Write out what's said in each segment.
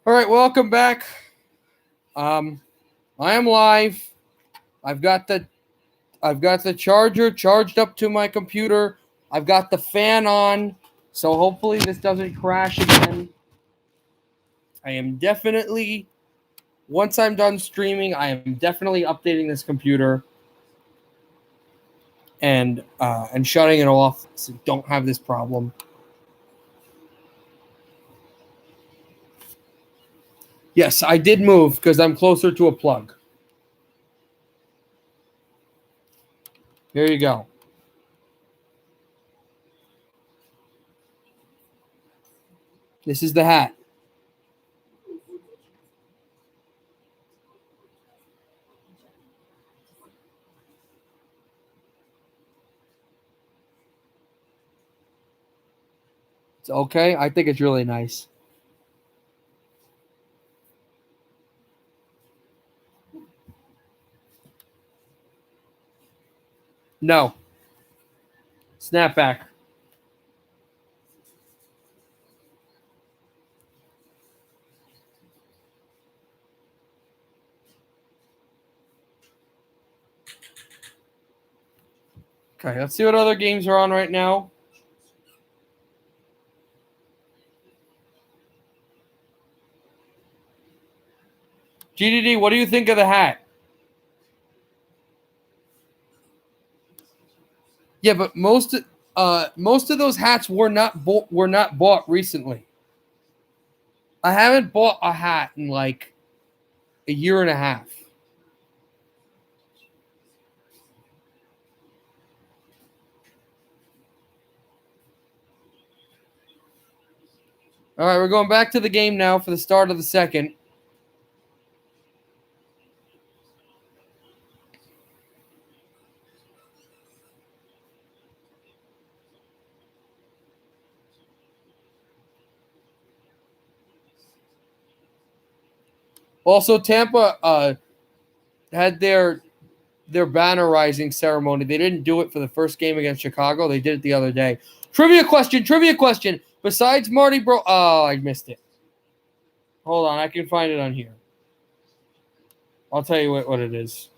All right, welcome back. I am live. I've got the charger charged up to my computer. I've got the fan on, so hopefully this doesn't crash again. I am definitely, once I'm done streaming, I am definitely updating this computer and shutting it off so don't have this problem. Yes, I did move because I'm closer to a plug. Here you go. This is the hat. It's okay. I think it's really nice. No. Snapback. Okay, let's see what other games are on right now. GDD, what do you think of the hat? Yeah, but most of those hats were not bought recently. I haven't bought a hat in like a year and a half. All right, we're going back to the game now for the start of the second. Also, Tampa had their banner rising ceremony. They didn't do it for the first game against Chicago. They did it the other day. Trivia question. Besides Marty oh, I missed it. Hold on, I can find it on here. I'll tell you what it is.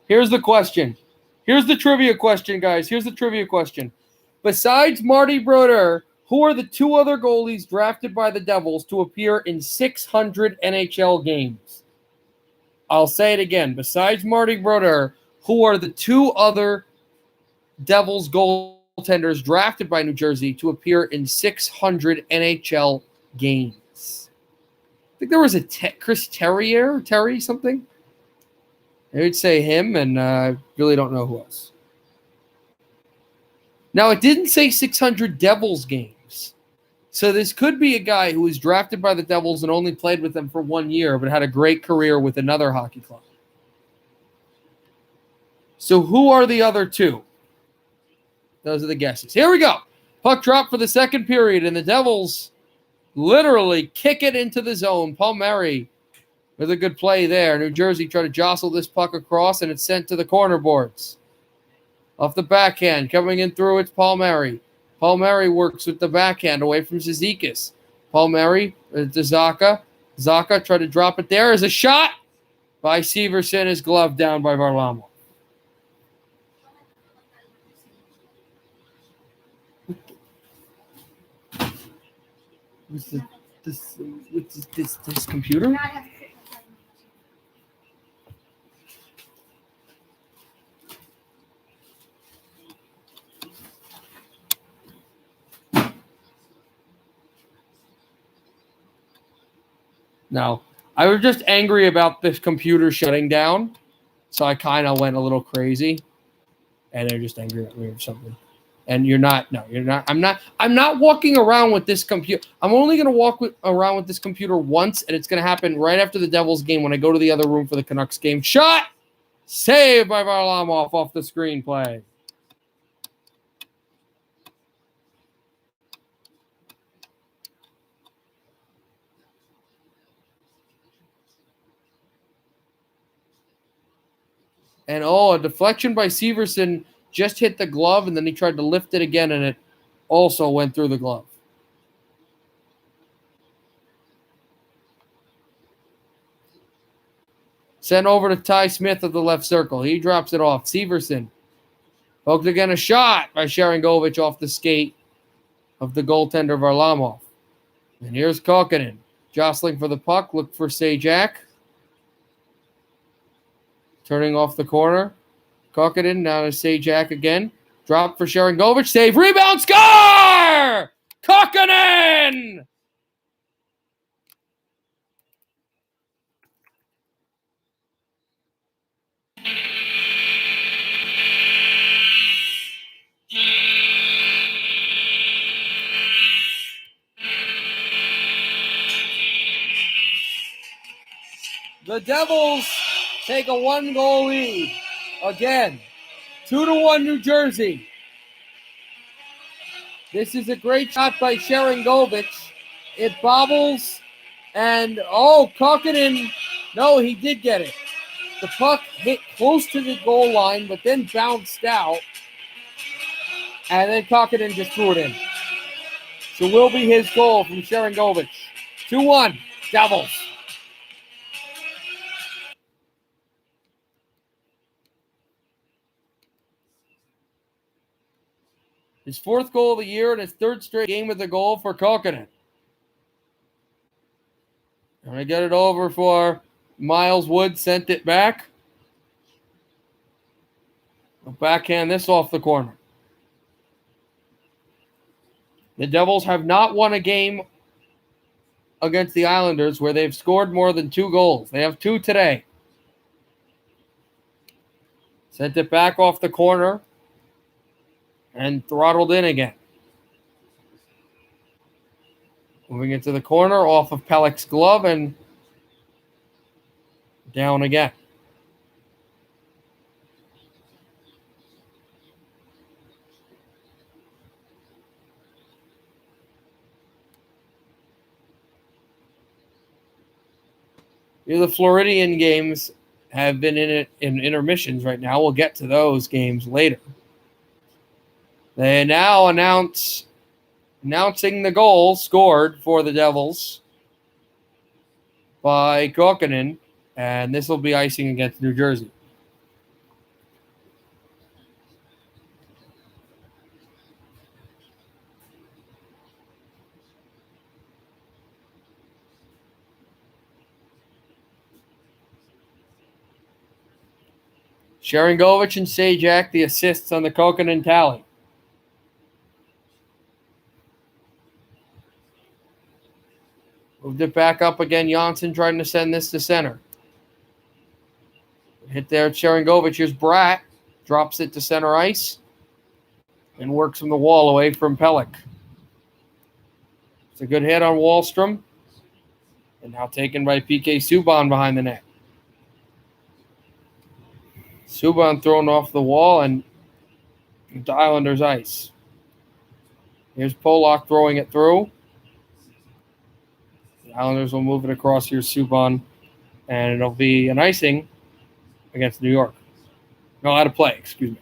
Here's the question. Here's the trivia question, guys. Here's the trivia question. Besides Marty Brodeur, who are the two other goalies drafted by the Devils to appear in 600 NHL games? I'll say it again. Besides Marty Brodeur, who are the two other Devils goaltenders drafted by New Jersey to appear in 600 NHL games? I think there was a Chris Terry something. I would say him, and I really don't know who else. Now, it didn't say 600 Devils games. So this could be a guy who was drafted by the Devils and only played with them for 1 year, but had a great career with another hockey club. So who are the other two? Those are the guesses. Here we go. Puck drop for the second period, and the Devils literally kick it into the zone. Palmieri with a good play there. New Jersey tried to jostle this puck across, and it's sent to the corner boards. Off the backhand, coming in through, it's Palmieri. Palmieri works with the backhand away from Zizekas. Palmieri to Zacha. Zacha tried to drop it there as a shot by Severson. His glove down by Varlamov. What's this computer? No, I was just angry about this computer shutting down, so I kind of went a little crazy, and they're just angry at me or something. And you're not. No, you're not. I'm not walking around with this computer. I'm only going to walk around with this computer once, and it's going to happen right after the Devils game when I go to the other room for the Canucks game. Shot! Saved by Varlamov off the screenplay. And a deflection by Severson just hit the glove, and then he tried to lift it again, and it also went through the glove. Sent over to Ty Smith at the left circle. He drops it off. Severson poked again, a shot by Sharangovich off the skate of the goaltender Varlamov. And here's Kokkonen jostling for the puck. Look for Sajak. Turning off the corner. Kokkonen now to Sajak again. Drop for Sharangovich. Save. Rebound. Score! Kokkonen! The Devils take a 1-goal lead. Again, 2-1 New Jersey. This is a great shot by Sharangovich. It bobbles, and Kokkonen, no, he did get it. The puck hit close to the goal line, but then bounced out, and then Kokkonen just threw it in. So will be his goal from Sharangovich. 2-1, Devils. His 4th goal of the year and his 3rd straight game with a goal for Kokkonen. And I get it over for Miles Wood, sent it back. I'll backhand this off the corner. The Devils have not won a game against the Islanders where they've scored more than 2 goals. They have 2 today. Sent it back off the corner and throttled in again. Moving into the corner off of Pelech's glove and down again. The Floridian games have been in intermissions right now. We'll get to those games later. They now announcing the goal scored for the Devils by Kokkonen, and this will be icing against New Jersey. Sharangovich and Sajak, the assists on the Kokkonen tally. Moved it back up again. Janssen trying to send this to center. Hit there at Sharangovich. Here's Bratt. Drops it to center ice. And works from the wall away from Pelech. It's a good hit on Wahlstrom. And now taken by PK Subban behind the net. Subban thrown off the wall and into Islanders ice. Here's Polak throwing it through. The Islanders will move it across here, Subban, and it'll be an icing against New York. No, out of play, excuse me.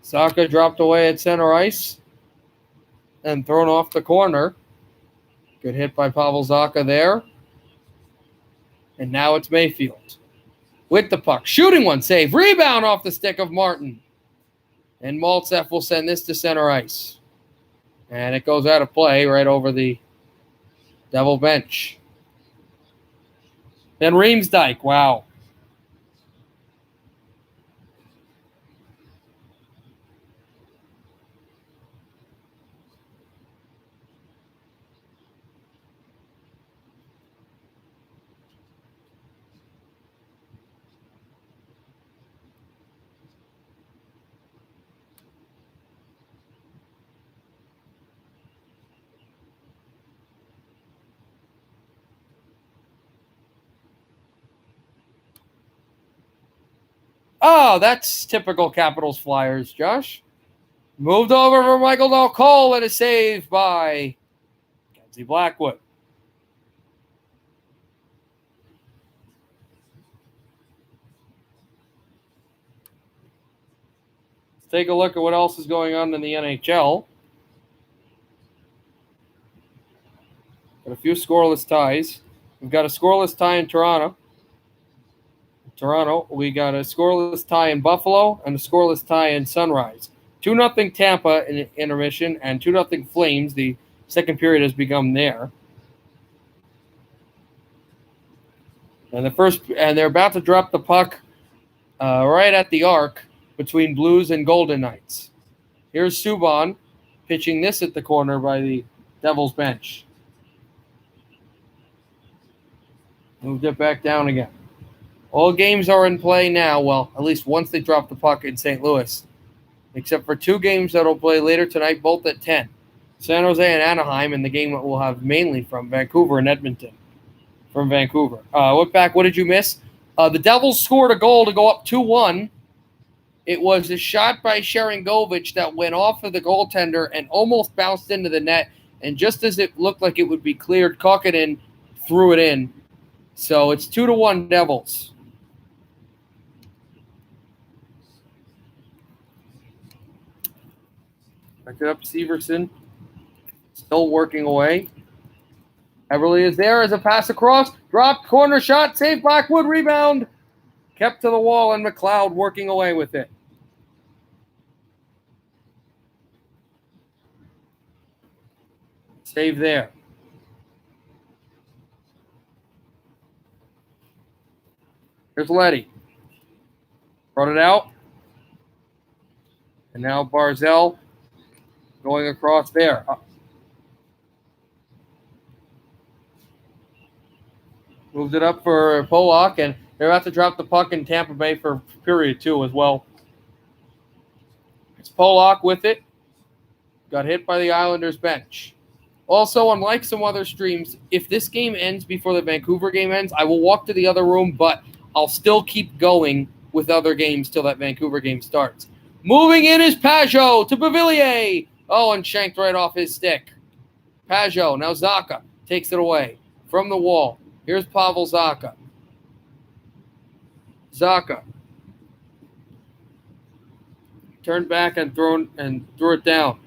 Saka dropped away at center ice and thrown off the corner. Good hit by Pavel Zacha there. And now it's Mayfield with the puck. Shooting one, save. Rebound off the stick of Martin. And Maltsev will send this to center ice. And it goes out of play right over the Devil bench. Then Riemsdyk, wow. Oh, that's typical Capitals Flyers, Josh. Moved over for Michael Del Cole and a save by Kenzie Blackwood. Let's take a look at what else is going on in the NHL. Got a few scoreless ties. We've got a scoreless tie in Toronto. We got a scoreless tie in Buffalo and a scoreless tie in Sunrise. 2-0 Tampa in intermission and 2-0 Flames. The second period has begun there. And they're about to drop the puck right at the arc between Blues and Golden Knights. Here's Subban pitching this at the corner by the Devils bench. Moved it back down again. All games are in play now. Well, at least once they drop the puck in St. Louis. Except for 2 games that will play later tonight, both at 10. San Jose and Anaheim, and the game that we'll have mainly from Vancouver and Edmonton. From Vancouver. What did you miss? The Devils scored a goal to go up 2-1. It was a shot by Sharangovich that went off of the goaltender and almost bounced into the net. And just as it looked like it would be cleared, Kokkonen threw it in. So it's 2-1 Devils. Back it up, Severson. Still working away. Everly is there as a pass across. Dropped, corner shot, saved Blackwood, rebound. Kept to the wall, and McLeod working away with it. Save there. Here's Letty. Brought it out. And now Barzell going across there. Moved it up for Pollock, and they're about to drop the puck in Tampa Bay for period 2 as well. It's Pollock with it. Got hit by the Islanders bench. Also, unlike some other streams, if this game ends before the Vancouver game ends, I will walk to the other room, but I'll still keep going with other games till that Vancouver game starts. Moving in is Pajot to Beauvillier. Oh, and shanked right off his stick. Pajot. Now Zacha takes it away from the wall. Here's Pavel Zacha. Zacha. Turned back and threw it down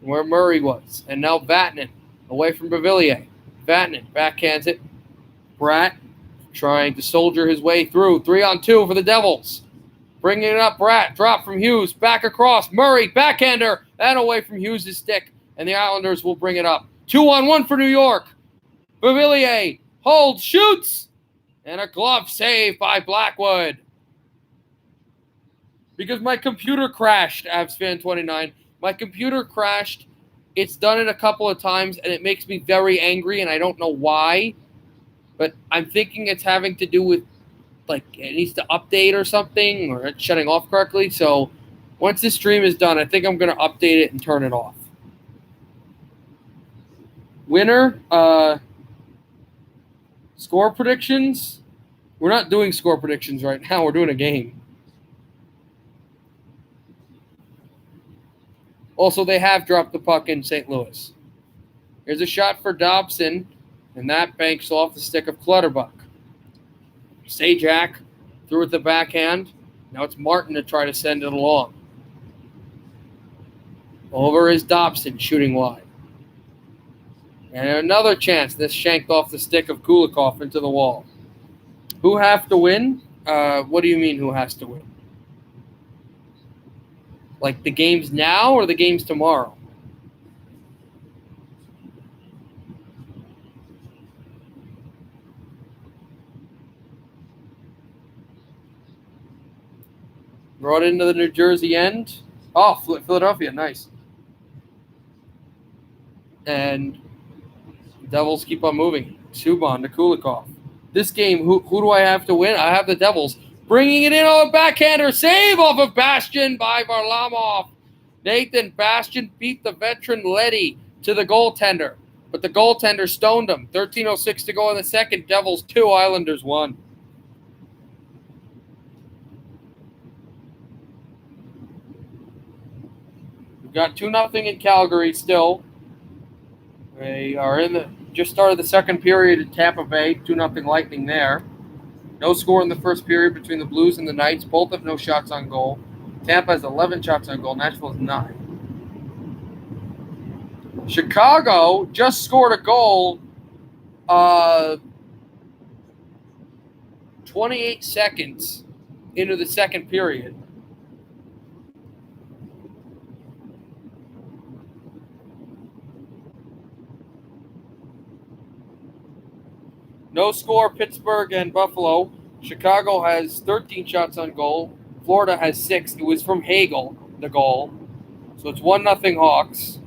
where Murray was. And now Vatanen away from Beauvillier. Vatanen backhands it. Bratt trying to soldier his way through. 3-on-2 for the Devils. Bringing it up, Bratt. Drop from Hughes. Back across. Murray, backhander. And away from Hughes' stick. And the Islanders will bring it up. 2-on-1 for New York. Beauvillier holds, shoots. And a glove save by Blackwood. Because my computer crashed, AvsFan29. My computer crashed. It's done it a couple of times, and it makes me very angry, and I don't know why. But I'm thinking it's having to do with, like, it needs to update or something, or it's shutting off correctly. So once this stream is done, I think I'm going to update it and turn it off. Winner, score predictions. We're not doing score predictions right now. We're doing a game. Also, they have dropped the puck in St. Louis. Here's a shot for Dobson, and that banks off the stick of Clutterbuck. Sajak threw it the backhand. Now it's Martin to try to send it along. Over is Dobson, shooting wide. And another chance. This shanked off the stick of Kulikov into the wall. Who have to win? What do you mean who has to win? Like the games now or the games tomorrow? Brought into the New Jersey end. Oh, Philadelphia, nice. And Devils keep on moving. Subban to Kulikov. This game, who do I have to win? I have the Devils. Bringing it in on a backhander. Save off of Bastian by Varlamov. Nathan Bastian beat the veteran Letty to the goaltender. But the goaltender stoned him. 13:06 to go in the second. Devils 2, Islanders 1. We got 2-0 in Calgary still. They are just started the second period at Tampa Bay. 2-0 Lightning there. No score in the first period between the Blues and the Knights. Both have no shots on goal. Tampa has 11 shots on goal. Nashville has 9. Chicago just scored a goal 28 seconds into the second period. No score, Pittsburgh and Buffalo. Chicago has 13 shots on goal. Florida has 6. It was from Hagel, the goal. So it's 1-0 Hawks.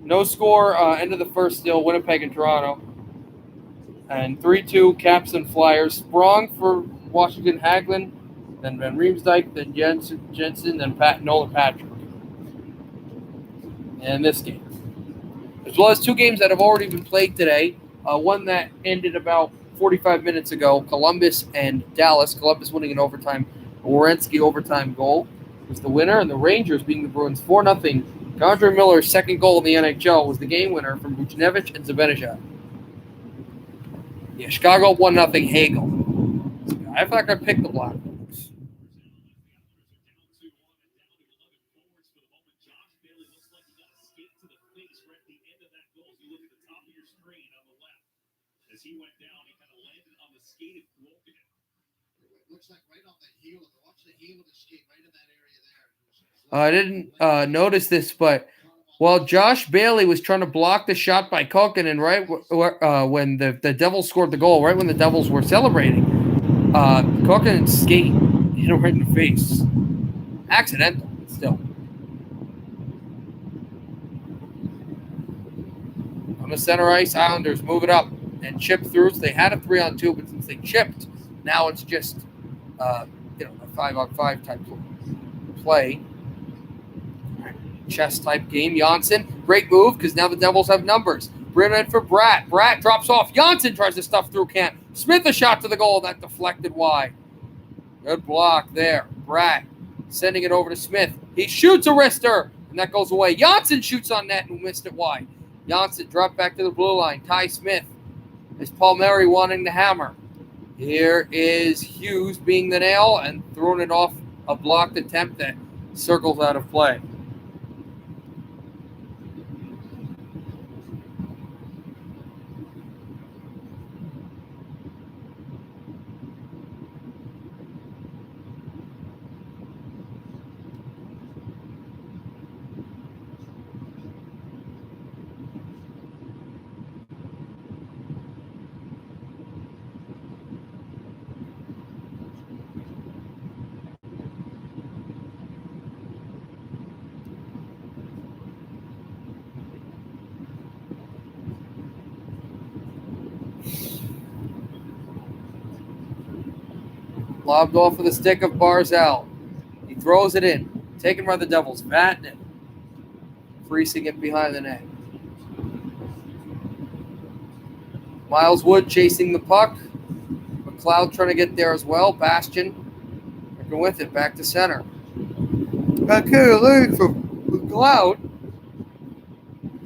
No score, end of the first still, Winnipeg and Toronto. And 3-2 Caps and Flyers. Sprong for Washington, Hagelin, then Van Riemsdyk, then Jensen, then Nolan Patrick. And this game. As well as 2 games that have already been played today. One that ended about 45 minutes ago, Columbus and Dallas. Columbus winning in overtime. A Werenski overtime goal was the winner, and the Rangers beating the Bruins 4-0. Condre Miller's second goal in the NHL was the game winner from Buchnevich and Zibanejad. Yeah, Chicago 1-0 Hagel. I'm not going to pick the Blackhawks. He went down, he kind of landed on the skated broken. Looks like right on the heel. Watch the heel of the skate right in that area there. I didn't notice this, but while Josh Bailey was trying to block the shot by Kokkinen, right when the Devils scored the goal, right when the Devils were celebrating, Kokkinen's skate hit him right in the face. Accidental, still. On the center ice, Islanders move it up and chip through. So they had a 3-on-2, but since they chipped, now it's just a 5-on-5 type play. Chess type game. Janssen, great move because now the Devils have numbers. Brennan for Bratt. Bratt drops off. Janssen tries to stuff through, can't. Smith a shot to the goal, that deflected wide. Good block there. Bratt sending it over to Smith. He shoots a wrister, and that goes away. Janssen shoots on net and missed it wide. Janssen dropped back to the blue line. Ty Smith is Palmieri wanting the hammer. Here is Hughes being the nail and throwing it off a blocked attempt that circles out of play. Lobbed off of the stick of Barzal. He throws it in. Taken by the Devils. Vatanen freezing it behind the net. Miles Wood chasing the puck. McLeod trying to get there as well. Bastian working with it. Back to center. Okay, looking for McLeod.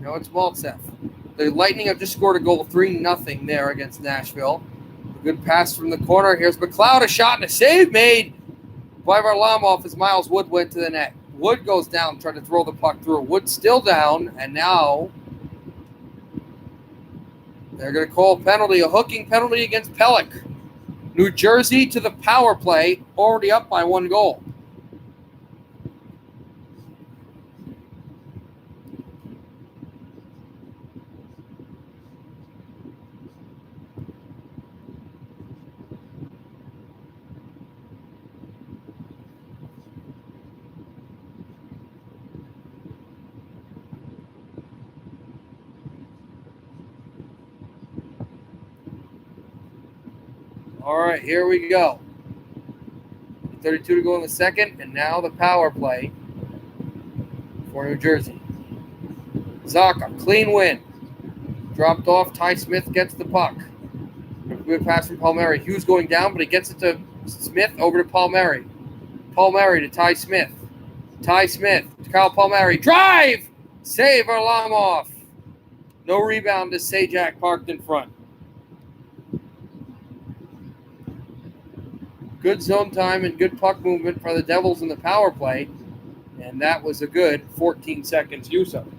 No, it's Maltsev. The Lightning have just scored a goal 3-0 there against Nashville. Good pass from the corner. Here's McLeod, a shot and a save made by Varlamov as Miles Wood went to the net. Wood goes down, trying to throw the puck through. Wood still down, and now they're going to call a penalty, a hooking penalty against Pelech. New Jersey to the power play, already up by 1 goal. All right, here we go. 32 to go in the second, and now the power play for New Jersey. Zaka, clean win. Dropped off. Ty Smith gets the puck. Good pass from Palmieri. Hughes going down, but he gets it to Smith over to Palmieri. Palmieri to Ty Smith. Ty Smith to Kyle Palmieri. Drive! Save Varlamov. No rebound to Sajak parked in front. Good zone time and good puck movement for the Devils in the power play. And that was a good 14 seconds use of it.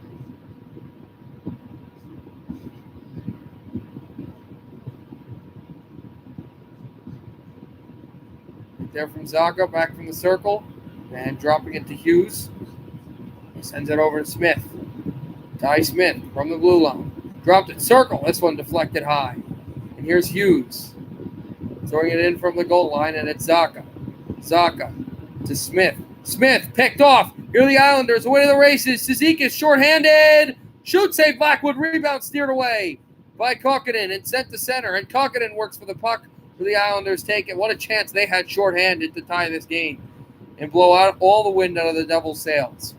There from Zaga, back from the circle, and dropping it to Hughes. He sends it over to Smith. Ty Smith from the blue line. Dropped it, circle. This one deflected high. And here's Hughes. Throwing it in from the goal line, and it's Zaga. Zaga to Smith. Smith picked off. Here are the Islanders away to the races. Cizikas shorthanded. Shoot save Blackwood. Rebound steered away by Kokkonen and sent to center. And Kokkonen works for the puck for the Islanders. Take it. What a chance they had shorthanded to tie this game and blow out all the wind out of the Devils' sails.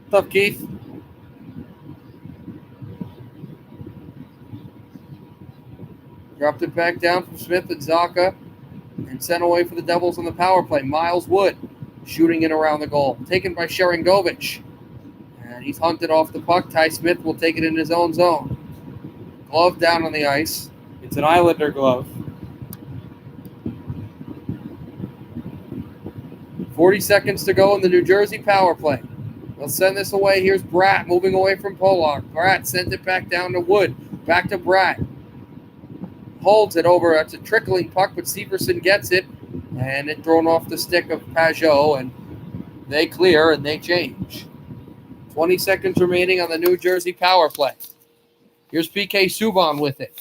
What's up, Keith? Dropped it back down from Smith and Zaga and sent away for the Devils on the power play. Miles Wood shooting in around the goal. Taken by Sharangovich. And he's hunted off the puck. Ty Smith will take it in his own zone. Glove down on the ice. It's an Islander glove. 40 seconds to go in the New Jersey power play. They'll send this away. Here's Bratt moving away from Pollock. Bratt sent it back down to Wood. Back to Bratt. Holds it over. That's a trickling puck, but Severson gets it. And it thrown off the stick of Pajot. And they clear and they change. 20 seconds remaining on the New Jersey power play. Here's PK Subban with it.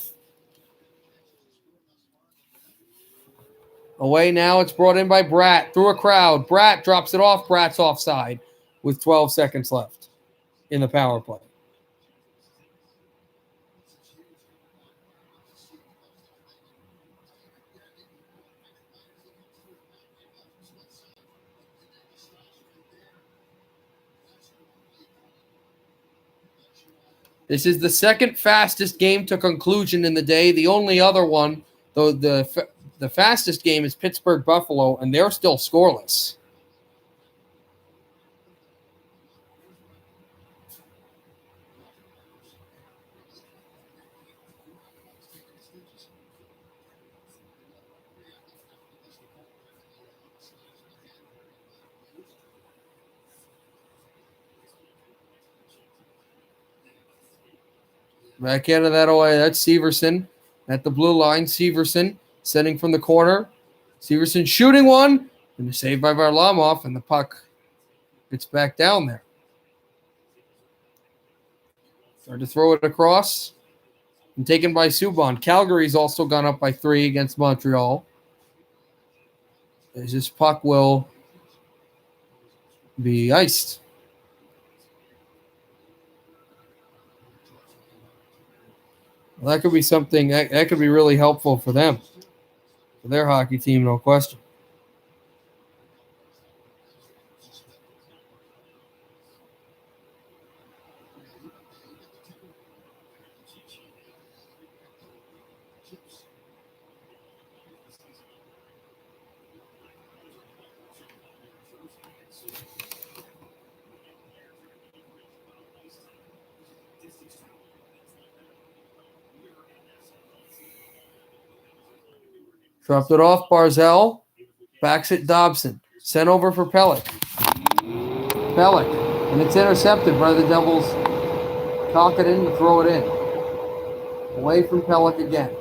Away now. It's brought in by Bratt through a crowd. Bratt drops it off. Bratt's offside with 12 seconds left in the power play. This is the second fastest game to conclusion in the day. The only other one, though, the fastest game is Pittsburgh-Buffalo, and they're still scoreless. Back out of that away. That's Severson at the blue line. Severson sending from the corner. Severson shooting one. And a save by Varlamov, and the puck gets back down there. Trying to throw it across. And taken by Subban. Calgary's also gone up by 3 against Montreal. As this puck will be iced. Well, that could be something that could be really helpful for them, for their hockey team, no question. Dropped it off. Barzal backs it. Dobson sent over for Pelech. Pelech, and it's intercepted by the Devils. Cock it in to throw it in. Away from Pelech again.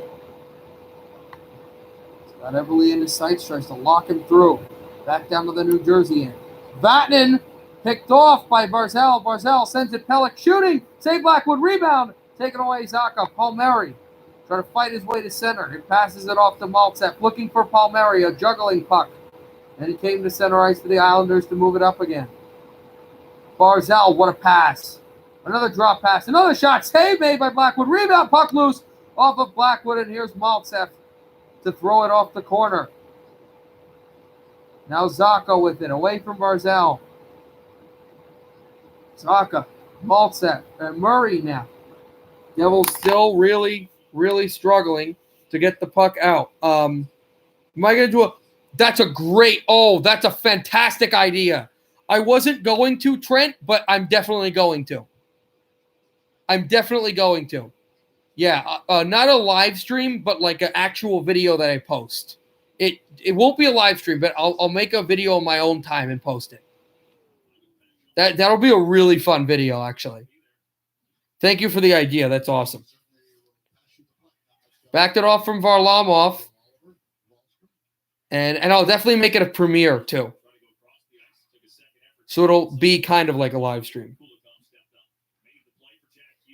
Got Everly in his sights. Tries to lock him through. Back down to the New Jersey end. Vatanen picked off by Barzal. Barzal sends it. Pelech shooting. Save Blackwood. Rebound. Taken away. Zacha. Palmieri. Trying to fight his way to center. He passes it off to Maltsep. Looking for Palmieri, a juggling puck. And he came to center ice for the Islanders to move it up again. Barzal, what a pass. Another drop pass. Another shot. Save made by Blackwood. Rebound, puck loose off of Blackwood. And here's Maltsep to throw it off the corner. Now Zacha with it. Away from Barzal. Zacha, Maltsep, and Murray now. Devils still really struggling to get the puck out. Am I going to do That's a fantastic idea. I wasn't going to, Trent, but I'm definitely going to. Yeah, not a live stream, but like an actual video that I post. It won't be a live stream, but I'll make a video on my own time and post it. That'll be a really fun video, actually. Thank you for the idea. That's awesome. Backed it off from Varlamov. And I'll definitely make it a premiere too. So it'll be kind of like a live stream.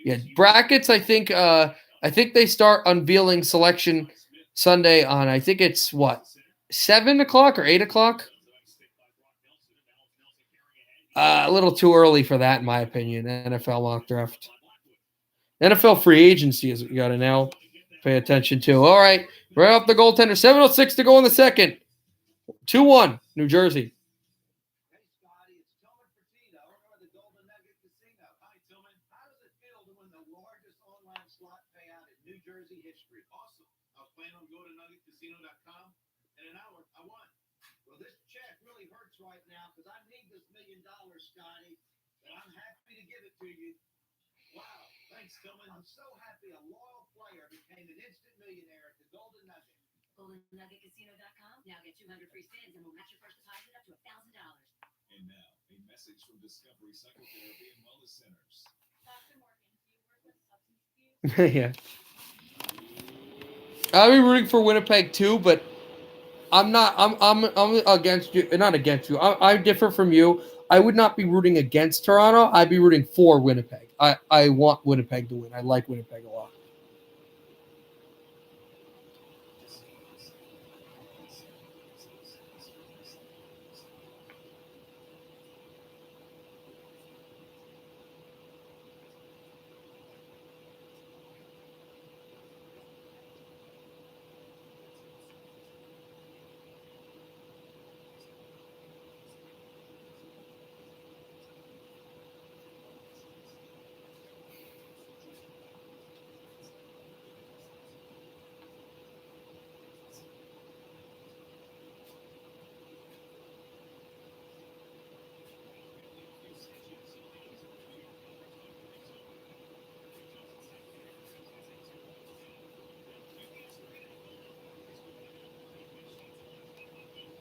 Yeah, brackets, I think they start unveiling selection Sunday on, I think it's what, 7 o'clock or 8 o'clock? A little too early for that, in my opinion. NFL mock draft. NFL free agency is what you got to now pay attention to. All right, right off the goaltender. 7:06 to go in the second. 2-1, New Jersey. Hey, Scotty, it's Tillman Fertitta over the Golden Nugget Casino. Hi, Tillman. How does it feel to win the largest online slot payout in New Jersey history? Awesome. I was planning on going to nuggetcasino.com. In an hour, I won. Well, this check really hurts right now because I need this $1 million, Scotty. But I'm happy to give it to you. Wow. Thanks, Tillman. I'm so happy a loyal player became an instant millionaire at the Golden Nugget. GoldenNuggetCasino.com. Now get 200 free spins and we'll match your first deposit up to $1,000. And now, a message from Discovery Psychotherapy and Wellness Centers. Dr. Morgan, do you work with substance abuse? Yeah. I'll be rooting for Winnipeg too, but I'm against you. Not against you. I'm different from you. I would not be rooting against Toronto. I'd be rooting for Winnipeg. I want Winnipeg to win. I like Winnipeg a lot.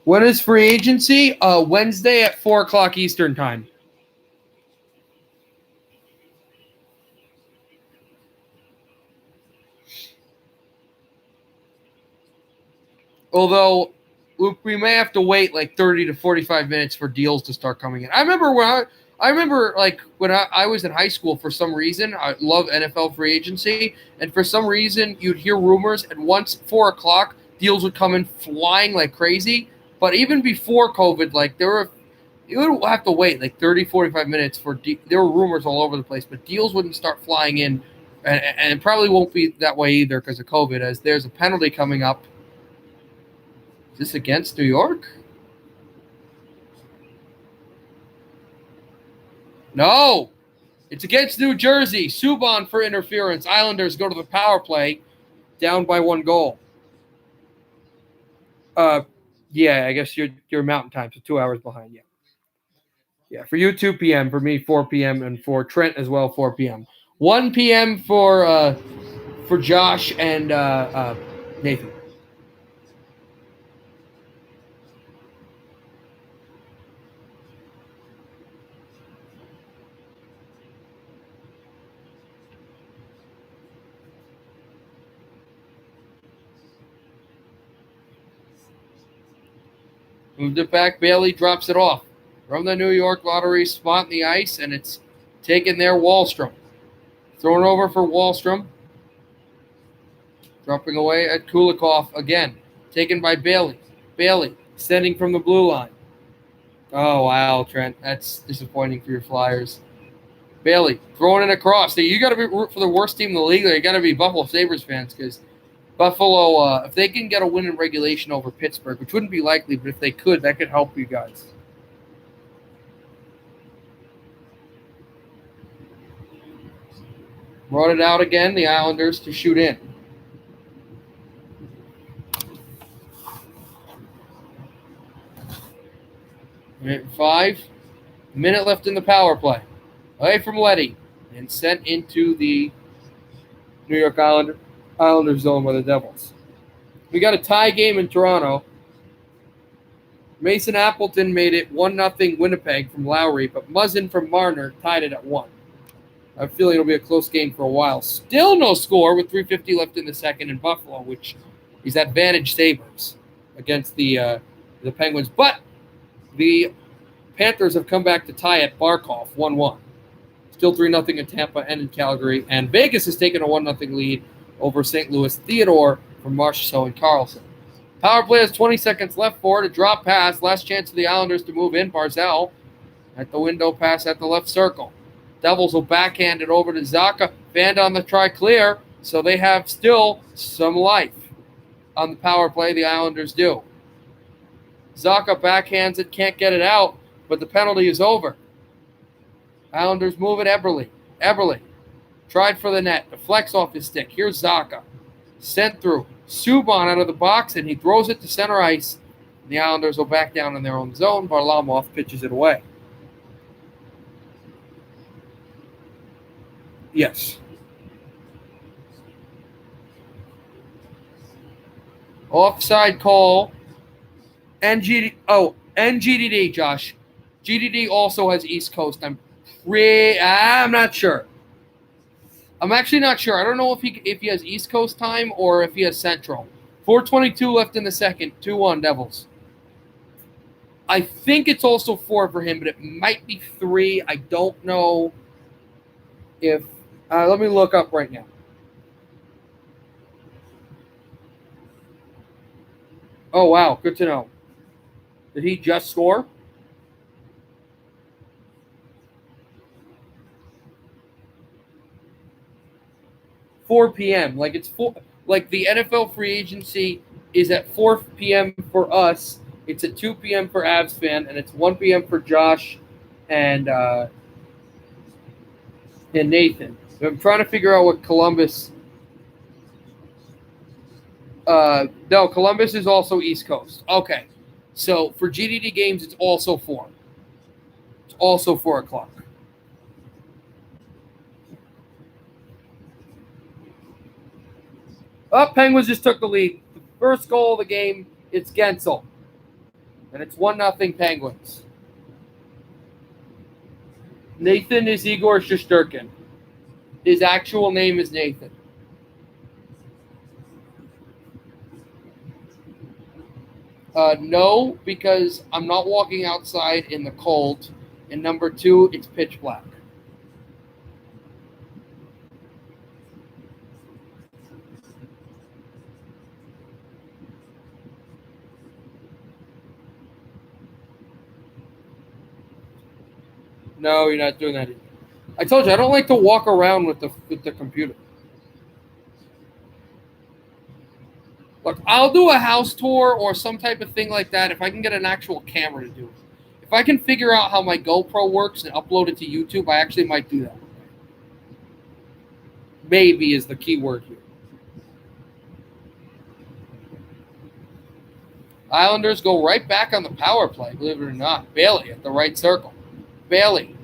When is free agency? Wednesday at 4 o'clock Eastern time. Although we may have to wait like 30 to 45 minutes for deals to start coming in. I remember when I was in high school, for some reason, I love NFL free agency, and for some reason you'd hear rumors, and once 4 o'clock, deals would come in flying like crazy. But even before COVID, like you would have to wait like 30, 45 minutes for there were rumors all over the place, but deals wouldn't start flying in, and it probably won't be that way either because of COVID, as there's a penalty coming up. Is this against New York? No, it's against New Jersey. Subban for interference. Islanders go to the power play, down by 1 goal. Yeah, I guess you're Mountain Time, so 2 hours behind. Yeah. Yeah, for you 2 p.m. For me 4 p.m. and for Trent as well 4 p.m. 1 p.m. for Josh and Nathan. Moved it back. Bailey drops it off from the New York Lottery spot in the ice, and it's taken there. Wallstrom. Thrown over for Wallstrom. Dropping away at Kulikov again. Taken by Bailey. Bailey sending from the blue line. Oh, wow, Trent. That's disappointing for your Flyers. Bailey throwing it across. You got to root for the worst team in the league. You got to be Buffalo Sabres fans because Buffalo, if they can get a win in regulation over Pittsburgh, which wouldn't be likely, but if they could, that could help you guys. Brought it out again, the Islanders to shoot in. 5 minute left in the power play. Away from Letty and sent into the New York Islanders zone by the Devils. We got a tie game in Toronto. Mason Appleton made it 1-0 Winnipeg from Lowry, but Muzzin from Marner tied it at 1. I have a feeling it'll be a close game for a while. Still no score with 3:50 left in the second in Buffalo, which is advantage Sabres against the Penguins. But the Panthers have come back to tie at Barkov 1-1. Still 3-0 in Tampa and in Calgary. And Vegas has taken a 1-0 lead over St. Louis. Theodore from Marchessault and Carlson. Power play has 20 seconds left for it. A drop pass. Last chance for the Islanders to move in. Barzal at the window pass at the left circle. Devils will backhand it over to Zacha. Band on the try clear. So they have still some life on the power play. The Islanders do. Zacha backhands it. Can't get it out. But the penalty is over. Islanders move it. Eberle tried for the net. Deflects off his stick. Here's Zacha. Sent through. Subban out of the box, and he throws it to center ice. The Islanders will back down in their own zone. Varlamov pitches it away. Yes. Offside call. NGDD, Josh. GDD also has East Coast. I'm not sure. I'm actually not sure. I don't know if he has East Coast time or if he has Central. 4:22 left in the second. 2-1 Devils. I think it's also 4 for him, but it might be 3. I don't know if... let me look up right now. Oh, wow. Good to know. Did he just score? $4 p.m. Like it's 4. Like the NFL free agency is at 4 p.m. for us. It's at 2 p.m. for Avs fan, and it's 1 p.m. for Josh and Nathan. I'm trying to figure out what Columbus. No, Columbus is also East Coast. Okay, so for GDD games, it's also 4. It's also 4 o'clock. Penguins just took the lead. The first goal of the game, it's Gensel. And it's 1-0 Penguins. Nathan is Igor Shesterkin. His actual name is Nathan. No, because I'm not walking outside in the cold. And number 2, it's pitch black. No, you're not doing that either. I told you, I don't like to walk around with the computer. Look, I'll do a house tour or some type of thing like that if I can get an actual camera to do it. If I can figure out how my GoPro works and upload it to YouTube, I actually might do that. Maybe is the key word here. Islanders go right back on the power play, believe it or not. Bailey at the right circle. Bailey.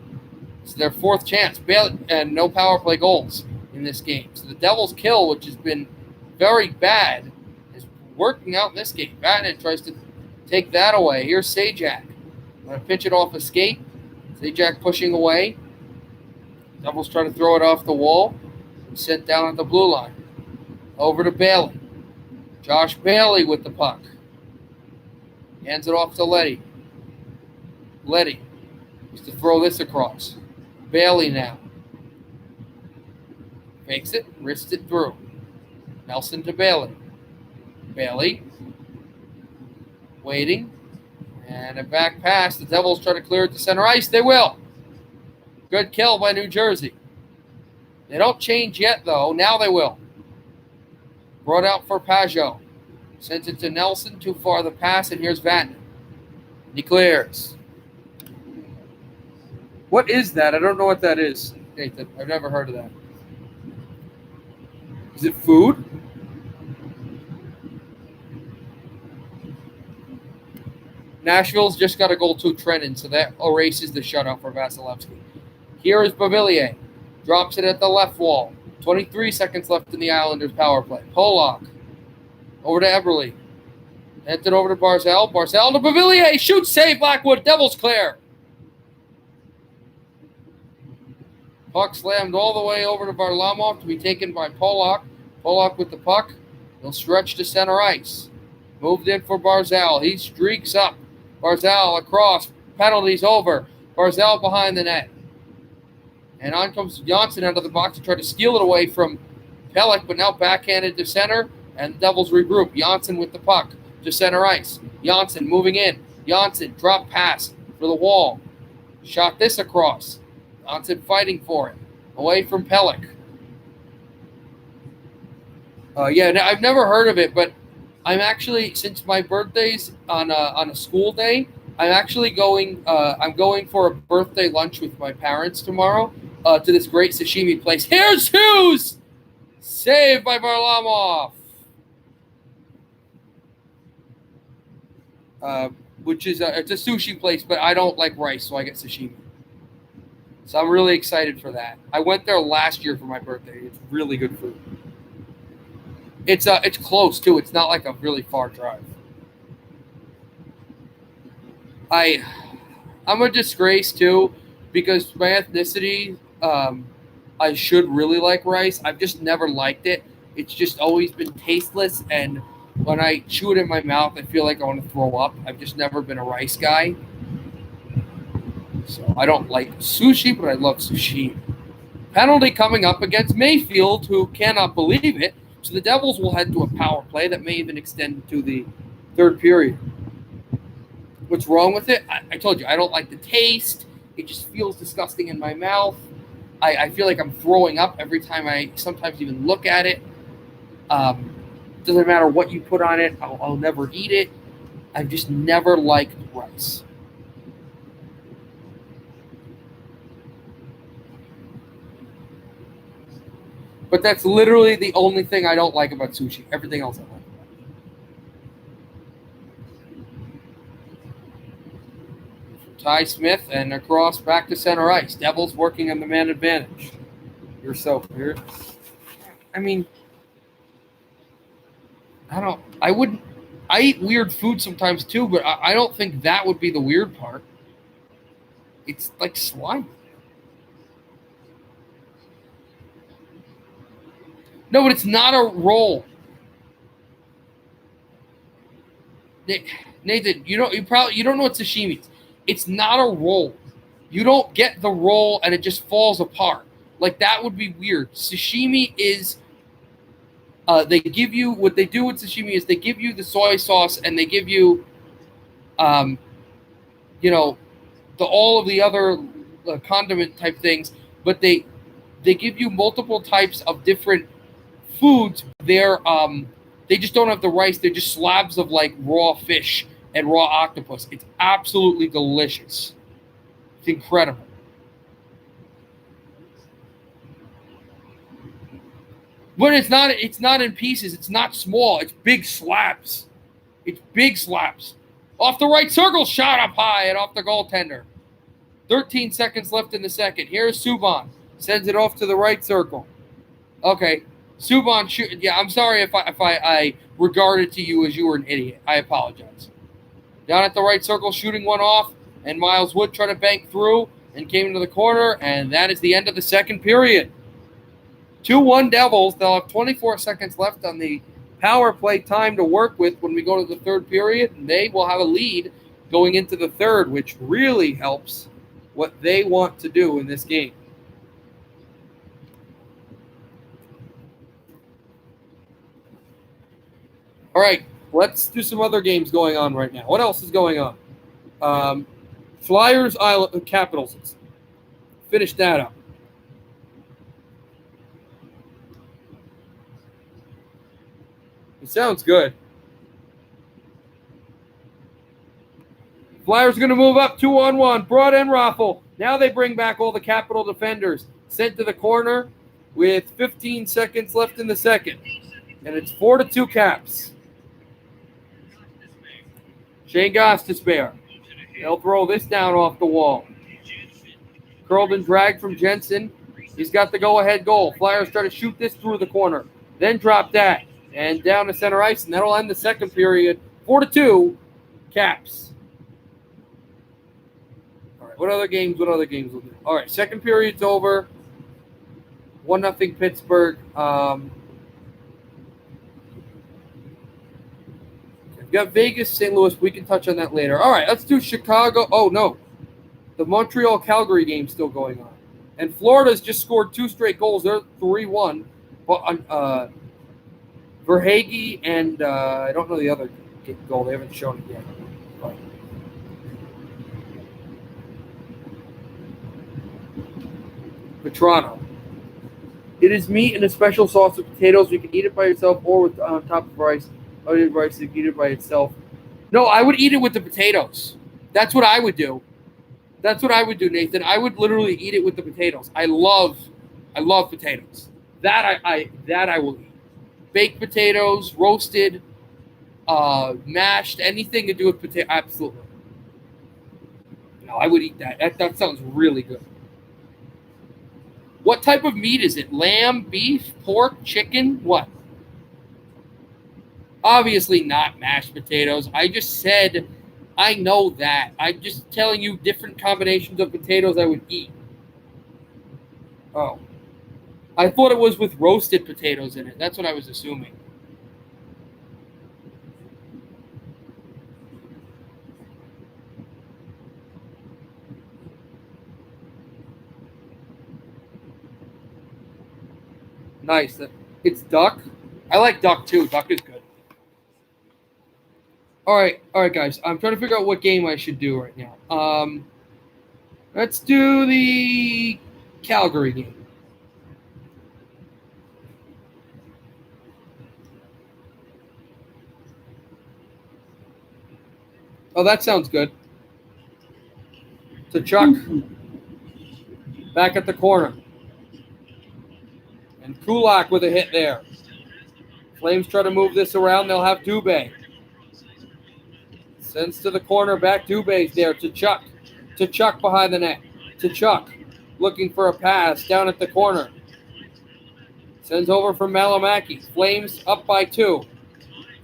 It's their 4th chance. Bailey, and no power play goals in this game. So the Devils' kill, which has been very bad, is working out in this game. Vatanen tries to take that away. Here's Sajak. Going to pitch it off a skate. Sajak pushing away. Devils try to throw it off the wall. Sent down at the blue line. Over to Bailey. Josh Bailey with the puck. Hands it off to Letty. Letty used to throw this across. Bailey now. Fakes it, wrists it through. Nelson to Bailey. Bailey. Waiting. And a back pass. The Devils try to clear it to center ice. They will. Good kill by New Jersey. They don't change yet, though. Now they will. Brought out for Pajot. Sends it to Nelson. Too far the pass, and here's Vatanen. He clears. What is that? I don't know what that is, Nathan. I've never heard of that. Is it food? Nashville's just got a goal to Trenton, so that erases the shutout for Vasilevsky. Here is Beauvillier. Drops it at the left wall. 23 seconds left in the Islanders' power play. Polak. Over to Eberle. Sent it over to Barzal. Barzal to Beauvillier. Shoots, save, Blackwood. Devils clear. Puck slammed all the way over to Varlamov to be taken by Polak. Polak with the puck. He'll stretch to center ice. Moved in for Barzal. He streaks up. Barzal across. Penalties over. Barzal behind the net. And on comes Johnson out of the box to try to steal it away from Pelech, but now backhanded to center, and the Devils regroup. Johnson with the puck to center ice. Johnson moving in. Johnson drop pass for the wall. Shot this across. Johnson fighting for it. Away from Pelech. I've never heard of it, but I'm actually, since my birthday's on a school day, I'm actually going. I'm going for a birthday lunch with my parents tomorrow to this great sashimi place. Here's Hughes, saved by Varlamov, which is it's a sushi place, but I don't like rice, so I get sashimi. So I'm really excited for that. I went there last year for my birthday. It's really good food. It's close too. It's not like a really far drive. I'm a disgrace too, because my ethnicity, I should really like rice. I've just never liked it. It's just always been tasteless, and when I chew it in my mouth, I feel like I want to throw up. I've just never been a rice guy. So I don't like sushi, but I love sushi. Penalty coming up against Mayfield, who cannot believe it. So the Devils will head to a power play that may even extend to the third period. What's wrong with it? I told you, I don't like the taste. It just feels disgusting in my mouth. I feel like I'm throwing up every time I sometimes even look at it. Doesn't matter what you put on it. I'll never eat it. I've just never liked rice. But that's literally the only thing I don't like about sushi. Everything else I like. Ty Smith and across back to center ice. Devils working on the man advantage. You're so weird. I mean, I eat weird food sometimes too, but I don't think that would be the weird part. It's like slime. No, but it's not a roll. Nathan, you don't know what sashimi is. It's not a roll. You don't get the roll and it just falls apart. Like, that would be weird. Sashimi is they give you, what they do with sashimi is they give you the soy sauce and they give you all of the other condiment type things, but they give you multiple types of different foods. They just don't have the rice. They're just slabs of like raw fish and raw octopus. It's absolutely delicious. It's incredible. But it's not in pieces. It's not small. It's big slabs. It's big slabs. Off the right circle, shot up high and off the goaltender. 13 seconds left in the second. Here's Subban. Sends it off to the right circle. Okay. Subban shoot. Yeah, I'm sorry if I regarded to you as you were an idiot. I apologize. Down at the right circle, shooting one off, and Miles Wood tried to bank through and came into the corner, and that is the end of the second period. 2-1 Devils. They'll have 24 seconds left on the power play time to work with when we go to the third period, and they will have a lead going into the third, which really helps what they want to do in this game. All right, let's do some other games going on right now. What else is going on? Flyers, Capitals. Let's finish that up. It sounds good. Flyers going to move up 2-on-1. Broad and Raffle. Now they bring back all the Capital defenders. Sent to the corner with 15 seconds left in the second. And it's 4-2 Caps. Shane Goss to spare. They'll throw this down off the wall. Curled and dragged from Jensen. He's got the go-ahead goal. Flyers try to shoot this through the corner. Then drop that. And down to center ice. And that'll end the second period. 4-2. Caps. All right, what other games we'll do? All right, second period's over. 1-0 Pittsburgh. We've got Vegas, St. Louis. We can touch on that later. All right, let's do Chicago. Oh, no. The Montreal-Calgary game's still going on. And Florida's just scored 2 straight goals. They're 3-1. But Verhaeghe and I don't know the other goal. They haven't shown it yet. But. Vetrano. It is meat and a special sauce with potatoes. You can eat it by yourself or with on top of rice. Or rice, you can eat it by itself. No, I would eat it with the potatoes. That's what I would do. That's what I would do, Nathan. I would literally eat it with the potatoes. I love potatoes. That I will eat. Baked potatoes, roasted, mashed, anything to do with potato. Absolutely. No, I would eat that. That sounds really good. What type of meat is it? Lamb, beef, pork, chicken? What? Obviously not mashed potatoes. I just said I know that. I'm just telling you different combinations of potatoes I would eat. Oh. I thought it was with roasted potatoes in it. That's what I was assuming. Nice. It's duck. I like duck too. Duck is good. All right, guys. I'm trying to figure out what game I should do right now. Let's do the Calgary game. Oh, that sounds good. To Chuck. Back at the corner. And Kulak with a hit there. Flames try to move this around. They'll have Dubé. Sends to the corner. Back Dubé's there to Chuck. To Chuck behind the net. To Chuck. Looking for a pass down at the corner. Sends over from Malamaki. Flames up by 2.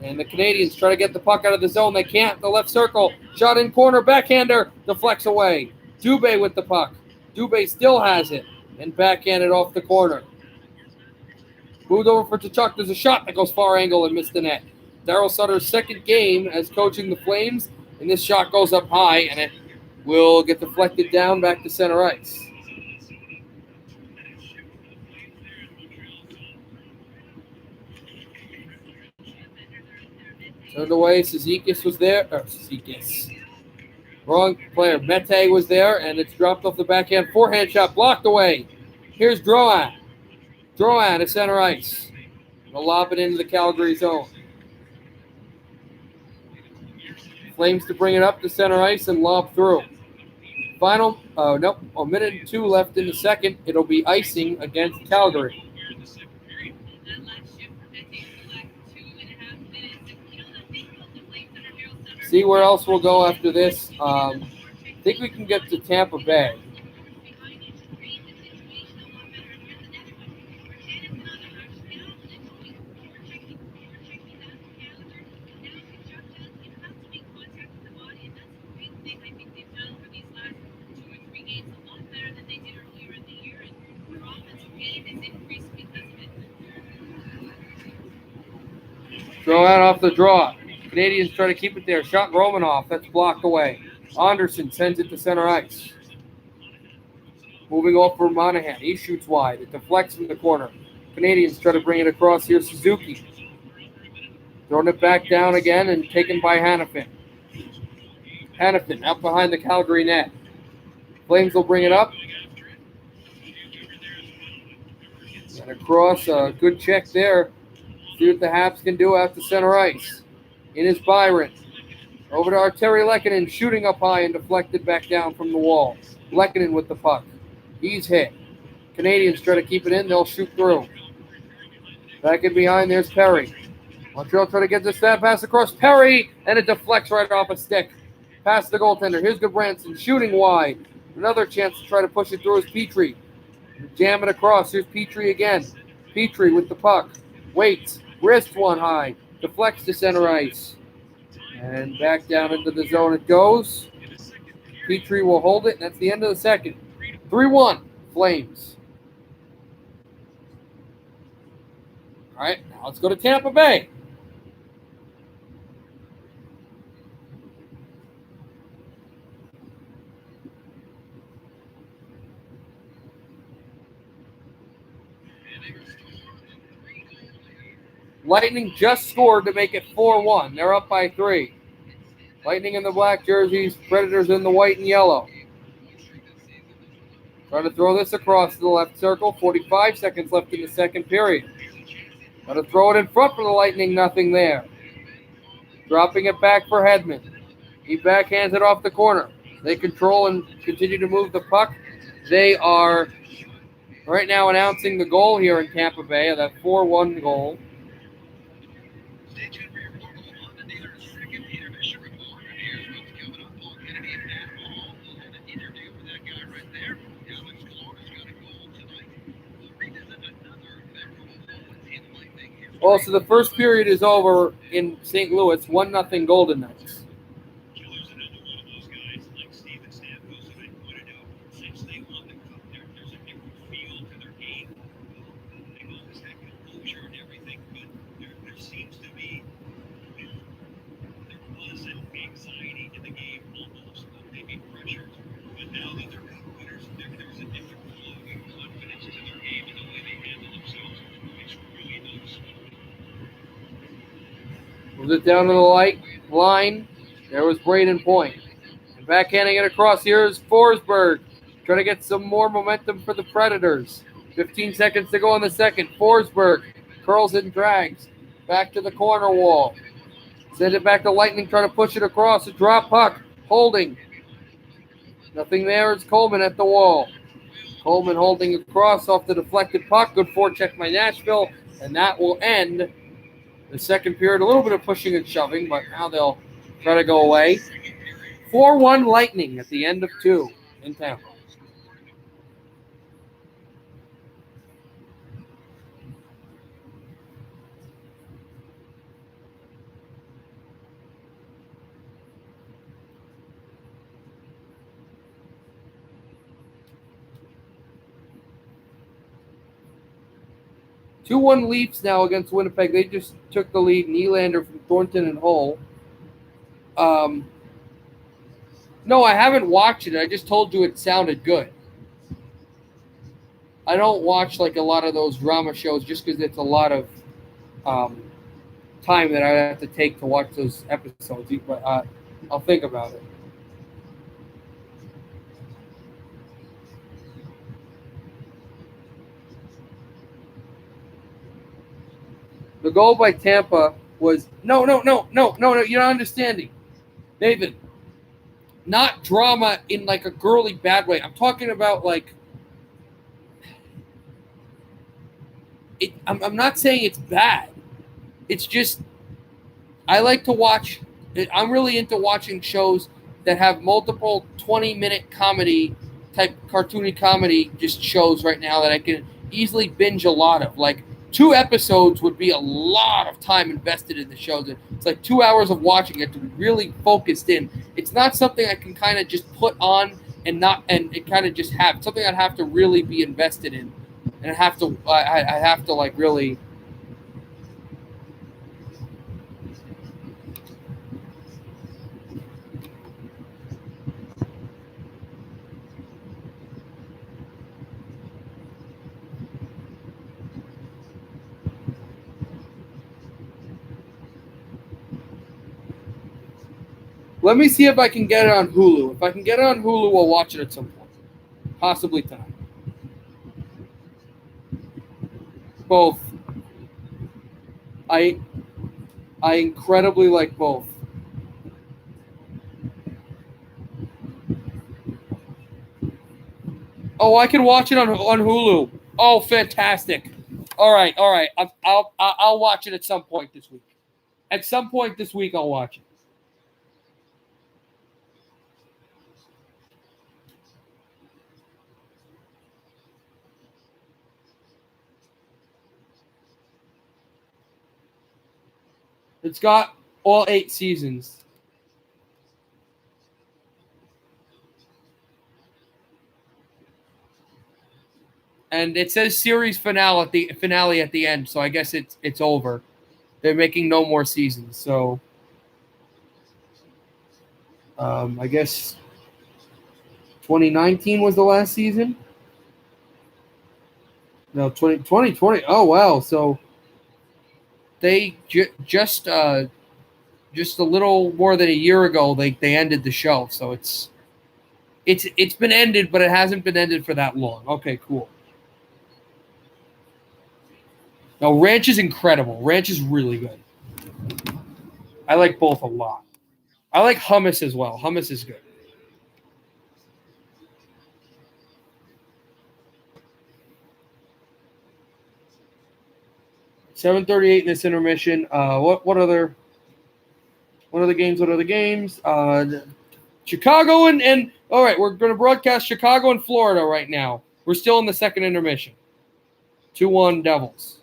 And the Canadians try to get the puck out of the zone. They can't. The left circle. Shot in corner. Backhander. Deflects away. Dubé with the puck. Dubé still has it. And backhanded off the corner. Moved over for Tkachuk. There's a shot that goes far angle and missed the net. Darryl Sutter's second game as coaching the Flames. And this shot goes up high. And it will get deflected down back to center ice. Turned away. Cizikas was there. Cizikas. Wrong player. Mete was there, and it's dropped off the backhand. Forehand shot blocked away. Here's Drouin. Drouin to center ice. They'll lob it into the Calgary zone. Flames to bring it up to center ice and lob through. Final, a minute and 2 left in the second. It'll be icing against Calgary. See where else we'll go after this. I think we can get to Tampa Bay. Throw out off the draw. Canadians try to keep it there. Shot Romanoff. That's blocked away. Anderson sends it to center ice. Moving off for Monahan. He shoots wide. It deflects from the corner. Canadians try to bring it across here. Suzuki. Throwing it back down again and taken by Hannafin. Hannafin out behind the Calgary net. Flames will bring it up. And across. A good check there. See what the Habs can do out to center ice. In is Byron. Over to Arturi Lehkonen, shooting up high and deflected back down from the wall. Lehkonen with the puck. He's hit. Canadians try to keep it in. They'll shoot through. Back in behind, there's Perry. Montreal trying to get this fat pass across Perry, and it deflects right off a stick. Past the goaltender. Here's Goodbranson shooting wide. Another chance to try to push it through is Petrie. Jam it across. Here's Petrie again. Petrie with the puck. Waits. Wrist one high. Deflects to center ice. And back down into the zone it goes. Petrie will hold it, and that's the end of the second. 3-1, Flames. All right, now let's go to Tampa Bay. Lightning just scored to make it 4-1. They're up by 3. Lightning in the black jerseys, Predators in the white and yellow. Trying to throw this across the left circle. 45 seconds left in the second period. Trying to throw it in front for the Lightning. Nothing there. Dropping it back for Hedman. He backhands it off the corner. They control and continue to move the puck. They are right now announcing the goal here in Tampa Bay, that 4-1 goal. Stay tuned for your local Honda dealer's second intermission report. Here's what's coming up on Kennedy and Matt Hall. We'll have an interview with that guy right there. Alex Calora's got a goal tonight. We'll revisit another memorable moment in Lightning history. Well, so the first period is over in St. Louis, 1-0 Golden Knights. Killers and another one of those guys like Steven Stamkos, and I pointed out since they won the cup, there's a different feel to their game. They've always had composure and everything, but there seems to be there was an anxiety in the game, almost maybe pressures. But now that they're cup winners, there's a different flow and confidence to their game and the way they handle themselves. It's really noticeable. Moves it down to the line. There was Braden Point. And backhanding it across here is Forsberg. Trying to get some more momentum for the Predators. 15 seconds to go in the second. Forsberg curls and drags. Back to the corner wall. Send it back to Lightning, trying to push it across. A drop puck. Holding. Nothing there. It's Coleman at the wall. Coleman holding across off the deflected puck. Good forecheck by Nashville. And that will end the second period. A little bit of pushing and shoving, but now they'll try to go away. 4-1 Lightning at the end of 2 in Tampa. Two 2-1 Leafs now against Winnipeg. They just took the lead. Nylander from Thornton and Hull. No, I haven't watched it. I just told you it sounded good. I don't watch like a lot of those drama shows just because it's a lot of time that I have to take to watch those episodes. But I'll think about it. The goal by Tampa was no. You're not understanding, David. Not drama in like a girly bad way. I'm talking about like. I'm not saying it's bad. It's just I like to watch. I'm really into watching shows that have multiple 20-minute comedy type cartoony comedy just shows right now that I can easily binge a lot of. Like 2 episodes would be a lot of time invested in the show. It's like 2 hours of watching it to be really focused in. It's not something I can kind of just put on and it kind of just have. It's something I'd have to really be invested in. And I have to like really. Let me see if I can get it on Hulu. If I can get it on Hulu, we'll watch it at some point. Possibly tonight. Both. I incredibly like both. Oh, I can watch it on Hulu. Oh, fantastic! All right. I'll watch it at some point this week. At some point this week, I'll watch it. It's got all 8 seasons. And it says series finale at the end, so I guess it's over. They're making no more seasons, so I guess 2019 was the last season. No, 2020. Oh wow! So they just a little more than a year ago they ended the show. So it's been ended, but it hasn't been ended for that long. Okay, cool. No, Ranch is incredible. Ranch is really good. I like both a lot. I like hummus as well. Hummus is good. $7:38 in this intermission. What other games? Chicago and all right, we're going to broadcast Chicago and Florida right now. We're still in the second intermission. 2-1 Devils.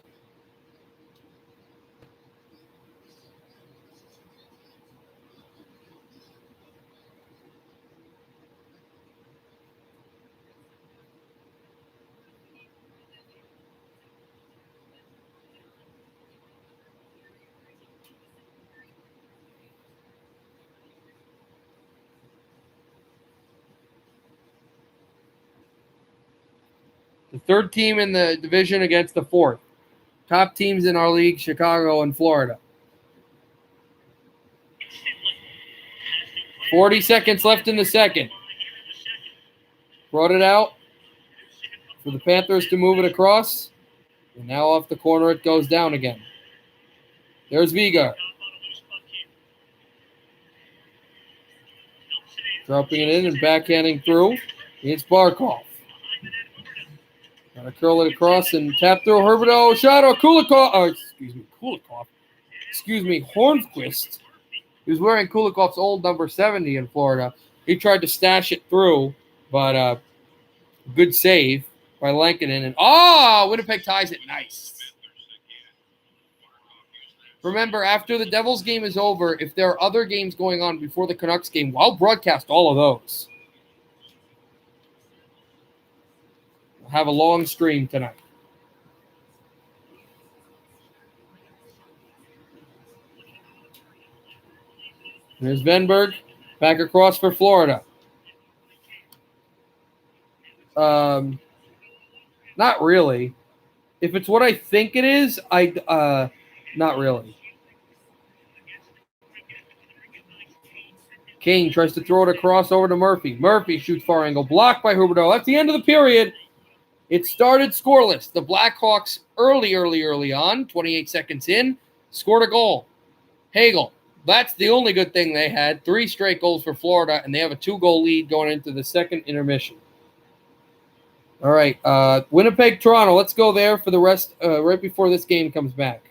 The third team in the division against the fourth. Top teams in our league, Chicago and Florida. 40 seconds left in the second. Brought it out for the Panthers to move it across. And now off the corner it goes down again. There's Viga. Dropping it in and backhanding through. It's Barkov. Got to curl it across and tap through. Herberto, shot or Kulikov. Oh, Kulikov. Hornquist. He was wearing Kulikov's old number 70 in Florida. He tried to stash it through, but good save by Lankinen. And Winnipeg ties it. Nice. Remember, after the Devils game is over, if there are other games going on before the Canucks game, I'll broadcast all of those. We'll have a long stream tonight. There's Venberg. Back across for Florida. Not really. If it's what I think it is, not really. Kane tries to throw it across over to Murphy. Murphy shoots far angle. Blocked by Huberdeau. That's the end of the period. It started scoreless. The Blackhawks early on, 28 seconds in, scored a goal. Hagel. That's the only good thing they had. 3 straight goals for Florida, and they have a 2-goal lead going into the second intermission. All right, Winnipeg, Toronto. Let's go there for the rest right before this game comes back.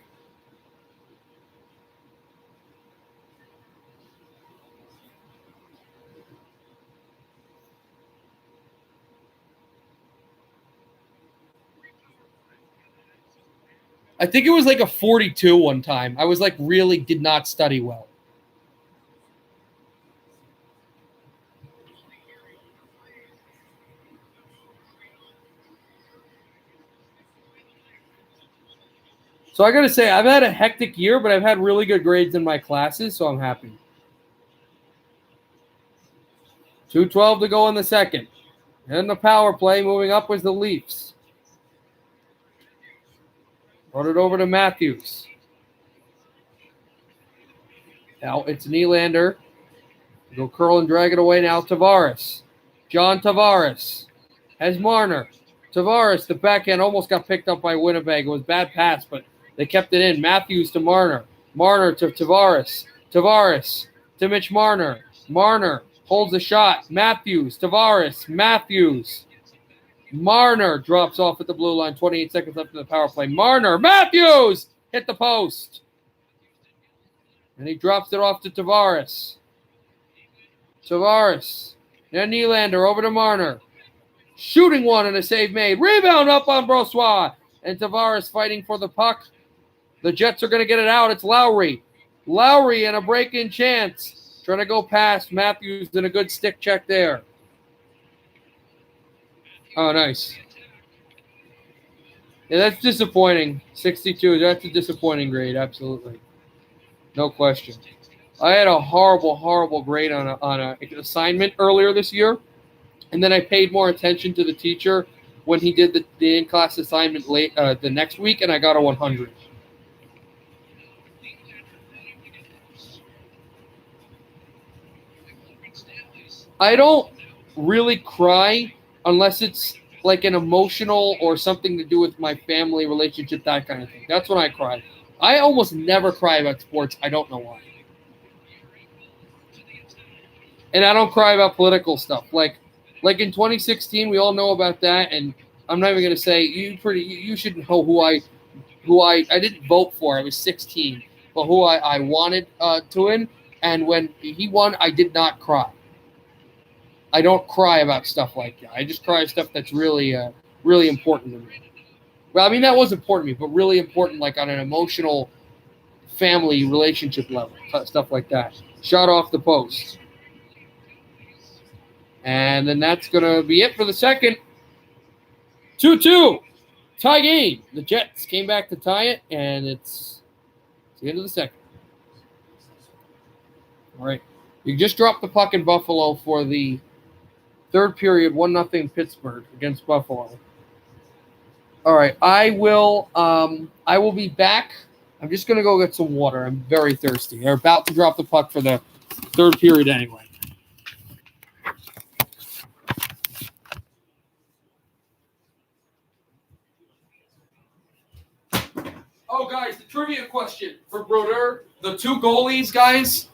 I think it was like a 42 one time. I was like really did not study well. So I got to say, I've had a hectic year, but I've had really good grades in my classes, so I'm happy. 2:12 to go in the second. And the power play moving up was the Leafs. Brought it over to Matthews. Now it's Nylander. Go curl and drag it away now. Tavares. John Tavares has Marner. Tavares, the backhand almost got picked up by Winnipeg. It was a bad pass, but they kept it in. Matthews to Marner. Marner to Tavares. Tavares to Mitch Marner. Marner holds a shot. Matthews. Tavares. Matthews. Marner drops off at the blue line. 28 seconds left in the power play. Marner. Matthews hit the post. And he drops it off to Tavares. Tavares. Then Nylander over to Marner. Shooting one and a save made. Rebound up on Brossois. And Tavares fighting for the puck. The Jets are going to get it out. It's Lowry. Lowry and a break-in chance. Trying to go past Matthews and a good stick check there. Oh, nice. Yeah, that's disappointing. 62. That's a disappointing grade. Absolutely. No question. I had a horrible grade on an assignment earlier this year. And then I paid more attention to the teacher when he did the in-class assignment the next week, and I got a 100. I don't really cry unless it's like an emotional or something to do with my family relationship, that kind of thing. That's when I cry. I almost never cry about sports. I don't know why. And I don't cry about political stuff. Like in 2016, we all know about that, and I'm not even going to say you should know who I didn't vote for. I was 16, but who I wanted to win. And when he won, I did not cry. I don't cry about stuff like that. I just cry stuff that's really really important to me. Well, I mean, that was important to me, but really important, like on an emotional family relationship level, stuff like that. Shot off the post. And then that's going to be it for the second. 2-2. Tie game. The Jets came back to tie it, and it's the end of the second. All right. You just dropped the puck in Buffalo for the third period, 1-0 Pittsburgh against Buffalo. All right. I will be back. I'm just going to go get some water. I'm very thirsty. They're about to drop the puck for the third period anyway. Oh, guys, the trivia question for Brodeur. The two goalies, guys,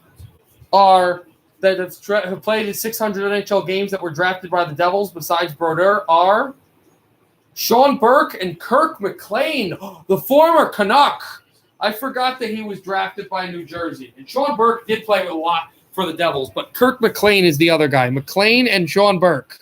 are that have played in 600 NHL games that were drafted by the Devils besides Brodeur are Sean Burke and Kirk McLean, the former Canuck. I forgot that he was drafted by New Jersey. And Sean Burke did play a lot for the Devils, but Kirk McLean is the other guy. McLean and Sean Burke.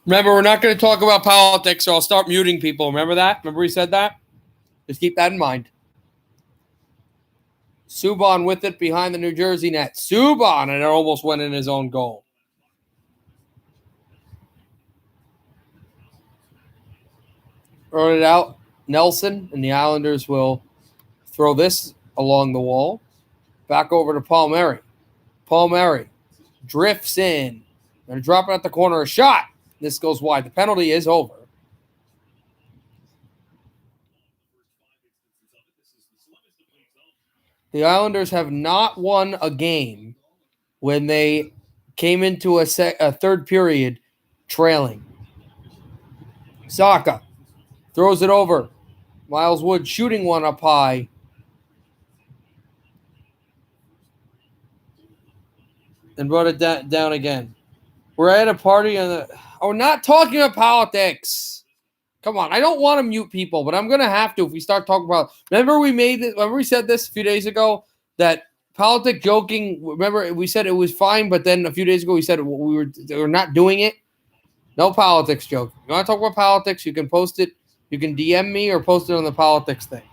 Remember, we're not going to talk about politics, so I'll start muting people. Remember that? Remember we said that? Just keep that in mind. Subban with it behind the New Jersey net. Subban, and it almost went in his own goal. Throw it out. Nelson, and the Islanders will throw this along the wall. Back over to Palmieri. Palmieri drifts in. Going to drop it at the corner. A shot. This goes wide. The penalty is over. The Islanders have not won a game when they came into a third period trailing. Saka throws it over. Miles Wood shooting one up high. And brought it down again. We're at a party on the... Oh, we're not talking about politics. Come on. I don't want to mute people, but I'm going to have to if we start talking about... Remember we said this a few days ago that politic joking... Remember we said it was fine, but then a few days ago we said we're not doing it? No politics joking. You want to talk about politics, you can post it. You can DM me or post it on the politics thing.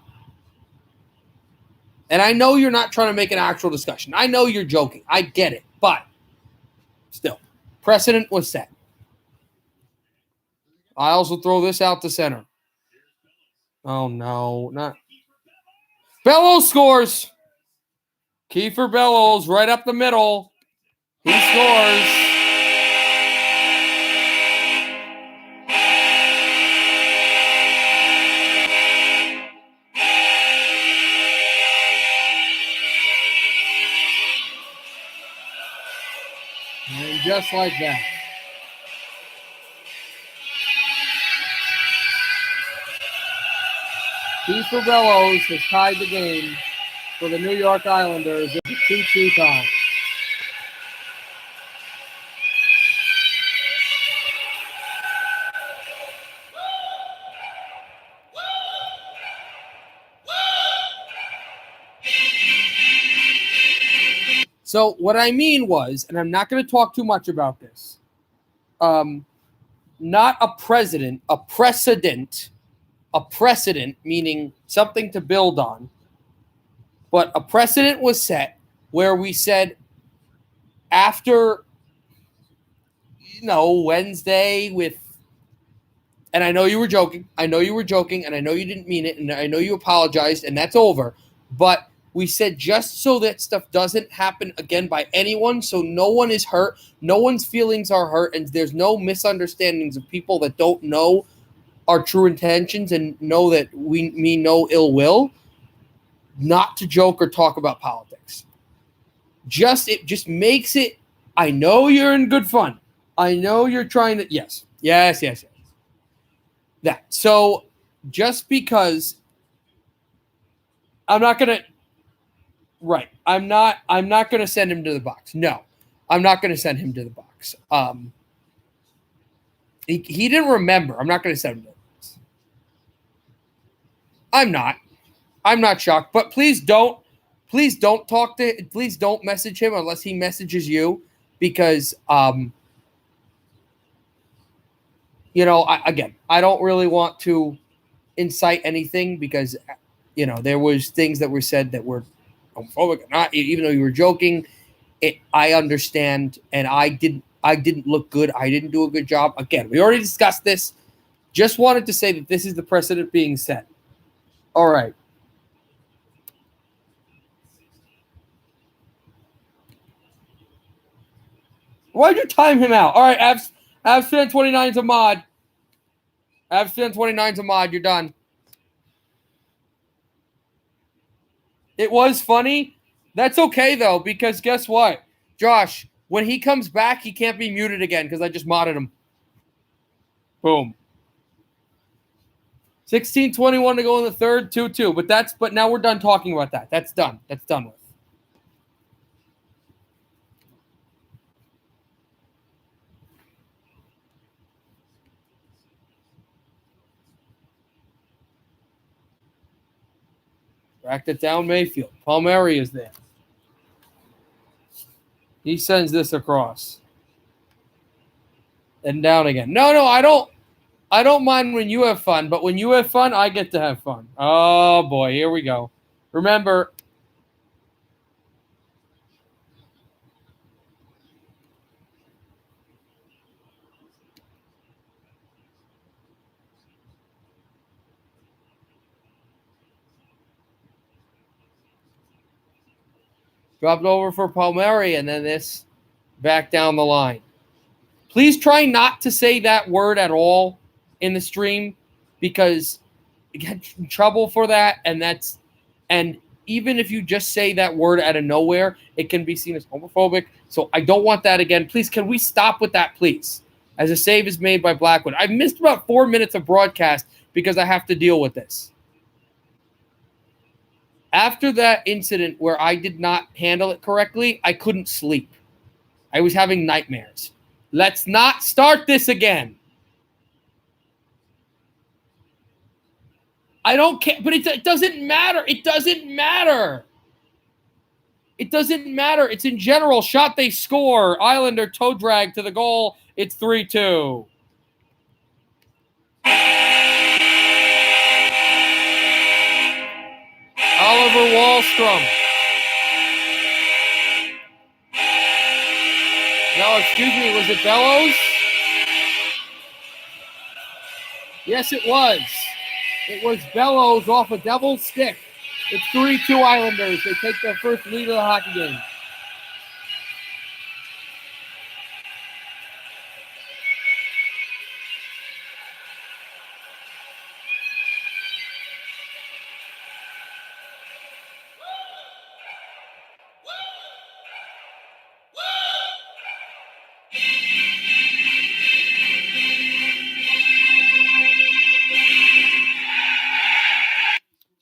And I know you're not trying to make an actual discussion. I know you're joking. I get it. But still, precedent was set. Isles will throw this out to center. Oh, no. Not Bellows scores. Kiefer Bellows right up the middle. He scores. just like that. Keith Bellows has tied the game for the New York Islanders at the 2-2 tie. So what I mean was, and I'm not going to talk too much about this, not a president, a precedent meaning something to build on, but a precedent was set where we said after, Wednesday with, and I know you were joking, and I know you didn't mean it, and I know you apologized, and that's over, but we said just so that stuff doesn't happen again by anyone, so no one is hurt, no one's feelings are hurt, and there's no misunderstandings of people that don't know our true intentions and know that we mean no ill will, not to joke or talk about politics. It just makes it, I know you're in good fun. I know you're trying to, yes. That. So just because I'm not going to send him to the box. No, I'm not going to send him to the box. He didn't remember. I'm not going to send him to the box. I'm not shocked, but please don't message him unless he messages you, because, I don't really want to incite anything, because, there was things that were said that were homophobic or not, even though you were joking. I understand, and I didn't look good. I didn't do a good job. Again, we already discussed this. Just wanted to say that this is the precedent being set. All right. Why'd you time him out? All right, Avs fan 29's a mod. Avs fan 29's a mod. You're done. It was funny. That's okay, though, because guess what? Josh, when he comes back, he can't be muted again because I just modded him. Boom. 16:21 to go in the third, 2-2. But now we're done talking about that. That's done. That's done with. Backed it down Mayfield. Palmieri is there. He sends this across. And down again. No, I don't mind when you have fun, but when you have fun, I get to have fun. Oh boy, here we go. Remember, dropped over for Palmieri, and then this back down the line. Please try not to say that word at all in the stream, because you get in trouble for that, and even if you just say that word out of nowhere, it can be seen as homophobic. So I don't want that again. Please, can we stop with that, please? As a save is made by Blackwood. I missed about 4 minutes of broadcast because I have to deal with this. After that incident where I did not handle it correctly, I couldn't sleep. I was having nightmares. Let's not start this again. I don't care, but it doesn't matter. It doesn't matter. It doesn't matter. It's in general. Shot, they score. Islander toe drag to the goal. It's 3-2. Oliver Wahlstrom. No, excuse me. Was it Bellows? Yes, it was. It was Bellows off a devil's stick. It's 3-2 Islanders. They take their first lead of the hockey game.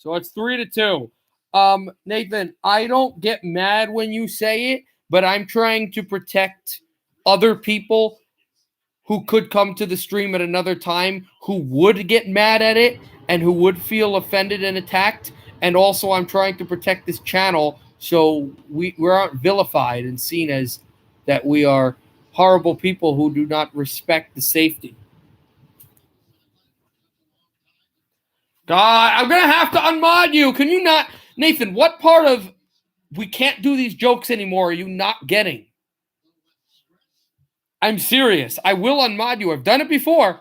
So it's 3-2. Nathan, I don't get mad when you say it, but I'm trying to protect other people who could come to the stream at another time who would get mad at it and who would feel offended and attacked. And also I'm trying to protect this channel so we aren't vilified and seen as that we are horrible people who do not respect the safety. God, I'm going to have to unmod you. Can you not? Nathan, what part of we can't do these jokes anymore are you not getting? I'm serious. I will unmod you. I've done it before.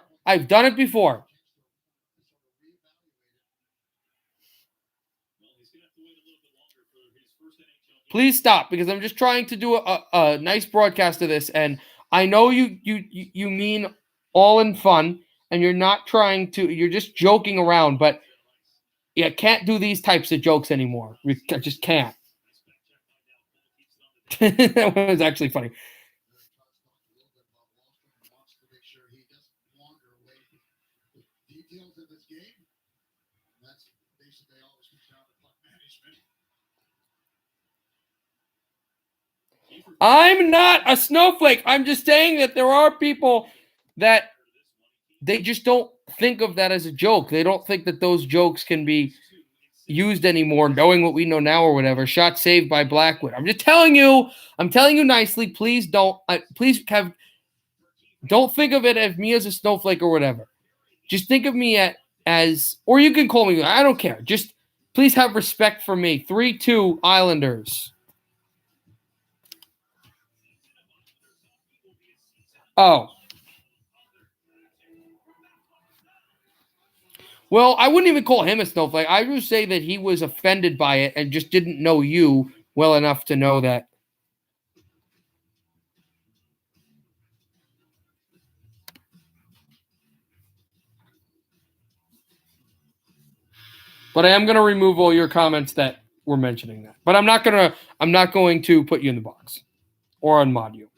Please stop, because I'm just trying to do a nice broadcast of this, and I know you mean all in fun, and you're not trying to. You're just joking around, but you can't do these types of jokes anymore. I just can't. That was actually funny. I'm not a snowflake. I'm just saying that there are people that they just don't think of that as a joke. They don't think that those jokes can be used anymore, knowing what we know now or whatever. Shot saved by Blackwood. I'm just telling you. I'm telling you nicely. Please don't. Don't think of it as me as a snowflake or whatever. Just think of me as, or you can call me. I don't care. Just please have respect for me. 3-2 Islanders. Oh. Well, I wouldn't even call him a snowflake. I would say that he was offended by it and just didn't know you well enough to know that. But I am going to remove all your comments that were mentioning that. But I'm not going to put you in the box or unmod you.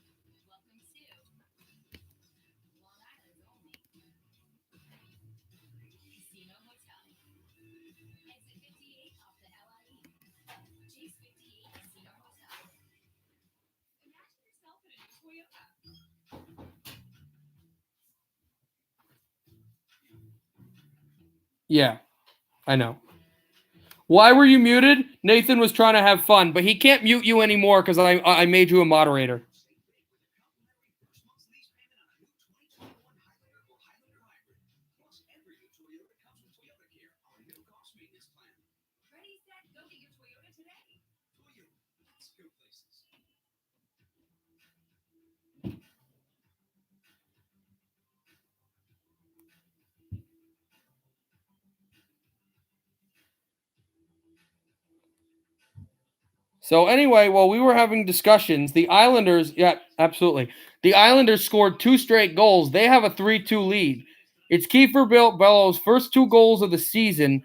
Yeah, I know. Why were you muted? Nathan was trying to have fun, but he can't mute you anymore because I made you a moderator. So anyway, while we were having discussions, the Islanders, yeah, absolutely. The Islanders scored 2 straight goals. They have a 3-2 lead. It's Kiefer Bellows' first 2 goals of the season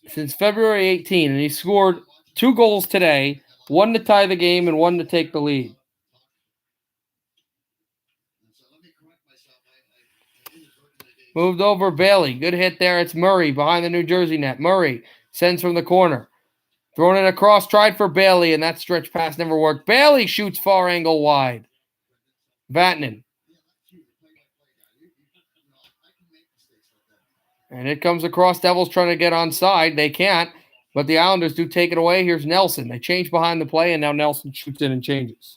since February 18, and he scored 2 goals today, 1 to tie the game and 1 to take the lead. Moved over Bailey. Good hit there. It's Murray behind the New Jersey net. Murray sends from the corner. Throwing it across. Tried for Bailey, and that stretch pass never worked. Bailey shoots far angle wide. Vatanen. And it comes across. Devils trying to get onside. They can't, but the Islanders do take it away. Here's Nelson. They change behind the play, and now Nelson shoots in and changes.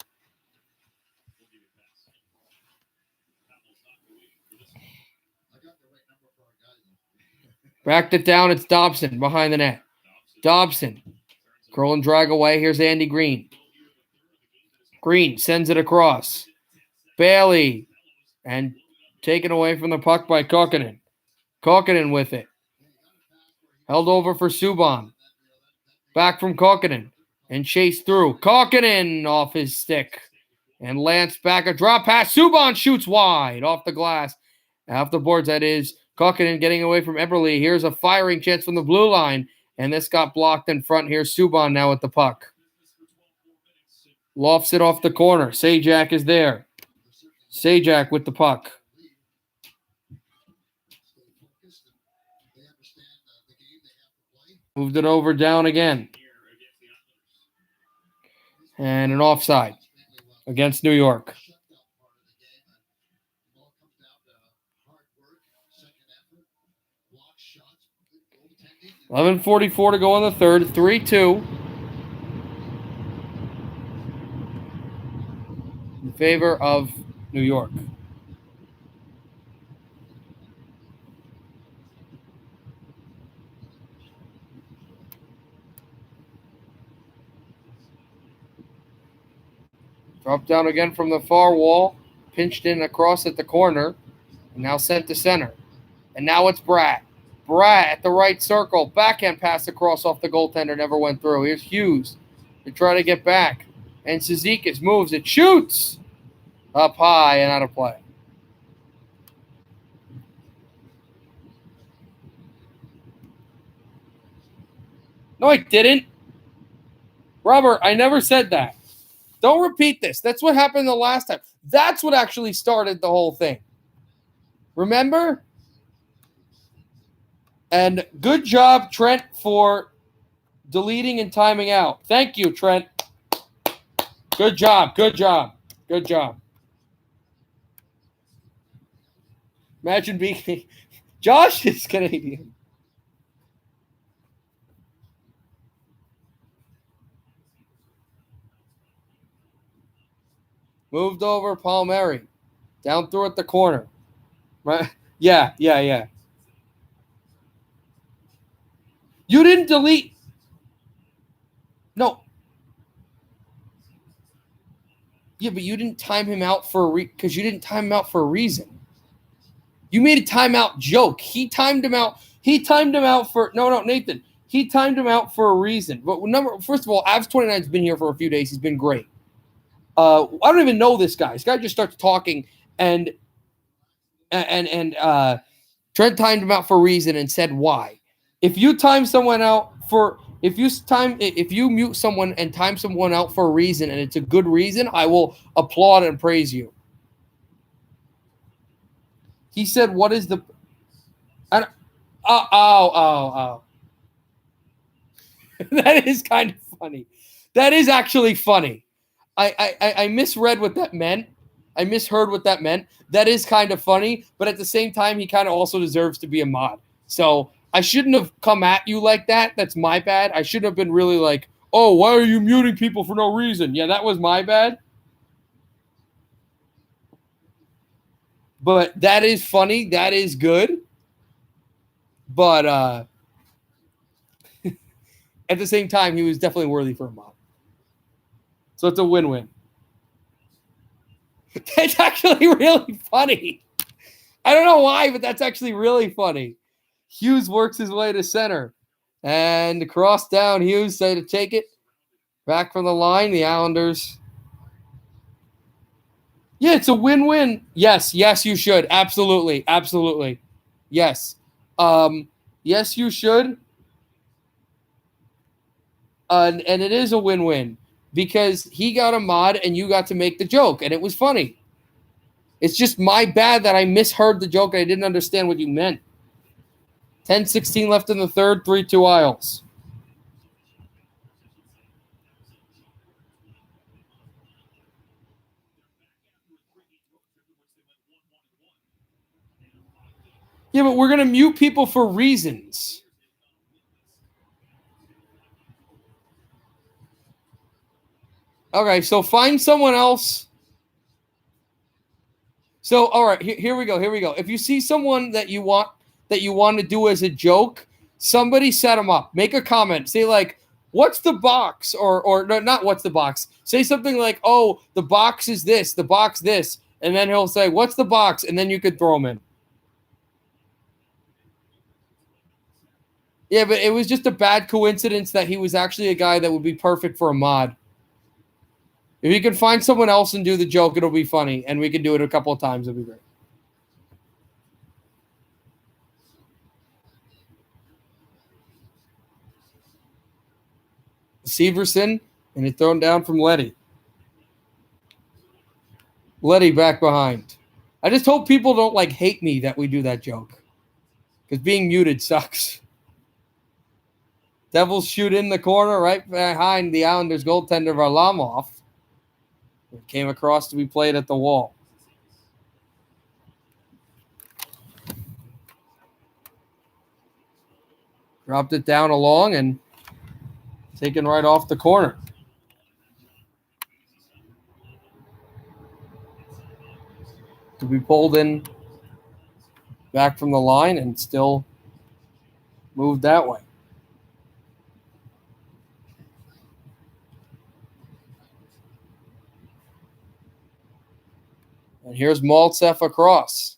Backed it down. It's Dobson behind the net. Dobson. Curl and drag away. Here's Andy Green. Green sends it across. Bailey. And taken away from the puck by Kokkonen. Kokkonen with it. Held over for Subban. Back from Kokkonen. And chased through. Kokkonen off his stick. And Lance back. A drop pass. Subban shoots wide off the glass. Off the boards, that is. Kokkonen getting away from Eberle. Here's a firing chance from the blue line. And this got blocked in front. Here's Subban now with the puck. Lofts it off the corner. Sajak is there. Sajak with the puck. Moved it over down again. And an offside against New York. 11:44 to go in the third. 3-2. In favor of New York. Dropped down again from the far wall. Pinched in across at the corner. And now sent to center. And now it's Bratt. Bratt at the right circle. Backhand pass across off the goaltender. Never went through. Here's Hughes to try to get back. And Cizikas moves. It shoots. Up high and out of play. No, I didn't. Robert, I never said that. Don't repeat this. That's what happened the last time. That's what actually started the whole thing. Remember? And good job, Trent, for deleting and timing out. Thank you, Trent. Good job. Good job. Good job. Imagine being Josh is Canadian. Moved over Palmieri. Down through at the corner. Right? Yeah. You didn't delete. No. Yeah, but you didn't time him out for because you didn't time him out for a reason. You made a timeout joke. He timed him out. Nathan. He timed him out for a reason. But first of all, Avs 29's been here for a few days. He's been great. I don't even know this guy. This guy just starts talking and Trent timed him out for a reason and said why. If you time someone out if you mute someone and time someone out for a reason and it's a good reason, I will applaud and praise you. He said, "What is the?" Oh. That is kind of funny. That is actually funny. I misread what that meant. I misheard what that meant. That is kind of funny, but at the same time, he kind of also deserves to be a mod. So I shouldn't have come at you like that. That's my bad. I shouldn't have been really like, "Oh, why are you muting people for no reason?" Yeah, that was my bad. But that is funny. That is good. But at the same time, he was definitely worthy for a mod. So it's a win-win. That's actually really funny. I don't know why, but that's actually really funny. Hughes works his way to center. And cross down, Hughes said to take it. Back from the line, the Islanders. Yeah, it's a win-win. Yes, you should. Absolutely. Yes. Yes, you should. And it is a win-win because he got a mod and you got to make the joke, and it was funny. It's just my bad that I misheard the joke and I didn't understand what you meant. 10:16 left in the third, 3-2 Isles. Yeah, but we're going to mute people for reasons. Okay, so find someone else. So, all right, here we go. If you see someone that you want to do as a joke, somebody set them up. Make a comment. Say like, "What's the box?" Or no, not "What's the box?" Say something like, "Oh, the box is this, the box this," and then he'll say, "What's the box?" And then you could throw him in. Yeah, but it was just a bad coincidence that he was actually a guy that would be perfect for a mod. If you can find someone else and do the joke, it'll be funny, and we can do it a couple of times. It'll be great. Severson, and it's thrown down from Letty. Letty back behind. I just hope people don't hate me that we do that joke, because being muted sucks. Devils shoot in the corner right behind the Islanders goaltender Varlamov. It came across to be played at the wall. Dropped it down along and taken right off the corner. To be pulled in back from the line and still moved that way. And here's Maltsev across.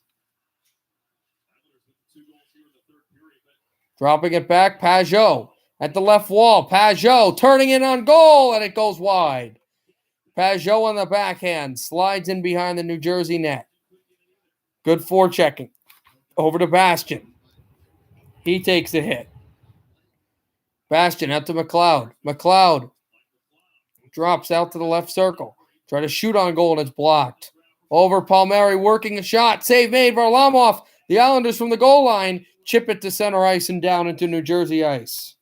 Dropping it back, Pajot at the left wall. Pajot turning in on goal, and it goes wide. Pajot on the backhand, slides in behind the New Jersey net. Good forechecking. Over to Bastian. He takes a hit. Bastian out to McLeod. McLeod drops out to the left circle. Try to shoot on goal, and it's blocked. Over Palmieri, working a shot. Save made. Varlamov. The Islanders from the goal line chip it to center ice and down into New Jersey ice.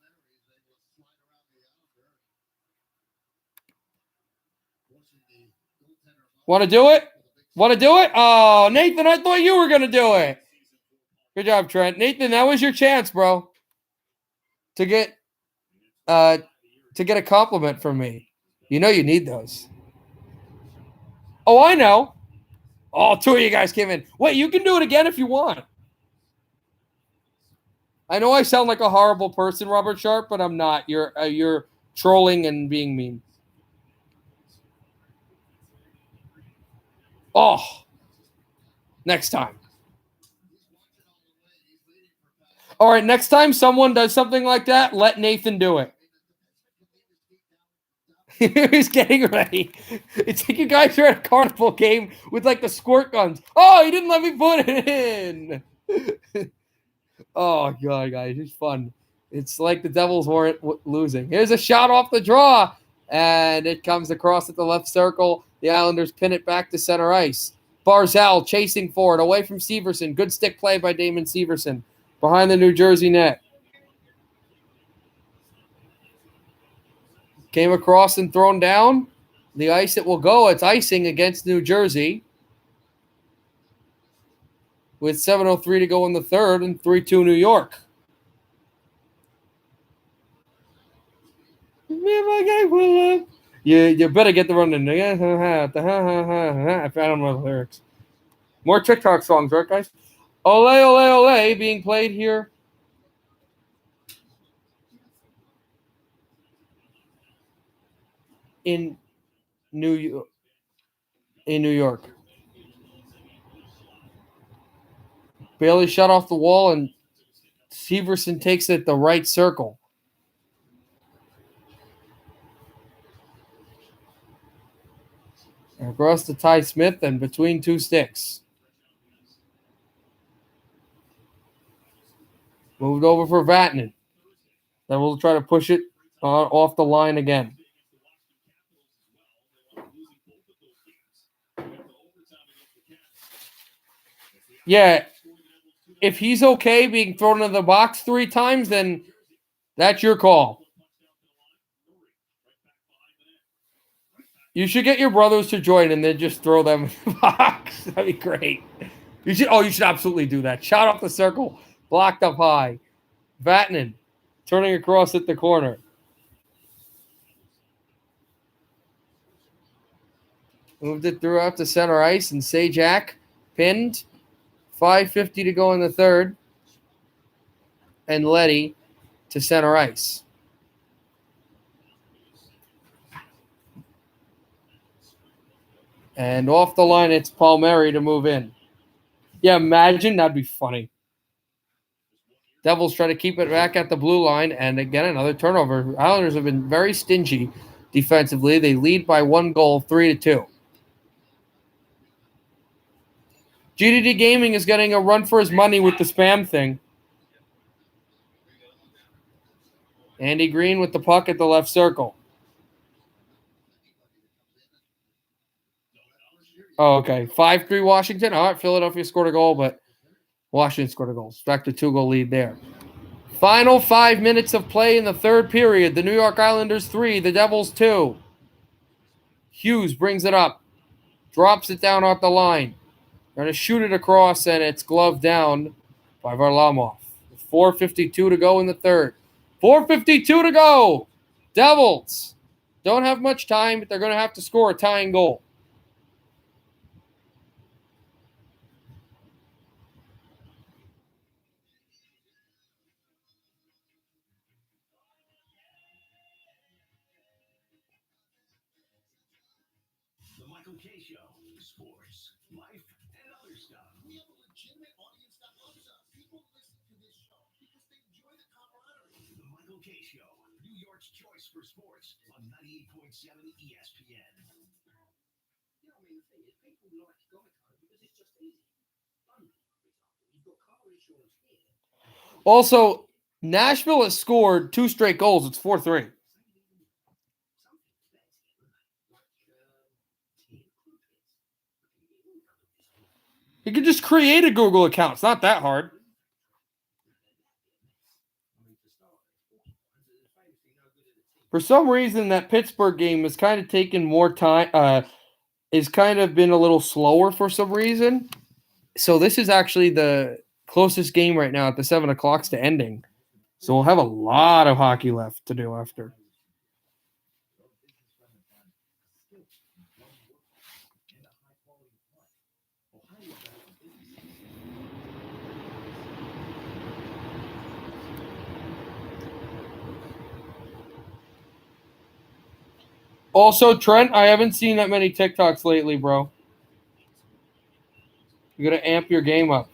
Want to do it? Want to do it? Oh, Nathan, I thought you were going to do it. Good job, Trent. Nathan, that was your chance, bro. To get a compliment from me. You know you need those. Oh, I know. Oh, two of you guys came in. Wait, you can do it again if you want. I know I sound like a horrible person, Robert Sharp, but I'm not. You're trolling and being mean. Oh, next time. All right, next time someone does something like that, let Nathan do it. He's getting ready. It's like you guys are at a carnival game with like the squirt guns. Oh, he didn't let me put it in. Oh, God, guys, it's fun. It's like the Devils weren't losing. Here's a shot off the draw, and it comes across at the left circle. The Islanders pin it back to center ice. Barzal chasing for it, away from Severson. Good stick play by Damon Severson behind the New Jersey net. Came across and thrown down. The ice it will go. It's icing against New Jersey. With 7:03 to go in the third and 3-2 New York. You better get the run in. If I don't know the lyrics. More TikTok songs, right, guys? Ole, ole, ole being played here. In New York. Bailey shut off the wall, and Severson takes it the right circle. Across to Ty Smith and between two sticks. Moved over for Vatanen. Then we'll try to push it off the line again. Yeah, if he's okay being thrown into the box 3 times, then that's your call. You should get your brothers to join and then just throw them in the box. That'd be great. You should absolutely do that. Shot off the circle, blocked up high. Vatanen turning across at the corner. Moved it throughout to center ice, and Sajak pinned. 5:50 to go in the third. And Leddy to center ice. And off the line, it's Palmieri to move in. Yeah, imagine. That'd be funny. Devils try to keep it back at the blue line. And again, another turnover. Islanders have been very stingy defensively. They lead by 1 goal, 3-2. GDD Gaming is getting a run for his money with the spam thing. Andy Green with the puck at the left circle. Oh, okay. 5-3 Washington. All right, Philadelphia scored a goal, but Washington scored a goal. Back to 2-goal lead there. Final 5 minutes of play in the third period. The New York Islanders 3, the Devils 2. Hughes brings it up. Drops it down off the line. Going to shoot it across, and it's gloved down by Varlamov. 4:52 to go in the third. 4:52 to go. Devils don't have much time, but they're going to have to score a tying goal. The Michael K. Show. Sports, life, and other stuff. We have a legitimate audience that loves us. People listen to this show because they enjoy the camaraderie. The Michael K. Show. New York's choice for sports on 98.7 ESPN. You know, I mean, the thing is, people like Geico because it's just easy. London, for example, you've got car insurance here. Also, Nashville has scored 2 straight goals. It's 4-3. You can just create a Google account. It's not that hard. For some reason, that Pittsburgh game has kind of taken more time. Is kind of been a little slower for some reason. So this is actually the closest game right now at the 7 o'clocks to ending. So we'll have a lot of hockey left to do after. Also, Trent, I haven't seen that many TikToks lately, bro. You gotta amp your game up.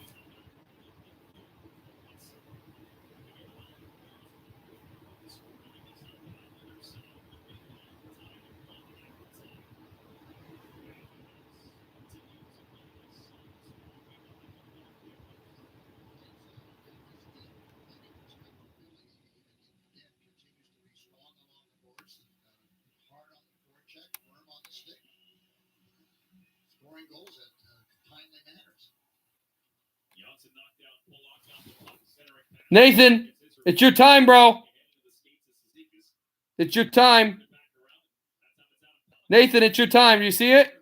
Scoring goals at timely manners. Nathan, it's your time, bro. It's your time. Nathan, it's your time. You see it?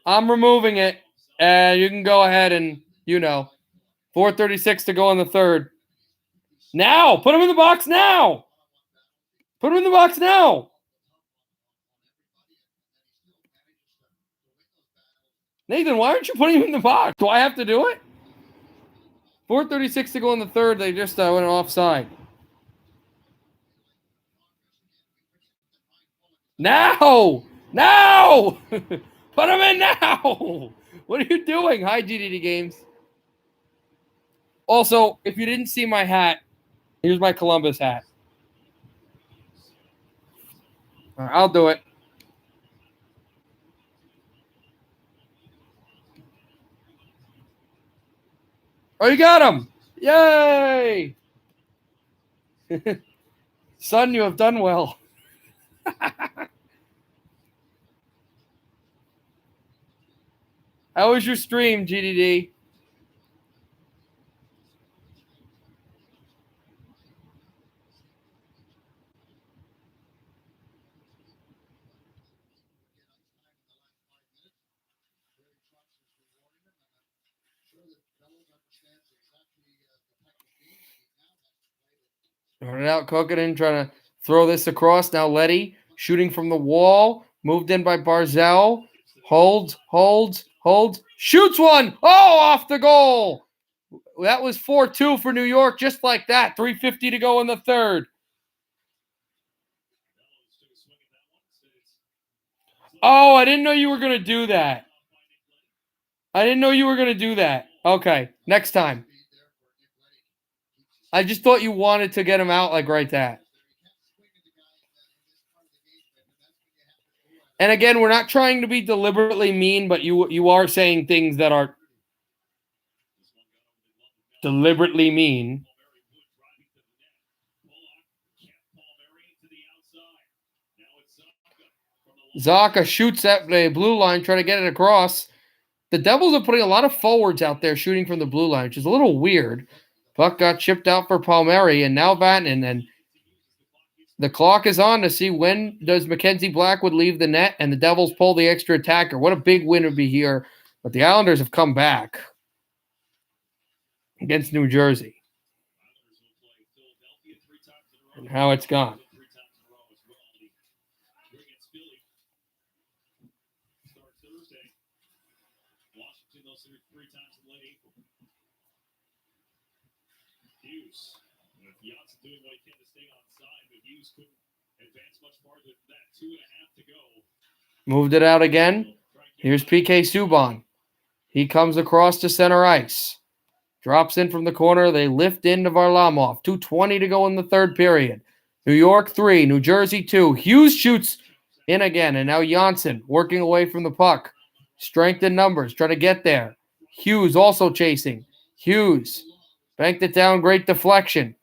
I'm removing it. And you can go ahead and, 4:36 to go in the third. Now! Put him in the box now! Put him in the box now! Nathan, why aren't you putting him in the box? Do I have to do it? 4:36 to go in the third. They just went offside. Now! Now! Put him in now! What are you doing? Hi, GDD Games. Also, if you didn't see my hat, here's my Columbus hat. All right, I'll do it. Oh, you got him! Yay! Son, you have done well. How was your stream, GDD? Started out Kokanen trying to throw this across. Now Letty shooting from the wall. Moved in by Barzell. Holds. Shoots one. Oh, off the goal. That was 4-2 for New York, just like that. 3:50 to go in the third. Oh, I didn't know you were going to do that. Okay, next time. I just thought you wanted to get him out like right that. And again, we're not trying to be deliberately mean, but you are saying things that are deliberately mean. Zaka shoots at the blue line, trying to get it across. The Devils are putting a lot of forwards out there shooting from the blue line, which is a little weird. Puck got chipped out for Palmieri, and now Vatanen, and the clock is on to see when does Mackenzie Blackwood leave the net and the Devils pull the extra attacker. What a big win would be here. But the Islanders have come back against New Jersey. And how it's gone. Hughes, with Janssen doing what he can to stay on side, but Hughes couldn't advance much farther than that. 2.5 to go. Moved it out again. Here's PK Subban. He comes across to center ice. Drops in from the corner. They lift into Varlamov. 2:20 to go in the third period. New York 3, New Jersey 2. Hughes shoots in again, and now Janssen working away from the puck. Strength in numbers, trying to get there. Hughes also chasing. Hughes banked it down, great deflection.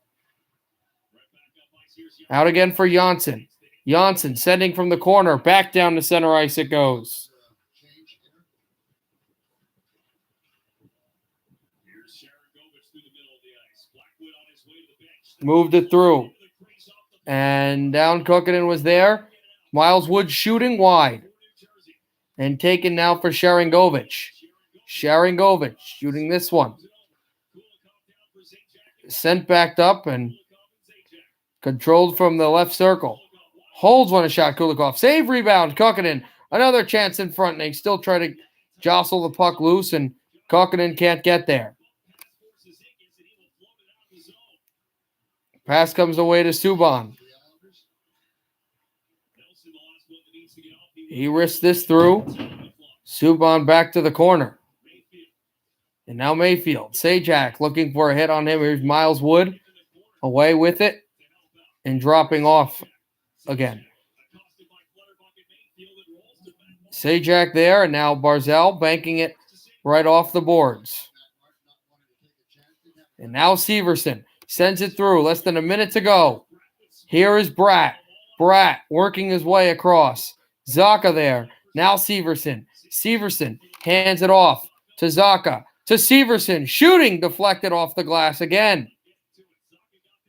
Out again for Janssen. Janssen sending from the corner, back down to center ice it goes. Moved it through. And down Kukkinen was there. Miles Wood shooting wide. And taken now for Sharangovich. Sharangovich shooting this one. Sent backed up and controlled from the left circle. Holds one a shot, Kulikov. Save, rebound, Kukkinen. Another chance in front, and they still try to jostle the puck loose, and Kukkinen can't get there. Pass comes away to Subban. He risks this through. Subban back to the corner. And now Mayfield. Sajak looking for a hit on him. Here's Miles Wood. Away with it. And dropping off again. Sajak there. And now Barzal banking it right off the boards. And now Severson sends it through. Less than a minute to go. Here is Bratt. Bratt working his way across. Zaka there. Now Severson. Severson hands it off to Zaka. To Severson. Shooting deflected off the glass again.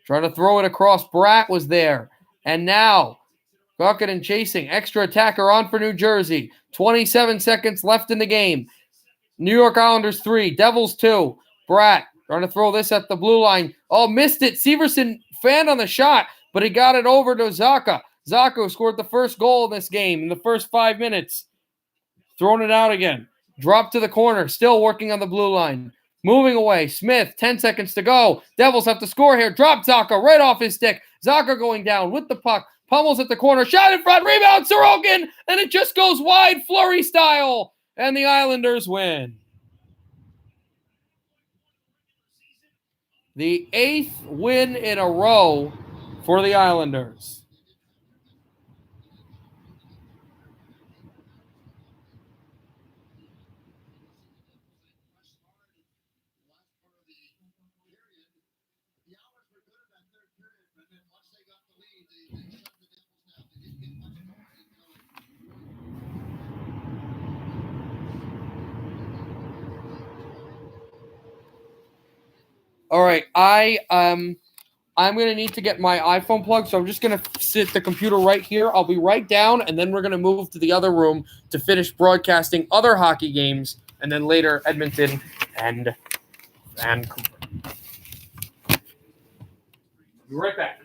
Trying to throw it across. Bratt was there. And now Kukkinen chasing. Extra attacker on for New Jersey. 27 seconds left in the game. New York Islanders 3. Devils 2. Bratt trying to throw this at the blue line. Oh, missed it. Severson fanned on the shot, but he got it over to Zaka. Zaka scored the first goal in this game in the first 5 minutes. Throwing it out again. Drop to the corner. Still working on the blue line. Moving away. Smith, 10 seconds to go. Devils have to score here. Drop Zaka right off his stick. Zaka going down with the puck. Pummels at the corner. Shot in front. Rebound. Sorokin. And it just goes wide. Flurry style. And the Islanders win. The 8th win in a row for the Islanders. All right, I'm going to need to get my iPhone plugged, so I'm just going to sit the computer right here. I'll be right down, and then we're going to move to the other room to finish broadcasting other hockey games, and then later Edmonton and Vancouver. I'll be right back.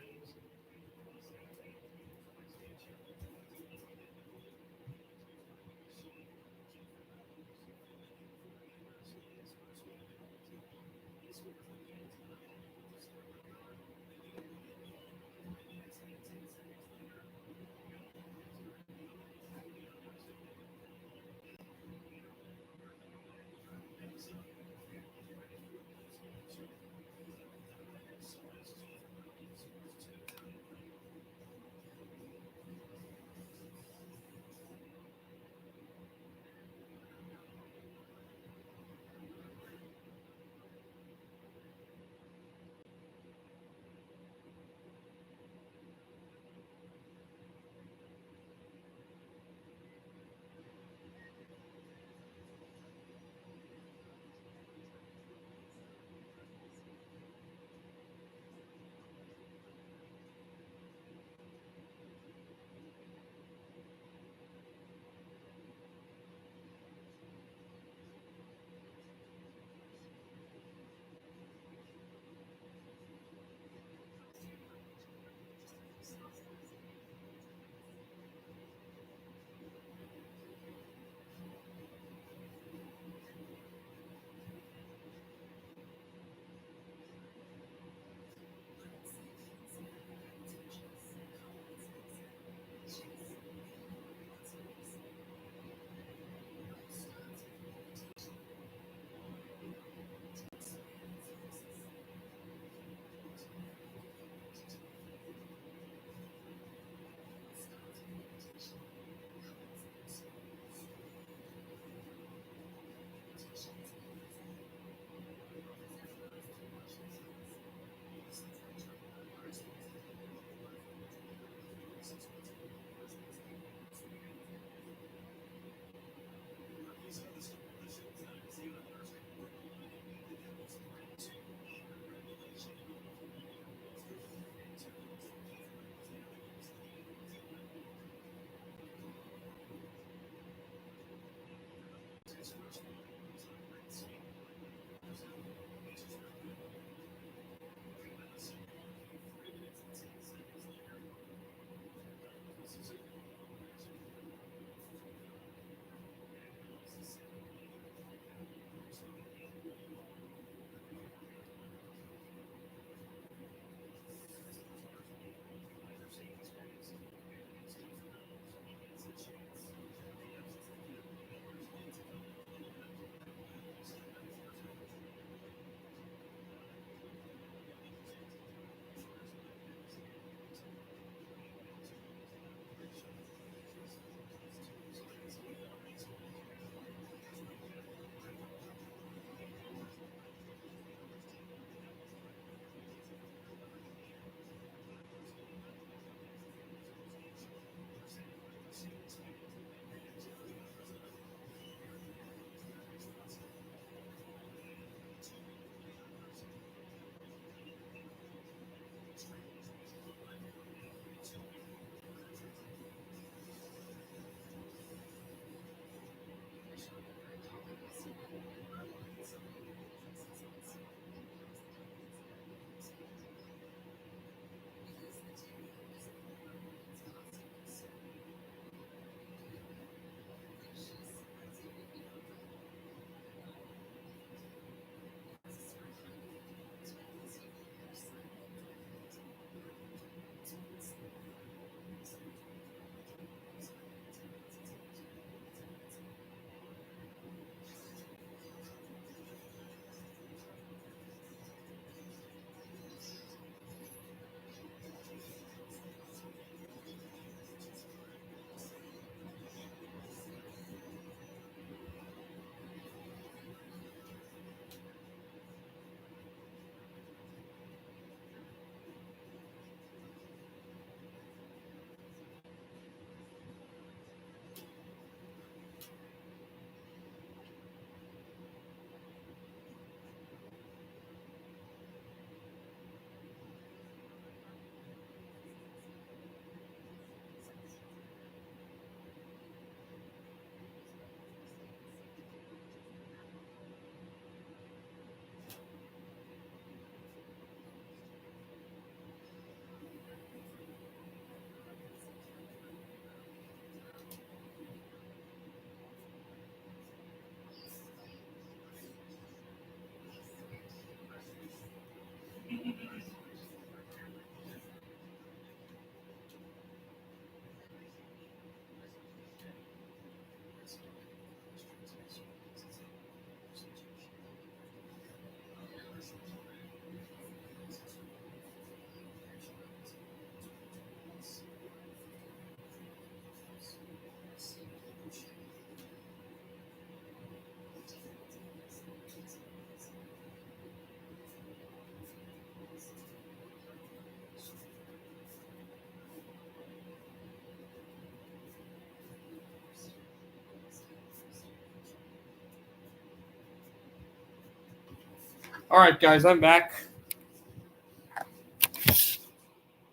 All right, guys, I'm back.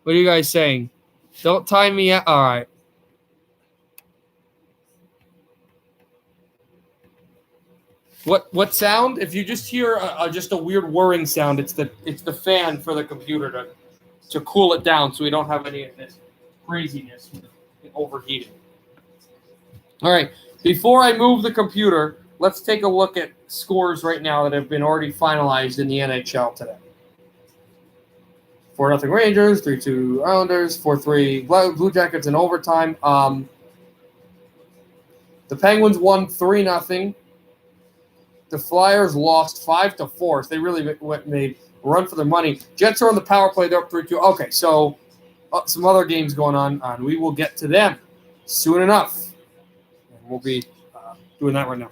What are you guys saying? Don't time me out. All right. What sound? If you just hear just a weird whirring sound, it's the fan for the computer to cool it down so we don't have any of this craziness with it overheating. All right. Before I move the computer, let's take a look at scores right now that have been already finalized in the NHL today. 4-0 Rangers, 3-2 Islanders, 4-3 Blue Jackets in overtime. The Penguins won 3-0. The Flyers lost 5-4. They really made a run for their money. Jets are on the power play. They're up 3-2. Okay, so some other games going on. We will get to them soon enough. And we'll be doing that right now.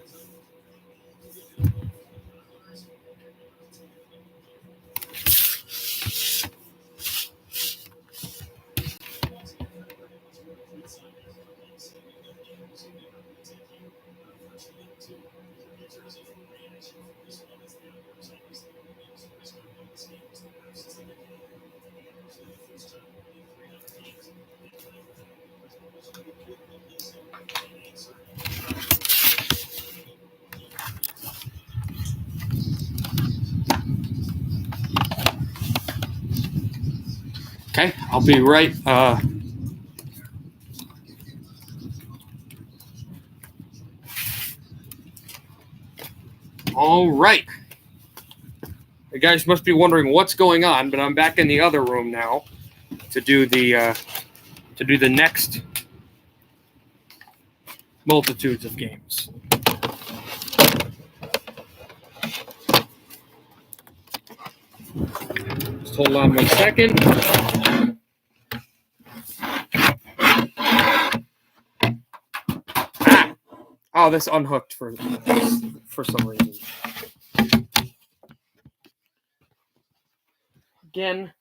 Okay, I'll be right. All right. You guys must be wondering what's going on, but I'm back in the other room now to do the next multitudes of games. Just hold on 1 second. Oh, this unhooked for some reason. Again,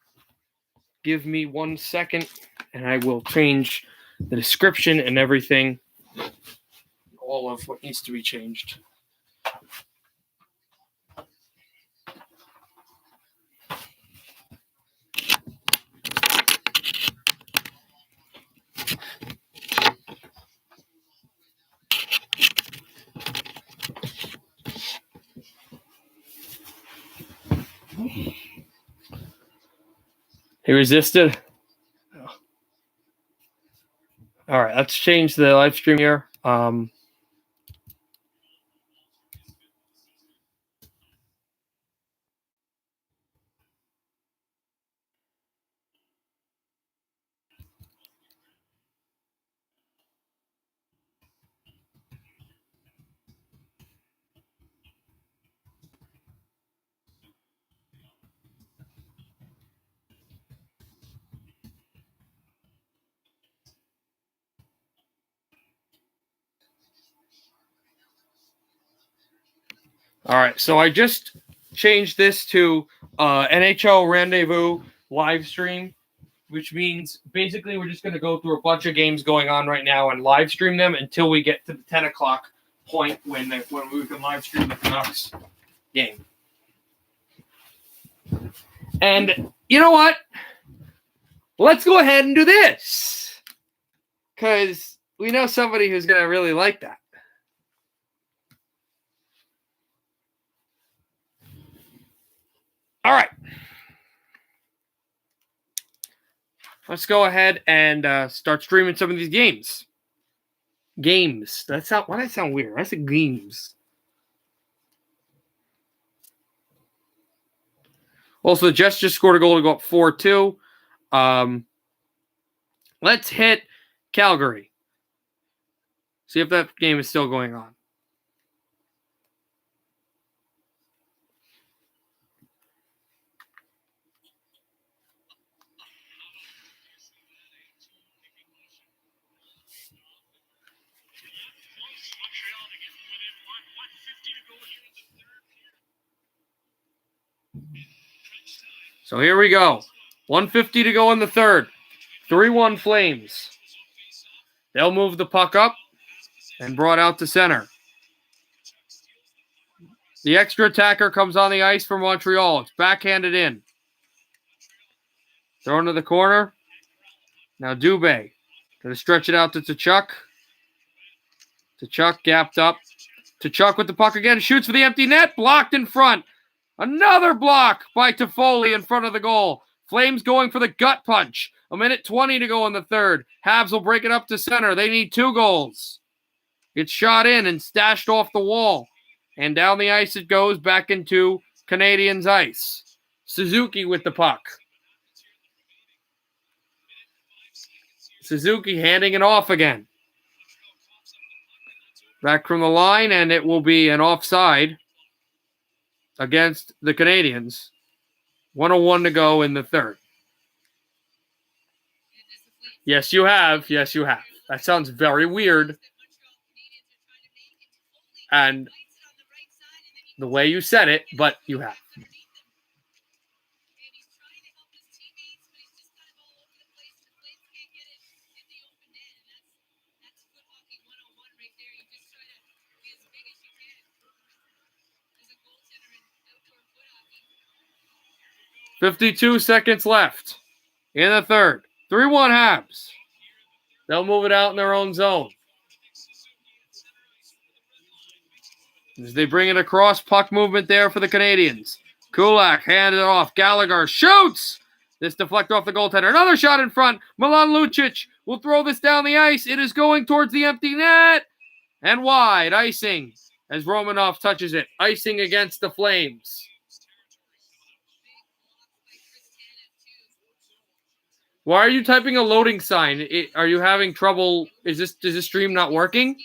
give me 1 second, and I will change the description and everything. All of what needs to be changed. He resisted. All right, let's change the live stream here. All right, so I just changed this to NHL Rendezvous live stream, which means basically we're just going to go through a bunch of games going on right now and live stream them until we get to the 10 o'clock point when we can live stream the Canucks game. And you know what? Let's go ahead and do this because we know somebody who's going to really like that. All right. Let's go ahead and start streaming some of these games. Games. Why did that sound weird? I said games. Also, the Jets just scored a goal to go up 4-2. Let's hit Calgary. See if that game is still going on. So here we go. 1:50 to go in the third. 3-1 Flames. They'll move the puck up and brought out to center. The extra attacker comes on the ice for Montreal. It's backhanded in. Thrown to the corner. Now Dubé. Going to stretch it out to Tkachuk. Tkachuk gapped up. Tkachuk with the puck again. Shoots for the empty net. Blocked in front. Another block by Toffoli in front of the goal. Flames going for the gut punch. 1:20 to go in the third. Habs will break it up to center. They need 2 goals. It's shot in and stashed off the wall. And down the ice it goes back into Canadiens' ice. Suzuki with the puck. Suzuki handing it off again. Back from the line, and it will be an offside against the Canadiens. 1:01 to go in the third. Yes, you have. Yes, you have. That sounds very weird. And the way you said it, but you have. .52 seconds left in the third. 3-1 Habs. They'll move it out in their own zone. As they bring it across, puck movement there for the Canadiens. Kulak handed it off. Gallagher shoots! This deflected off the goaltender. Another shot in front. Milan Lucic will throw this down the ice. It is going towards the empty net. And wide. Icing as Romanov touches it. Icing against the Flames. Why are you typing a loading sign? Are you having trouble? Is this stream not working?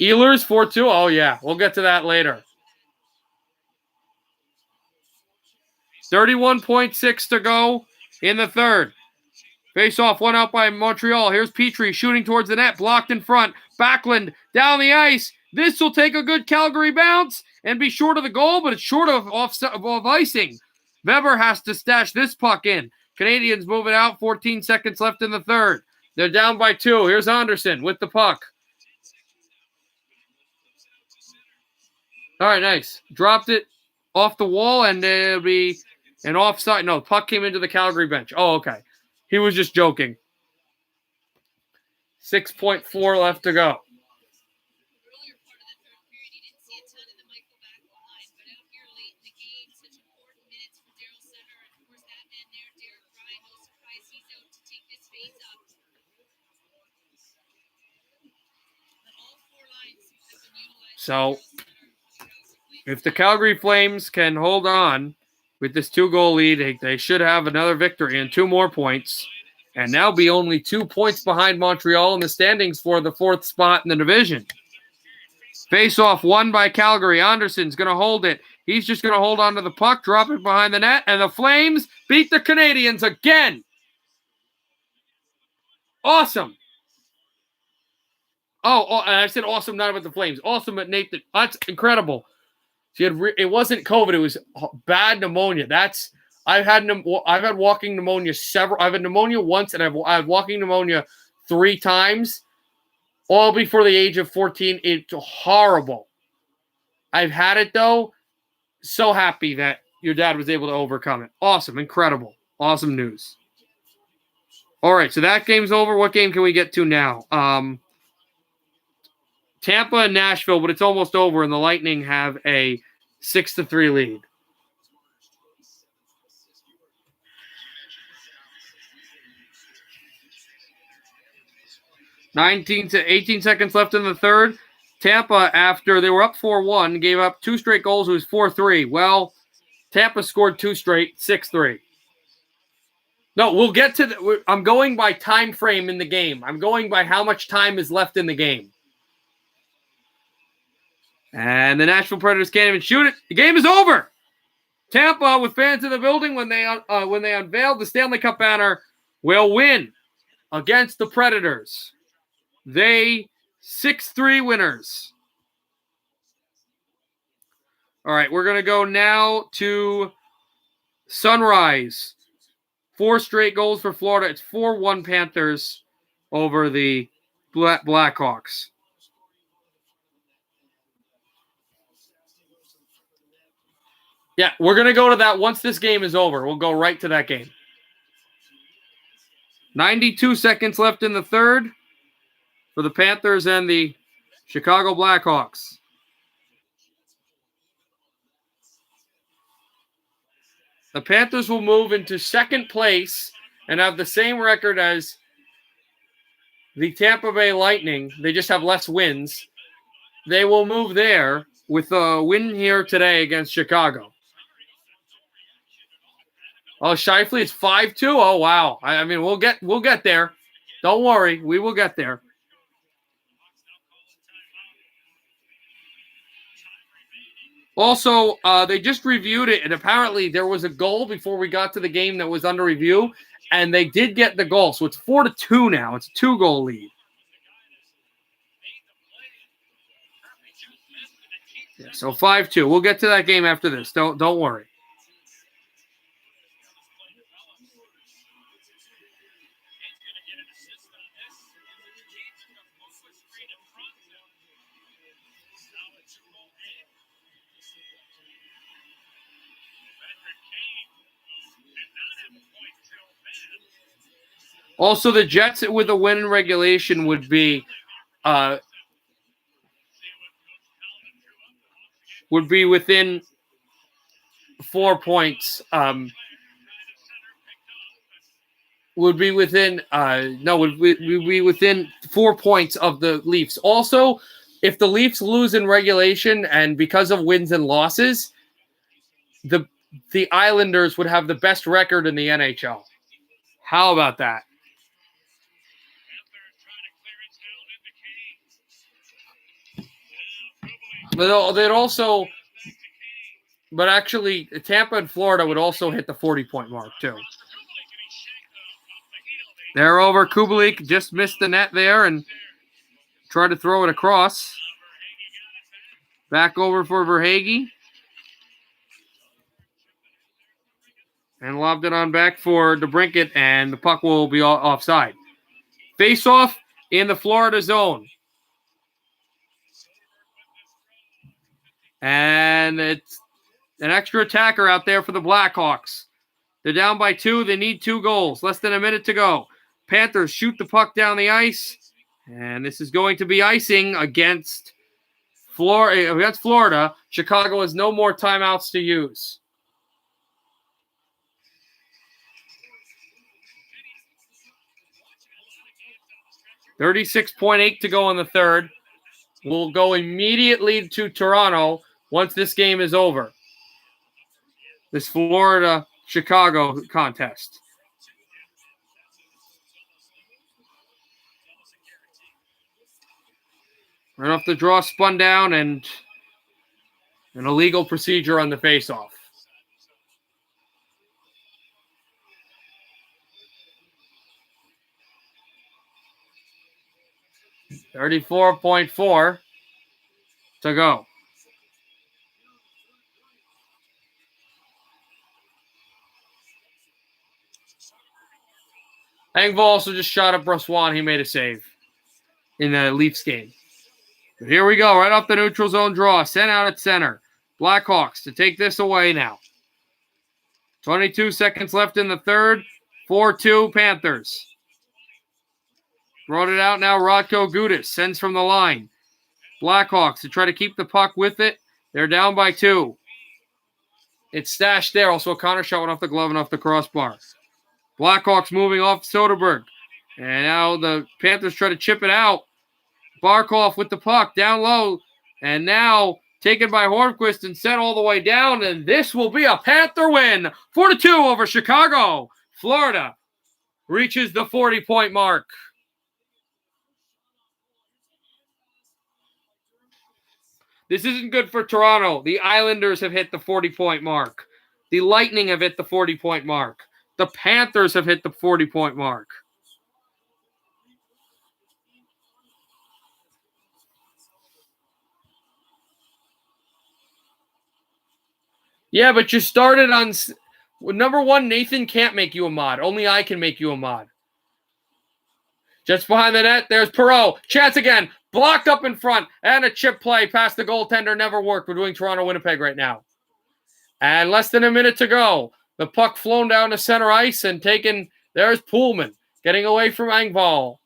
Ehlers 4-2. Oh, yeah. We'll get to that later. 31.6 to go in the third. Face-off, one out by Montreal. Here's Petrie shooting towards the net. Blocked in front. Backlund down the ice. This will take a good Calgary bounce and be short of the goal, but it's short of icing. Weber has to stash this puck in. Canadiens move it out. 14 seconds left in the third. They're down by 2. Here's Anderson with the puck. All right, nice. Dropped it off the wall, and it'll be an offside. No, puck came into the Calgary bench. Oh, okay. He was just joking. 6.4 left to go. So, if the Calgary Flames can hold on with this 2-goal lead, they should have another victory and 2 more points. And now be only 2 points behind Montreal in the standings for the 4th spot in the division. Face-off won by Calgary. Anderson's going to hold it. He's just going to hold on to the puck, drop it behind the net, and the Flames beat the Canadiens again. Awesome. Oh, and I said awesome, not about the Flames. Awesome at Nathan. That's incredible. It wasn't COVID. It was bad pneumonia. I've had walking pneumonia I've had pneumonia once, and I've had walking pneumonia 3 times, all before the age of 14. It's horrible. I've had it, though. So happy that your dad was able to overcome it. Awesome. Incredible. Awesome news. All right, so that game's over. What game can we get to now? Tampa and Nashville, but it's almost over, and the Lightning have a 6-3 lead. $18 seconds left in the third. Tampa, after they were up 4-1, gave up 2 straight goals. It was 4-3. Well, Tampa scored 2 straight, 6-3. No, we'll get to I'm going by time frame in the game. I'm going by how much time is left in the game. And the Nashville Predators can't even shoot it. The game is over. Tampa, with fans in the building, when they unveiled the Stanley Cup banner, will win against the Predators. They 6-3 winners. All right, we're going to go now to Sunrise. 4 straight goals for Florida. It's 4-1 Panthers over the Blackhawks. Yeah, we're going to go to that once this game is over. We'll go right to that game. 92 seconds left in the third for the Panthers and the Chicago Blackhawks. The Panthers will move into second place and have the same record as the Tampa Bay Lightning. They just have less wins. They will move there with a win here today against Chicago. Oh, Scheifele, it's 5-2. Oh, wow. I mean, we'll get there. Don't worry. We will get there. Also, they just reviewed it, and apparently there was a goal before we got to the game that was under review, and they did get the goal. So it's 4-2 now. It's a 2-goal lead. Yeah, so 5-2. We'll get to that game after this. Don't worry. Also, the Jets with a win in regulation would be within 4 points. Would be within 4 points of the Leafs. Also, if the Leafs lose in regulation and because of wins and losses, the Islanders would have the best record in the NHL. How about that? But actually, Tampa and Florida would also hit the 40-point mark too. They're over. Kubalik just missed the net there and tried to throw it across. Back over for Verhaeghe. And lobbed it on back for DeBrincat, and the puck will be offside. Face-off in the Florida zone. And it's an extra attacker out there for the Blackhawks. They're down by 2. They need 2 goals. Less than a minute to go. Panthers shoot the puck down the ice. And this is going to be icing against Florida. Chicago has no more timeouts to use. $36.8 to go in the third. We'll go immediately to Toronto once this game is over. This Florida-Chicago contest. Right off the draw, spun down, and an illegal procedure on the face-off. $34.4 to go. Engvall also just shot at Brossoit. He made a save in the Leafs game. But here we go, right off the neutral zone draw. Sent out at center. Blackhawks to take this away now. 22 seconds left in the third. 4-2 Panthers. Brought it out now. Radko Gudas sends from the line. Blackhawks to try to keep the puck with it. They're down by 2. It's stashed there. Also, Connor shot went off the glove and off the crossbar. Blackhawks moving off Soderberg. And now the Panthers try to chip it out. Barkov with the puck down low. And now taken by Hornquist and sent all the way down. And this will be a Panther win. 4-2 over Chicago. Florida reaches the 40-point mark. This isn't good for Toronto. The Islanders have hit the 40-point mark. The Lightning have hit the 40-point mark. The Panthers have hit the 40-point mark. Yeah, but you started on... Number 1, Nathan can't make you a mod. Only I can make you a mod. Just behind the net, there's Perreault. Chance again. Blocked up in front. And a chip play past the goaltender never worked. We're doing Toronto-Winnipeg right now. And less than a minute to go. The puck flown down to center ice and taken. There's Pullman getting away from Engvall.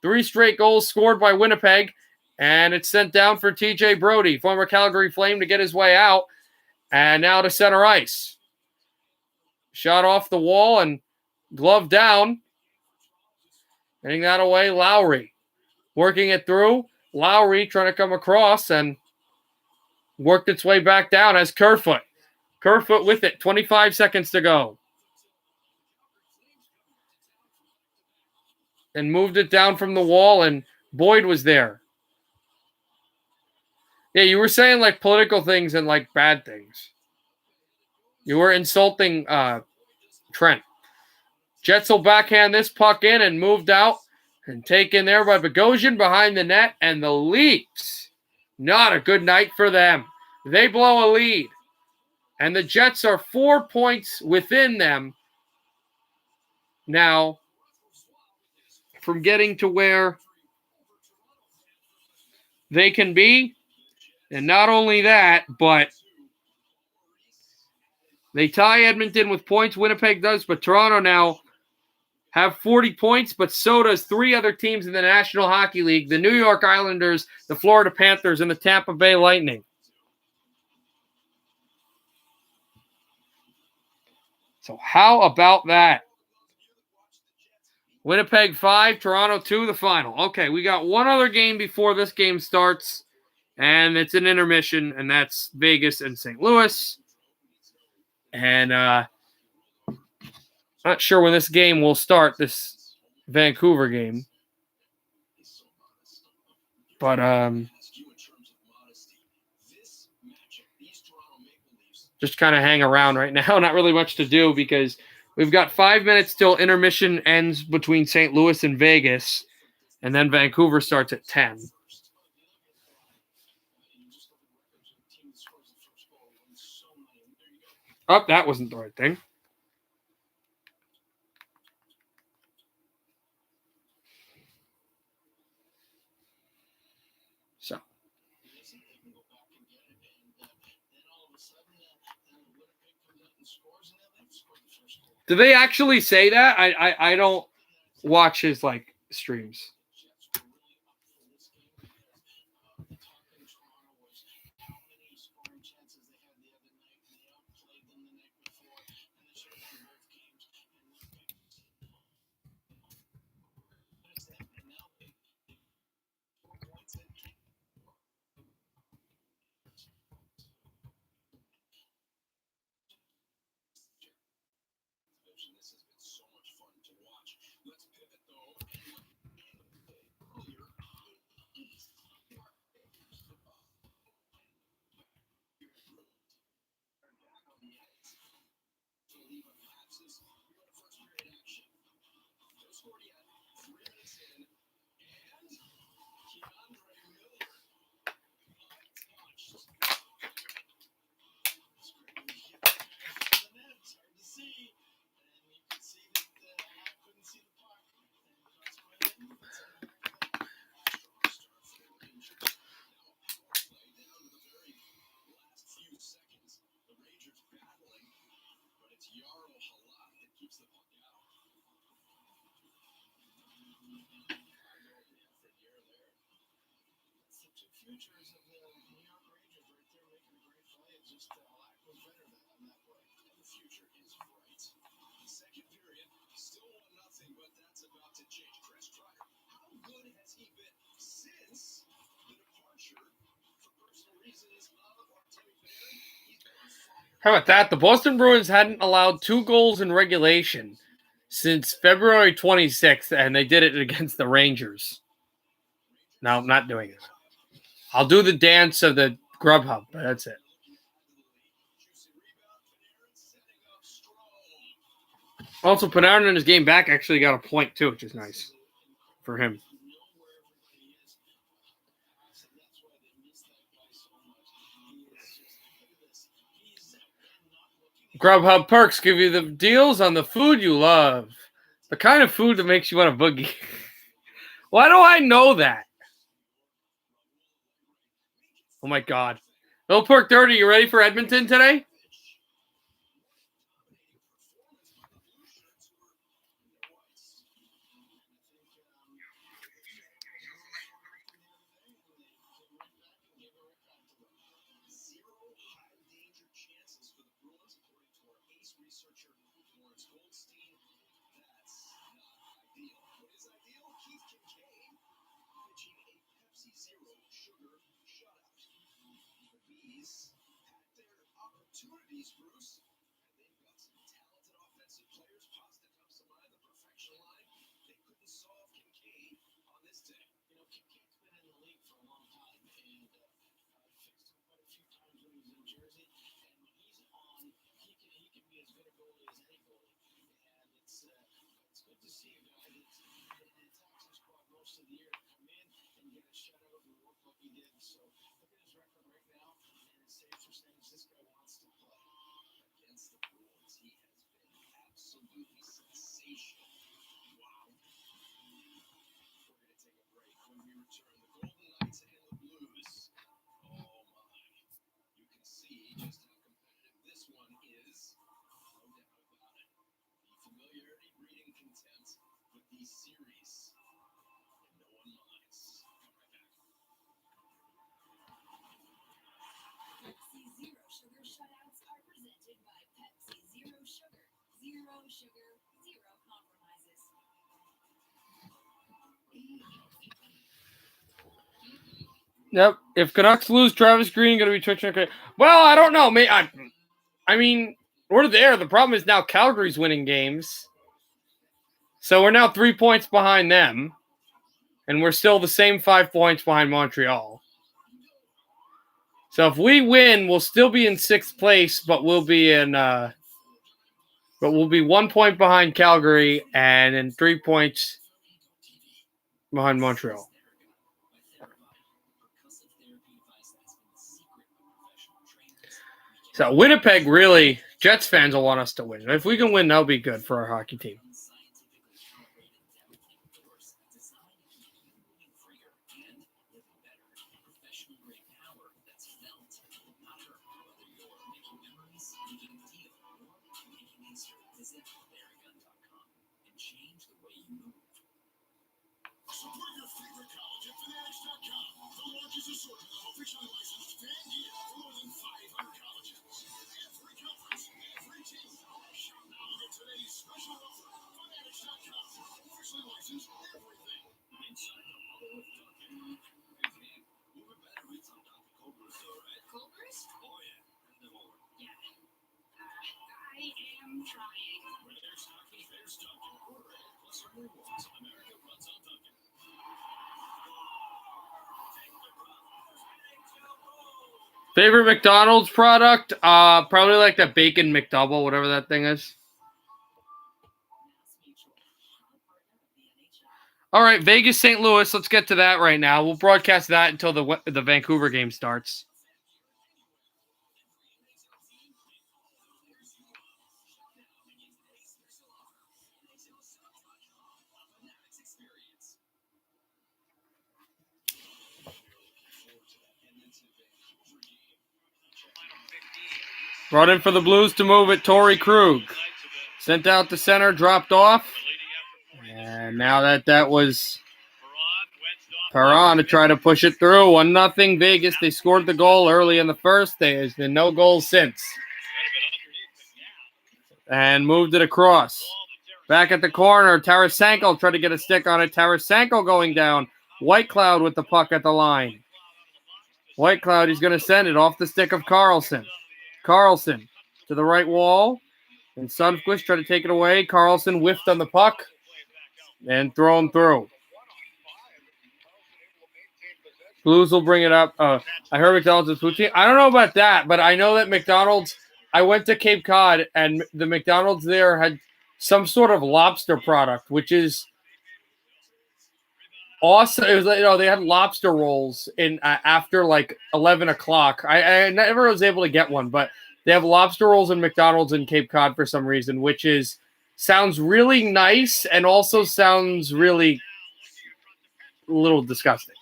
3 straight goals scored by Winnipeg. And it's sent down for TJ Brody, former Calgary Flame, to get his way out. And now to center ice. Shot off the wall and glove down. Getting that away, Lowry. Working it through. Lowry trying to come across and worked its way back down as Kerfoot. Kerfoot with it. 25 seconds to go. And moved it down from the wall, and Boyd was there. Yeah, you were saying like political things and like bad things. You were insulting Trent. Jets will backhand this puck in and moved out and taken there by Bogosian behind the net, and the Leafs. Not a good night for them. They blow a lead. And the Jets are 4 points within them now from getting to where they can be. And not only that, but they tie Edmonton with points. Winnipeg does, but Toronto now have 40 points, but so does 3 other teams in the National Hockey League, the New York Islanders, the Florida Panthers, and the Tampa Bay Lightning. So how about that? Winnipeg 5, Toronto 2, the final. Okay, we got one other game before this game starts, and it's an intermission, and that's Vegas and St. Louis. And not sure when this game will start, this Vancouver game. But just kind of hang around right now. Not really much to do because we've got 5 minutes till intermission ends between St. Louis and Vegas, and then Vancouver starts at 10. Oh, that wasn't the right thing. So. Do they actually say that? I don't watch his like streams. How about that? The Boston Bruins hadn't allowed 2 goals in regulation since February 26th, and they did it against the Rangers. No, I'm not doing it. I'll do the dance of the Grubhub, but that's it. Also, Panarin in his game back actually got a point, too, which is nice for him. Grubhub perks give you the deals on the food you love. The kind of food that makes you want to boogie. Why do I know that? Oh, my God. Little Perk Dirty, you ready for Edmonton today? opportunities, Bruce. They've got some talented offensive players. Pasta comes to mind, the perfection line. They couldn't solve Kincaid on this day. Kincaid's been in the league for a long time, and fixed him quite a few times when he was in Jersey. And when he's on, he can be as good a goalie as any goalie. And it's good to see a guy that's been in the taxi squad most of the year come in and get a shutout and work like he did. So look at his record right now, and it saves percentage. This guy wants to play. Against the Bruins, he has been absolutely sensational. Wow. We're going to take a break. When we return, the Golden Knights and the Blues. Oh my. You can see just how competitive this one is. No doubt about it. The familiarity breeding contempt with these series. And no one minds. Come right back. Pepsi Zero Sugar Shutouts are presented by Pepsi Zero Sugar. Zero sugar, zero compromises. Yep. If Canucks lose, Travis Green going to be twitching. Okay. Well, I don't know. I mean, we're there. The problem is now Calgary's winning games. So we're now 3 points behind them. And we're still the same 5 points behind Montreal. So if we win, we'll still be in 6th place, but we'll be 1 point behind Calgary and in 3 points behind Montreal. So Winnipeg, really, Jets fans will want us to win. If we can win, that'll be good for our hockey team. Support your favorite college at Fanatics.com. The largest assortment of officially licensed fan gear for more than 500 colleges. Every conference, every team. Shop now and get today's special offer. Fanatics.com. Officially licensed everything. Inside the bubble with Dunkin'. Hey, team. Moving batteries on Dunkin' Cold store, right? Culvers? Oh, yeah. Bring them over. Yeah. I am trying. Where there's hockey, there's Dunkin'. Order ahead plus some rewards. America runs on Dunkin'. Favorite McDonald's product? Probably like that bacon McDouble, whatever that thing is. All right, Vegas, St. Louis. Let's get to that right now. We'll broadcast that until the Vancouver game starts. Brought in for the Blues to move it, Torrey Krug. Sent out the center, dropped off. And now that was Perron to try to push it through. 1-0 Vegas. They scored the goal early in the first. There's been no goals since. And moved it across. Back at the corner, Tarasenko tried to get a stick on it. Tarasenko going down. Whitecloud with the puck at the line. Whitecloud, he's going to send it off the stick of Carlson. Carlson to the right wall. And Sundqvist tried to take it away. Carlson whiffed on the puck and thrown through. Blues will bring it up. I heard McDonald's is poutine. I don't know about that, but I know that McDonald's, I went to Cape Cod, and the McDonald's there had some sort of lobster product, which is awesome. It was, they had lobster rolls in after like 11 o'clock. I never was able to get one, but they have lobster rolls in McDonald's in Cape Cod for some reason, which sounds really nice and also sounds really a little disgusting.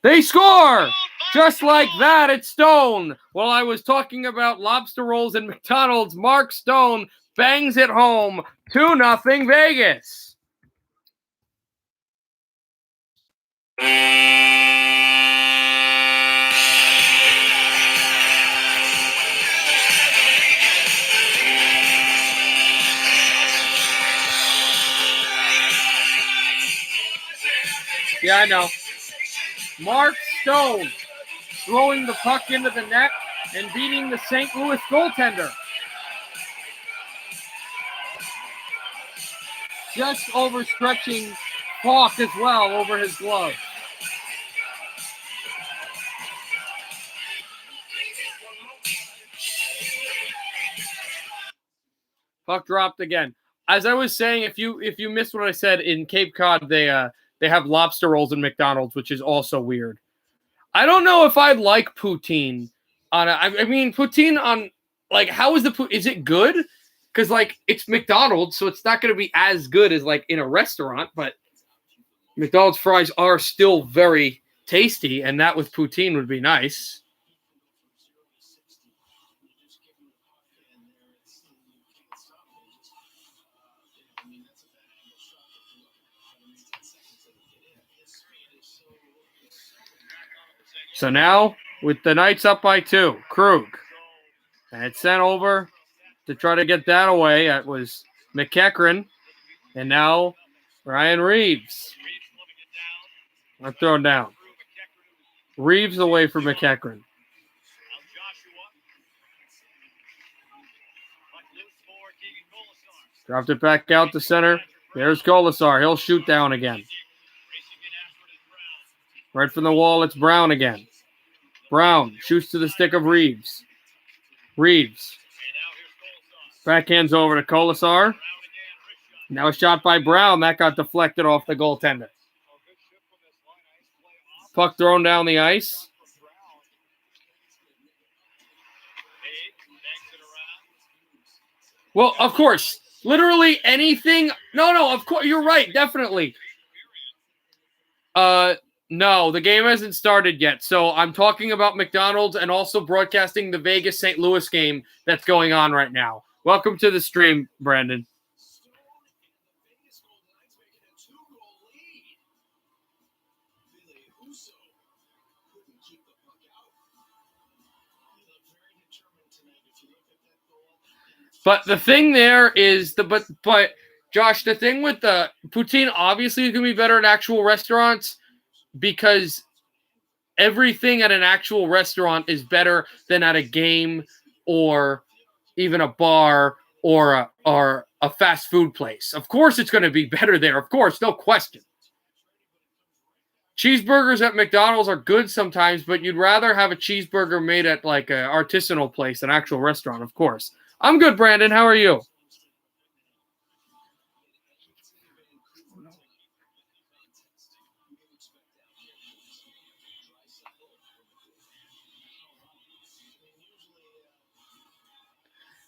They score! Just like that, it's Stone. While I was talking about lobster rolls in McDonald's, Mark Stone bangs it home. 2-0 Vegas. Yeah, I know. Mark Stone throwing the puck into the net and beating the St. Louis goaltender. Just overstretching Falk as well over his glove. Puck dropped again. As I was saying, if you missed what I said, in Cape Cod they have lobster rolls in McDonald's, which is also weird. I don't know if I'd like poutine on poutine on, like, how is is it good? Because, like, it's McDonald's, so it's not going to be as good as, like, in a restaurant, but McDonald's fries are still very tasty, and that with poutine would be nice. So now, with the Knights up by 2, Krug. And it's sent over to try to get that away. That was McEachran. And now Ryan Reeves. I'm thrown down. Reeves away from McEachran. Dropped it back out to center. There's Kolasar. He'll shoot down again. Right from the wall, it's Brown again. Brown shoots to the stick of Reeves. Reeves. Backhands over to Kolasar. Now a shot by Brown. That got deflected off the goaltender. Puck thrown down the ice. Well, of course. Literally anything. No, of course. You're right. Definitely. No, the game hasn't started yet. So I'm talking about McDonald's and also broadcasting the Vegas St. Louis game that's going on right now. Welcome to the stream, Brandon. But the thing there is but Josh, the thing with the poutine obviously is going to be better at actual restaurants, because everything at an actual restaurant is better than at a game or even a bar or a fast food place. Of course it's going to be better there. Of course, no question. Cheeseburgers at McDonald's are good sometimes, but you'd rather have a cheeseburger made at like an artisanal place, an actual restaurant, of course. I'm good, Brandon. How are you?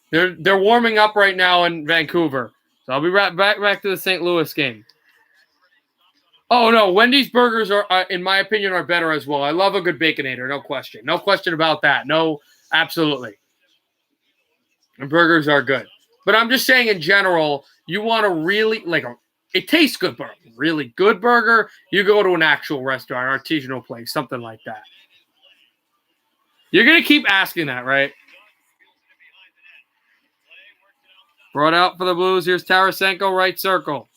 They're warming up right now in Vancouver. So I'll be right back to the St. Louis game. Oh, no. Wendy's burgers are, in my opinion, are better as well. I love a good Baconator. No question. No question about that. No, absolutely. And burgers are good. But I'm just saying in general, you want to really, it tastes good, but a really good burger, you go to an actual restaurant, artisanal place, something like that. You're going to keep asking that, right? Brought out for the Blues. Here's Tarasenko, right circle.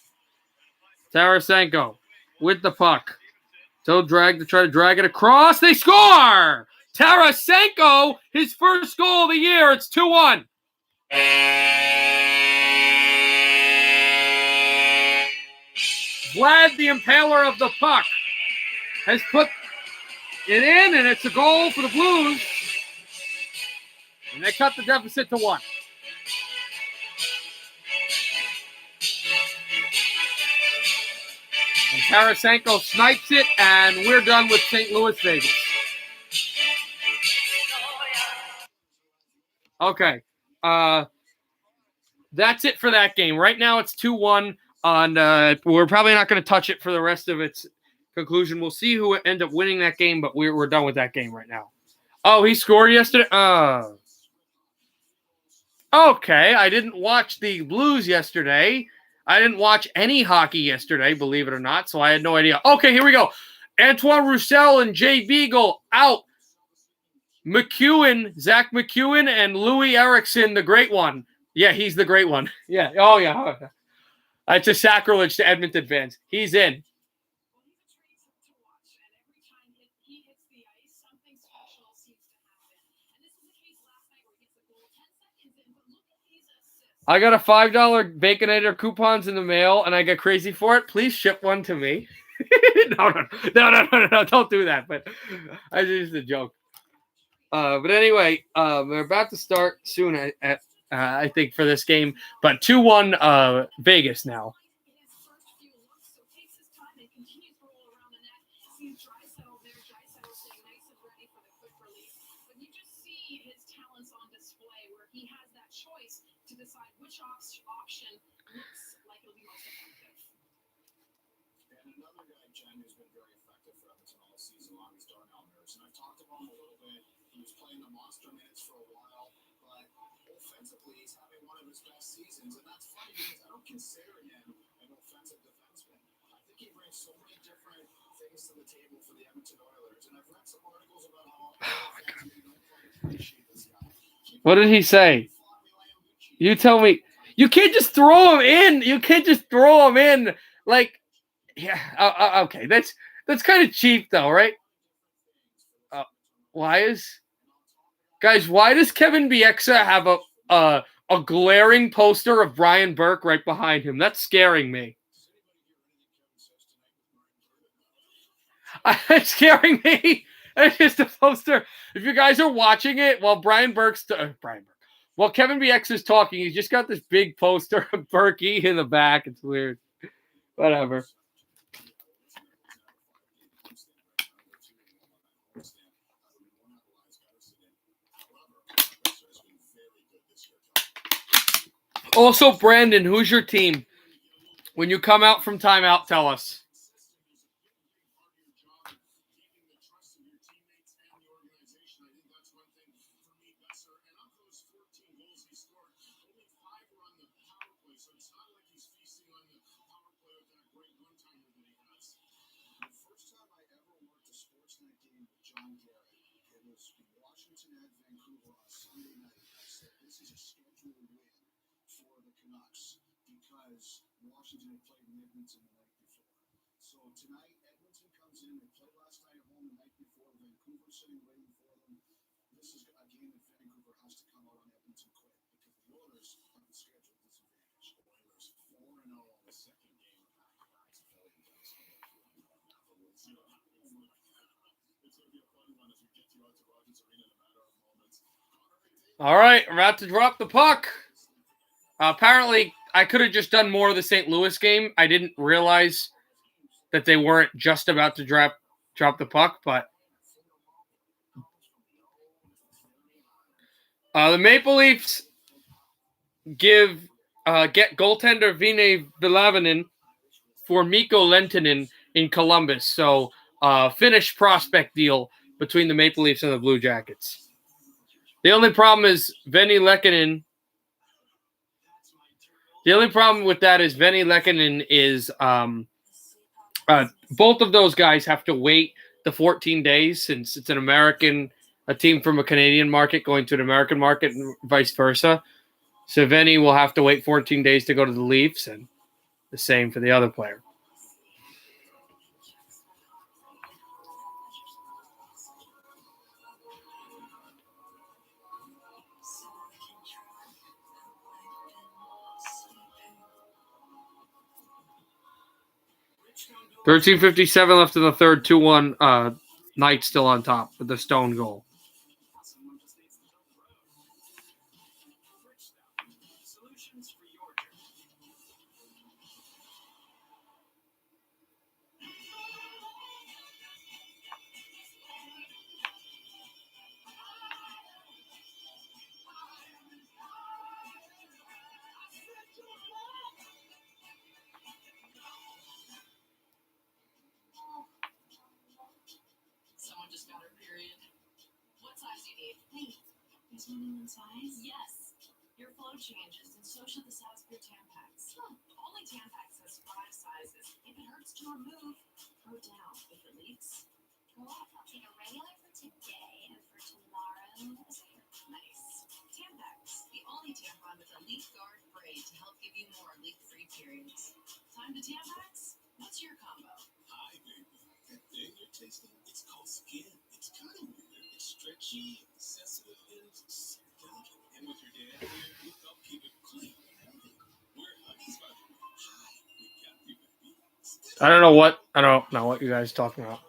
Tarasenko with the puck. So try to drag it across. They score! Tarasenko, his first goal of the year. It's 2-1. Vlad, the impaler of the puck, has put it in, and it's a goal for the Blues. And they cut the deficit to 1. And Tarasenko snipes it, and we're done with St. Louis, Vegas. Okay. That's it for that game. Right now it's 2-1. We're probably not going to touch it for the rest of its conclusion. We'll see who end up winning that game, but we're done with that game right now. Oh, he scored yesterday? Okay, I didn't watch the Blues yesterday. I didn't watch any hockey yesterday, believe it or not, so I had no idea. Okay, here we go. Antoine Roussel and Jay Beagle out. Zach McEwen, and Louis Eriksson, the great one. Yeah, he's the great one. Yeah. Oh, yeah. It's a sacrilege to Edmonton fans. He's in. I got a $5 Baconator coupons in the mail, and I get crazy for it. Please ship one to me. No, don't do that. But I just a joke. But anyway, we're about to start soon. I think for this game, but 2-1 Vegas now. In his first few looks, so takes his time and continues to roll around the net. Sees Draisaitl there. Draisaitl staying nice and ready for the quick release. But you just see his talents on display where he has that choice to decide which option looks like it'll be most effective. And another guy, Jen, who's been very effective for Edmonton all season long is Darnell Nurse. And I've talked about him a little bit. He was playing the monster minutes for a while, but offensively, he's having one of his best seasons. And that's funny because I don't consider him an offensive defenseman. I think he brings so many different things to the table for the Edmonton Oilers. And I've read some articles about how offensively they don't quite appreciate this guy. What did he say? You tell me. You can't just throw him in. You can't just throw him in. Like, yeah. Okay, that's kind of cheap, though, right? Why does Kevin Bieksa have a glaring poster of Brian Burke right behind him? That's scaring me. It's scaring me. It's just a poster. If you guys are watching it while Kevin Bieksa is talking, he's just got this big poster of Berkey in the back. It's weird. Whatever. Also, Brandon, who's your team? When you come out from timeout, tell us. Vancouver on Sunday night. I said this is a scheduled win for the Canucks because Washington had played in Edmonton the night before. So tonight, Edmonton comes in. They played last night at home the night before. Vancouver sitting waiting for them. This is a game that Vancouver has to come out on Edmonton quick because the Oilers have the schedule disadvantage. Oilers 4-0 on the second game of back-to-backs. It's going to be a fun one as we get you out to Rogers Arena in a matter of moments. All right, we're about to drop the puck. Apparently, I could have just done more of the St. Louis game. I didn't realize that they weren't just about to drop the puck, but the Maple Leafs get goaltender Vinny Vilavanen for Mikko Lehtonen in Columbus. So, Finnish prospect deal between the Maple Leafs and the Blue Jackets. The only problem is Vinny Lehtonen. The only problem with that is Vinny Lehtonen is both of those guys have to wait the 14 days since it's a team from a Canadian market going to an American market and vice versa. So Vinny will have to wait 14 days to go to the Leafs, and the same for the other player. $13:57 left in the third, 2-1. Knights still on top with the Stone goal. Someone just got her period. What size do you need? Wait, there's only one size? Yes. Your flow changes, and so should the size of your Tampax. Only Tampax has 5 sizes. If it hurts to remove, go down. If it leaks, go up. I'll take a regular for today, and for tomorrow, nice. Tampax, the only tampon with a leak guard braid to help give you more leak-free periods. Time to Tampax? What's your combo? Hi, baby. That thing you're tasting, it's called skin. It's kind of weird. It's stretchy, sensitive, and delicate. And with your dad, you help keep it clean. I don't know what you guys are talking about.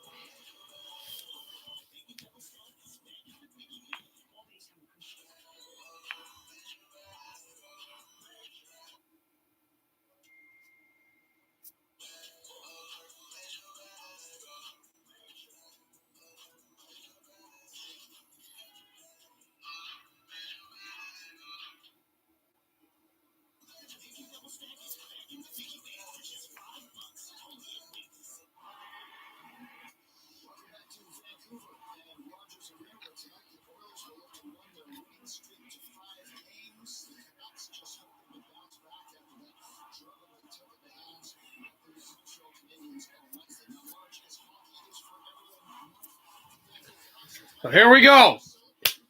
So here we go.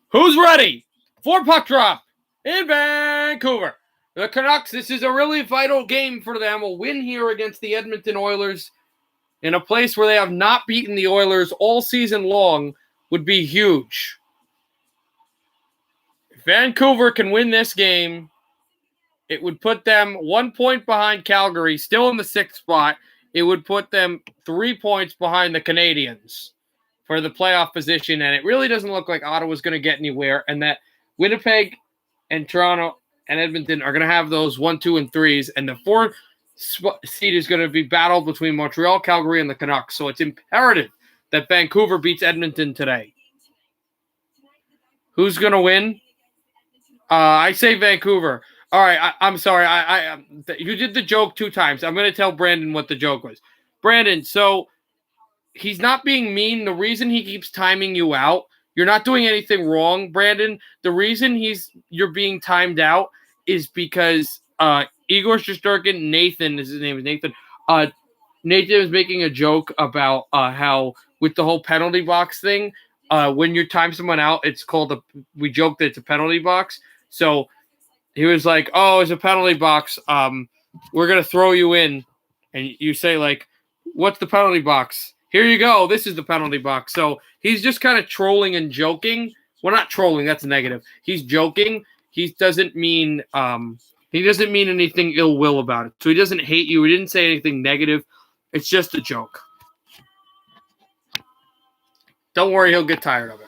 Who's ready for puck drop in Vancouver? The Canucks, this is a really vital game for them. A win here against the Edmonton Oilers in a place where they have not beaten the Oilers all season long would be huge. If Vancouver can win this game, it would put them 1 point behind Calgary, still in the 6th spot. It would put them 3 points behind the Canadiens for the playoff position, and it really doesn't look like Ottawa's going to get anywhere, and that Winnipeg and Toronto and Edmonton are going to have those 1, 2, and 3s, and the 4th seed is going to be battled between Montreal, Calgary, and the Canucks. So it's imperative that Vancouver beats Edmonton today. Who's going to win? I say Vancouver. All right, I'm sorry. You did the joke 2 times. I'm going to tell Brandon what the joke was. Brandon, so he's not being mean. The reason he keeps timing you out, you're not doing anything wrong, Brandon. The reason you're being timed out is because Igor Shesterkin, Nathan, his name is Nathan. Nathan was making a joke about how with the whole penalty box thing, when you time someone out, it's called we joke that it's a penalty box. So he was like, "Oh, it's a penalty box. We're gonna throw you in," and you say like, "What's the penalty box?" Here you go. This is the penalty box. So he's just kind of trolling and joking. Well, not trolling. That's negative. He's joking. He doesn't mean anything ill will about it. So he doesn't hate you. He didn't say anything negative. It's just a joke. Don't worry. He'll get tired of it.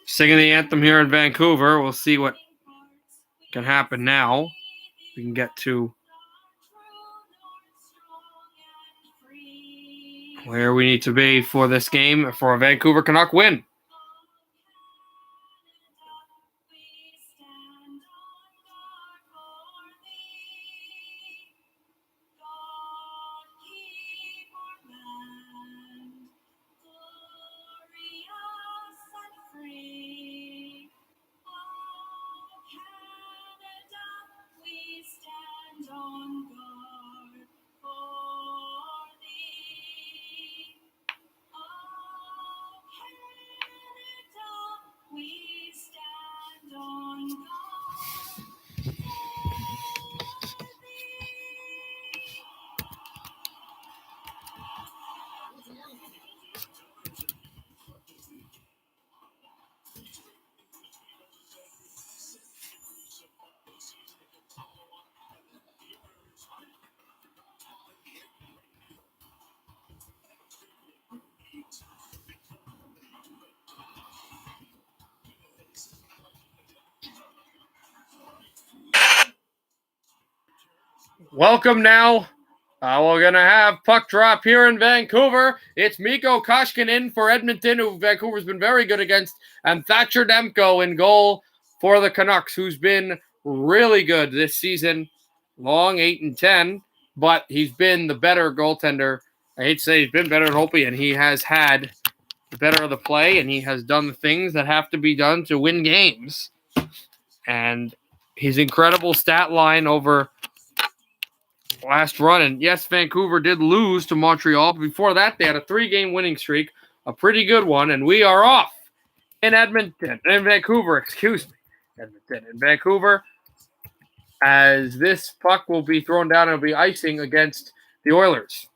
Singing the anthem here in Vancouver. We'll see what can happen now. We can get to where we need to be for this game for a Vancouver Canuck win. Welcome now. We're going to have puck drop here in Vancouver. It's Mikko Koskinen for Edmonton, who Vancouver's been very good against, and Thatcher Demko in goal for the Canucks, who's been really good this season. Long 8-10, but he's been the better goaltender. I hate to say he's been better than Hopi, and he has had the better of the play, and he has done the things that have to be done to win games. And his incredible stat line over last run, and yes, Vancouver did lose to Montreal, but before that, they had a 3-game winning streak, a pretty good one, and we are off in Vancouver, Edmonton and Vancouver, as this puck will be thrown down and will be icing against the Oilers.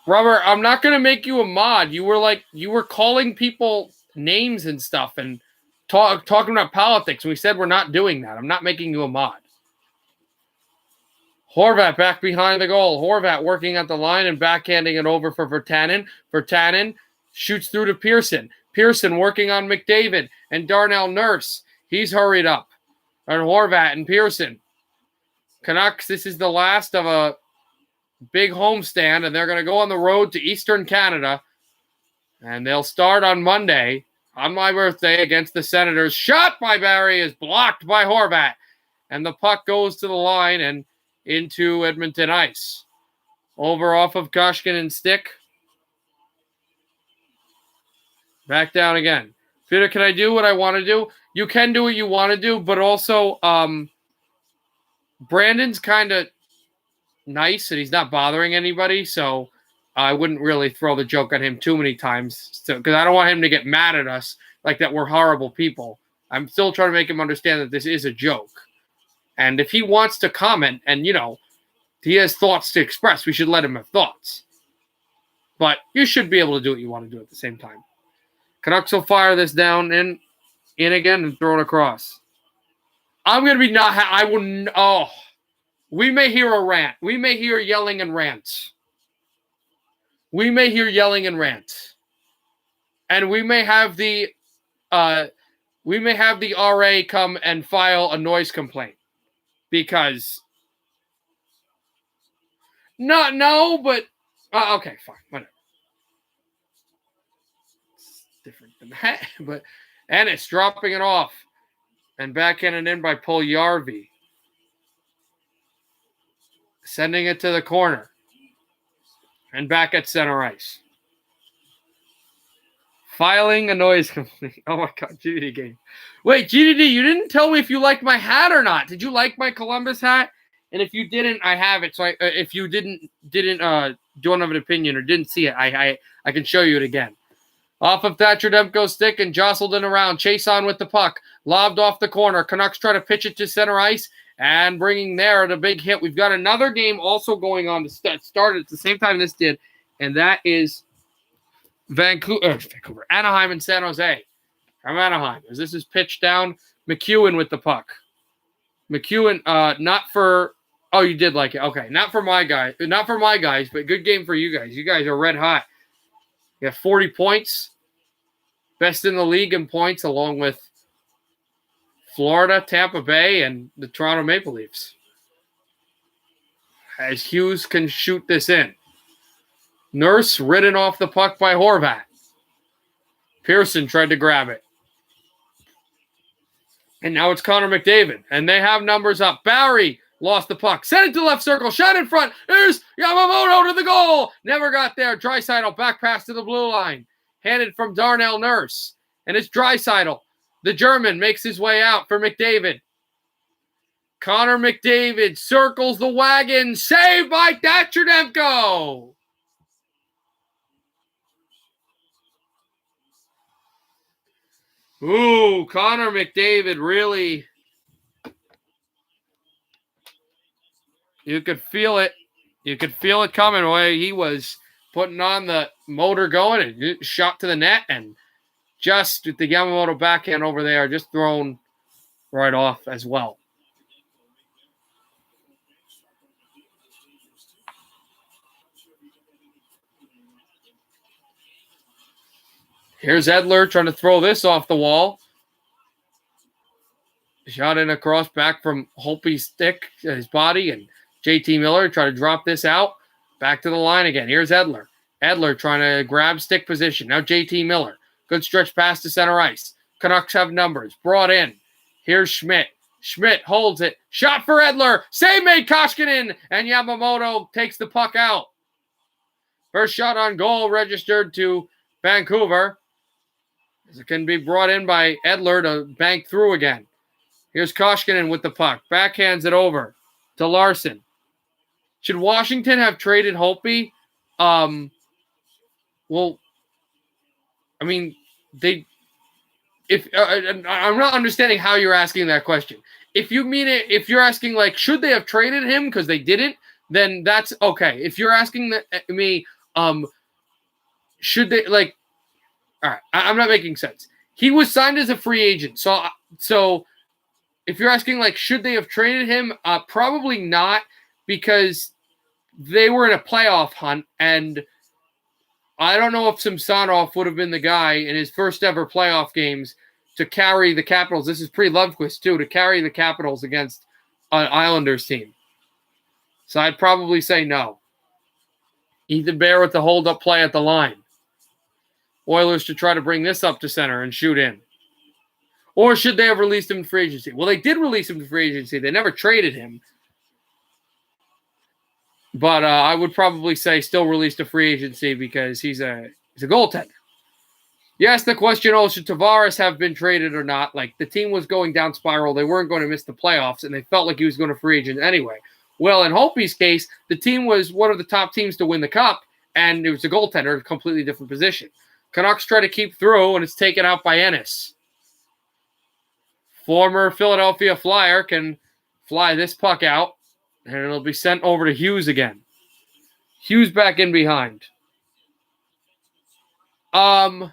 Robert, I'm not gonna make you a mod. You were calling people names and stuff and talking about politics. We said we're not doing that. I'm not making you a mod. Horvat back behind the goal. Horvat working at the line and backhanding it over for Virtanen. Virtanen shoots through to Pearson. Pearson working on McDavid and Darnell Nurse. He's hurried up. And Horvat and Pearson. Canucks, this is the last of a big homestand, and they're going to go on the road to Eastern Canada. And they'll start on Monday, on my birthday, against the Senators. Shot by Barrie is blocked by Horvat. And the puck goes to the line and into Edmonton ice. Over off of Koshkinen's stick. Back down again. Peter, can I do what I want to do? You can do what you want to do, but also Brandon's kind of nice and he's not bothering anybody, so I wouldn't really throw the joke at him too many times because I don't want him to get mad at us like that we're horrible people. I'm still trying to make him understand that this is a joke. And if he wants to comment and, he has thoughts to express, we should let him have thoughts. But you should be able to do what you want to do at the same time. Canucks will fire this down in again and throw it across. I'm going to be I wouldn't. Oh, we may hear a rant. We may hear yelling and rants. We may hear yelling and rants. And we may have the RA come and file a noise complaint. Because but okay, fine, whatever. It's different than that, but Ennis dropping it off and backhanded in by Puljujarvi, sending it to the corner and back at center ice. Filing a noise complaint. Oh my God, GDD game. Wait, GDD, you didn't tell me if you liked my hat or not. Did you like my Columbus hat? And if you didn't, I have it. So if you didn't don't have an opinion or didn't see it, I can show you it again. Off of Thatcher Demko's stick and jostled in around. Chase on with the puck. Lobbed off the corner. Canucks try to pitch it to center ice and bringing there the big hit. We've got another game also going on to start at the same time this did, and that is Vancouver, Anaheim, and San Jose. From Anaheim, as this is pitched down, McEwen with the puck. McEwen, not for. Oh, you did like it. Okay, not for my guys, but good game for you guys. You guys are red hot. You have 40 points, best in the league in points, along with Florida, Tampa Bay, and the Toronto Maple Leafs. As Hughes can shoot this in. Nurse ridden off the puck by Horvat. Pearson tried to grab it. And now it's Connor McDavid. And they have numbers up. Barrie lost the puck. Sent it to left circle. Shot in front. Here's Yamamoto to the goal. Never got there. Draisaitl back pass to the blue line. Handed from Darnell Nurse. And it's Draisaitl. The German makes his way out for McDavid. Connor McDavid circles the wagon. Saved by Thatcher Demko. Ooh, Connor McDavid really. You could feel it. You could feel it coming away. He was putting on the motor going and shot to the net and just with the Yamamoto backhand over there, just thrown right off as well. Here's Edler trying to throw this off the wall. Shot in across back from Holtby's stick, his body, and JT Miller try to drop this out. Back to the line again. Here's Edler. Edler trying to grab stick position. Now JT Miller. Good stretch pass to center ice. Canucks have numbers. Brought in. Here's Schmidt. Schmidt holds it. Shot for Edler. Save made Koskinen. And Yamamoto takes the puck out. First shot on goal registered to Vancouver. It can be brought in by Edler to bank through again. Here's Koskinen with the puck. Backhands it over to Larson. Should Washington have traded Holtby? Well, I mean, I'm not understanding how you're asking that question. If you mean it, if you're asking like, should they have traded him because they didn't, then that's okay. If you're asking me, Should they like? All right, I'm not making sense. He was signed as a free agent, so if you're asking like, should they have traded him? Probably not, because they were in a playoff hunt, and I don't know if Samsonov would have been the guy in his first ever playoff games to carry the Capitals. This is pre-Lundqvist too, to carry the Capitals against an Islanders team. So I'd probably say no. Ethan Bear with the hold-up play at the line. Oilers to try to bring this up to center and shoot in. Or should they have released him to free agency? Well, they did release him to free agency. They never traded him. But I would probably say still release to free agency because he's a goaltender. You asked the question, should Tavares have been traded or not? Like, the team was going down spiral. They weren't going to miss the playoffs, and they felt like he was going to free agent anyway. Well, in Holtby's case, the team was one of the top teams to win the cup, and it was a goaltender, a completely different position. Canucks try to keep through, and it's taken out by Ennis. Former Philadelphia Flyer can fly this puck out, and it'll be sent over to Hughes again. Hughes back in behind. I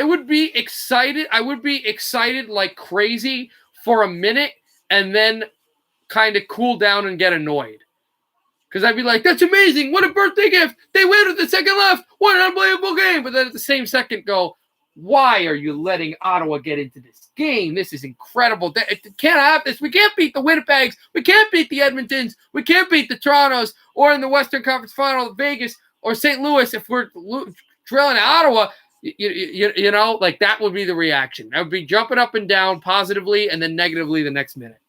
would be excited. I would be excited like crazy for a minute and then kind of cool down and get annoyed. Because I'd be like, that's amazing. What a birthday gift. They win with the second left. What an unbelievable game. But then at the same second go, why are you letting Ottawa get into this game? This is incredible. It can't have this. We can't beat the Winnipegs. We can't beat the Edmontons. We can't beat the Torontos, or in the Western Conference Final, Vegas or St. Louis. If we're trailing Ottawa, you know, like that would be the reaction. I would be jumping up and down positively and then negatively the next minute.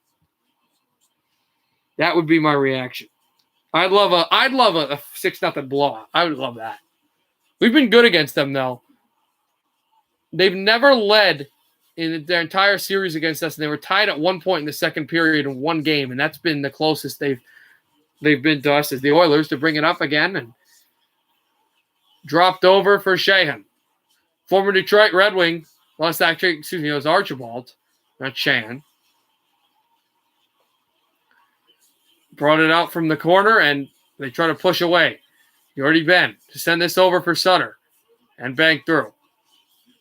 That would be my reaction. I'd love a 6-0 blowout. I would love that. We've been good against them though. They've never led in their entire series against us, and they were tied at one point in the second period in one game, and that's been the closest they've been to us as the Oilers to bring it up again and dropped over for Sheahan. Former Detroit Red Wing, it was Archibald, not Sheahan. Brought it out from the corner, and they try to push away. Jordy Ben to send this over for Sutter and bank through.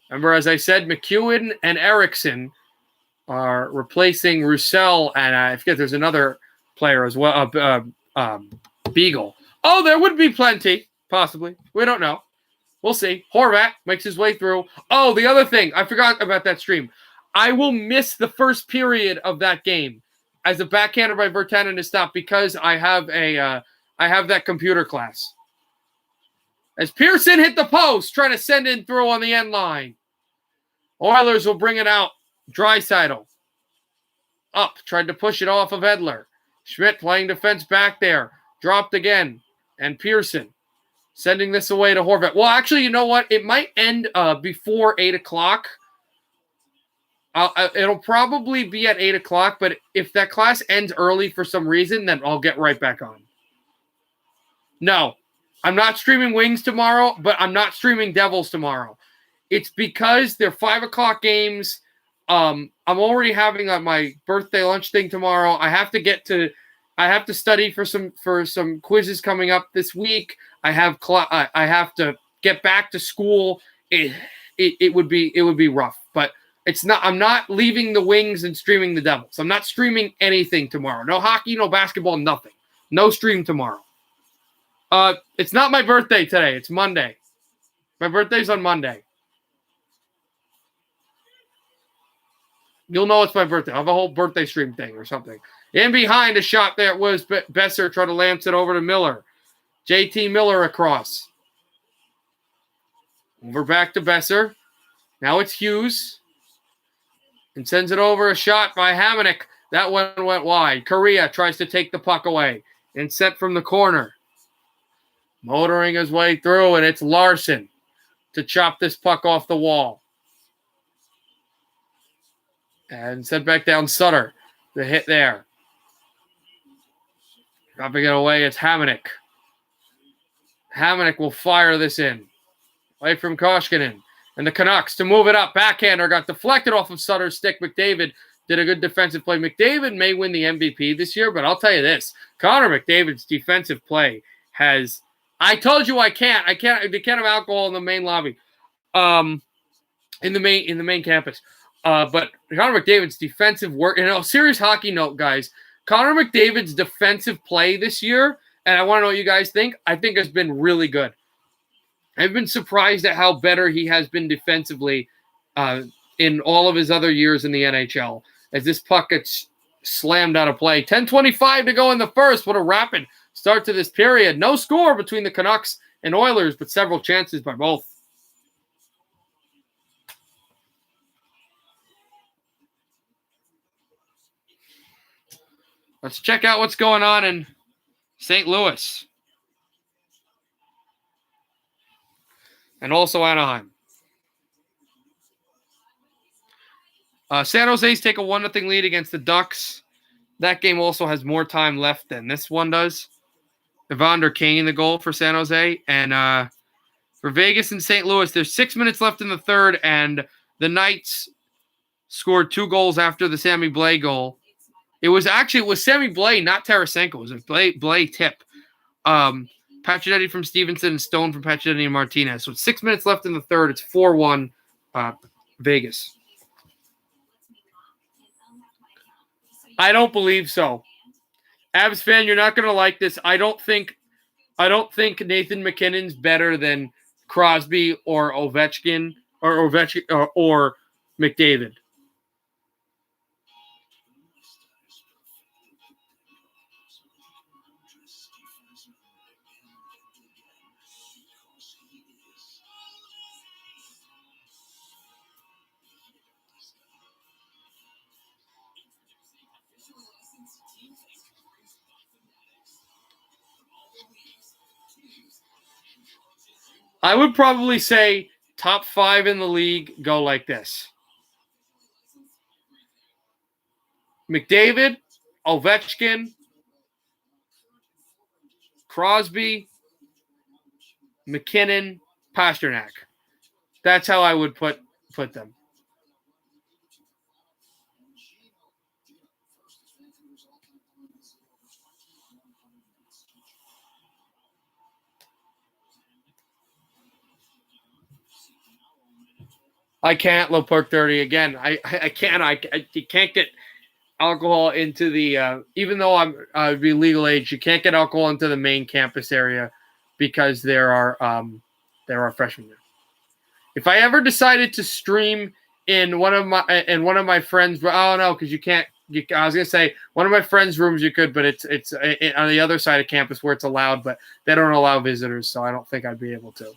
Remember, as I said, McEwen and Eriksson are replacing Roussel, and I forget there's another player as well, Beagle. Oh, there would be plenty, possibly. We don't know. We'll see. Horvat makes his way through. Oh, the other thing, I forgot about that stream. I will miss the first period of that game as a backhander by Virtanen to stop because I have that computer class. As Pearson hit the post, trying to send in through on the end line. Oilers will bring it out. Draisaitl up, tried to push it off of Edler. Schmidt playing defense back there. Dropped again. And Pearson sending this away to Horvat. Well, actually, you know what? It might end before 8 o'clock. It'll probably be at 8 o'clock, but if that class ends early for some reason, then I'll get right back on. No, I'm not streaming Wings tomorrow, but I'm not streaming Devils tomorrow. It's because they're 5 o'clock games. I'm already having my birthday lunch thing tomorrow. I have to study for some quizzes coming up this week. I have to get back to school. It would be rough, but it's not. I'm not leaving the Wings and streaming the Devils. I'm not streaming anything tomorrow. No hockey, no basketball, nothing. No stream tomorrow. It's not my birthday today. It's Monday. My birthday's on Monday. You'll know it's my birthday. I'll have a whole birthday stream thing or something. In behind a shot there was Besser trying to lance it over to Miller. JT Miller across. Over back to Besser. Now it's Hughes. And sends it over a shot by Hamonic. That one went wide. Correa tries to take the puck away. And sent from the corner. Motoring his way through, and it's Larson to chop this puck off the wall. And sent back down Sutter. The hit there. Dropping it away, it's Hamonic. Hamonic will fire this in. Away from Koskinen. And the Canucks to move it up. Backhander got deflected off of Sutter's stick. McDavid did a good defensive play. McDavid may win the MVP this year, but I'll tell you this. Connor McDavid's defensive play has – I told you I can't. They can't have alcohol in the main lobby, in the main campus. But Connor McDavid's defensive work – and a serious hockey note, guys. Connor McDavid's defensive play this year, and I want to know what you guys think, I think has been really good. I've been surprised at how better he has been defensively in all of his other years in the NHL. As this puck gets slammed out of play. 10:25 to go in the first. What a rapid start to this period. No score between the Canucks and Oilers, but several chances by both. Let's check out what's going on in St. Louis. And also Anaheim. San Jose's take a 1-0 lead against the Ducks. That game also has more time left than this one does. Evander Kane the goal for San Jose. And for Vegas and St. Louis, there's 6 minutes left in the third, and the Knights scored 2 goals after the Sammy Blais goal. It was Sammy Blais, not Tarasenko. It was a Blais tip. Pacioretty from Stevenson and Stone from Pacioretty and Martinez. So it's 6 minutes left in the third. It's 4-1 Vegas. I don't believe so. Avs fan, you're not going to like this. I don't think Nathan McKinnon's better than Crosby or Ovechkin or McDavid. I would probably say top 5 in the league go like this. McDavid, Ovechkin, Crosby, McKinnon, Pasternak. That's how I would put them. I can't low perk 30 again. I can't. You can't get alcohol into the even though I'd be legal age. You can't get alcohol into the main campus area because there are freshmen there. If I ever decided to stream in one of my friends, oh no, because you can't. I was gonna say one of my friends' rooms you could, but it's on the other side of campus where it's allowed, but they don't allow visitors, so I don't think I'd be able to.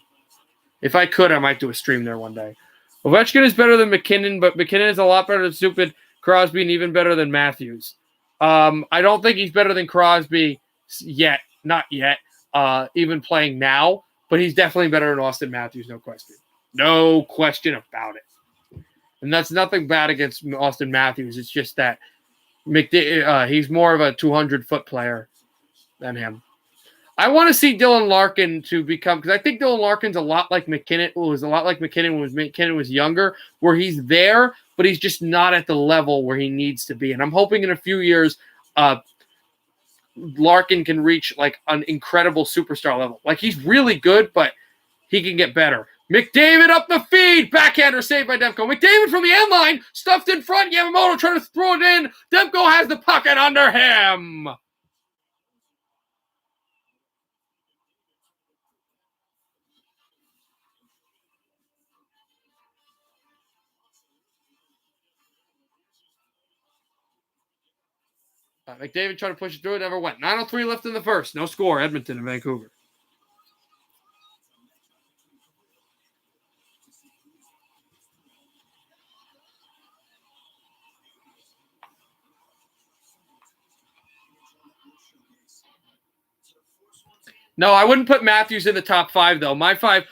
If I could, I might do a stream there one day. Ovechkin is better than McKinnon, but McKinnon is a lot better than stupid Crosby and even better than Matthews. I don't think he's better than Crosby yet. Not yet. Even playing now. But he's definitely better than Austin Matthews, no question. No question about it. And that's nothing bad against Austin Matthews. It's just that he's more of a 200-foot player than him. I want to see Dylan Larkin to become, because I think Dylan Larkin's a lot like McKinnon. It was a lot like McKinnon when McKinnon was younger, where he's there, but he's just not at the level where he needs to be. And I'm hoping in a few years, Larkin can reach like an incredible superstar level. Like he's really good, but he can get better. McDavid up the feed, backhander saved by Demko. McDavid from the end line, stuffed in front. Yamamoto trying to throw it in. Demko has the puck and under him. McDavid tried to push it through. It never went. 9:03 left in the first. No score. Edmonton and Vancouver. No, I wouldn't put Matthews in the top 5, though. My 5,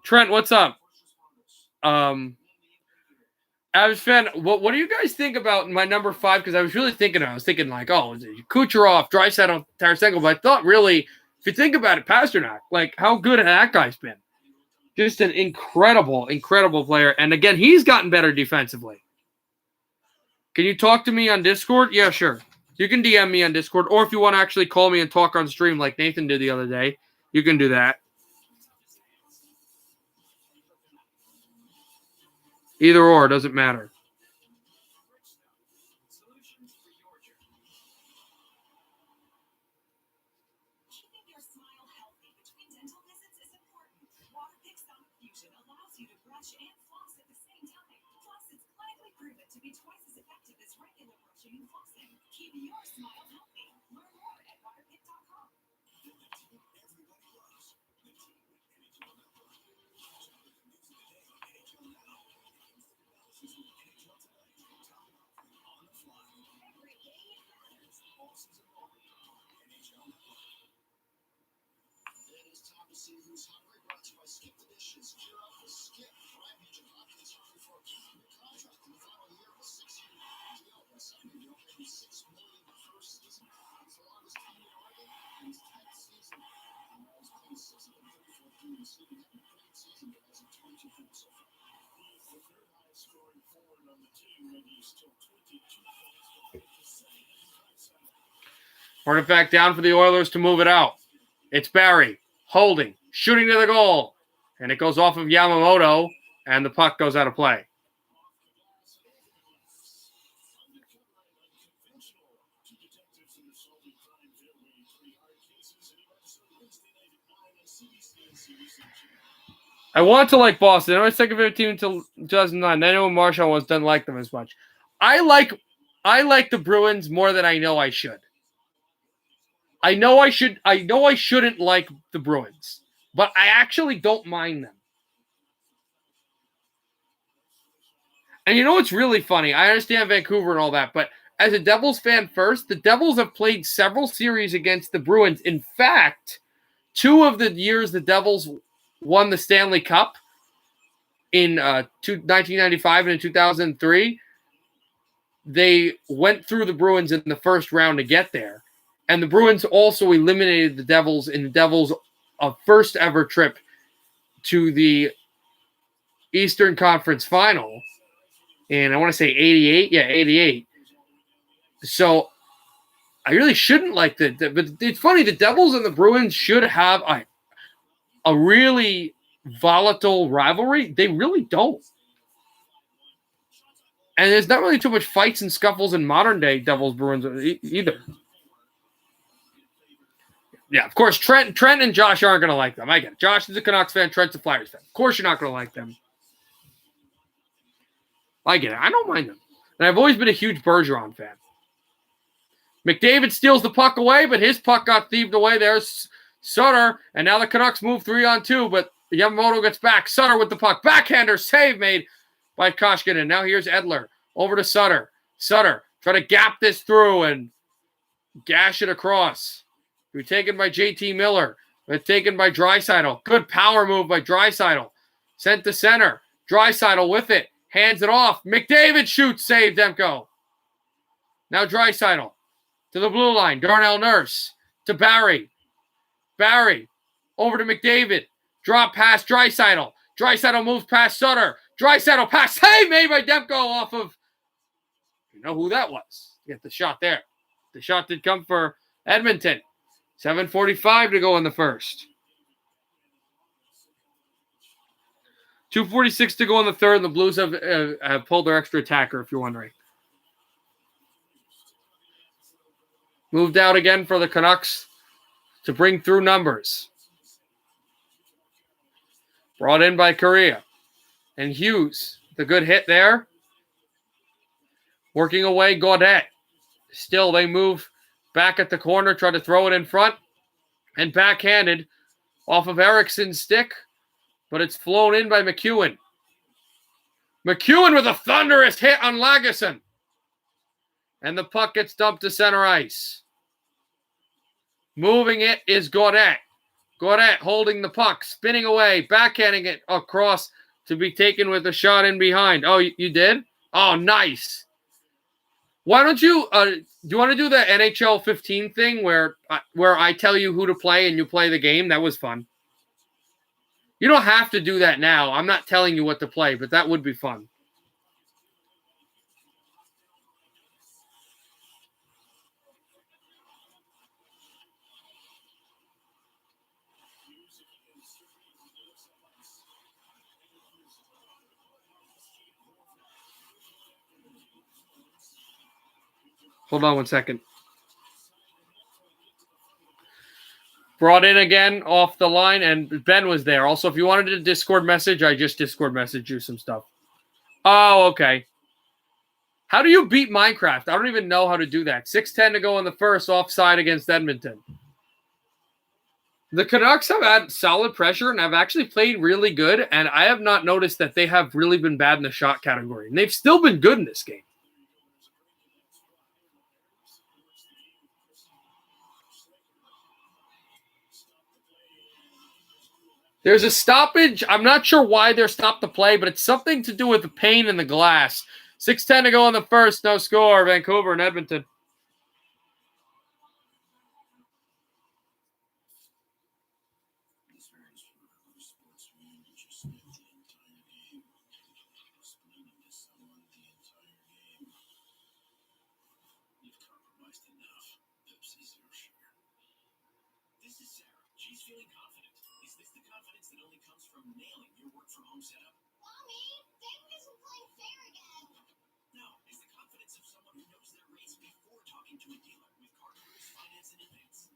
Trent, what's up? I was fan. What do you guys think about my number 5? Because I was really thinking, like, oh, Kucherov, Draisaitl, Tarasenko. But I thought really, if you think about it, Pasternak, like how good has that guy's been? Just an incredible, incredible player. And again, he's gotten better defensively. Can you talk to me on Discord? Yeah, sure. You can DM me on Discord, or if you want to actually call me and talk on stream like Nathan did the other day, you can do that. Either or, doesn't matter. Keeping your smile healthy between dental visits is important. Waterpik Sonic Fusion allows you to brush and floss at the same time. Plus, it's clinically proven to be twice as effective as regular brushing and flossing. Keep your smile healthy. Learn more at waterpik.com. Every game matters. It is time to see who's hungry. Brought to you by Skip the Dishes. Gear up with Skip. Prime Agent Hockey is hungry for a new contract in the final year of a 6-year deal. By signing, you'll pay $6 million the first season. It's the longest time in Oregon and his 10th season. He's played 6 of the 34 games. He had a great season, but has 22 points so far. He's the third highest scoring forward on the team, and he's still 22 points. Artifact down for the Oilers to move it out. It's Barry holding, shooting to the goal, and it goes off of Yamamoto, and the puck goes out of play. I want to like Boston. I was second favorite team until 2009. I know when Marshall was, didn't like them as much. I like the Bruins more than I know I should. I know I shouldn't like the Bruins, but I actually don't mind them. And you know what's really funny? I understand Vancouver and all that, but as a Devils fan first, the Devils have played several series against the Bruins. In fact, 2 of the years the Devils won the Stanley Cup in 1995 and in 2003, they went through the Bruins in the first round to get there. And the Bruins also eliminated the Devils in the Devils' first ever trip to the Eastern Conference Final. And I want to say 88. Yeah, 88. So I really shouldn't like but it's funny, the Devils and the Bruins should have a really volatile rivalry. They really don't. And there's not really too much fights and scuffles in modern day Devils Bruins either. Yeah, of course, Trent and Josh aren't going to like them. I get it. Josh is a Canucks fan. Trent's a Flyers fan. Of course you're not going to like them. I get it. I don't mind them. And I've always been a huge Bergeron fan. McDavid steals the puck away, but his puck got thieved away. There's Sutter, and now the Canucks move 3-on-2, but Yamamoto gets back. Sutter with the puck. Backhander save made by Koskinen. Now here's Edler. Over to Sutter. Sutter, try to gap this through and gash it across. We're taken by JT Miller. We're taken by Draisaitl. Good power move by Draisaitl. Sent to center. Draisaitl with it. Hands it off. McDavid shoots. Save Demko. Now Draisaitl to the blue line. Darnell Nurse to Barry. Barry over to McDavid. Drop pass Draisaitl. Draisaitl moves past Sutter. Draisaitl pass. Save made by Demko off of. You know who that was. Get the shot there. The shot did come for Edmonton. 7:45 to go in the first. 2:46 to go in the third, and the Blues have pulled their extra attacker, if you're wondering. Moved out again for the Canucks to bring through numbers. Brought in by Correa. And Hughes, the good hit there. Working away, Gaudette. Still, they move back at the corner, try to throw it in front, and backhanded off of Eriksson's stick, but it's flown in by McEwen. McEwen with a thunderous hit on Lagesson. And the puck gets dumped to center ice. Moving it is Gaudette. Gaudette holding the puck, spinning away, backhanding it across to be taken with a shot in behind. Oh, you did? Oh, nice. Why don't you do you want to do the NHL 15 thing where I tell you who to play and you play the game? That was fun. You don't have to do that now. I'm not telling you what to play, but that would be fun. Hold on one second. Brought in again off the line, and Ben was there. Also, if you wanted a Discord message, I just Discord messaged you some stuff. Oh, okay. How do you beat Minecraft? I don't even know how to do that. 6:10 to go in the first, offside against Edmonton. The Canucks have had solid pressure and have actually played really good, and I have not noticed that they have really been bad in the shot category. And they've still been good in this game. There's a stoppage. I'm not sure why they're stopped the play, but it's something to do with the pane in the glass. 6:10 to go in the first, no score. Vancouver and Edmonton.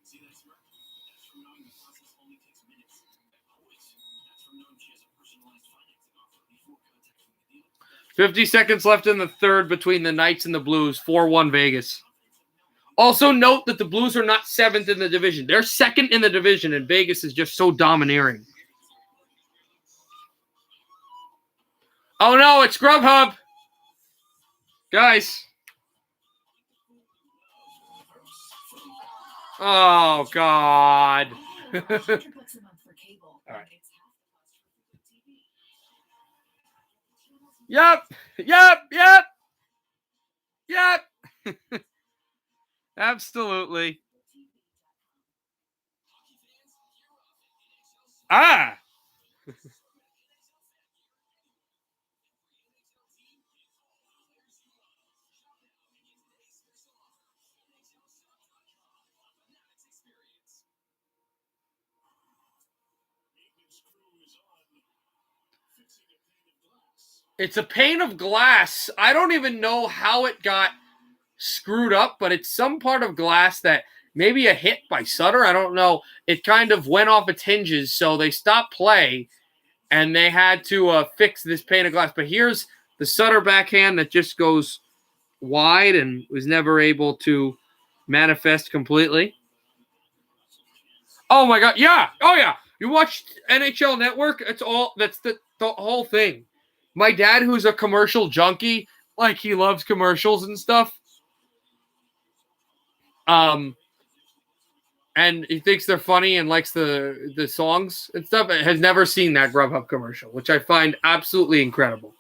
See, that's right. That's from knowing the process only takes minutes. Always. That's from knowing she has a personalized financing offer before contacting the dealer. 50 seconds left in the third between the Knights and the Blues. 4-1 Vegas. Also note that the Blues are not seventh in the division. They're second in the division, and Vegas is just so domineering. Oh, no, it's Grubhub. Guys. Oh, God. All right. Yep. Absolutely. Ah. It's a pane of glass. I don't even know how it got screwed up, but it's some part of glass that maybe a hit by Sutter. I don't know. It kind of went off its hinges, so they stopped play, and they had to fix this pane of glass. But here's the Sutter backhand that just goes wide and was never able to manifest completely. Oh, my God. Yeah. Oh, yeah. You watched NHL Network? That's the whole thing. My dad, who's a commercial junkie, like he loves commercials and stuff. And he thinks they're funny and likes the songs and stuff. Has never seen that Grubhub commercial, which I find absolutely incredible.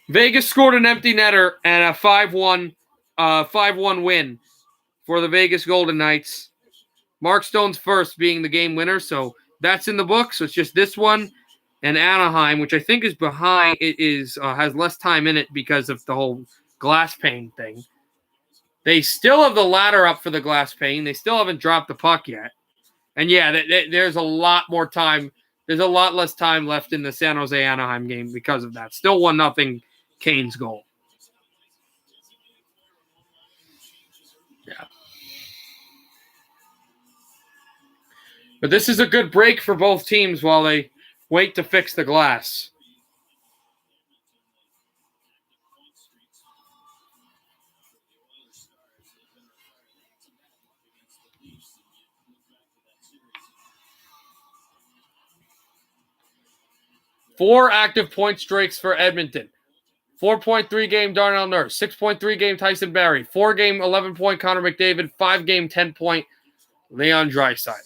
Vegas scored an empty netter and a 5-1 win for the Vegas Golden Knights. Mark Stone's first being the game winner, so that's in the book. So it's just this one and Anaheim, which I think is behind. It is has less time in it because of the whole glass pane thing. They still have the ladder up for the glass pane. They still haven't dropped the puck yet. And yeah, there's a lot more time. There's a lot less time left in the San Jose Anaheim game because of that. Still 1-0 Canes goal. Yeah. But this is a good break for both teams while they wait to fix the glass. Four active point streaks for Edmonton. 4.3 game Darnell Nurse. 6.3 game Tyson Barrie. 4 game 11-point Connor McDavid. 5 game 10-point Leon Draisaitl.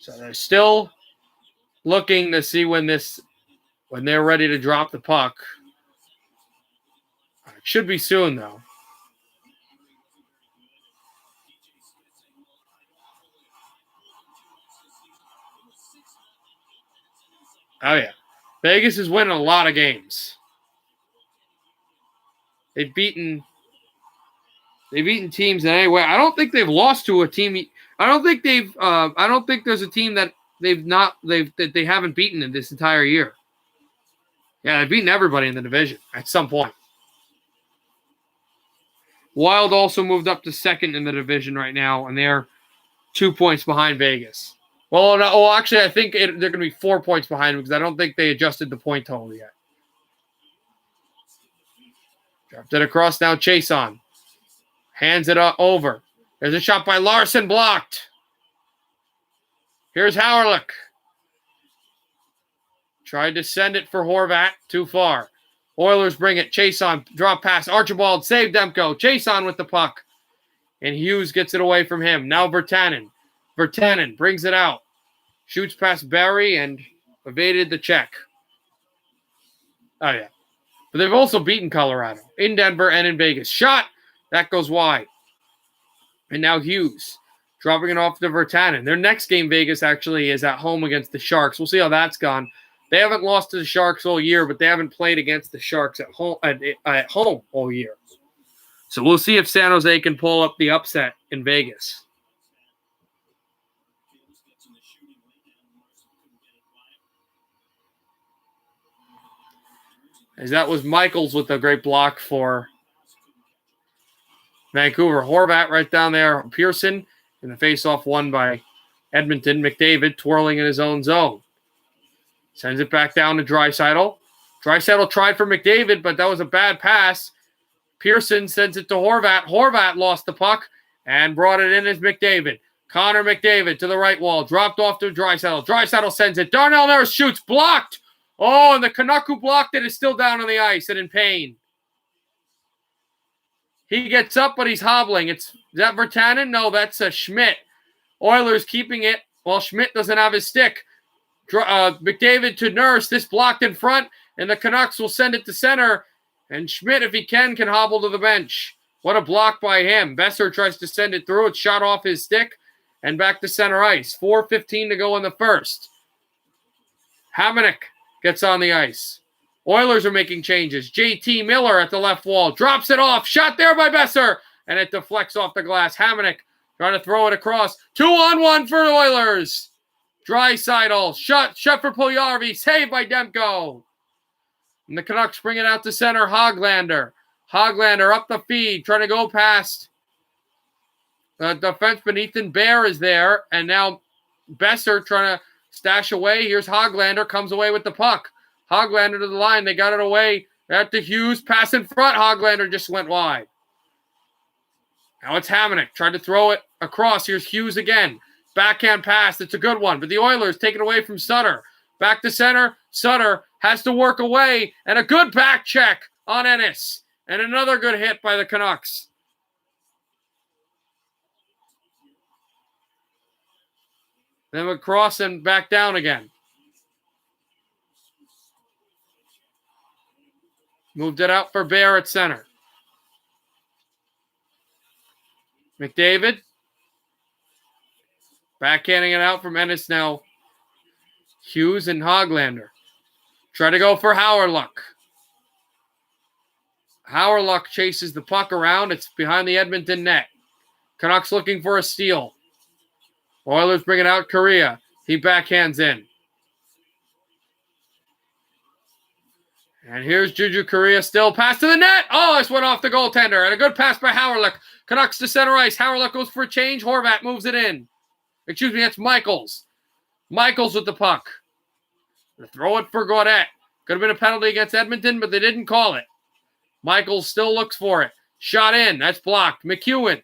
So they're still looking to see when they're ready to drop the puck. It should be soon, though. Oh, yeah. Vegas is winning a lot of games. They've beaten teams in any way. I don't think they've lost to a team. I don't think there's a team that they haven't beaten in this entire year. Yeah, they've beaten everybody in the division at some point. Wild also moved up to second in the division right now, and they're 2 points behind Vegas. Well, no, actually, I think they're going to be 4 points behind them because I don't think they adjusted the point total yet. Dropped it across now, Chase on. Hands it over. There's a shot by Larson, blocked. Here's Howerlick. Tried to send it for Horvat, too far. Oilers bring it. Chase on, drop pass. Archibald saved Demko. Chase on with the puck. And Hughes gets it away from him. Now Virtanen. Virtanen brings it out. Shoots past Barry and evaded the check. Oh, yeah. But they've also beaten Colorado in Denver and in Vegas. Shot. That goes wide. And now Hughes dropping it off to Virtanen. Their next game, Vegas, actually is at home against the Sharks. We'll see how that's gone. They haven't lost to the Sharks all year, but they haven't played against the Sharks at home all year. So we'll see if San Jose can pull up the upset in Vegas. As that was Michaels with a great block for Vancouver. Horvat right down there. Pearson in the faceoff won by Edmonton. McDavid twirling in his own zone. Sends it back down to Draisaitl. Draisaitl tried for McDavid, but that was a bad pass. Pearson sends it to Horvat. Horvat lost the puck and brought it in as McDavid. Connor McDavid to the right wall. Dropped off to Draisaitl. Draisaitl sends it. Darnell Nurse shoots. Blocked. Oh, and the Canuck who blocked it is still down on the ice and in pain. He gets up, but he's hobbling. Is that Virtanen? No, that's Schmidt. Oilers keeping it while Schmidt doesn't have his stick. McDavid to Nurse. This blocked in front, and the Canucks will send it to center. And Schmidt, if he can hobble to the bench. What a block by him. Besser tries to send it through. It's shot off his stick and back to center ice. 4:15 to go in the first. Hamonic gets on the ice. Oilers are making changes. JT Miller at the left wall. Drops it off. Shot there by Besser. And it deflects off the glass. Hamonic trying to throw it across. 2-on-1 for the Oilers. Draisaitl. Shot for Puljujarvi. Saved by Demko. And the Canucks bring it out to center. Hoglander up the feed. Trying to go past. Defenseman Ethan Bear is there. And now Besser trying to stash away. Here's Hoglander. Comes away with the puck. Hoglander to the line. They got it away. At the Hughes. Pass in front. Hoglander just went wide. Now it's Hamonic. Tried to throw it across. Here's Hughes again. Backhand pass. It's a good one. But the Oilers take it away from Sutter. Back to center. Sutter has to work away. And a good back check on Ennis. And another good hit by the Canucks. Then across and back down again. Moved it out for Bear at center. McDavid. Backhanding it out from Ennis now. Hughes and Hoglander. Try to go for Howerluck. Howerluck chases the puck around. It's behind the Edmonton net. Canucks looking for a steal. Oilers bring it out. Correa. He backhands in. And here's Juju Correa still. Pass to the net. Oh, this went off the goaltender. And a good pass by Howerluck. Canucks to center ice. Howerluck goes for a change. Horvat moves it in. Excuse me, that's Michaels. Michaels with the puck. Throw it for Gaudette. Could have been a penalty against Edmonton, but they didn't call it. Michaels still looks for it. Shot in. That's blocked. McEwen.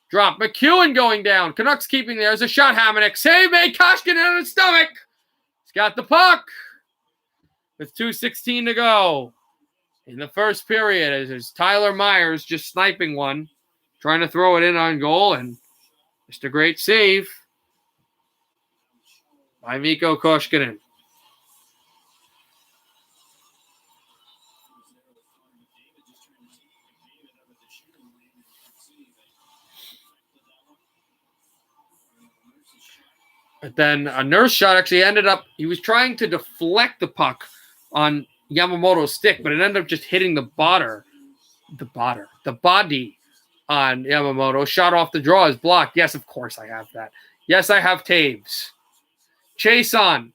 Drop. McEwen going down. Canucks keeping there. There's a shot. Hamonic. Save made. Koshkin on his stomach. He's got the puck. With 2:16 to go in the first period, as Tyler Myers just sniping one, trying to throw it in on goal, and just a great save by Mikko Koskinen. But then a Nurse shot actually ended up, he was trying to deflect the puck on Yamamoto's stick, but it ended up just hitting the the body on Yamamoto. Shot off the draw is blocked. Yes, of course I have that. Yes, I have Taves. Chase on.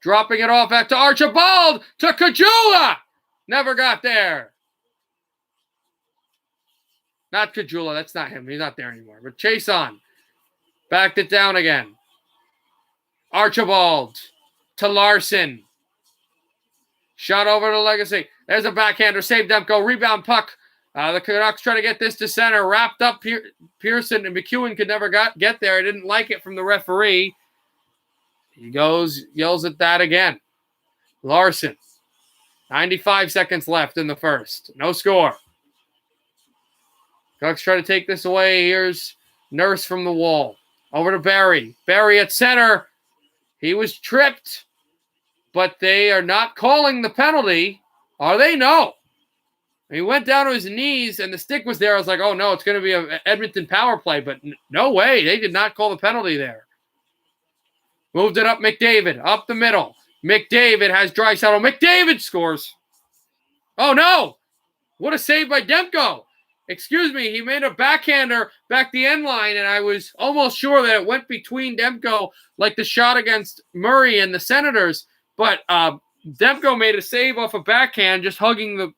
Dropping it off back to Archibald to Kajula. Never got there. Not Kajula. That's not him. He's not there anymore. But Chase on. Backed it down again. Archibald to Larson. Shot over to Legacy. There's a backhander. Save Demko. Rebound puck. The Canucks try to get this to center. Wrapped up Pearson, and McEwen could never get there. I didn't like it from the referee. He goes, yells at that again. Larson. 95 seconds left in the first. No score. Canucks try to take this away. Here's Nurse from the wall. Over to Barry. Barry at center. He was tripped, but they are not calling the penalty. Are they? No. He went down to his knees, and the stick was there. I was like, oh, no, it's going to be an Edmonton power play, but no way. They did not call the penalty there. Moved it up, McDavid, up the middle. McDavid has Draisaitl. McDavid scores. Oh, no. What a save by Demko. Excuse me, he made a backhander back the end line, and I was almost sure that it went between Demko like the shot against Murray and the Senators, but Demko made a save off a backhand, just hugging the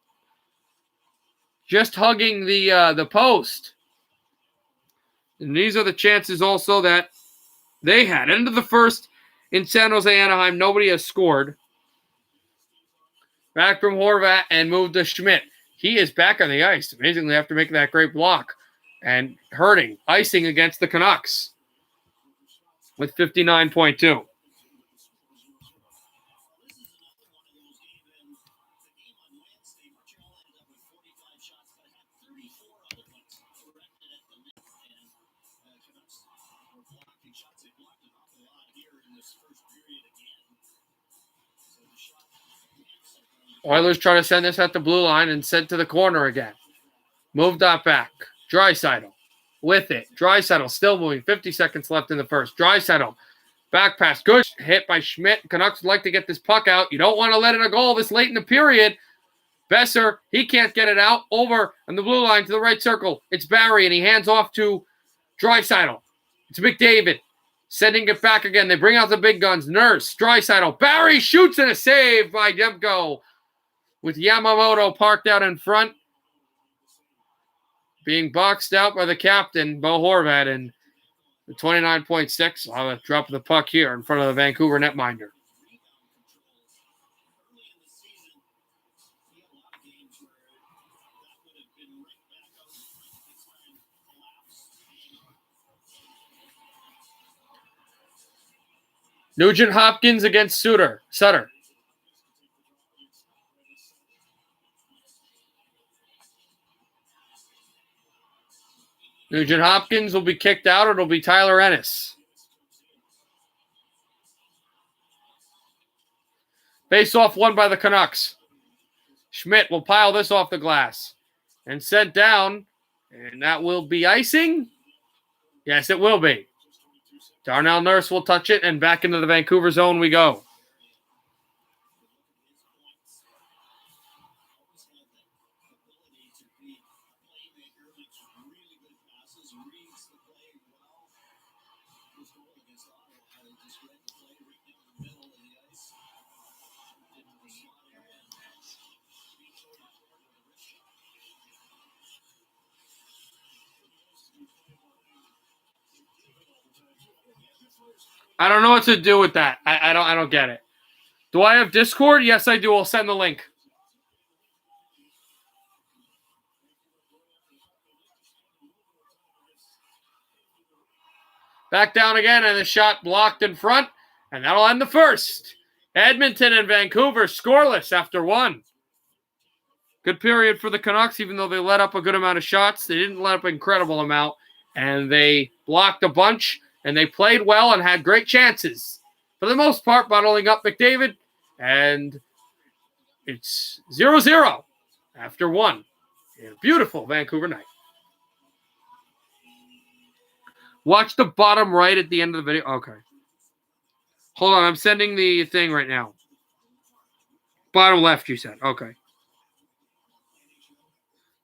post. And these are the chances also that they had. End of the first in San Jose, Anaheim. Nobody has scored. Back from Horvat and moved to Schmidt. He is back on the ice, amazingly, after making that great block and hurting, icing against the Canucks with 59.2. Oilers try to send this at the blue line and sent to the corner again. Moved that back. Draisaitl with it. Draisaitl still moving. 50 seconds left in the first. Draisaitl back pass. Good hit by Schmidt. Canucks would like to get this puck out. You don't want to let it a goal this late in the period. Besser, he can't get it out. Over on the blue line to the right circle. It's Barry, and he hands off to Draisaitl. It's McDavid. Sending it back again. They bring out the big guns. Nurse, Draisaitl. Barry shoots, and a save by Demko. With Yamamoto parked out in front, being boxed out by the captain, Bo Horvat, and the 29.6. I'll have to drop the puck here in front of the Vancouver netminder. Nugent Hopkins against Sutter. Nugent Hopkins will be kicked out. It'll be Tyler Ennis. Face-off won by the Canucks. Schmidt will pile this off the glass and sent down, and that will be icing. Yes, it will be. Darnell Nurse will touch it, and back into the Vancouver zone we go. I don't know what to do with that. I don't get it. Do I have Discord? Yes, I do. I'll send the link. Back down again, and the shot blocked in front, and that'll end the first. Edmonton and Vancouver scoreless after one. Good period for the Canucks, even though they let up a good amount of shots. They didn't let up an incredible amount, and they blocked a bunch. And they played well and had great chances. For the most part, bottling up McDavid. And it's 0-0 after one. A beautiful Vancouver night. Watch the bottom right at the end of the video. Okay. Hold on. I'm sending the thing right now. Bottom left, you said. Okay.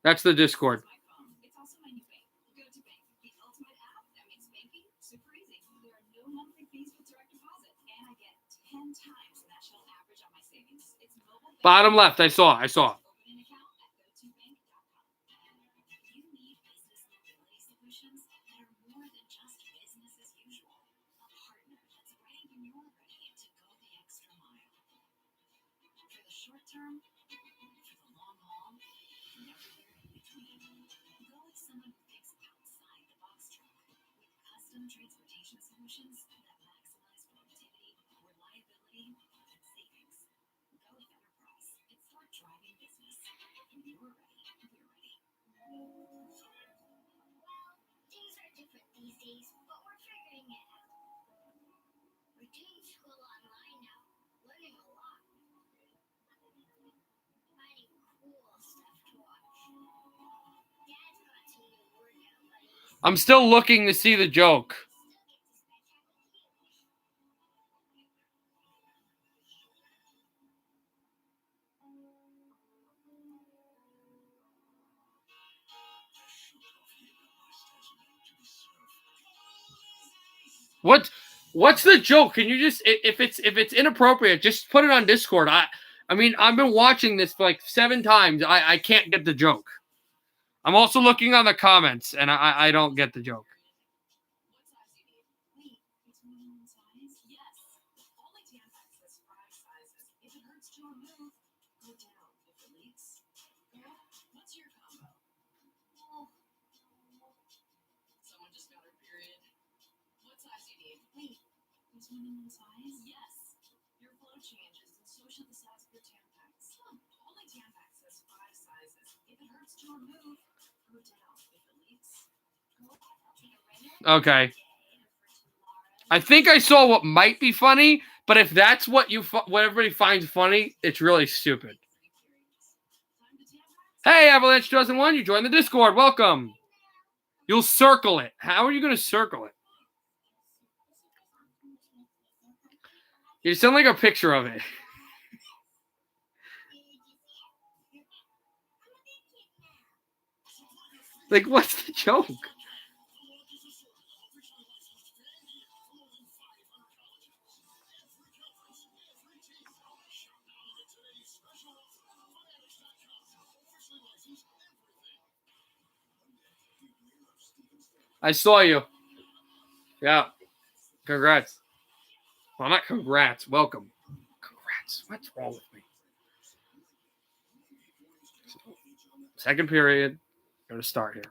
That's the Discord. My phone. It's also my new bank. Go to Bank, the ultimate app that makes banking super easy. There are no monthly fees with direct deposit, and I get 10 times the national average on my savings. It's mobile. Bottom left. I saw. Open an account at gotobank.com. You need business mobility solutions that are more than just business as usual. A partner that's ready when you're ready to go the extra mile. For the short term, for the long haul, and everywhere in between. Go with someone who thinks outside the box truck with custom transportation solutions that maximize productivity, reliability, and savings. Go with Enterprise. It's your driving business. When you're ready, we're ready. Well, things are different these days, but we're figuring it out. We're doing school online now, learning a lot. Finding cool stuff to watch. Dad's got some new workout buddies. I'm still looking to see the joke. What's the joke? Can you just, if it's inappropriate, just put it on Discord. I mean, I've been watching this for like 7 times. I can't get the joke. I'm also looking on the comments, and I don't get the joke. What size do you need? Wait, it's medium in size? Yes. Only Tampax has 5 sizes. If it hurts to remove, go down. If it leaks, girl, what's your combo? Oh. Someone just got her period. What size do you need? Wait, it's medium in size? Yes. Your flow changes, and so should the size of your Tampax. Only Tampax has 5 sizes. If it hurts to remove, go down. If it leaks, girl, take a regular. Okay. I think I saw what might be funny, but if that's what what everybody finds funny, it's really stupid. Hey, Avalanche 2001, you joined the Discord. Welcome. You'll circle it. How are you going to circle it? You sound like a picture of it. Like, what's the joke? I saw you. Yeah. Congrats. Well, not congrats. Welcome. Congrats. What's wrong with me? Second period. Going to start here.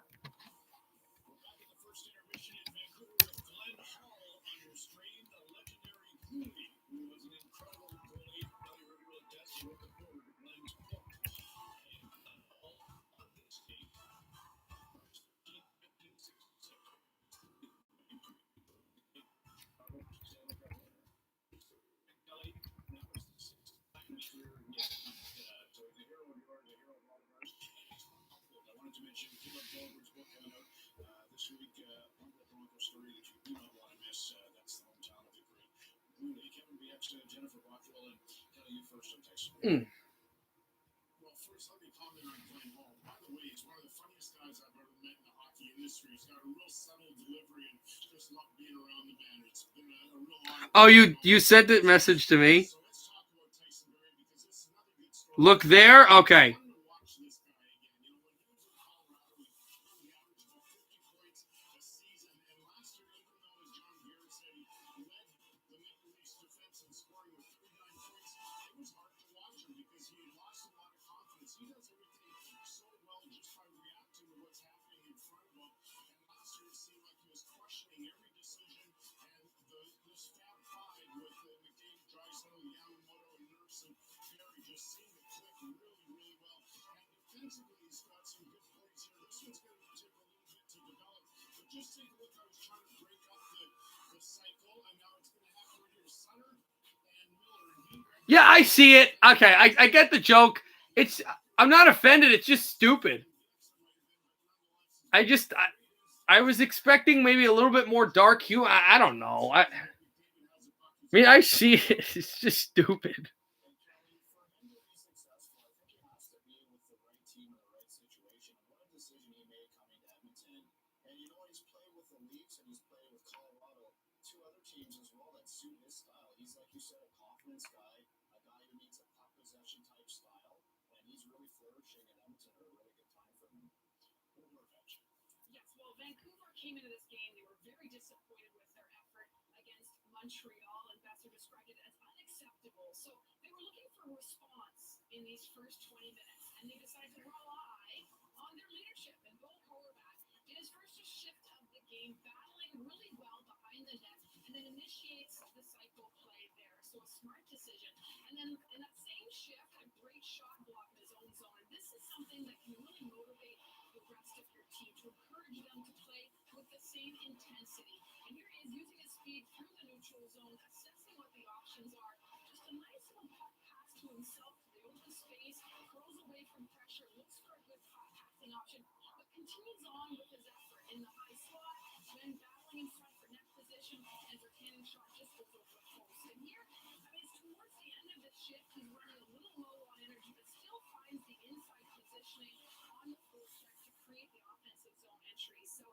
Mm. Well, first, let me comment on Glenn Hall. By the way, he's one of the funniest guys I've ever met in the hockey industry. He's got a real subtle delivery and just love being around the man. It's been a real honor. Oh, you sent that message to me? So let's talk about Tyson Berry because this is another good story. Look there? Okay. I wanted to watch this guy again. You know, when he was in Colorado, he averaged about 50 points a season. And last year, even though, as John Garrett said, he led the Maple Leafs defense in scoring with 39 points, it was hard to watch him because he had lost a lot of confidence. He does everything so well just by reacting to what's happening in front of him. And last year, it seemed like he was questioning every decision. And the stat five with McDavid, Draisaitl, Yamamoto, and Nurse and Berry just seemed to click really, really well. And defensively, he's got some good plays here. This one's going to take a little bit to develop. But just take a look how he's trying to break up the cycle. And now it's going to happen right here. Sutter and Miller. Yeah, I see it. Okay, I get the joke. I'm not offended. It's just stupid. I was expecting maybe a little bit more dark hue. I don't know. I mean, I see it. It's just stupid. situation. And what a decision he made coming to Edmonton. And you know what? He's played with the Leafs and he's played with Colorado, two other teams as well that suit his style. He's, like you said, a confidence guy, a guy who needs a puck possession type style, and he's really flourishing in Edmonton at a really good time for him. Revenge. Yes, well, Vancouver came into this game. They were very disappointed with their effort against Montreal, and Besser described it as unacceptable. So they were looking for a response in these first 20 minutes, and they decided to rely on their leadership. And Bo Horvath did his first shift of the game, battling really well behind the net, and then initiates the cycle play there. So a smart decision. And then in that same shift, a great shot block in his own zone. And this is something that can really motivate the rest of your team, to encourage them to play with the same intensity. And here he is using his speed through the neutral zone, assessing what the options are. Just a nice little puck pass to himself to the open space, curls away from pressure, looks for a good passing option, but continues on with his effort in the high slot, then battling in front for net position as their cannon shot just goes over the post. And here, it's towards the end of the shift, he's running a little low on energy, but still finds the inside positioning on the full check to create the offensive zone entry. So,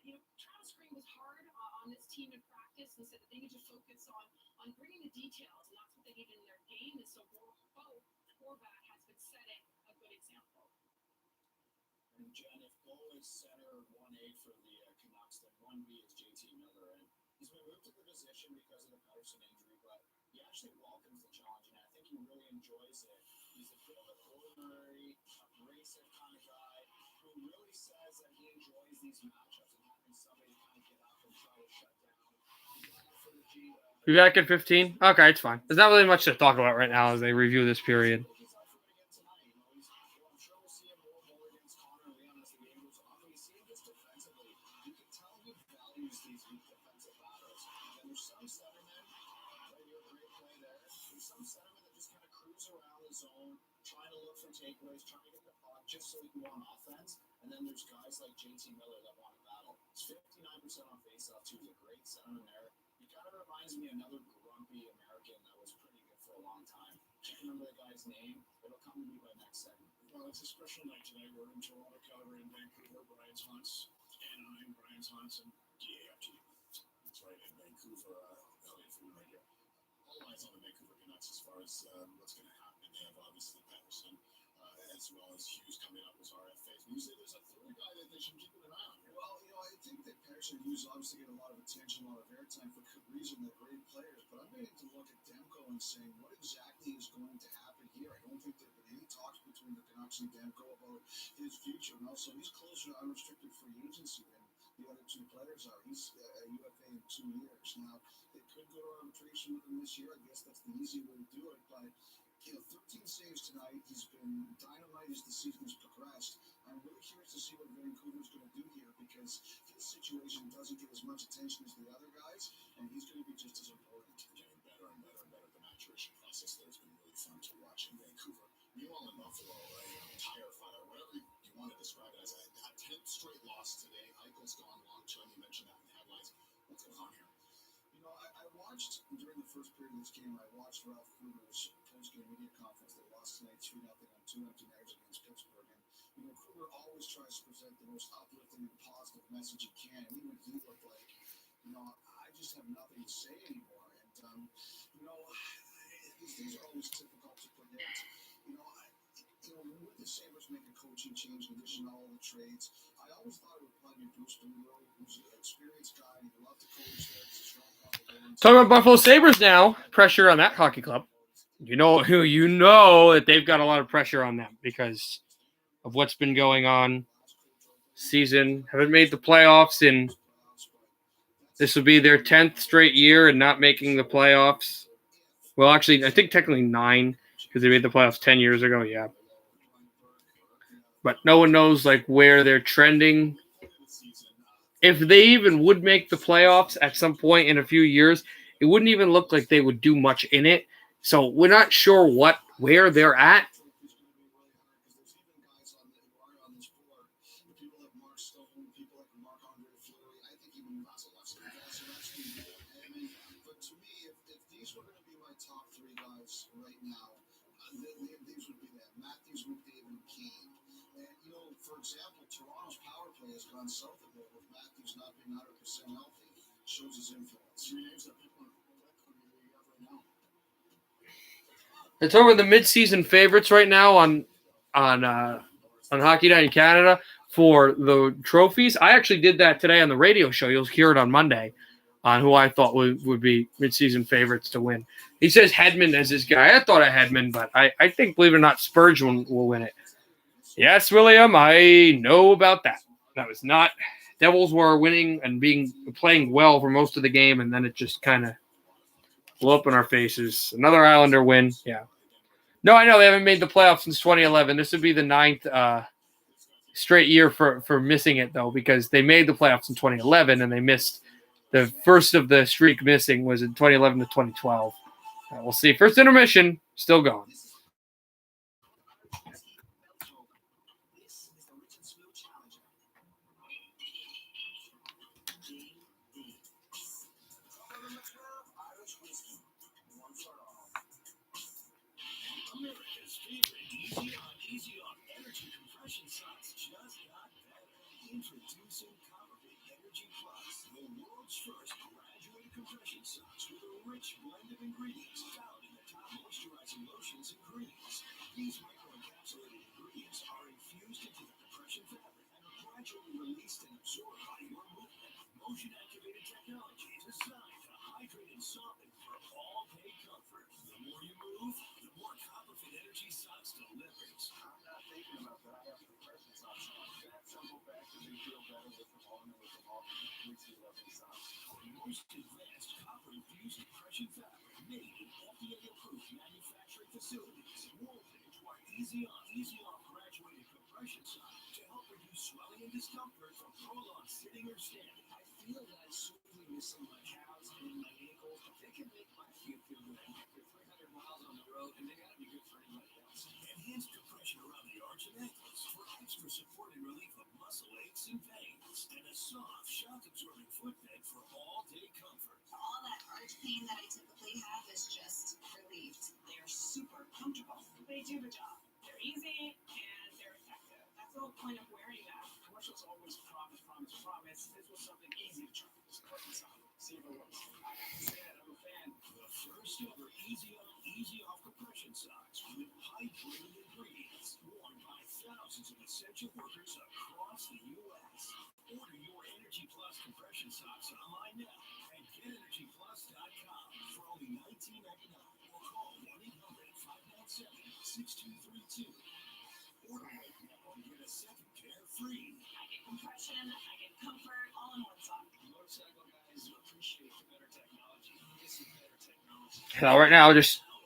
Travis Green was hard on this team in practice and said that they need to focus on bringing the details, and that's what they need in their game. And so, Horvath has been setting a good example. And Jen, if Bo is center 1A for the Canucks, then 1B is JT Miller. And he's been moved to the position because of the Patterson injury, but he actually welcomes the challenge, and I think he really enjoys it. He's a bit of an ordinary, abrasive kind of guy who really says that he enjoys these matchups and having somebody kind of get up and try to shut down. He's got it for the G. Be back in 15? Okay, it's fine. There's not really much to talk about right now as they review this period. He's up for it again tonight. I'm sure we'll see him a little more against Connor and Leon as the game goes on. But you see him just defensively. You can tell he values these defensive battles. And there's some centermen, right here, great play there. There's some centermen that just kind of cruise around the zone, trying to look for takeaways, trying to get the puck just so he can go on offense. And then there's guys like JT Miller that want to battle. He's 59% on faceoff too. He's a great centerman there. He kind of reminds me of another grumpy American that was pretty good for a long time. Can't remember the guy's name. It'll come to me by next segment. Well, it's a special night tonight. We're in Toronto, Calgary, and Vancouver. Brian's Hunts, Anaheim, Brian's Hunts, and DAFT. That's right, in Vancouver, Elliot Food right here. All eyes on the Vancouver Canucks as far as what's going to happen. They have obviously Patterson as well as Hughes coming up as RFAs. Usually there's a third guy that they should keep an eye on here. Well, I think that Patterson and Hughes obviously get a lot of attention, a lot of airtime for good reason. They're great players, but I'm beginning to look at Demko and saying, what exactly is going to happen here? I don't think there have been any talks between the Canucks and Demko about his future. And also, he's closer to unrestricted free agency than the other two players are. He's a UFA in 2 years. Now, they could go to arbitration with him this year. I guess that's the easy way to do it, but 13 saves tonight. He's been dynamite as the season has progressed. I'm really curious to see what Vancouver's going to do here because his situation doesn't get as much attention as the other guys, and he's going to be just as important. Getting better and better and better. The maturation process there has been really fun to watch in Vancouver. Meanwhile, in Buffalo, a tire fire, whatever you want to describe it as, a 10th straight loss today. Eichel's gone long term. You mentioned that in the headlines. What's going on here? I watched during the first period of this game. I watched Ralph Kruger's post-game media conference. They lost tonight 3-0 on 2 empty netters against Pittsburgh. And Kruger always tries to present the most uplifting and positive message he can. And even he looked like, I just have nothing to say anymore. And these things are always difficult to predict. With the Sabres make a coaching change in addition to all the trades, I always thought it would probably be Bruce Boudreau, who's an experienced guy. He'd love to coach there. He's a strong confidence. Talking about Buffalo Sabres now, pressure on that hockey club. You know that they've got a lot of pressure on them because of what's been going on. Season haven't made the playoffs, and this will be their 10th straight year and not making the playoffs. Well, actually, I think technically 9 because they made the playoffs 10 years ago. Yeah. But no one knows where they're trending. If they even would make the playoffs at some point in a few years, it wouldn't even look like they would do much in it. So we're not sure where they're at. example, Toronto's power play has gone south a bit with Matthews not being 100% healthy. Shows his influence. 3 names that people are collecting right now. It's over the mid-season favorites right now on Hockey Night in Canada for the trophies. I actually did that today on the radio show. You'll hear it on Monday on who I thought would be mid-season favorites to win. He says Hedman as his guy. I thought of Hedman, but I think, believe it or not, Spurgeon will win it. Yes, William, I know about that. That was not – Devils were winning and playing well for most of the game, and then it just kind of blew up in our faces. Another Islander win, yeah. No, I know they haven't made the playoffs since 2011. This would be the 9th straight year for missing it, though, because they made the playoffs in 2011 and they missed the first of the streak missing was in 2011 to 2012. We'll see. First intermission, still gone. America's favorite easy on energy compression socks just got better. Introducing Copperfit Energy Plus, the world's first graduated compression socks with a rich blend of ingredients found in the top moisturizing lotions and creams. These microencapsulated ingredients are infused into the compression fabric and are gradually released and absorbed by your movement. Motion-activated technology designed to hydrate and soften for all-day comfort. The more you move, the more Copperfit Energy Socks delivers. I'm not thinking about that. I have compression socks on. That simple fact that they feel better with them on than with them off. Makes you love these socks. The most advanced copper-infused compression fabric made in FDA-approved manufacturing facilities. Molded into our easy off graduated compression socks to help reduce swelling and discomfort from prolonged sitting or standing. I feel that sweetness in my calves and in my ankles. They can make my feet feel good. They're 300 miles on the road, and they gotta be good for anybody else. Enhanced compression around the arch and ankles for extra support and relief of muscle aches and pains, and a soft, shock-absorbing footbed for all-day comfort. All that arch pain that I typically have is just relieved. They're super comfortable. They do the job. They're easy and they're effective. That's the whole point of wearing them. Commercials always promise. This was something easy to try. Just click this on. See if it works. I have to say that I'm a fan. The first ever easy off compression socks with hydrating ingredients worn by thousands of essential workers across the U.S. Order your Energy Plus compression socks online now at GetEnergyPlus.com for only $19.99 or call 1-800-597-6232. Order right now and get a second pair free. I get compression, I get comfort, all in one sock. Motorcycle guys appreciate the better technology. This is better technology. So right now,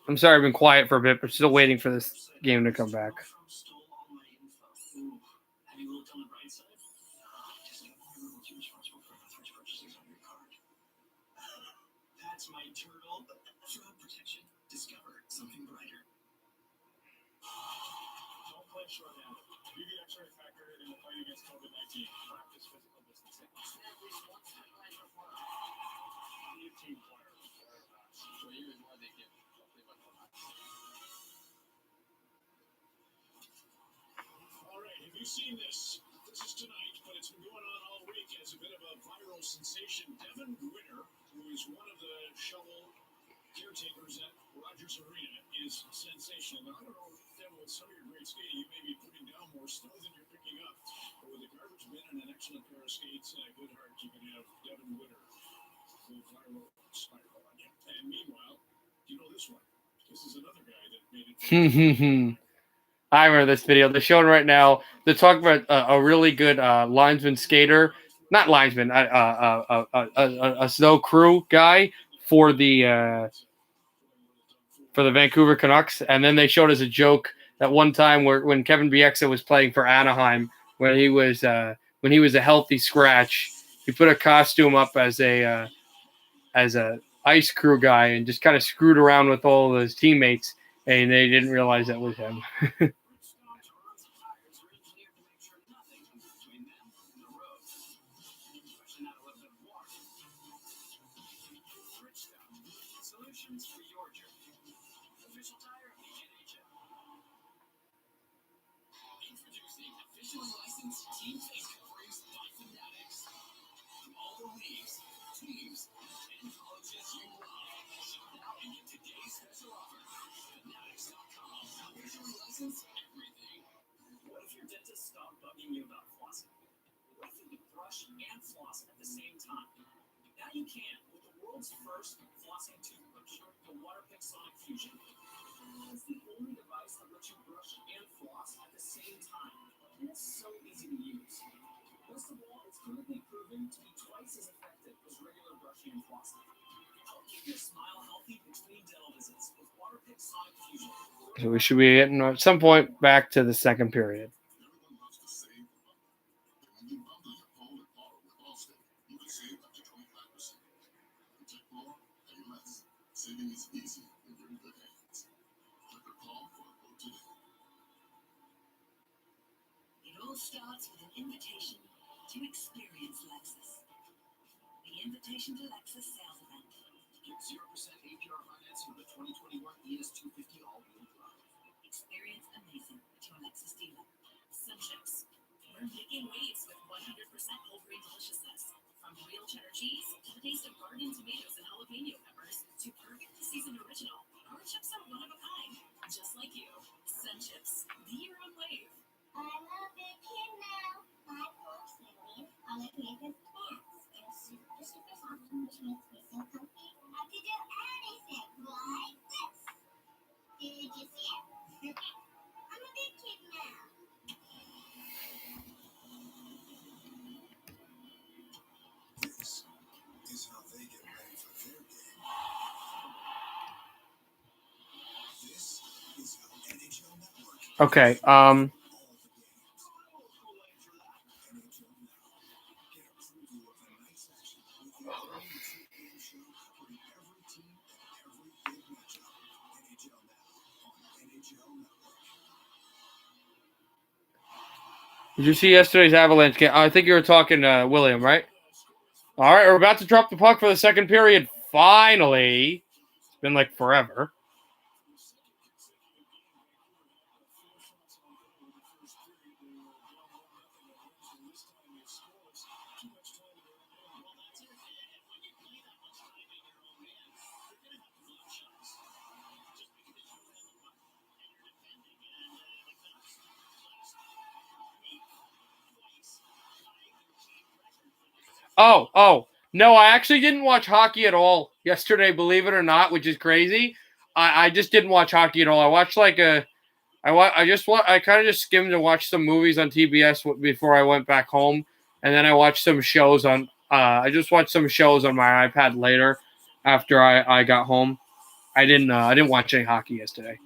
I'm sorry I've been quiet for a bit, but still waiting for this game to come back. Stole all my info. Ooh. Have you looked on the bright side? Just got everyone too responsible for my first purchases on your card. That's my turtle. Fraud protection. Discover something brighter. Don't play short-handed. Be the X-ray factor in the fight against COVID-19. Practice physical distancing. At least once in my life before. Be a team player. So you and what they give hopefully much more. All right, have you seen this? This is tonight, but it's been going on all week as a bit of a viral sensation. Devin Winter, who is one of the shovel caretakers at Rogers Arena, is sensational. Now, I don't know, Devin, with some of your great skating, you may be putting down more stuff than you're picking up. But with a garbage bin and an excellent pair of skates and a good heart, you can have Devin Winter go viral spiral on you. And meanwhile, you know this one. This is another guy that made it. I remember this video. They're showing right now. They're talking about a really good linesman skater, not linesman, a snow crew guy for the Vancouver Canucks. And then they showed as a joke that one time when Kevin Bieksa was playing for Anaheim, when he was a healthy scratch, he put a costume up as a ice crew guy and just kind of screwed around with all of his teammates, and they didn't realize that was him. asking you about flossing. What if you could brush and floss at the same time? Now you can with the world's first flossing toothbrush, the Waterpik Sonic Fusion. It's the only device that lets you brush and floss at the same time, and it's so easy to use. Most of all, it's clinically proven to be twice as effective as regular brushing and flossing. Help keep your smile healthy between dental visits with Waterpik Sonic Fusion. So we should be getting at some point back to the second period. Everyone loves to save, but when you bundle your phone and bottle with Allstate, you can save up to 25%. Protect more, pay less. Saving is easy when you're in good hands. Click or call for a quote today. It all starts with an invitation to experience Lexus. The Invitation to Lexus sales event. Get 0% APR financing on the 2021 ES250 all-wheel drive. Experience amazing at your Lexus dealer. Sunships. We're making waves with 100% whole grain deliciousness. From real cheddar cheese to the taste of garden tomatoes and jalapeno peppers to perfect seasoned original. Our chips are one of a kind, just like you. Sunships. Be your own wave. I'm a big kid now. My folks name on the campus dance. It's super awesome, which makes me so comfy. I could do anything like this. Did you see it? I'm a big kid now. This is how they get ready for their game. This is how NHL Network Okay. all the games. NHL Now. Get a preview of the night's action with the only true game show covering every team and every big matchup. NHL Now on NHL Network. Did you see yesterday's Avalanche game? I think you were talking to William, right? All right, we're about to drop the puck for the second period. Finally. It's been like forever. Oh. No, I actually didn't watch hockey at all yesterday, believe it or not, which is crazy. I just didn't watch hockey at all. I watched like I kind of just skimmed and watched some movies on TBS before I went back home, and then I watched some shows on. I just watched some shows on my iPad later after I got home. I didn't watch any hockey yesterday.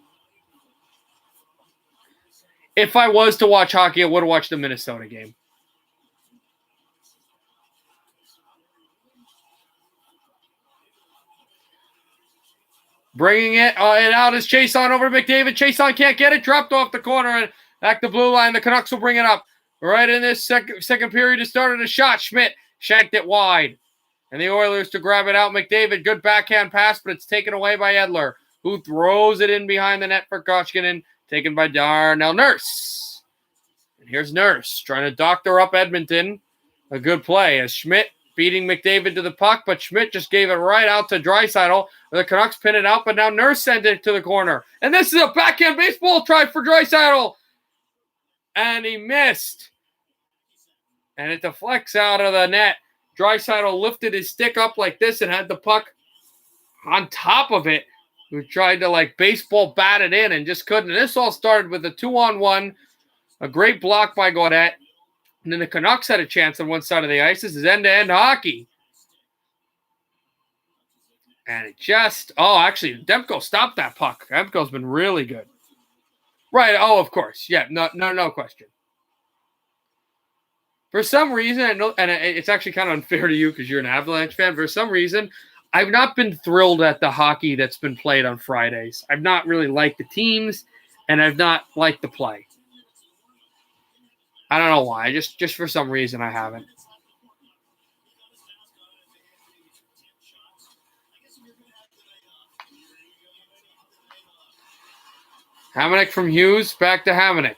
If I was to watch hockey, I would have watched the Minnesota game. Bringing it out is Chason over to McDavid. Chason can't get it. Dropped off the corner and back the blue line. The Canucks will bring it up. Right in this second period, it started a shot. Schmidt shanked it wide. And the Oilers to grab it out. McDavid, good backhand pass, but it's taken away by Edler, who throws it in behind the net for Koskinen. Taken by Darnell Nurse. And here's Nurse trying to doctor up Edmonton. A good play as Schmidt beating McDavid to the puck, but Schmidt just gave it right out to Draisaitl. The Canucks pin it out, but now Nurse sent it to the corner. And this is a backhand baseball try for Draisaitl. And he missed. And it deflects out of the net. Draisaitl lifted his stick up like this and had the puck on top of it. He tried to baseball bat it in and just couldn't. And this all started with a 2-on-1, a great block by Gaudette. And then the Canucks had a chance on one side of the ice. This is end-to-end hockey. And it just... Oh, actually, Demko stopped that puck. Demko's been really good. Right. Oh, of course. Yeah, no question. For some reason, I know, and it's actually kind of unfair to you because you're an Avalanche fan. For some reason, I've not been thrilled at the hockey that's been played on Fridays. I've not really liked the teams, and I've not liked the play. I don't know why. Just for some reason, I haven't. Hamonic from Hughes, back to Hamonic.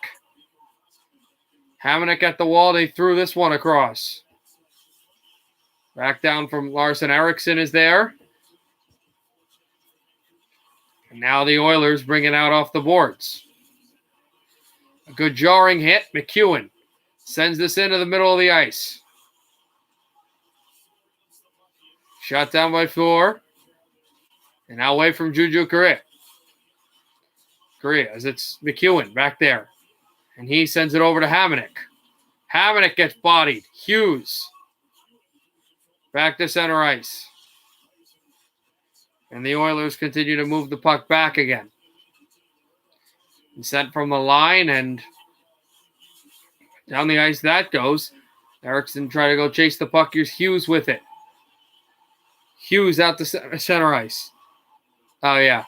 Hamonic at the wall. They threw this one across. Back down from Larson. Eriksson is there. And now the Oilers bring it out off the boards. A good jarring hit. McEwen Sends this into the middle of the ice. Shot down by Fleur. And now away from Juju Correa. As it's McEwen back there. And he sends it over to Hamonic. Hamonic gets bodied. Hughes. Back to center ice. And the Oilers continue to move the puck back again. And sent from the line and down the ice that goes. Erickson try to go chase the puck. Here's Hughes with it. Hughes out to center ice. Oh, yeah.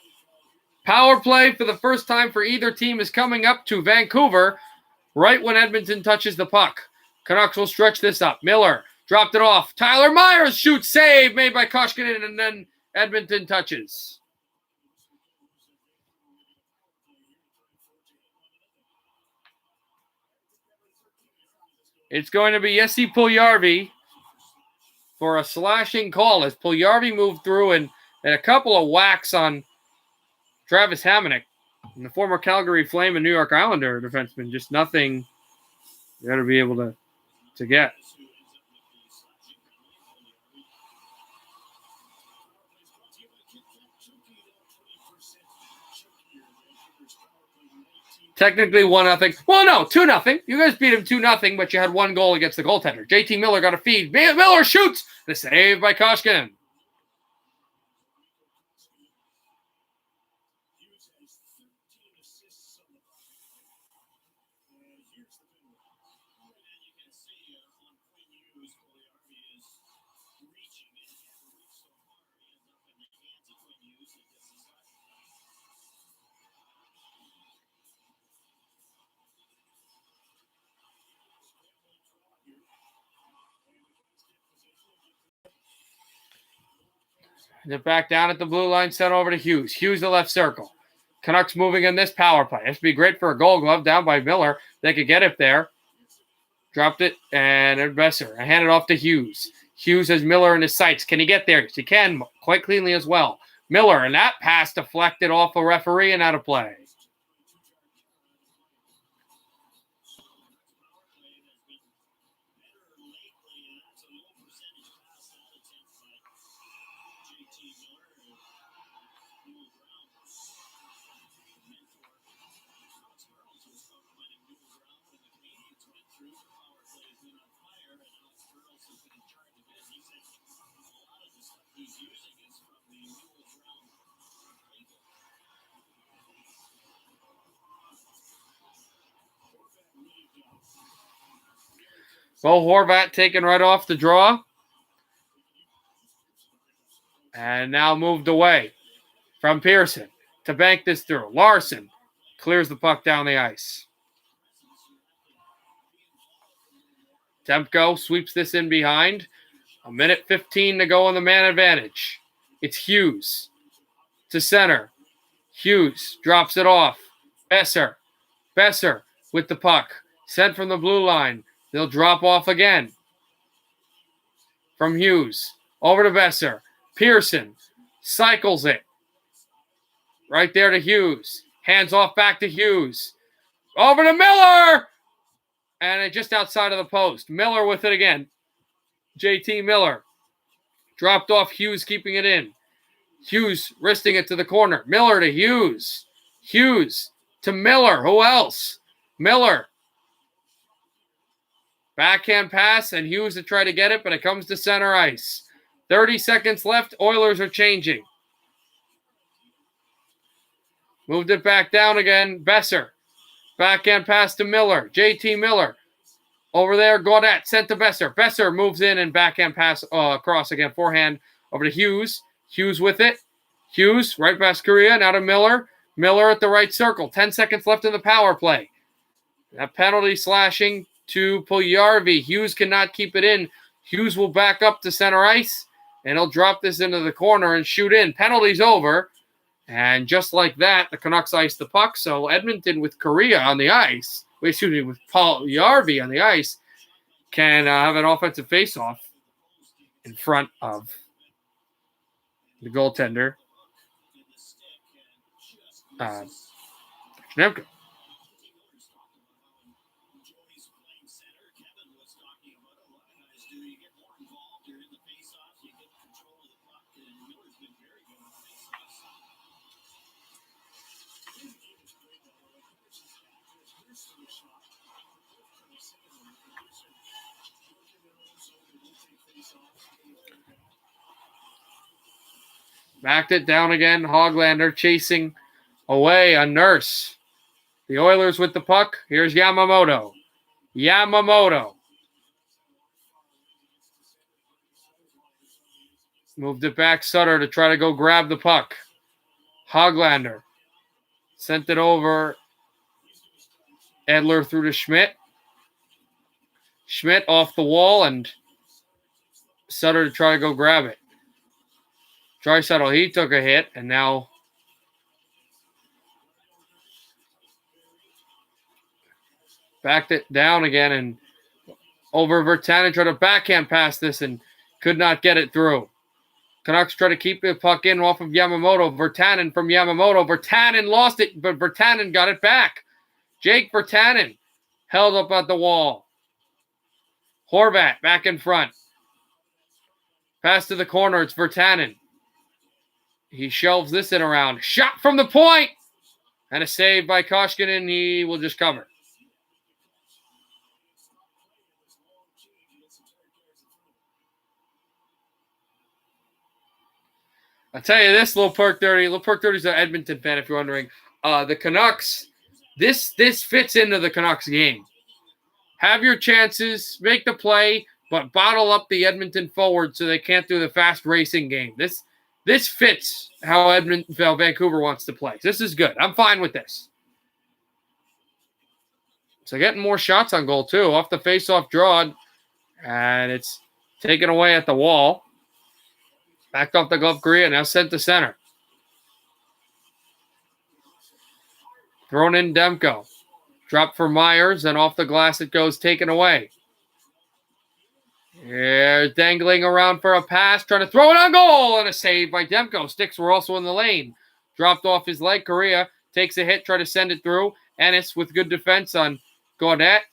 Power play for the first time for either team is coming up to Vancouver right when Edmonton touches the puck. Canucks will stretch this up. Miller dropped it off. Tyler Myers shoots. Save made by Koskinen, and then Edmonton touches. It's going to be Jesse Puljujarvi for a slashing call as Puljujarvi moved through and a couple of whacks on Travis Hamonic, the former Calgary Flame and New York Islander defenseman. Just nothing you got to be able to get. Technically 1-0. Well, no, 2-0. You guys beat him 2-0, but you had one goal against the goaltender. JT Miller got a feed. Miller shoots. The save by Koskinen. They're back down at the blue line, sent over to Hughes. Hughes the left circle. Canucks moving in this power play. This would be great for a gold glove down by Miller. They could get it there. Dropped it, and Besser. I hand it off to Hughes. Hughes has Miller in his sights. Can he get there? Yes, he can, quite cleanly as well. Miller, and that pass deflected off a referee and out of play. Bo Horvat taken right off the draw. And now moved away from Pearson to bank this through. Larson clears the puck down the ice. Demko sweeps this in behind. 1:15 to go on the man advantage. It's Hughes to center. Hughes drops it off. Besser with the puck. Sent from the blue line. They'll drop off again. From Hughes. Over to Besser. Pearson cycles it. Right there to Hughes. Hands off back to Hughes. Over to Miller! And it just outside of the post. Miller with it again. JT Miller. Dropped off Hughes, keeping it in. Hughes wristing it to the corner. Miller to Hughes. Hughes to Miller. Who else? Miller. Backhand pass, and Hughes to try to get it, but it comes to center ice. 30 seconds left. Oilers are changing. Moved it back down again. Besser. Backhand pass to Miller. JT Miller. Over there, Gaudette sent to Besser. Besser moves in and backhand pass across again. Forehand over to Hughes. Hughes with it. Hughes right past Correa. Now to Miller. Miller at the right circle. 10 seconds left in the power play. That penalty slashing to Puljujarvi. Hughes cannot keep it in. Hughes will back up to center ice, and he'll drop this into the corner and shoot in. Penalty's over. And just like that, the Canucks ice the puck. So Edmonton with Correa on the ice, with Puljujarvi on the ice, can have an offensive faceoff in front of the goaltender, Nemko. Backed it down again. Hoglander chasing away on Nurse. The Oilers with the puck. Here's Yamamoto. Moved it back. Sutter to try to go grab the puck. Hoglander sent it over. Edler through to Schmidt. Schmidt off the wall and Sutter to try to go grab it. Draisaitl, he took a hit and now backed it down again and over Virtanen tried to backhand pass this and could not get it through. Canucks try to keep the puck in off of Yamamoto. Virtanen from Yamamoto. Virtanen lost it, but Virtanen got it back. Jake Virtanen held up at the wall. Horvat back in front. Pass to the corner. It's Virtanen. He shelves this in around. Shot from the point. And a save by Koskinen. He will just cover. I'll tell you this, Little Perk 30. Little Perk 30 is an Edmonton fan, if you're wondering. The Canucks, this fits into the Canucks game. Have your chances, make the play, but bottle up the Edmonton forward so they can't do the fast racing game. This fits how Vancouver wants to play. This is good. I'm fine with this. So getting more shots on goal, too. Off the face-off draw, and it's taken away at the wall. Backed off the glove, Korea, now sent to center. Thrown in Demko. Drop for Myers, and off the glass it goes, taken away. Here's dangling around for a pass, trying to throw it on goal, and a save by Demko. Sticks were also in the lane. Dropped off his leg. Korea takes a hit, try to send it through. Ennis with good defense on Gaudette.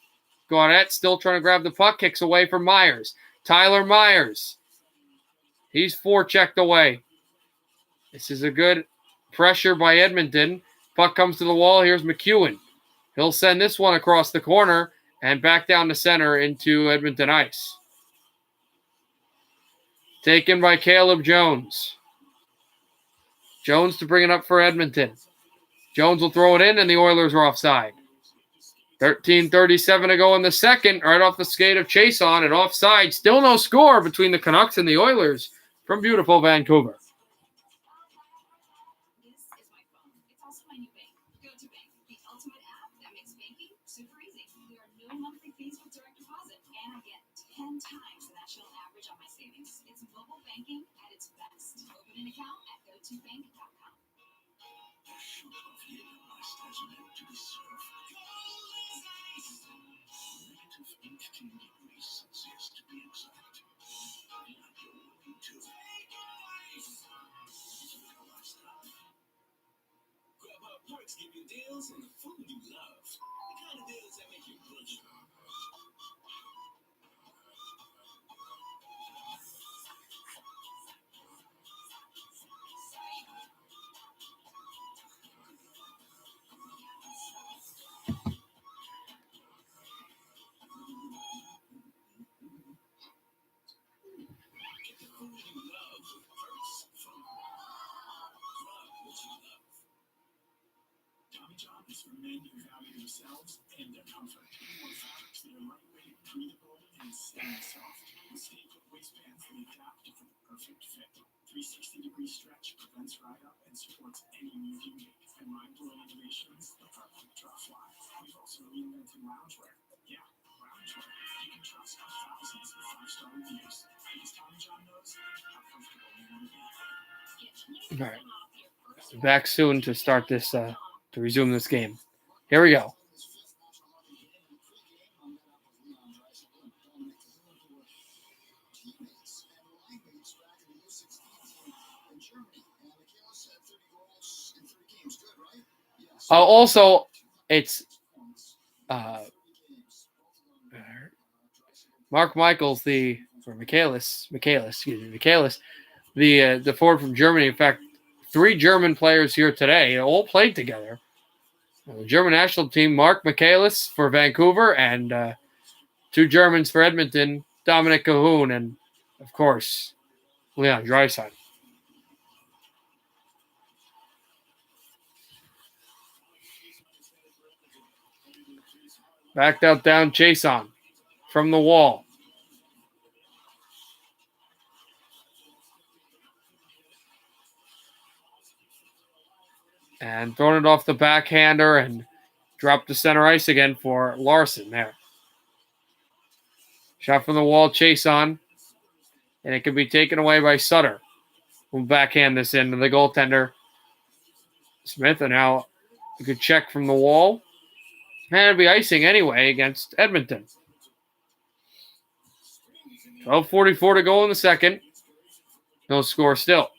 Gaudette still trying to grab the puck, kicks away from Myers. Tyler Myers. He's forechecked away. This is a good pressure by Edmonton. Puck comes to the wall. Here's McEwen. He'll send this one across the corner and back down the center into Edmonton ice. Taken by Caleb Jones. Jones to bring it up for Edmonton. Jones will throw it in, and the Oilers are offside. 13:37 to go in the second. Right off the skate of Chason and offside. Still no score between the Canucks and the Oilers from beautiful Vancouver. This is my phone. It's also my new bank. Go to Bank, the ultimate app that makes banking super easy. There are no monthly fees with direct deposit, and I get 10 times the national average on my savings. It's mobile banking at its best. Open an account at gotobank.com. Perks give you deals on the food you love. The kind of deals that make you butcher. Get the food you love with Perks from Love What You Love. Tommy John is for men who value themselves and their comfort. More fabrics that are lightweight, breathable, and staying soft. With stay-put waistbands that adapt for the perfect fit. 360-degree stretch prevents ride-up and supports any move you make. And mind-blowing innovations, the perfect draw fly. We've also reinvented loungewear. Yeah, loungewear. You can trust our thousands of 5-star reviews. Because Tommy John knows how comfortable you want to be. All right. Back soon to start this, to resume this game. Here we go. Also, it's Mark Michaels, the forward from Germany. In fact, 3 German players here today all played together. The German national team, Mark Michaelis for Vancouver, and 2 Germans for Edmonton, Dominic Cahoon, and, of course, Leon Draisaitl. Backed out down Chason from the wall. And thrown it off the backhander and dropped to center ice again for Larson there. Shot from the wall, Chason. And it can be taken away by Sutter. We'll backhand this into the goaltender. Smith, and now a good check from the wall. And it'll be icing anyway against Edmonton. 12:44 to go in the second. No score still.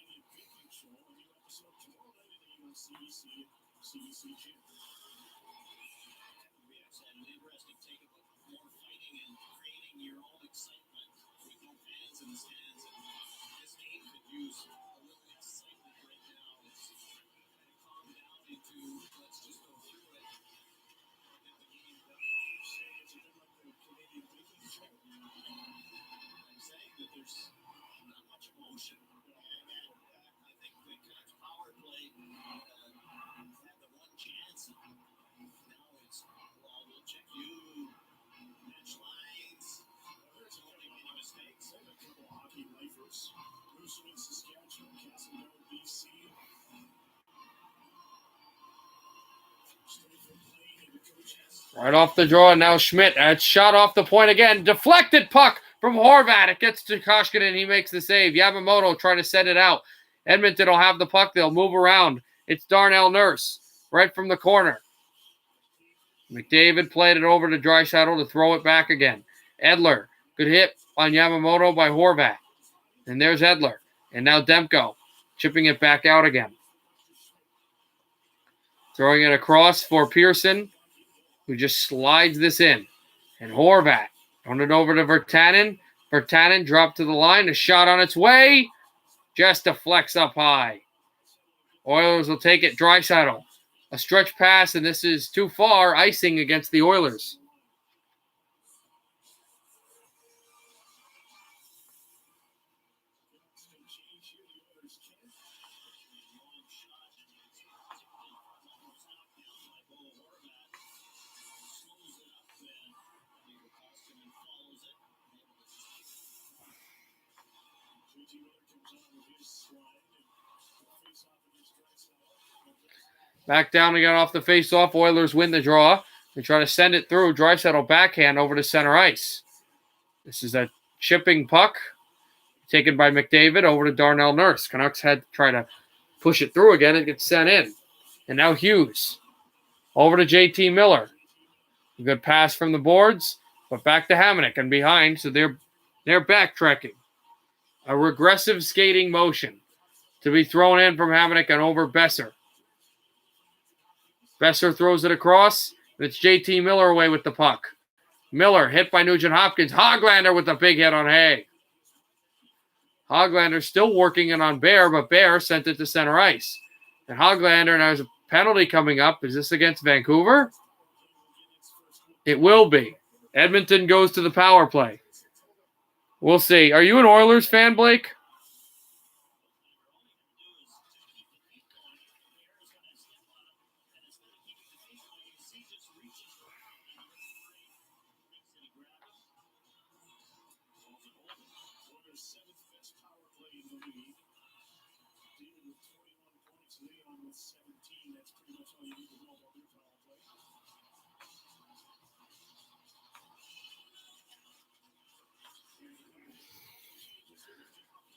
Right off the draw, and now Schmidt. That's shot off the point again. Deflected puck from Horvat. It gets to Koskinen. He makes the save. Yamamoto trying to set it out. Edmonton will have the puck. They'll move around. It's Darnell Nurse right from the corner. McDavid played it over to Draisaitl to throw it back again. Edler. Good hit on Yamamoto by Horvat. And there's Edler. And now Demko chipping it back out again. Throwing it across for Pearson, who just slides this in. And Horvat throwing it over to Virtanen. Virtanen dropped to the line. A shot on its way. Just deflects up high. Oilers will take it. Draisaitl. A stretch pass, and this is too far. Icing against the Oilers. Back down again off the face-off. Oilers win the draw. They try to send it through. Draisaitl backhand over to center ice. This is a chipping puck taken by McDavid over to Darnell Nurse. Canucks had to try to push it through again. It gets sent in. And now Hughes over to JT Miller. A good pass from the boards, but back to Hamonic and behind, so they're backtracking. A regressive skating motion to be thrown in from Hamonic and over Besser. Besser throws it across, and it's JT Miller away with the puck. Miller hit by Nugent Hopkins. Hoglander with a big hit on Hay. Hoglander still working it on Bear, but Bear sent it to center ice. And Hoglander, and there's a penalty coming up. Is this against Vancouver? It will be. Edmonton goes to the power play. We'll see. Are you an Oilers fan, Blake?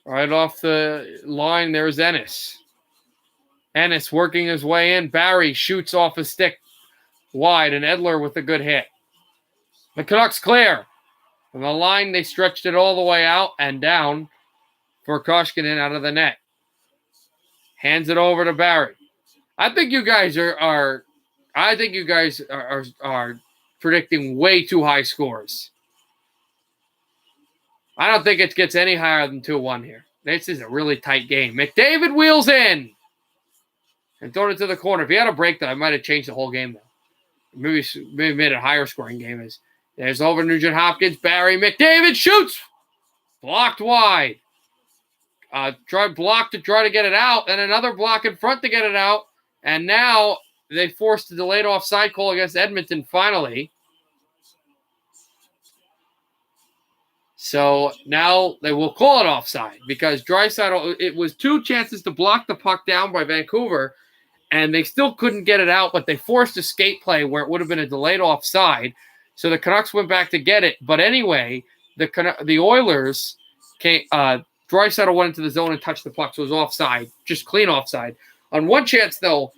Right off the line, there's Ennis. Ennis working his way in. Barry shoots off a stick wide, and Edler with a good hit. The Canucks clear. From the line, they stretched it all the way out and down for Koskinen out of the net. Hands it over to Barry. I think you guys are predicting way too high scores. I don't think it gets any higher than 2-1 here. This is a really tight game. McDavid wheels in and thrown it to the corner. If he had a break, though, I might have changed the whole game, though. Maybe made it a higher scoring game. There's over Nugent Hopkins. Barry McDavid shoots. Blocked wide. Block to try to get it out. And another block in front to get it out. And now they forced a delayed offside call against Edmonton finally. So now they will call it offside because Draisaitl, it was 2 chances to block the puck down by Vancouver, and they still couldn't get it out, but they forced a skate play where it would have been a delayed offside. So the Canucks went back to get it. But anyway, the Oilers came. Draisaitl went into the zone and touched the puck, so it was offside, just clean offside. On one chance, though,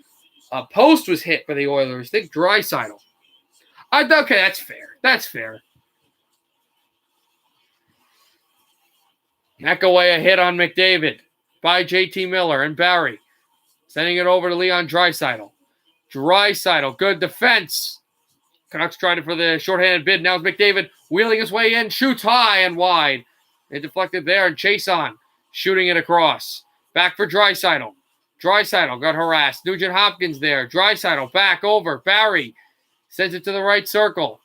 a post was hit for the Oilers. I think Draisaitl. Okay, that's fair. That's fair. McAway a hit on McDavid by JT Miller and Barry. Sending it over to Leon Draisaitl. Draisaitl, good defense. Canucks tried it for the shorthanded bid. Now it's McDavid wheeling his way in, shoots high and wide. It deflected there, and Chason shooting it across. Back for Draisaitl. Draisaitl got harassed. Nugent Hopkins there. Draisaitl back over. Barry sends it to the right circle.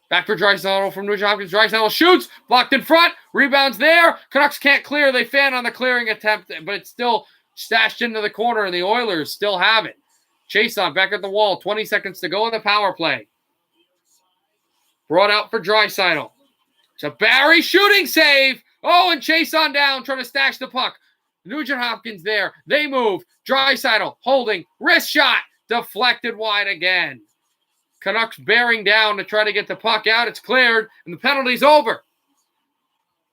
Back for Draisaitl from Nugent Hopkins. Draisaitl shoots. Blocked in front. Rebounds there. Canucks can't clear. They fan on the clearing attempt, but it's still stashed into the corner, and the Oilers still have it. Chason back at the wall. 20 seconds to go in the power play. Brought out for Draisaitl. It's a Barry shooting save. Oh, and Chason down, trying to stash the puck. Nugent Hopkins there. They move. Draisaitl holding. Wrist shot. Deflected wide again. Canucks bearing down to try to get the puck out. It's cleared, and the penalty's over.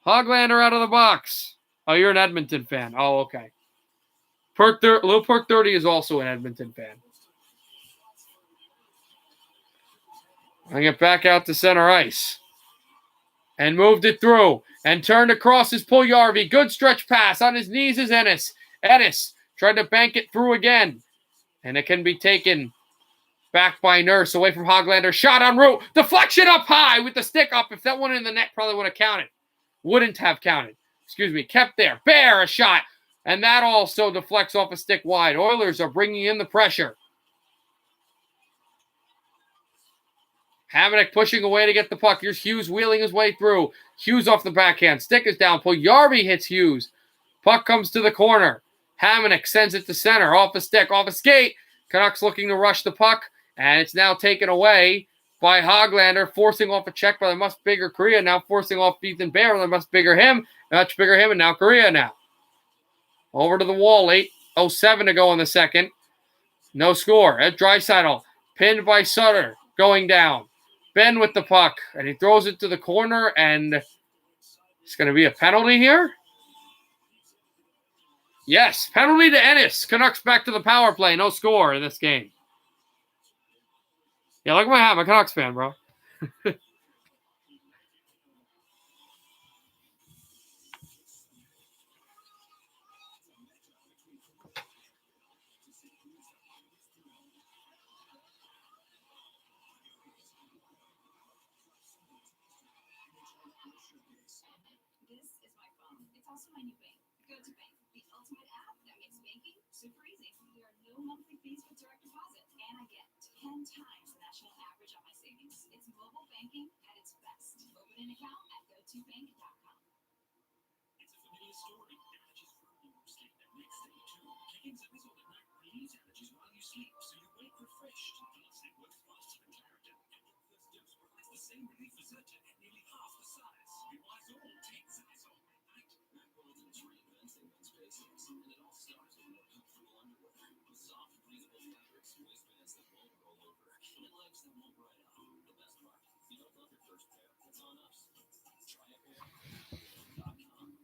Hoglander out of the box. Oh, you're an Edmonton fan. Oh, okay. Lil Perk 30 is also an Edmonton fan. I get back out to center ice. And moved it through. And turned across his Puljujarvi. Good stretch pass. On his knees is Ennis. Ennis tried to bank it through again. And it can be taken back by Nurse away from Hoglander. Shot en route. Deflection up high with the stick up. If that one in the net probably would have counted. Wouldn't have counted. Excuse me. Kept there. Bear a shot. And that also deflects off a stick wide. Oilers are bringing in the pressure. Hamonic pushing away to get the puck. Here's Hughes wheeling his way through. Hughes off the backhand. Stick is down. Puljujarvi hits Hughes. Puck comes to the corner. Hamonic sends it to center. Off a stick. Off a skate. Canucks looking to rush the puck. And it's now taken away by Hoglander. Forcing off a check by the much bigger Korea. Now forcing off Ethan Bear. The much bigger him. And now Korea now. Over to the wall. 8:07 to go in the second. No score. At Draisaitl. Pinned by Sutter. Going down. Ben with the puck, and he throws it to the corner, and it's going to be a penalty here. Yes, penalty to Ennis. Canucks back to the power play. No score in this game. Yeah, look at my hat. I'm a Canucks fan, bro. This is my phone. It's also my new bank. Go to Bank, the ultimate app that makes banking super easy. There are no monthly fees with direct deposit, and I get 10 times the national average on my savings. It's mobile banking at its best. Open an account at gotobank.com. It's a familiar story. Allergies ruin your skin the next day too. Kicking's a whistle at night relieves allergies while you sleep, so you wake refreshed. Plus, it works faster than Claritin, and your first dose provides the same relief as Zyrtec at nearly half the size. Be wise all, take Zysol at night. McWilton's reinventing men's basics, and it all starts with more comfortable underwear. With soft, breathable fabrics, waistbands that won't roll over, and legs that won't ride out. The best part, if you don't love your first pair, it's on us. Try a pair. McWilton.com.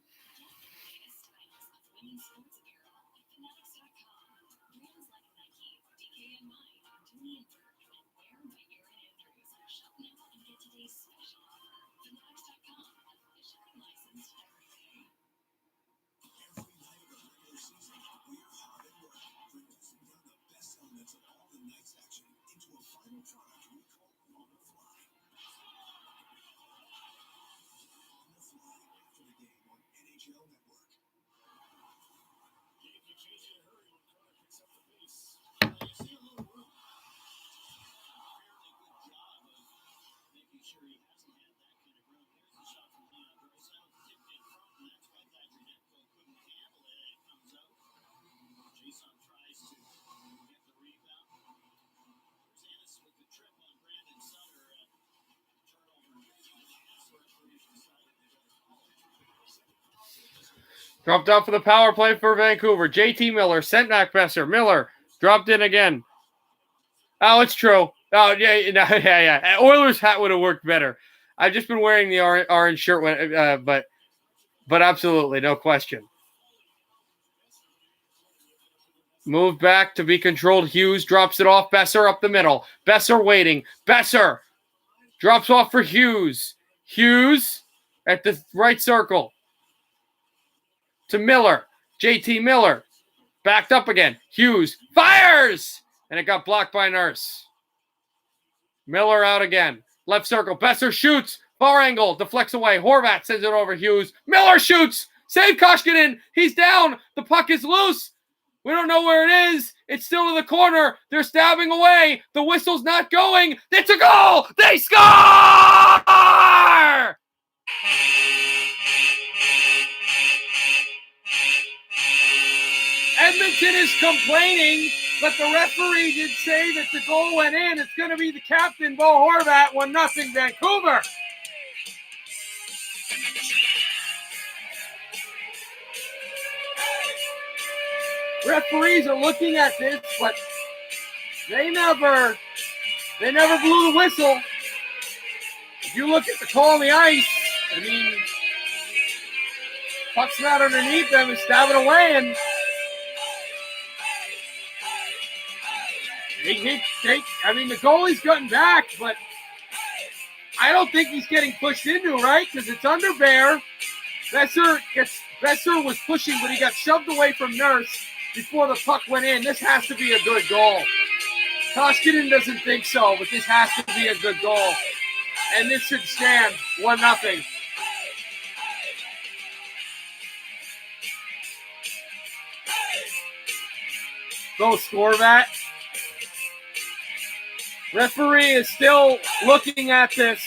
Latest styles of women's sports apparel at Canucks.com. Brands like Nike, DKNY, Julian Berg, and Wear by Erin Andrews. Shop now and get today's special offer. Canucks.com, officially licensed everything. Every night of the regular season, we're hard at work, producing down the best elements of all the night's action into a final product we call On the Fly. On the Fly, after the game on NHL Network. Yankee change in a hurry when Connor picks up the pace. You see a little room. Fairly good job of making sure he hasn't had that kind of room. Here's the shot from Leon Draisaitl. Tipped in front, and that's why Thatcher Demko couldn't handle it, and it comes out. Jason tries to get the rebound. There's Ennis with the trip on Brandon Sutter. Turnover. Dropped out for the power play for Vancouver. JT Miller sent back Besser. Miller dropped in again. Oh, it's true. Oh, yeah. Oilers hat would have worked better. I've just been wearing the orange shirt, but absolutely, no question. Move back to be controlled. Hughes drops it off. Besser up the middle. Besser waiting. Besser drops off for Hughes. Hughes at the right circle. To Miller. JT Miller. Backed up again. Hughes fires! And it got blocked by Nurse. Miller out again. Left circle. Besser shoots. Far angle. Deflects away. Horvat sends it over Hughes. Miller shoots. Save Koskinen. He's down. The puck is loose. We don't know where it is. It's still in the corner. They're stabbing away. The whistle's not going. It's a goal. They score! Edmonton is complaining, but the referee did say that the goal went in. It's going to be the captain, Bo Horvat, 1-0 Vancouver. Referees are looking at this, but they never blew the whistle. If you look at the call on the ice, I mean, puck's not underneath them, it's stabbing away, and the goalie's gotten back, but I don't think he's getting pushed into, right? Because it's under Bear. Besser was pushing, but he got shoved away from Nurse before the puck went in. This has to be a good goal. Koskinen doesn't think so, but this has to be a good goal. And this should stand 1-0. Go score that. Referee is still looking at this.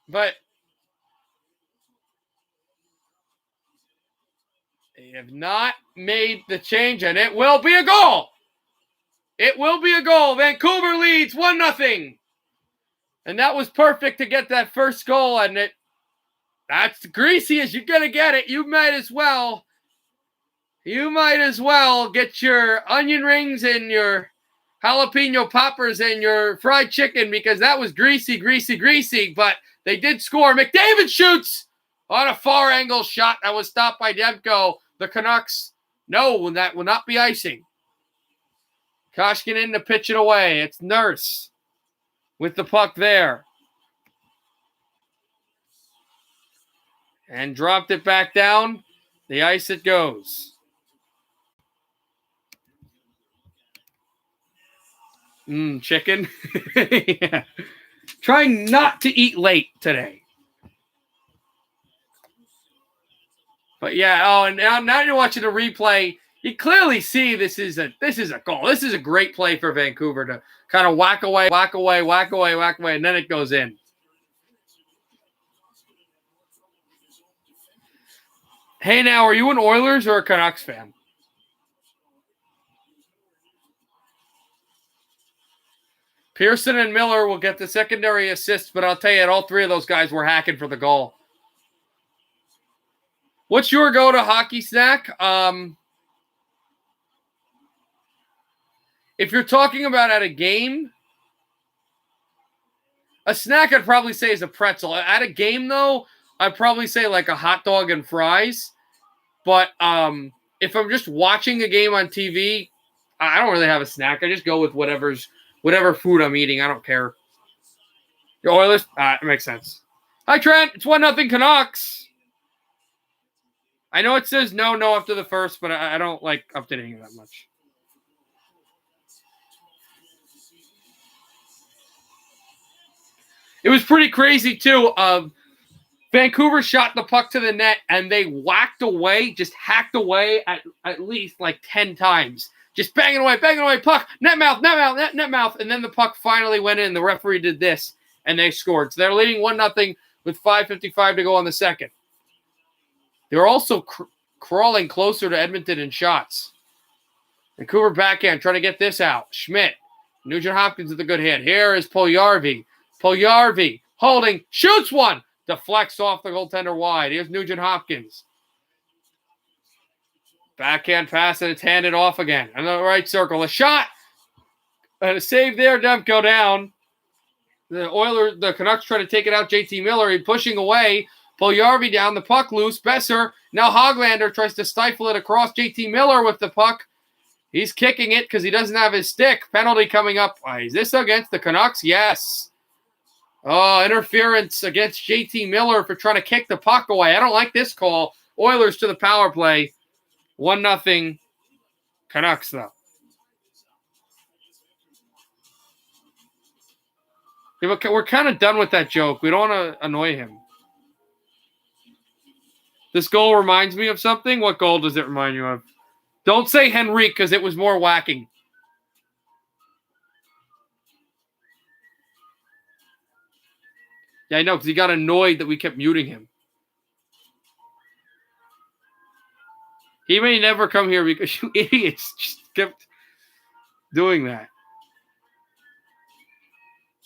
But they have not made the change, and it will be a goal. It will be a goal. Vancouver leads 1-0. And that was perfect to get that first goal, and that's greasy as you're going to get it. You might as well get your onion rings and your jalapeno poppers and your fried chicken, because that was greasy, but they did score. McDavid shoots on a far angle shot that was stopped by Demko. The Canucks, no, that will not be icing. Koskinen to pitch it away. It's Nurse with the puck there. And dropped it back down. The ice it goes. Chicken. Yeah. Trying not to eat late today. But yeah, and now you're watching the replay. You clearly see this is a goal. This is a great play for Vancouver to kind of whack away, and then it goes in. Hey, now, are you an Oilers or a Canucks fan? Pearson and Miller will get the secondary assists, but I'll tell you, all three of those guys were hacking for the goal. What's your go-to hockey snack? If you're talking about at a game, a snack I'd probably say is a pretzel. At a game, though, I'd probably say like a hot dog and fries. But if I'm just watching a game on TV, I don't really have a snack. I just go with whatever food I'm eating. I don't care. The Oilers? It makes sense. Hi, Trent. It's 1-0 Canucks. I know it says no after the first, but I don't like updating it that much. It was pretty crazy, too. Vancouver shot the puck to the net, and they hacked away at least like 10 times. Just banging away, puck, net mouth, and then the puck finally went in. The referee did this, and they scored. So they're leading 1-0 with 5:55 to go on the second. They're also crawling closer to Edmonton in shots. Vancouver backhand trying to get this out. Schmidt Nugent Hopkins with a good hit. Here is Puljujarvi. Puljujarvi holding, shoots one, deflects off the goaltender wide. Here's Nugent Hopkins. Backhand pass, and it's handed off again. On the right circle, a shot, and a save there. Demko down. The Canucks try to take it out. JT Miller, he's pushing away. Puljujarvi down, the puck loose. Besser, now Hoglander tries to stifle it across. JT Miller with the puck. He's kicking it because he doesn't have his stick. Penalty coming up. Is this against the Canucks? Yes. Oh, interference against JT Miller for trying to kick the puck away. I don't like this call. Oilers to the power play. 1-0 Canucks, though. Yeah, we're kind of done with that joke. We don't want to annoy him. This goal reminds me of something. What goal does it remind you of? Don't say Henrique because it was more whacking. Yeah, I know, because he got annoyed that we kept muting him. He may never come here because you idiots just kept doing that.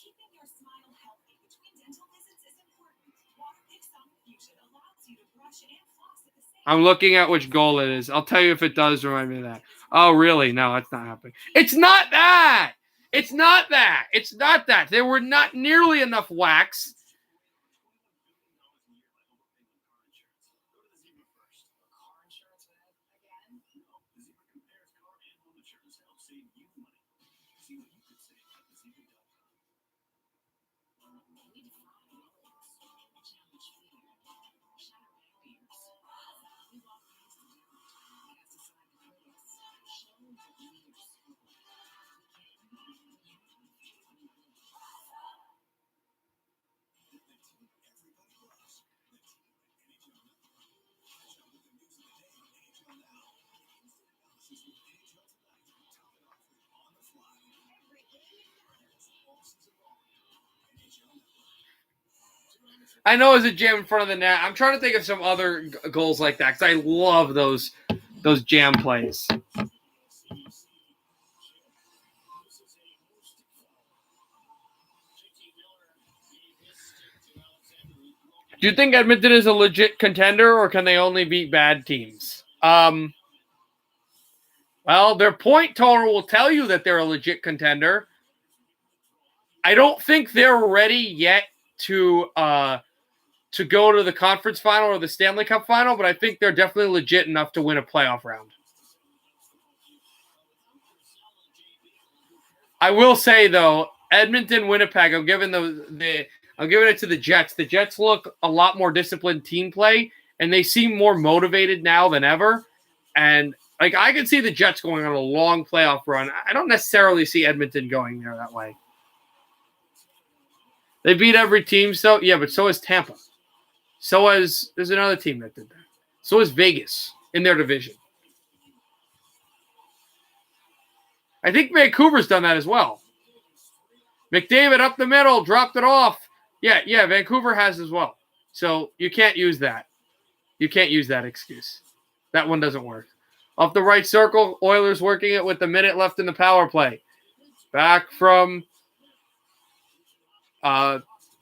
Keeping your smile healthy between dental visits is important. Waterpik Soft Fusion allows you to brush and floss at the same time. I'm looking at which goal it is. I'll tell you if it does remind me of that. Oh, really? No, that's not happening. It's not that. It's not that. It's not that. There were not nearly enough whacks. I know it's a jam in front of the net. I'm trying to think of some other goals like that because I love those jam plays. Do you think Edmonton is a legit contender, or can they only beat bad teams? Well, their point total will tell you that they're a legit contender. I don't think they're ready yet to go to the conference final or the Stanley Cup final, but I think they're definitely legit enough to win a playoff round. I will say though, Edmonton, Winnipeg, I'm giving it to the Jets. The Jets look a lot more disciplined team play, and they seem more motivated now than ever. And like I can see the Jets going on a long playoff run. I don't necessarily see Edmonton going there that way. They beat every team, so yeah, but so has Tampa. There's another team that did that. So is Vegas in their division. I think Vancouver's done that as well. McDavid up the middle, dropped it off. Yeah, Vancouver has as well. So you can't use that. You can't use that excuse. That one doesn't work. Off the right circle, Oilers working it with a minute left in the power play. Back from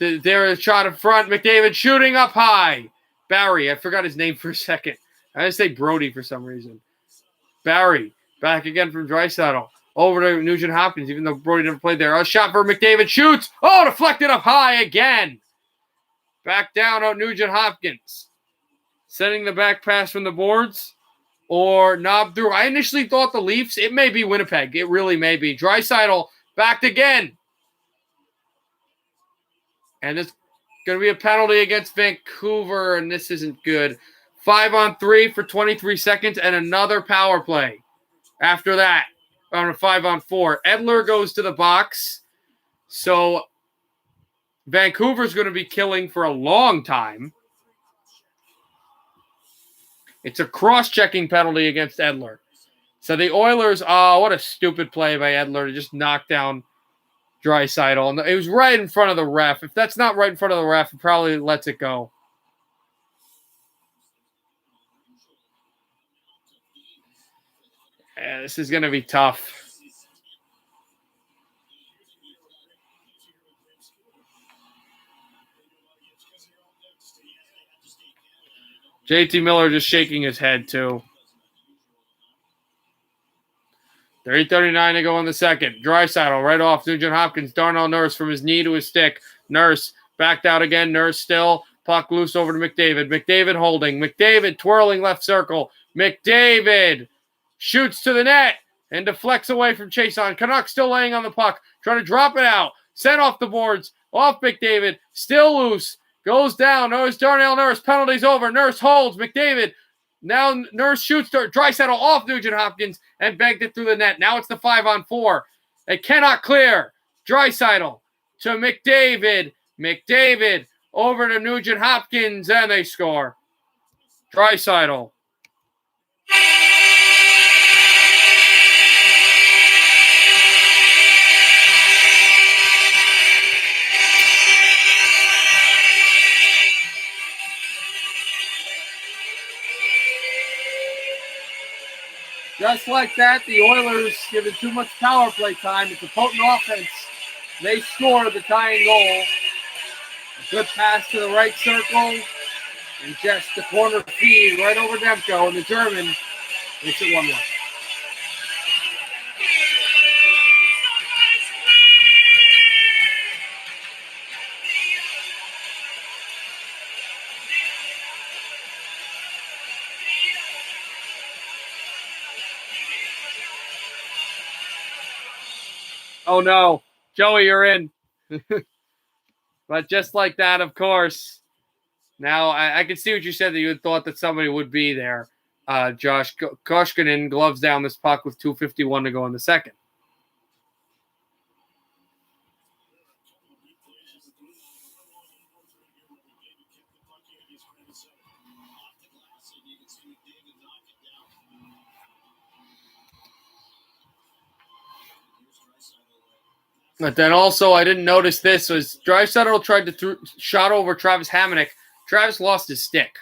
there is a shot in front. McDavid shooting up high. Barry, I forgot his name for a second. I just say Brody for some reason. Barry, back again from Draisaitl. Over to Nugent Hopkins, even though Brody never played there. A shot for McDavid. Shoots. Oh, deflected up high again. Back down out Nugent Hopkins. Sending the back pass from the boards. Or knob through. I initially thought the Leafs. It may be Winnipeg. It really may be. Draisaitl backed again. And it's going to be a penalty against Vancouver, and this isn't good. 5-on-3 for 23 seconds and another power play. After that, on a 5-on-4. Edler goes to the box. So Vancouver's going to be killing for a long time. It's a cross-checking penalty against Edler. So the Oilers, what a stupid play by Edler to just knock down Draisaitl. And it was right in front of the ref. If that's not right in front of the ref, it probably lets it go. Yeah, this is going to be tough. JT Miller just shaking his head, too. 3:39 to go in the second. Draisaitl right off Nugent Hopkins. Darnell Nurse from his knee to his stick. Nurse backed out again. Nurse still. Puck loose over to McDavid. McDavid holding. McDavid twirling left circle. McDavid shoots to the net and deflects away from Chason. Canucks still laying on the puck. Trying to drop it out. Sent off the boards. Off McDavid. Still loose. Goes down. Notice Darnell Nurse. Penalty's over. Nurse holds. McDavid. Now Nurse shoots Draisaitl off Nugent Hopkins and bagged it through the net. Now it's the 5-on-4. It cannot clear. Draisaitl to McDavid. McDavid over to Nugent Hopkins, and they score. Draisaitl. Just like that, the Oilers given too much power play time. It's a potent offense. They score the tying goal. A good pass to the right circle. And just the corner feed right over Demko. And the German makes it 1-1. Oh, no. Joey, you're in. But just like that, of course. Now, I can see what you said, that you had thought that somebody would be there. Josh Koskinen gloves down this puck with 2:51 to go in the second. But then also, I didn't notice this, was Draisaitl tried to shot over Travis Hamonic. Travis lost his stick.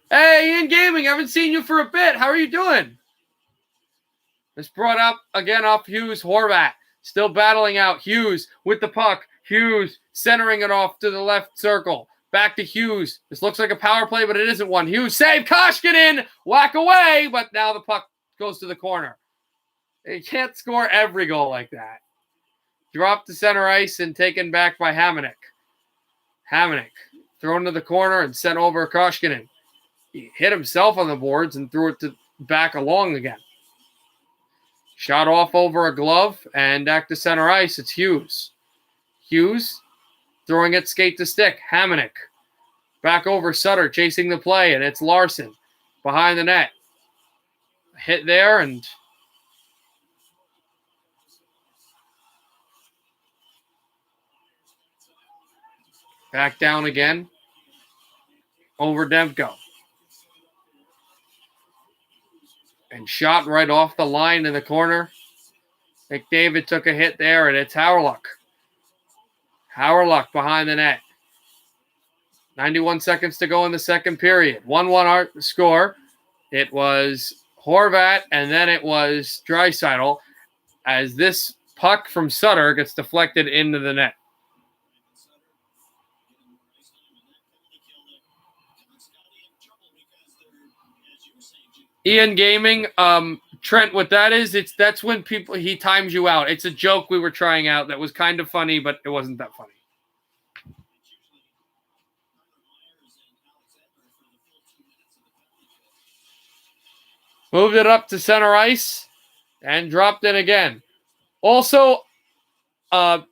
Hey, Ian Gaming, I haven't seen you for a bit. How are you doing? It's brought up again off Hughes. Horvat still battling out. Hughes with the puck. Hughes centering it off to the left circle. Back to Hughes. This looks like a power play, but it isn't one. Hughes save. Koskinen whack away, but now the puck goes to the corner. You can't score every goal like that. Dropped to center ice and taken back by Hamonic. Hamonic thrown to the corner and sent over Koskinen. He hit himself on the boards and threw it back along again. Shot off over a glove and back to center ice. It's Hughes. Hughes throwing it skate to stick. Hamonic back over Sutter chasing the play, and it's Larson behind the net. Hit there and back down again over Demko. And shot right off the line in the corner. McDavid took a hit there, and it's Hawryluk. Hawryluk behind the net. 91 seconds to go in the second period. 1-1 score. It was Horvat, and then it was Draisaitl, as this puck from Sutter gets deflected into the net. Ian Gaming, Trent, what that is, that's when he times you out. It's a joke we were trying out that was kind of funny, but it wasn't that funny. Moved it up to center ice and dropped it again. Also, don't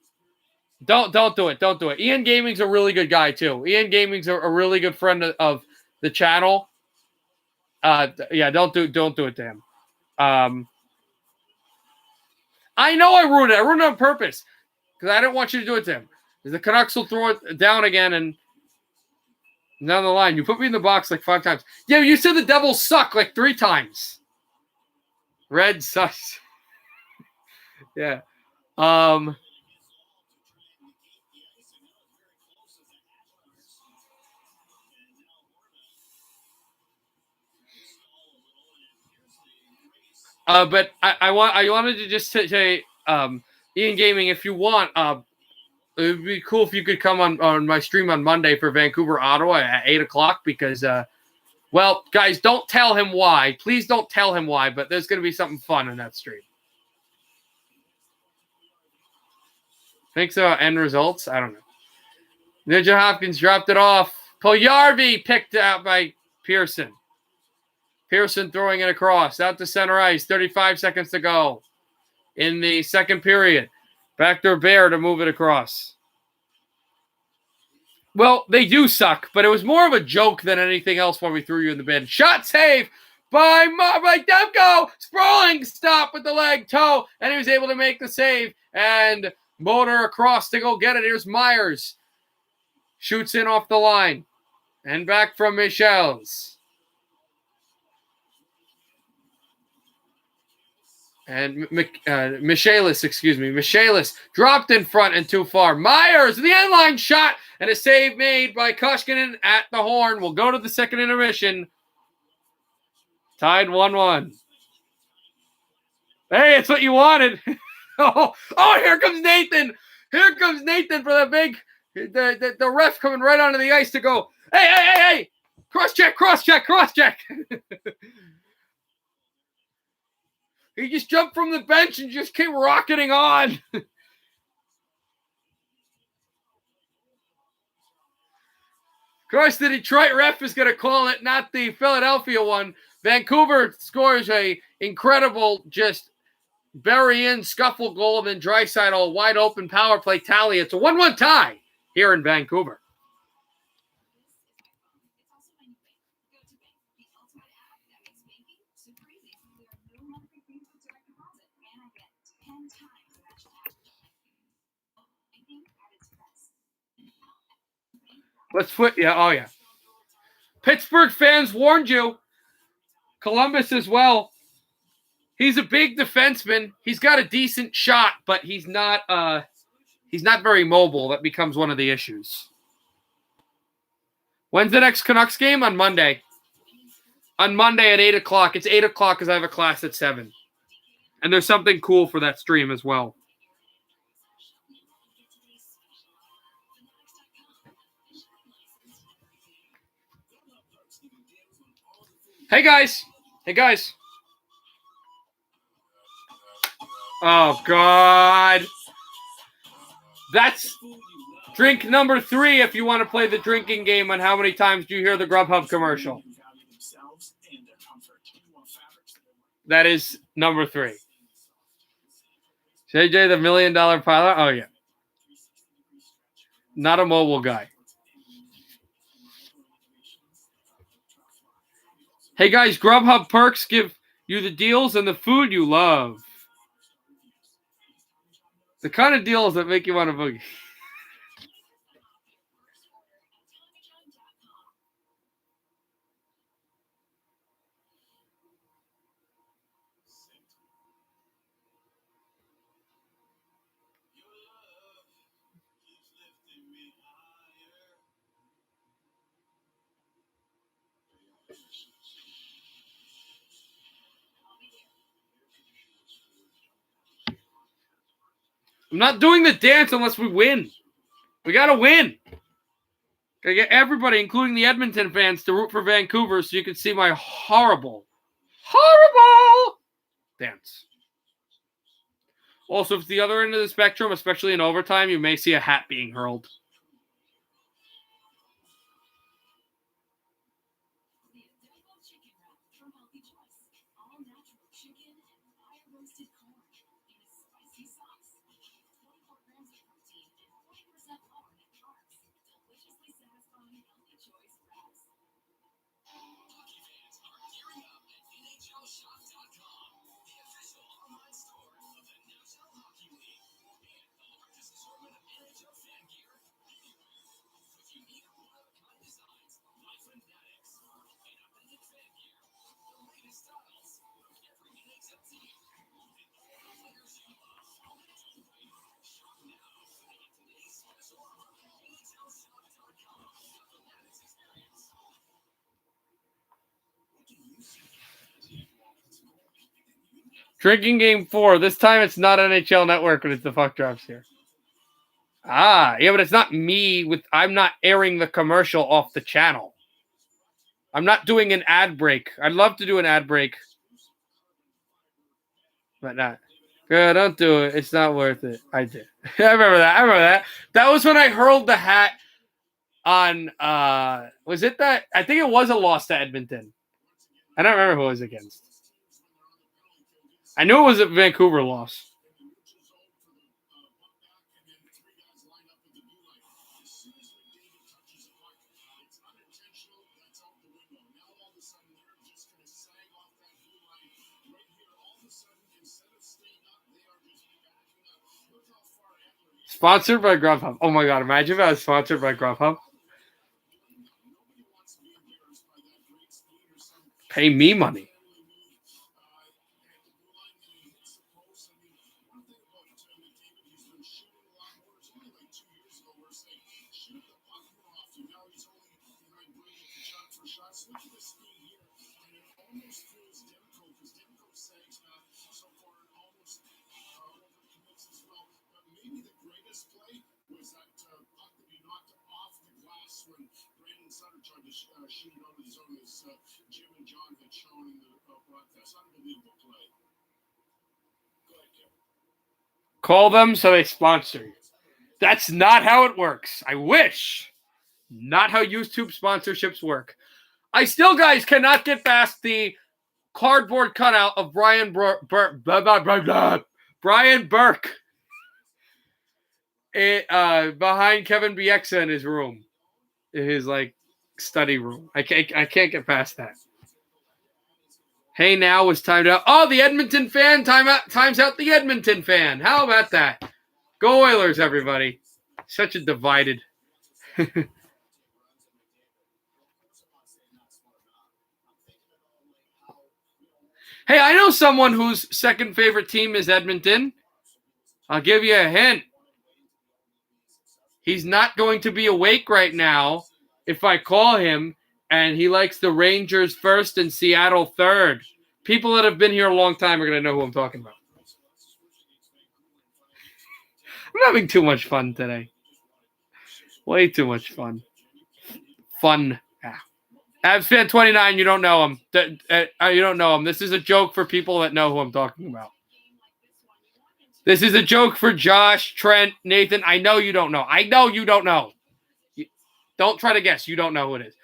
do it. Don't do it. Ian Gaming's a really good guy too. Ian Gaming's a really good friend of the channel. Yeah, don't do it to him. I know I ruined it. I ruined it on purpose because I didn't want you to do it to him. The Canucks will throw it down again and down the line. You put me in the box like 5 times. Yeah, you said the Devils suck like 3 times. Red sucks. Yeah. But I wanted to just say Ian Gaming, if you want, it would be cool if you could come on my stream on Monday for Vancouver, Ottawa at 8 o'clock because, well, guys, don't tell him why. Please don't tell him why, but there's going to be something fun in that stream. Thinks about end results? I don't know. Ninja Hopkins dropped it off. Puljujarvi picked out by Pearson. Pearson throwing it across. Out to center ice. 35 seconds to go in the second period. Backdoor Bear to move it across. Well, they do suck, but it was more of a joke than anything else when we threw you in the bin. Shot save by Demko. Sprawling stop with the leg toe, and he was able to make the save. And motor across to go get it. Here's Myers. Shoots in off the line. And back from Michels. And Michaelis, excuse me. Michaelis dropped in front and too far. Myers, the end line shot, and a save made by Koskinen at the horn. We'll go to the second intermission. Tied 1-1. Hey, it's what you wanted. Oh, here comes Nathan. Here comes Nathan for the big, the ref coming right onto the ice to go, hey. Cross check. He just jumped from the bench and just came rocketing on. Of course, the Detroit ref is going to call it, not the Philadelphia one. Vancouver scores a incredible, just bury in scuffle goal, and then Draisaitl wide open power play tally. It's a 1-1 tie here in Vancouver. Let's flip. Yeah. Oh, yeah. Pittsburgh fans warned you. Columbus as well. He's a big defenseman. He's got a decent shot, but he's not very mobile. That becomes one of the issues. When's the next Canucks game? On Monday. On Monday at 8 o'clock. It's 8 o'clock because I have a class at 7. And there's something cool for that stream as well. Hey, guys. Oh, God. That's drink number 3 if you want to play the drinking game on how many times do you hear the Grubhub commercial. That is number 3. JJ, the $1 million pilot? Oh, yeah. Not a mobile guy. Hey, guys, Grubhub perks give you the deals and the food you love. The kind of deals that make you want to boogie. I'm not doing the dance unless we win. We got to win. Got to get everybody, including the Edmonton fans, to root for Vancouver so you can see my horrible dance. Also, if it's the other end of the spectrum, especially in overtime, you may see a hat being hurled. Drinking Game 4. This time it's not NHL Network, but it's the Fuck Drops here. Ah, yeah, but it's not me I'm not airing the commercial off the channel. I'm not doing an ad break. I'd love to do an ad break. But not. Girl, don't do it. It's not worth it. I did. I remember that. That was when I hurled the hat on was it that? I think it was a loss to Edmonton. I don't remember who it was against. I knew it was a Vancouver loss. Sponsored by Grubhub. Oh my god, imagine if I was sponsored by Grubhub. Pay me money. Call them so they sponsor you. That's not how it works. I wish. Not how YouTube sponsorships work. I still, guys, cannot get past the cardboard cutout of Brian Burke behind Kevin Bieksa in his room, in his study room. I can't get past that. Hey, now was timed out. Oh, the Edmonton fan times out the Edmonton fan. How about that? Go Oilers, everybody. Such a divided. Hey, I know someone whose second favorite team is Edmonton. I'll give you a hint. He's not going to be awake right now if I call him, and he likes the Rangers first and Seattle third. People that have been here a long time are going to know who I'm talking about. I'm having too much fun today. Way too much fun. Fun. Yeah. Avs fan 29, you don't know him. You don't know him. This is a joke for people that know who I'm talking about. This is a joke for Josh, Trent, Nathan. I know you don't know. I know you don't know. Don't try to guess. You don't know who it is.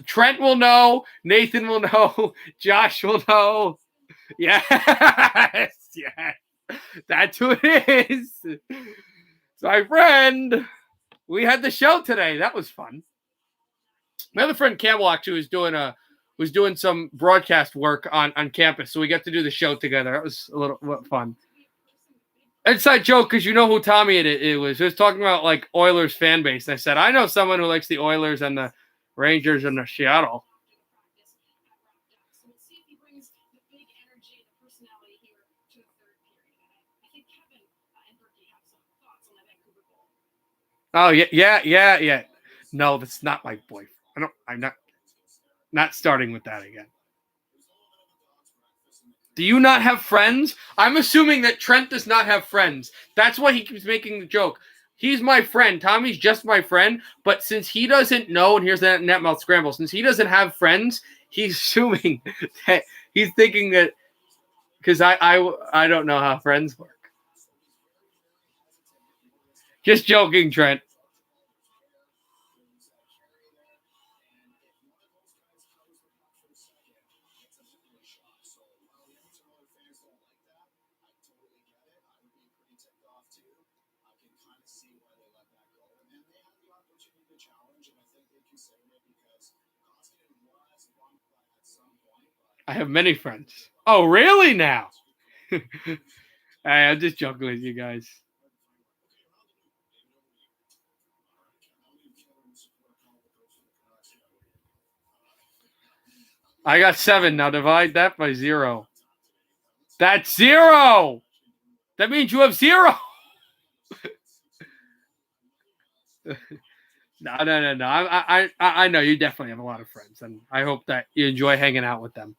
Trent will know. Nathan will know. Josh will know. Yes. Yes. That's who it is. It's my friend. We had the show today. That was fun. My other friend Campbell actually was doing some broadcast work on campus, so we got to do the show together. That was a little fun. Inside joke, because you know who Tommy it was. He was talking about Oilers fan base. And I said, I know someone who likes the Oilers and the Rangers and the Seattle. Oh yeah. No, that's not my boyfriend. I'm not starting with that again. Do you not have friends? I'm assuming that Trent does not have friends. That's why he keeps making the joke. He's my friend. Tommy's just my friend. But since he doesn't know, and here's that Netmouth scramble, since he doesn't have friends, he's assuming that he's thinking that because I don't know how friends work. Just joking, Trent. I have many friends. Oh, really now? Hey, I'm just joking with you guys. I got 7. Now divide that by 0. That's 0. That means you have 0. No. I know you definitely have a lot of friends, and I hope that you enjoy hanging out with them.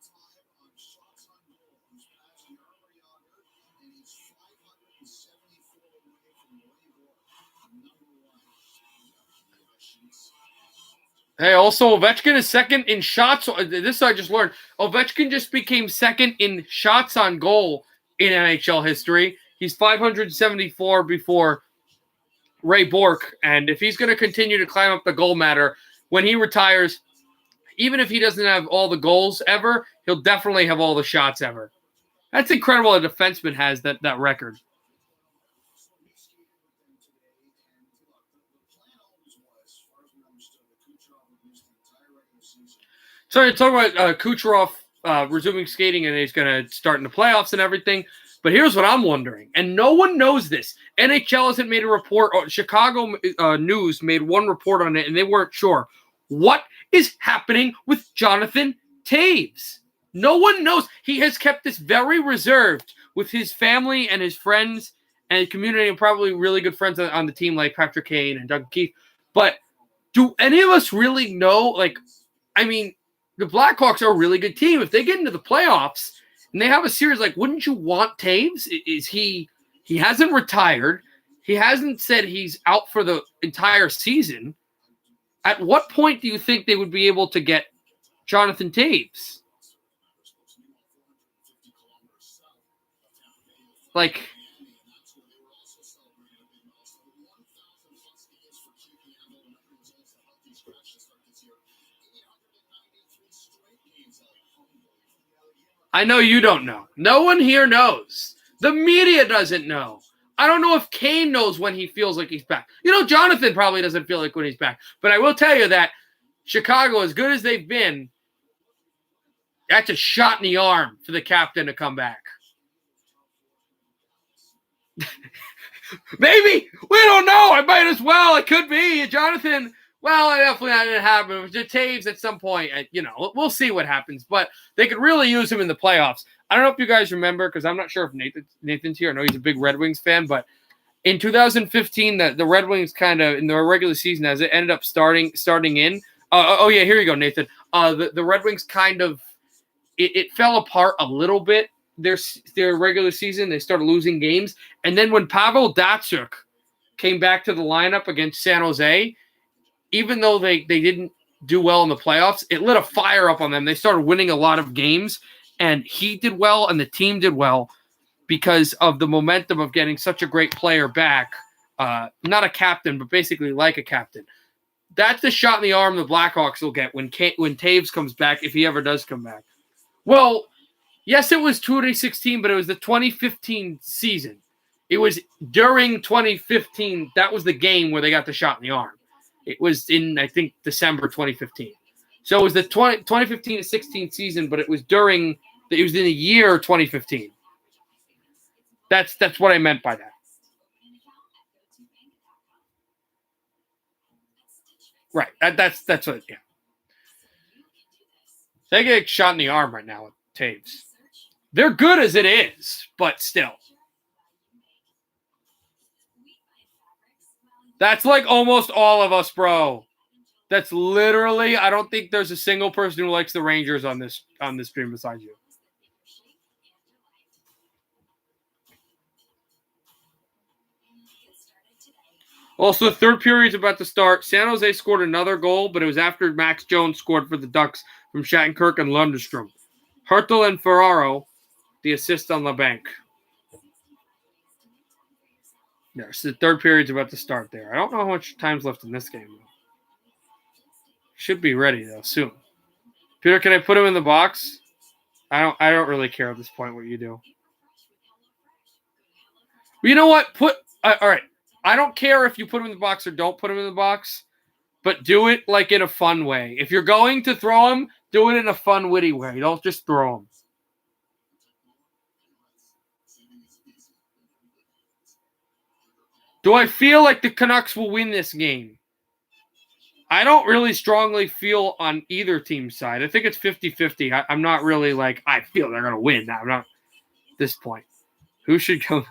Hey, also, Ovechkin is second in shots. This I just learned. Ovechkin just became second in shots on goal in NHL history. He's 574 before Ray Bork. And if he's going to continue to climb up the goal ladder, when he retires, even if he doesn't have all the goals ever, he'll definitely have all the shots ever. That's incredible a defenseman has that record. So you're talking about Kucherov resuming skating, and he's going to start in the playoffs and everything. But here's what I'm wondering, and no one knows this. NHL hasn't made a report. Chicago News made one report on it, and they weren't sure. What is happening with Jonathan Toews? No one knows. He has kept this very reserved with his family and his friends and community, and probably really good friends on the team like Patrick Kane and Doug Keith. But do any of us really know? Like, I mean, the Blackhawks are a really good team. If they get into the playoffs and they have a series, like, wouldn't you want Toews? He hasn't retired. He hasn't said he's out for the entire season. At what point do you think they would be able to get Jonathan Toews? Like, I know you don't know. No one here knows. The media doesn't know. I don't know if Kane knows when he feels like he's back. You know, Jonathan probably doesn't feel like when he's back. But I will tell you that Chicago, as good as they've been, that's a shot in the arm for the captain to come back. Maybe. We don't know. I might as well. It could be. Jonathan, well, definitely that didn't happen. It was just Toews at some point. We'll see what happens. But they could really use him in the playoffs. I don't know if you guys remember, because I'm not sure if Nathan's here. I know he's a big Red Wings fan. But in 2015, the Red Wings kind of, in their regular season, as it ended up starting in. Yeah, here you go, Nathan. The Red Wings kind of, it fell apart a little bit. Their regular season, they started losing games. And then when Pavel Datsyuk came back to the lineup against San Jose, even though they didn't do well in the playoffs, it lit a fire up on them. They started winning a lot of games, and he did well and the team did well because of the momentum of getting such a great player back. Not a captain, but basically like a captain. That's the shot in the arm the Blackhawks will get when Toews comes back, if he ever does come back. Well, yes, it was 2016, but it was the 2015 season. It was during 2015. That was the game where they got the shot in the arm. It was in, I think, December 2015. So it was the 2015 to 16 season, but it was in the year 2015. That's what I meant by that. Right. That's what, yeah. They get a shot in the arm right now with Toews. They're good as it is, but still. That's like almost all of us, bro. That's literally, I don't think there's a single person who likes the Rangers on this stream besides you. Also, the third period's about to start. San Jose scored another goal, but it was after Max Jones scored for the Ducks from Shattenkirk and Lundestrom. Hertel and Ferraro, the assist on LeBanc. Yeah, so the third period's about to start there. I don't know how much time's left in this game, though. Should be ready, though, soon. Peter, can I put him in the box? I don't really care at this point what you do. But you know what? All right. I don't care if you put him in the box or don't put him in the box, but do it like in a fun way. If you're going to throw him, do it in a fun, witty way. Don't just throw him. Do I feel like the Canucks will win this game? I don't really strongly feel on either team's side. I think it's 50-50. I'm not really like, I feel they're going to win. I'm not at this point. Who should go?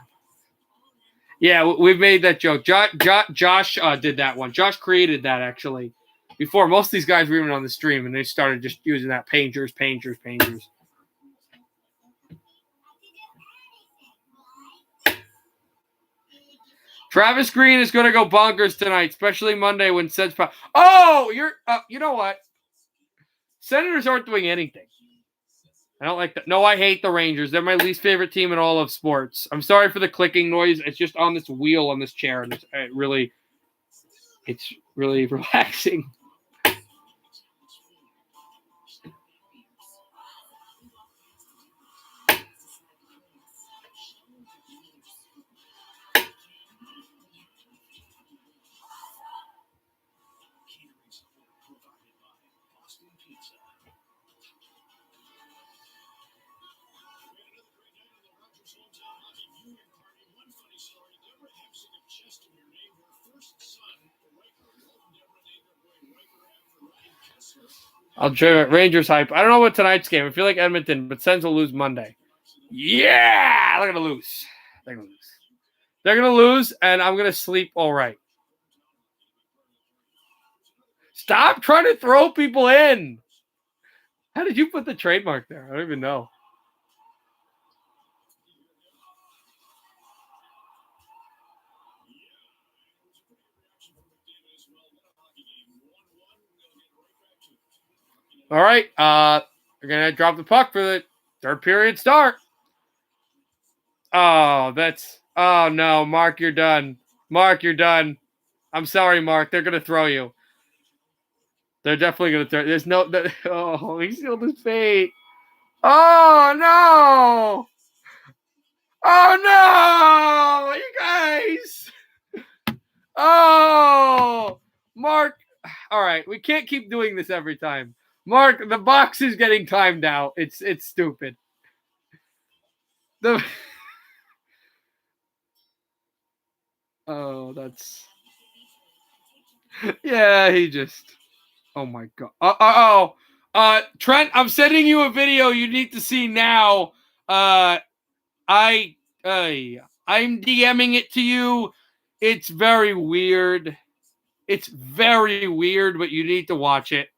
Yeah, we've made that joke. Josh did that one. Josh created that, actually. Before, most of these guys were even on the stream, and they started just using that Pangers. Travis Green is going to go bonkers tonight, especially Monday when Sens. Oh, you know what? Senators aren't doing anything. I don't like that. No, I hate the Rangers. They're my least favorite team in all of sports. I'm sorry for the clicking noise. It's just on this wheel on this chair, and it's really relaxing. I'll try Rangers hype. I don't know what tonight's game. I feel like Edmonton, but Sens will lose Monday. Yeah, they're gonna lose. They're gonna lose, and I'm gonna sleep all right. Stop trying to throw people in. How did you put the trademark there? I don't even know. All right. We're going to drop the puck for the third period start. Oh, no. Mark, you're done. Mark, you're done. I'm sorry, Mark. They're going to throw you. They're definitely going to throw. There's no. Oh, he sealed his fate. Oh, no. Oh, no. You guys. Oh, Mark. All right. We can't keep doing this every time. Mark, the box is getting timed out. It's stupid. Oh, that's. Yeah, he just. Oh my god. Trent, I'm sending you a video you need to see now. I'm DMing it to you. It's very weird. It's very weird, but you need to watch it.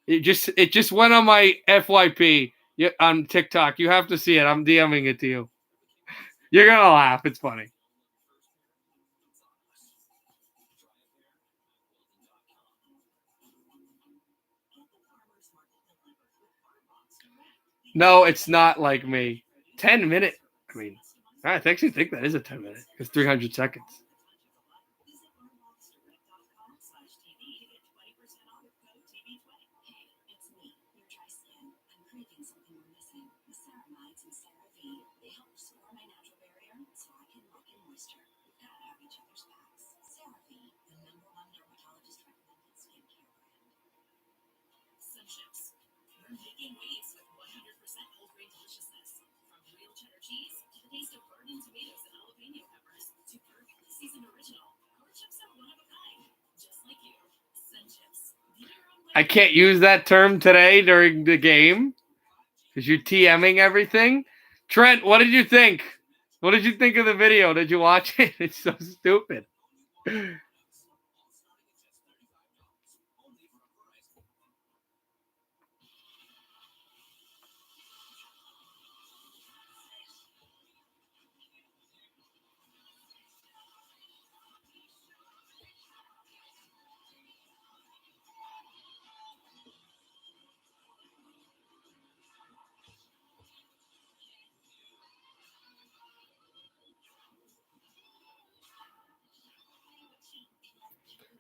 It just went on my FYP on TikTok. You have to see it. I'm DMing it to you. You're gonna laugh. It's funny. No, it's not like me. 10 minutes. I mean, I actually think that is a 10 minute. It's 300 seconds. I can't use that term today during the game because you're TMing everything. Trent, what did you think? What did you think of the video? Did you watch it? It's so stupid.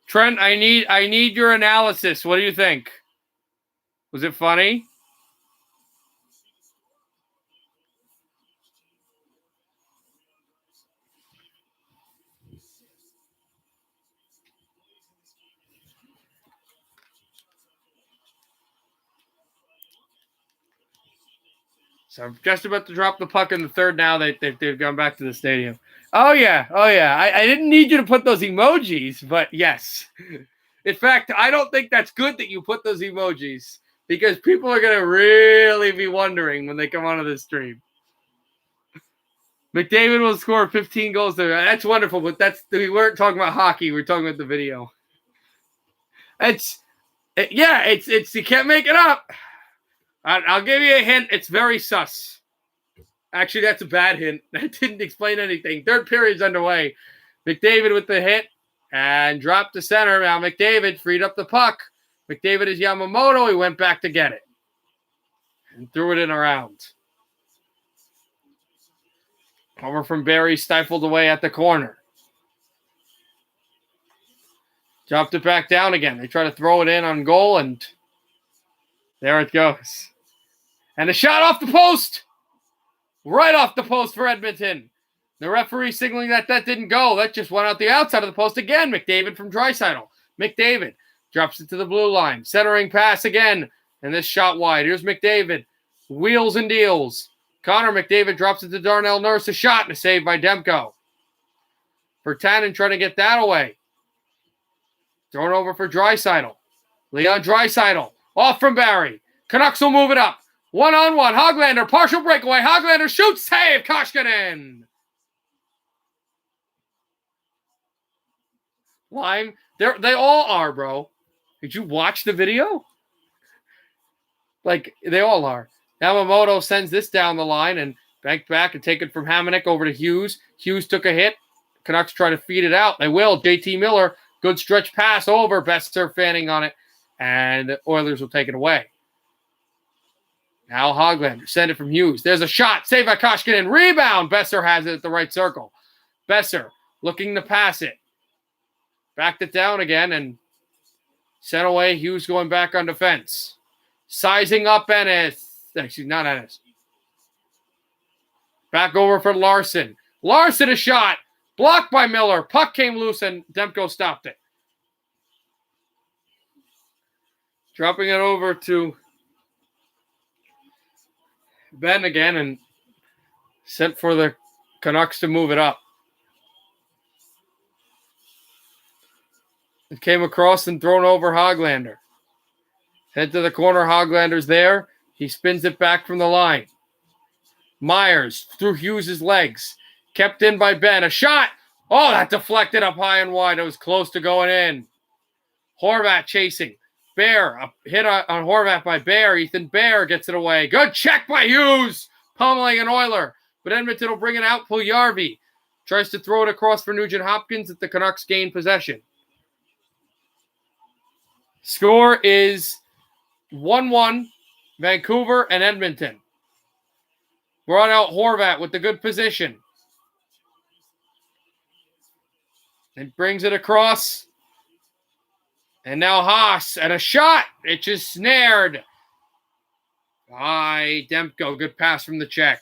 Trent, I need your analysis. What do you think? Was it funny? So I'm just about to drop the puck in the third now. They've gone back to the stadium. Oh, yeah. I didn't need you to put those emojis, but yes. In fact, I don't think that's good that you put those emojis because people are going to really be wondering when they come onto the stream. McDavid will score 15 goals there. That's wonderful, but we weren't talking about hockey. We were talking about the video. It's you can't make it up. I'll give you a hint. It's very sus. Actually, that's a bad hint. That didn't explain anything. Third period's underway. McDavid with the hit and dropped to center. Now McDavid freed up the puck. McDavid is Yamamoto. He went back to get it and threw it in around. Over from Barry, stifled away at the corner. Dropped it back down again. They try to throw it in on goal, and there it goes. And a shot off the post. Right off the post for Edmonton. The referee signaling that didn't go. That just went out the outside of the post again. McDavid from Draisaitl. McDavid drops it to the blue line. Centering pass again. And this shot wide. Here's McDavid. Wheels and deals. Connor McDavid drops it to Darnell Nurse. A shot and a save by Demko. Virtanen trying to get that away. Thrown over for Draisaitl. Leon Draisaitl. Off from Barry. Canucks will move it up. 1-on-1. Hoglander. Partial breakaway. Hoglander shoots. Save. Koskinen. Lime. They all are, bro. Did you watch the video? Like, they all are. Yamamoto sends this down the line and banked back and taken from Hamonic over to Hughes. Hughes took a hit. Canucks try to feed it out. They will. JT Miller. Good stretch pass over. Besser fanning on it. And the Oilers will take it away. Now Hoglander. Send it from Hughes. There's a shot. Save by Koskinen. Rebound. Besser has it at the right circle. Besser looking to pass it. Backed it down again and sent away. Hughes going back on defense. Sizing up Ennis. Actually, not Ennis. Back over for Larson. Larson a shot. Blocked by Miller. Puck came loose and Demko stopped it. Dropping it over to Ben again and sent for the Canucks to move it up. It came across and thrown over Hoglander. Head to the corner. Hoglander's there. He spins it back from the line. Myers through Hughes' legs. Kept in by Ben. A shot. Oh, that deflected up high and wide. It was close to going in. Horvat chasing. Bear. A hit on Horvat by Bear. Ethan Bear gets it away. Good check by Hughes. Pummeling an Oiler. But Edmonton will bring it out. Puljujarvi tries to throw it across for Nugent Hopkins at the Canucks gain possession. Score is 1-1, Vancouver and Edmonton. Brought out Horvat with the good position. It brings it across. And now Haas and a shot. It just snared by Demko. Good pass from the Czech.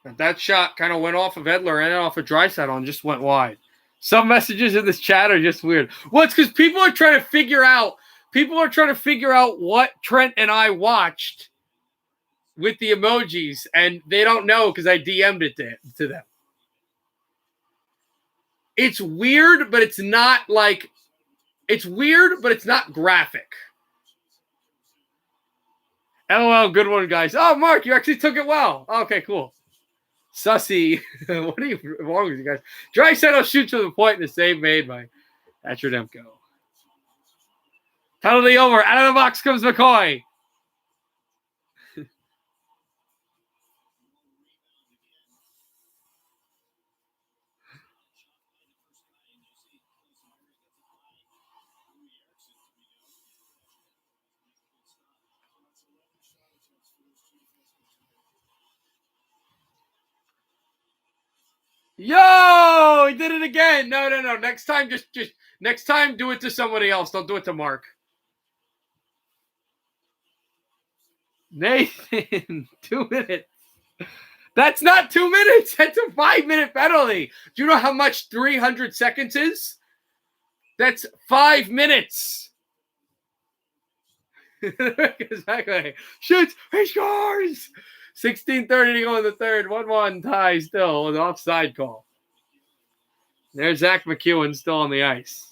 But that shot kind of went off of Edler and off of Draisaitl and just went wide. Some messages in this chat are just weird. Well, it's because people are trying to figure out what Trent and I watched with the emojis, and they don't know because I DM'd it to them. It's weird, but it's not like it's weird, but it's not graphic. LOL, good one, guys. Oh, Mark, you actually took it well. Okay, cool. Sussy. What are you wrong with you guys? Draisaitl shoots from the point and the save made by Thatcher Demko. Penalty over. Out of the box comes McCoy. Yo, he did it again. No. Next time, just next time, do it to somebody else. Don't do it to Mark. Nathan, 2 minutes. That's not 2 minutes. That's a 5-minute penalty. Do you know how much 300 seconds is? That's 5 minutes. Exactly. Shoots. He scores. 16:30 to go in the third. 1-1 tie still. An offside call. There's Zach McEwen still on the ice.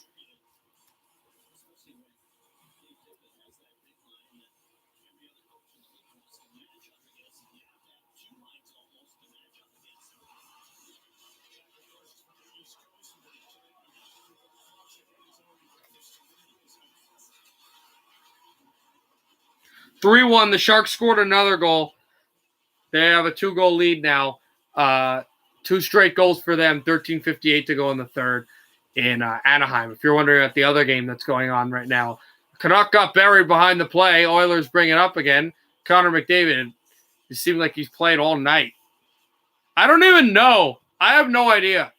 3-1. The Sharks scored another goal. They have a 2-goal lead now. 2 straight goals for them. 13:58 to go in the third in Anaheim. If you're wondering about the other game that's going on right now, Canuck got buried behind the play. Oilers bring it up again. Connor McDavid. It seemed like he's played all night. I don't even know. I have no idea.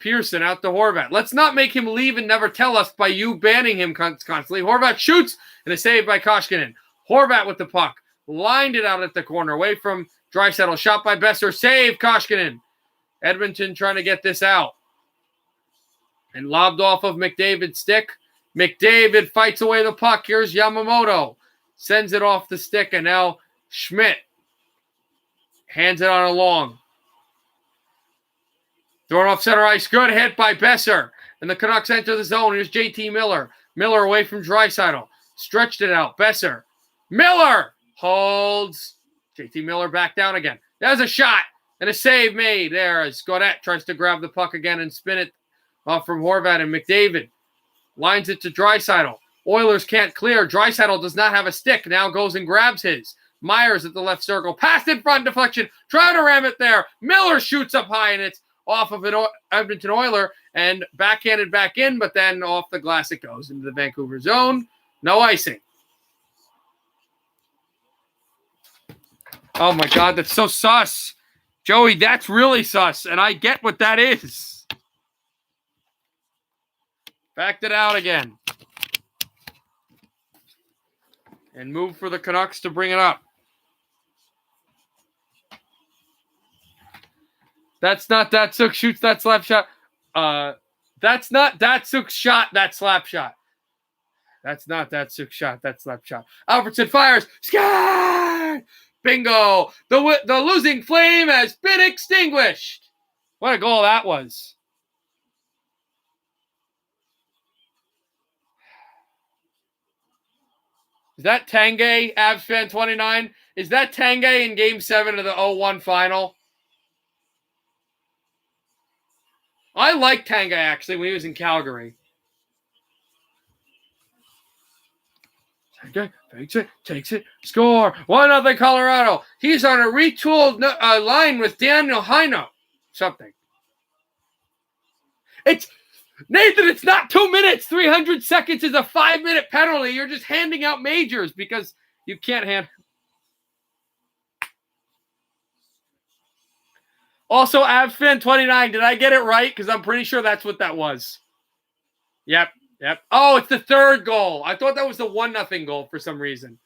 Pearson out to Horvat. Let's not make him leave and never tell us by you banning him constantly. Horvat shoots and a save by Koskinen. Horvat with the puck. Lined it out at the corner. Away from Draisaitl. Shot by Besser. Save Koskinen. Edmonton trying to get this out. And lobbed off of McDavid's stick. McDavid fights away the puck. Here's Yamamoto. Sends it off the stick. And now Schmidt hands it on along. Thrown off center ice. Good hit by Besser. And the Canucks enter the zone. Here's JT Miller. Miller away from Draisaitl. Stretched it out. Besser. Miller holds. JT Miller back down again. There's a shot. And a save made there as Gaudette tries to grab the puck again and spin it off from Horvat. And McDavid lines it to Draisaitl. Oilers can't clear. Draisaitl does not have a stick. Now goes and grabs his. Myers at the left circle. Passed in front. Deflection. Trying to ram it there. Miller shoots up high and it's off of an Edmonton Oiler and backhanded back in, but then off the glass it goes into the Vancouver zone. No icing. Oh, my God, that's so sus. Joey, that's really sus, and I get what that is. Backed it out again. And move for the Canucks to bring it up. That's not Datsuk shoots that slap shot. That's not Datsuk shot that slap shot. That's not Datsuk shot that slap shot. Albertson fires. Sky! Bingo! The losing flame has been extinguished. What a goal that was. Is that Tanguay, Avs fan 29? Is that Tanguay in Game 7 of the 0-1 final? I liked Tanguay, actually, when he was in Calgary. Tanguay takes it, score. 1-0 Colorado. He's on a retooled line with Daniel Heino. Something. Nathan, it's not 2 minutes. 300 seconds is a 5-minute penalty. You're just handing out majors because you can't hand. Also, Avs fan 29, did I get it right? Because I'm pretty sure that's what that was. Yep. Oh, it's the third goal. I thought that was the 1-0 goal for some reason.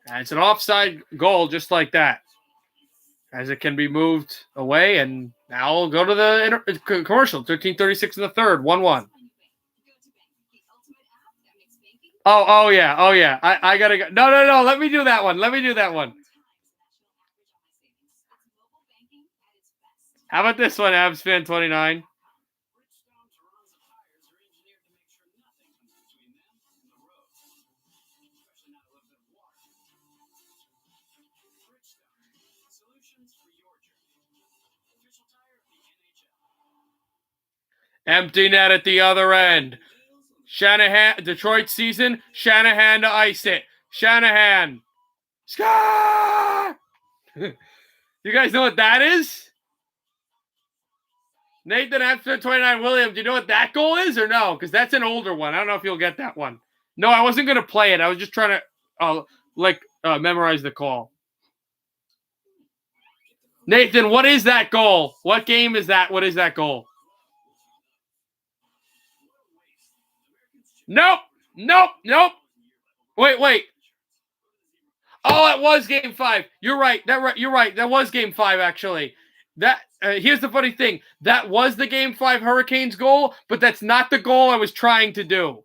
And it's an offside goal just like that. As it can be moved away. And now we'll go to the commercial. 13:36 in the third. 1-1. Oh, yeah. I got to go. No. Let me do that one. How about this one, Avs fan 29? Empty net at the other end. Shanahan, Detroit season. Shanahan to ice it. Shanahan. Sky! You guys know what that is? Nathan after 29 William, do you know what that goal is or no? Because that's an older one. I don't know if you'll get that one. No, I wasn't going to play it. I was just trying to memorize the call. Nathan, what is that goal? What game is that? What is that goal? Nope. Wait. Oh, it was Game 5. You're right. You're right. That was Game 5, actually. Here's the funny thing. That was the Game 5 Hurricanes goal, but that's not the goal I was trying to do.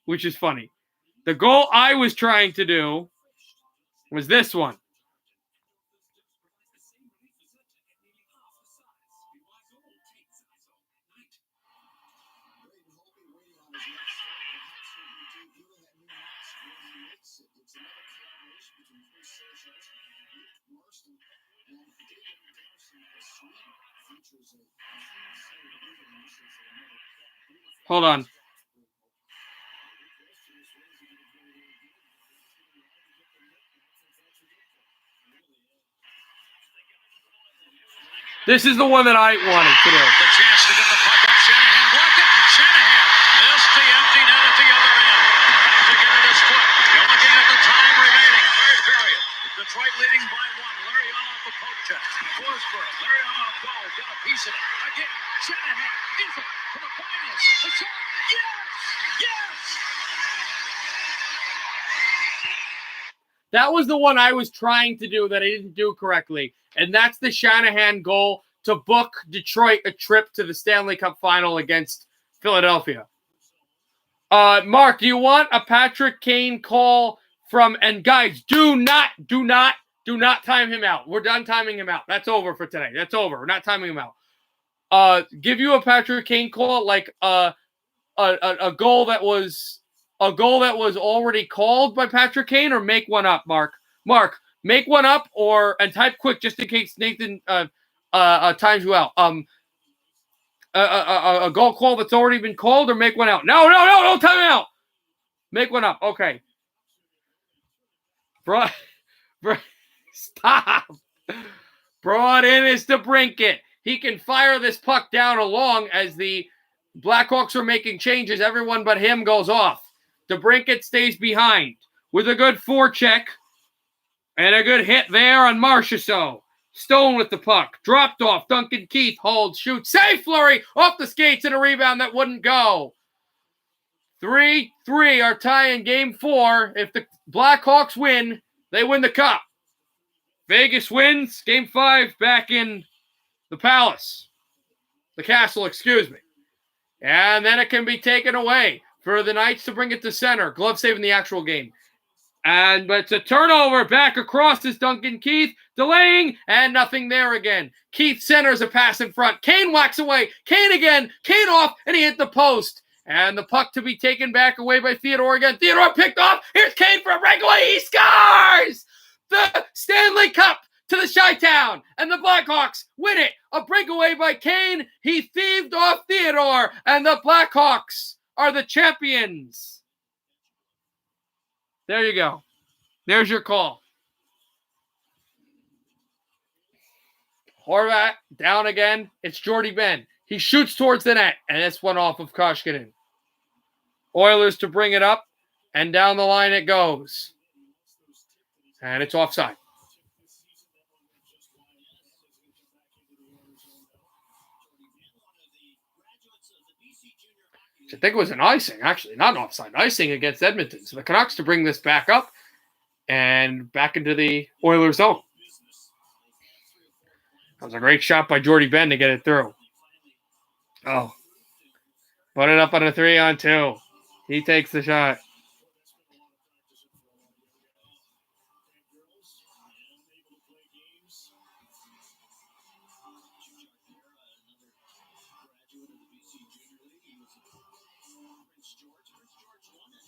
Which is funny. The goal I was trying to do was this one. It's another collaboration between Chris Sanchez and Marston, and David Garrison of Sweden features a key center leader, and this is another beautiful. Hold on. This is the one that I wanted to do. The chance to get the puck up. Shanahan blocked it. Shanahan missed the empty net at the other end. Back to get it his foot. You're looking at the time remaining. Third period. Detroit leading by one. Larionov the poke check. Forsberg. Larionov goes. Got a piece of it. Again. Shanahan. In for the finals. The shot. Yes! Yes! That was the one I was trying to do that I didn't do correctly. And that's the Shanahan goal to book Detroit a trip to the Stanley Cup final against Philadelphia. Mark, do you want a Patrick Kane call from, and guys, do not time him out. We're done timing him out. That's over for today. That's over. We're not timing him out. Give you a Patrick Kane call, like a goal that was already called by Patrick Kane, or make one up, Mark. Mark, make one up and type quick just in case Nathan times you out. A goal call that's already been called, or make one out. No, time out. Make one up. Okay. Stop. Brought in is DeBrincat. He can fire this puck down along as the Blackhawks are making changes. Everyone but him goes off. DeBrincat stays behind with a good forecheck and a good hit there on Marchessault. Stone with the puck. Dropped off. Duncan Keith holds, shoots. Save Fleury off the skates and a rebound that wouldn't go. 3-3 are tying game 4. If the Blackhawks win, they win the cup. Vegas wins. Game 5 back in the Palace. The Castle, excuse me. And then it can be taken away for the Knights to bring it to center. Glove save in the actual game. But it's a turnover. Back across is Duncan Keith. Delaying, and nothing there again. Keith centers a pass in front. Kane whacks away. Kane again. Kane off, and he hit the post. And the puck to be taken back away by Theodore again. Theodore picked off. Here's Kane for a breakaway. He scores! The Stanley Cup to the Chi-Town. And the Blackhawks win it. A breakaway by Kane. He thieved off Theodore. And the Blackhawks are the champions. There you go. There's your call. Horvat down again. It's Jordy Ben. He shoots towards the net, and it's one off of Koskinen. Oilers to bring it up, and down the line it goes. And it's offside. I think it was an icing, actually, not an offside. Icing against Edmonton. So the Canucks to bring this back up and back into the Oilers zone. That was a great shot by Jordy Ben to get it through. Oh. Put it up on a 3-on-2. He takes the shot.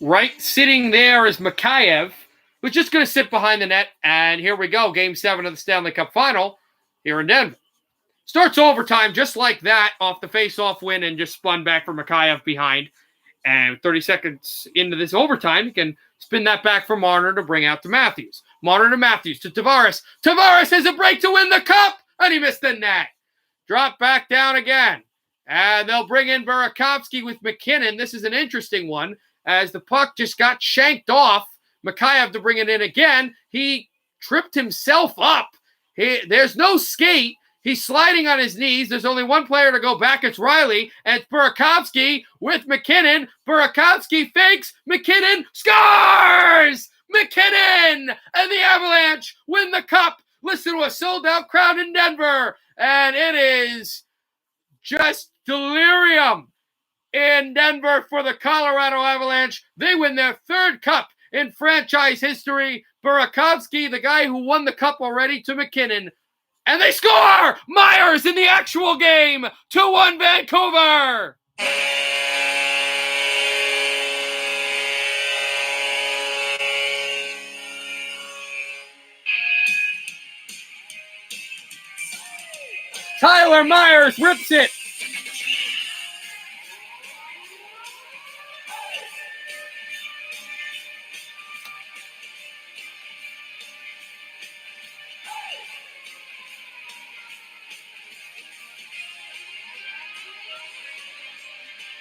Right sitting there is Mikheyev, who's just going to sit behind the net. And here we go. Game 7 of the Stanley Cup Final here in Denver. Starts overtime just like that off the face-off win and just spun back for Mikheyev behind. And 30 seconds into this overtime, you can spin that back for Marner to bring out to Matthews. Marner to Matthews to Tavares. Tavares has a break to win the cup, and he missed the net. Drop back down again. And they'll bring in Burakovsky with McKinnon. This is an interesting one, as the puck just got shanked off. Mikheyev to bring it in again. He tripped himself up. There's no skate. He's sliding on his knees. There's only one player to go back. It's Riley. And it's Burakovsky with McKinnon. Burakovsky fakes. McKinnon scores! McKinnon and the Avalanche win the cup. Listen to a sold-out crowd in Denver. And it is just delirium in Denver for the Colorado Avalanche. They win their 3rd cup in franchise history. Burakovsky, the guy who won the cup already, to McKinnon. And they score! Myers in the actual game. 2-1 Vancouver. Tyler Myers rips it.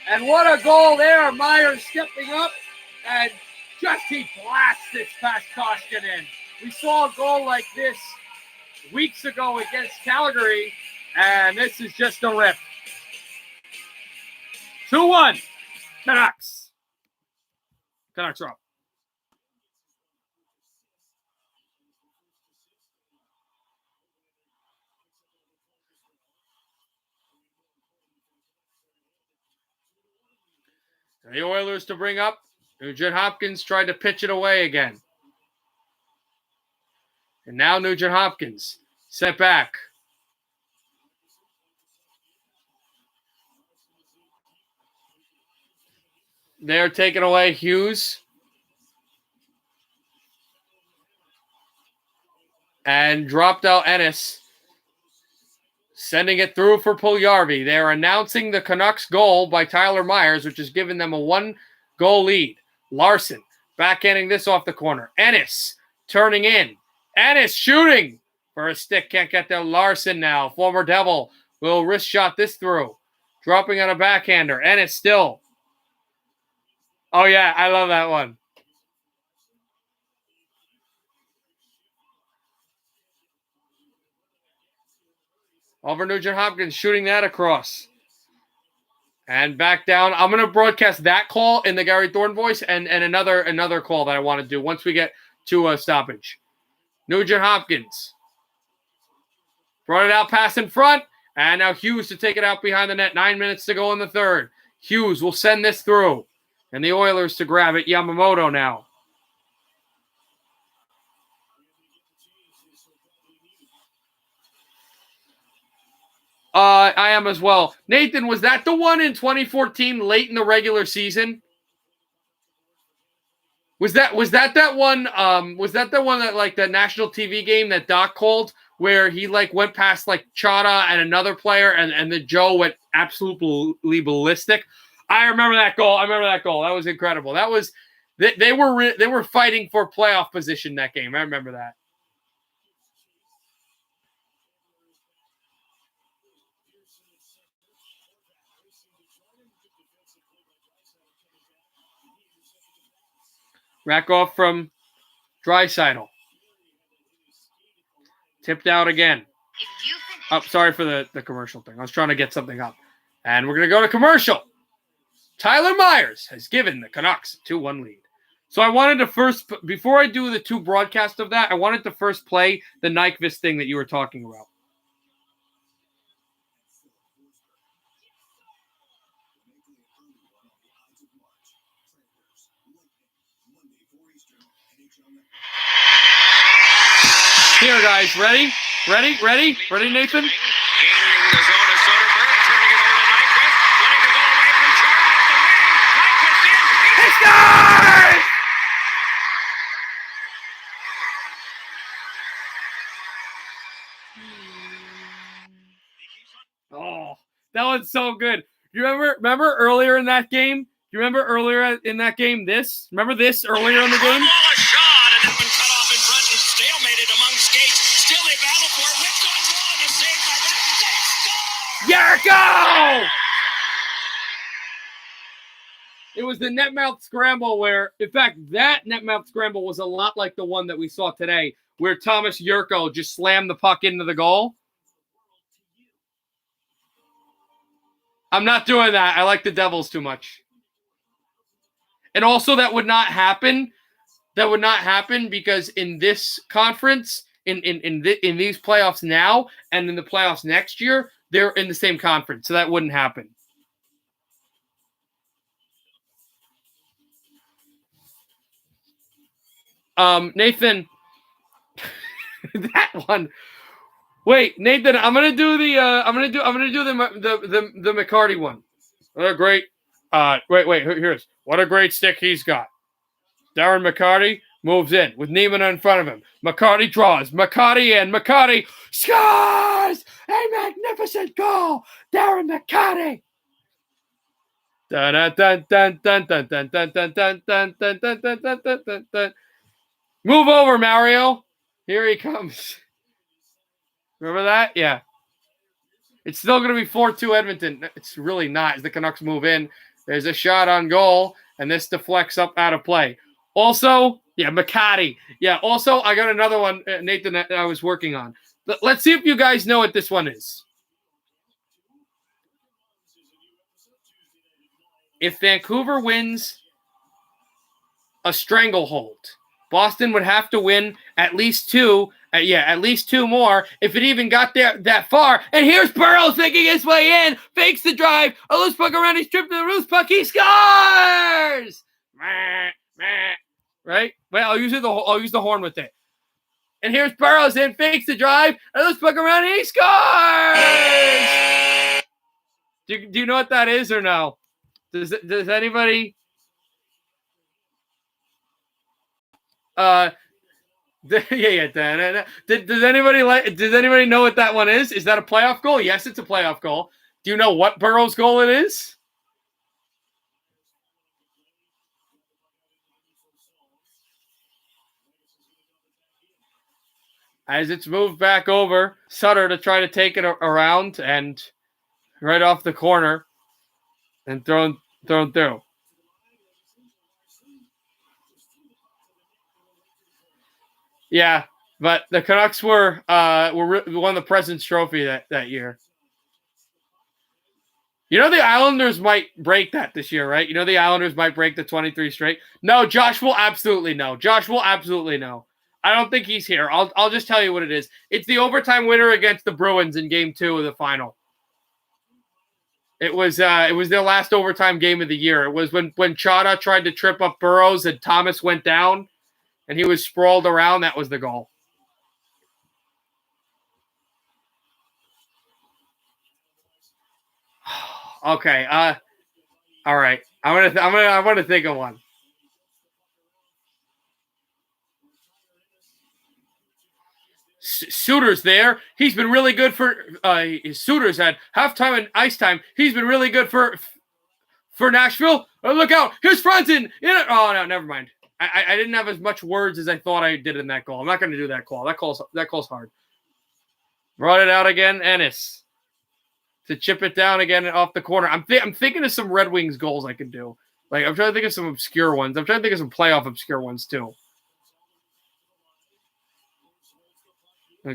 And what a goal there. Myers stepping up and just he blasts this past Koskinen. We saw a goal like this weeks ago against Calgary, and this is just a rip. 2-1. Canucks. Canucks are up. The Oilers to bring up. Nugent Hopkins tried to pitch it away again. And now Nugent Hopkins set back. They're taking away Hughes. And dropped out Ennis. Sending it through for Puljujarvi. They're announcing the Canucks goal by Tyler Myers, which has given them a 1-goal lead. Larson backhanding this off the corner. Ennis turning in. Ennis shooting for a stick. Can't get there. Larson now. Former Devil will wrist shot this through. Dropping on a backhander. Ennis still. Oh, yeah. I love that one. Over Nugent Hopkins shooting that across. And back down. I'm going to broadcast that call in the Gary Thorne voice and another call that I want to do once we get to a stoppage. Nugent Hopkins. Brought it out pass in front. And now Hughes to take it out behind the net. 9 minutes to go in the third. Hughes will send this through. And the Oilers to grab it. Yamamoto now. I am as well. Nathan, was that the one in 2014 late in the regular season? Was that one? Was that the one that like the national TV game that Doc called where he like went past like Chata and another player and the Joe went absolutely ballistic? I remember that goal. That was incredible. That was they were fighting for playoff position that game. I remember that. Rakoff from Draisaitl. Tipped out again. Oh, sorry for the commercial thing. I was trying to get something up. And we're going to go to commercial. Tyler Myers has given the Canucks a 2-1 lead. So I wanted to first, before I do the two broadcasts of that, I wanted to first play the Nyquist thing that you were talking about. Here, guys. Ready, Nathan? Gaining the zone of Soderberg, turning it over to Nyquist, winning the ball away from Chara off the wing. Nyquist in. He scores! Oh, that was so good. You remember earlier in that game? You remember earlier in that game this? Remember this earlier in the game? A shot, and that one cut off in front and stalemated among skates. Still they battle for it. Whipped on goal and saved by that. They score! Jericho! It was the net mouth scramble where, in fact, that net mouth scramble was a lot like the one that we saw today, where Thomas Jurko just slammed the puck into the goal. I'm not doing that. I like the Devils too much. And also that would not happen. That would not happen because in this conference, in these playoffs now and in the playoffs next year, they're in the same conference. So that wouldn't happen. Nathan, that one. Wait, Nathan, I'm gonna do the McCarty one. What a great. Wait. Here's what a great stick he's got. Darren McCarty Moves in with Neiman in front of him. McCarty draws. McCarty in. McCarty scores! A magnificent goal! Darren McCarty! Dun, dun, dun, dun, dun, dun, dun, dun, dun, dun, dun, dun, dun, dun, dun, dun, dun. Move over, Mario. Here he comes. Remember that? Yeah. It's still going to be 4-2 Edmonton. It's really not as the Canucks move in. There's a shot on goal, and this deflects up out of play. Also, yeah, McCarty. Yeah, also, I got another one, Nathan, that I was working on. Let's see if you guys know what this one is. If Vancouver wins a stranglehold, Boston would have to win at least two. At least two more if it even got there that far. And here's Burrows making his way in, fakes the drive. A loose puck around, he's tripped to the loose puck. He scores! Right? Well, I'll use the horn with it. And here's Burrows in, fakes the drive. A loose puck around, and he scores! Do you know what that is or no? Does anybody? Does anybody know what that one is? Is that a playoff goal? Yes, it's a playoff goal. Do you know what Burrow's goal it is? As it's moved back over, Sutter to try to take it around and right off the corner and thrown through. Yeah, but the Canucks won the President's Trophy that year. You know the Islanders might break that this year, right? You know the Islanders might break the 23 straight. No, Josh will absolutely know. I don't think he's here. I'll just tell you what it is. It's the overtime winner against the Bruins in Game 2 of the final. It was their last overtime game of the year. It was when Chada tried to trip up Burrows and Thomas went down and he was sprawled around. That was the goal. Okay. All right. I want to think of one. Suter's there. He's been really good for Suter's had halftime and ice time. He's been really good for Nashville. Oh, look out. Here's Franzen. Oh, no, never mind. I didn't have as much words as I thought I did in that goal. I'm not going to do that call. That call's hard. Brought it out again. Ennis to chip it down again off the corner. I'm thinking of some Red Wings goals I could do. Like, I'm trying to think of some obscure ones. I'm trying to think of some playoff obscure ones, too.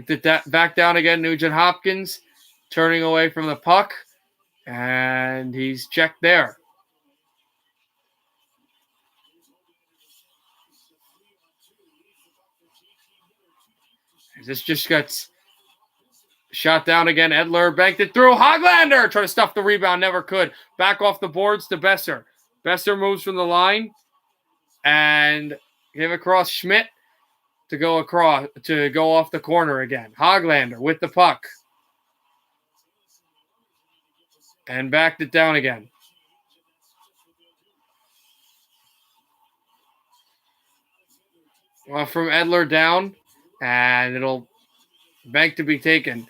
Did that back down again, Nugent Hopkins, turning away from the puck, and he's checked there. This just got shot down again. Edler banked it through. Hoglander trying to stuff the rebound, never could. Back off the boards to Besser. Besser moves from the line and give across Schmidt. To go off the corner again. Hoglander with the puck. And backed it down again. Well, from Edler down. And it'll bank to be taken.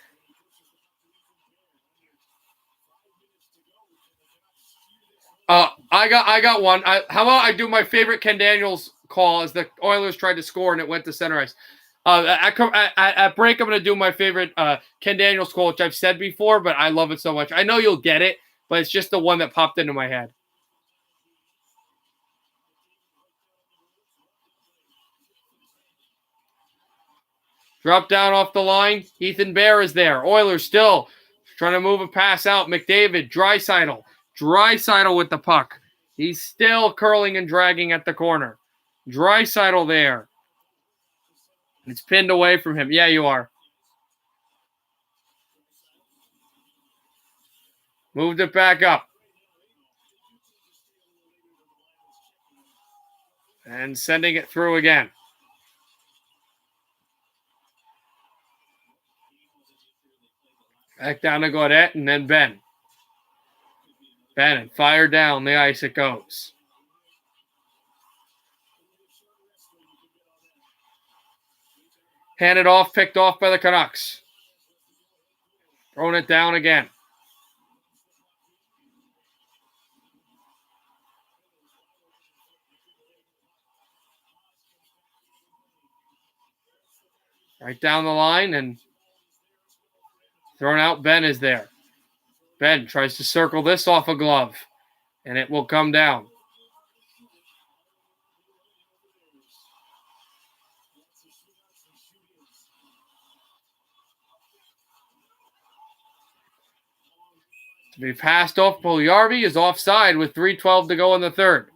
I got one. How about I do my favorite Ken Daniels call as the Oilers tried to score and it went to center ice. At break, I'm going to do my favorite Ken Daniels call, which I've said before, but I love it so much. I know you'll get it, but it's just the one that popped into my head. Drop down off the line. Ethan Bear is there. Oilers still trying to move a pass out. McDavid, Draisaitl with the puck. He's still curling and dragging at the corner. Draisaitl there. It's pinned away from him. Yeah, you are. Moved it back up. And sending it through again. Back down to Gaudette and then Ben. Bannon, fire down the ice it goes. Handed off, picked off by the Canucks. Throwing it down again. Right down the line and thrown out. Ben is there. Ben tries to circle this off a glove, and it will come down. To be passed off, Puljujärvi is offside with 3:12 to go in the third.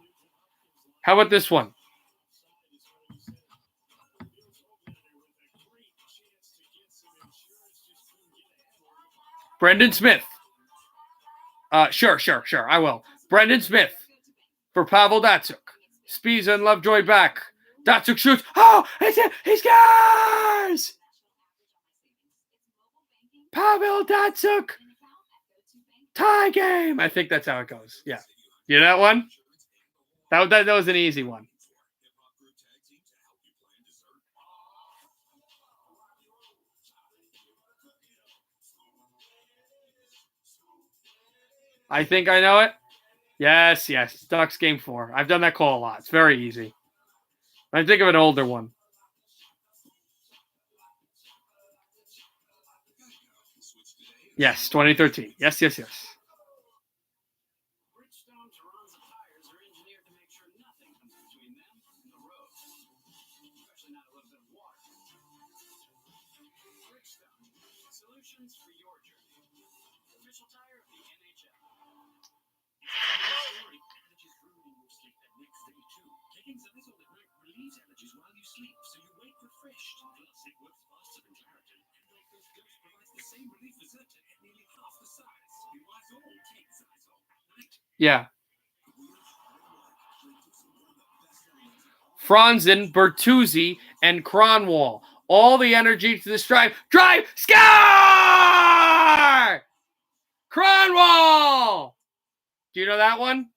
How about this one? Brendan Smith. Sure, I will. Brendan Smith for Pavel Datsyuk. Spiza and Lovejoy back. Datsyuk shoots. Oh, he scores! Pavel Datsyuk. Tie game. I think that's how it goes. Yeah. You know that one? That was an easy one. I think I know it. Yes. Ducks game 4. I've done that call a lot. It's very easy. I think of an older one. Yes, 2013. Yes. Bridgestone Toronto tires are engineered to make sure nothing comes between them and the road. Especially not a little bit of water. Bridgestone, solutions for your journey. Official tire of the NHL. Allergies ruining your sleep that next day too. Taking Zyzol at night relieves allergies while you sleep, so you wake refreshed. Plus, it works faster than Claritin, and like those dose provides the same relief as Zyrtec at nearly half the size. Be wise all take Zyzol at night. Yeah. Franzen, Bertuzzi, and Cronwall. All the energy to this drive. Drive! Score! Cronwall! Do you know that one?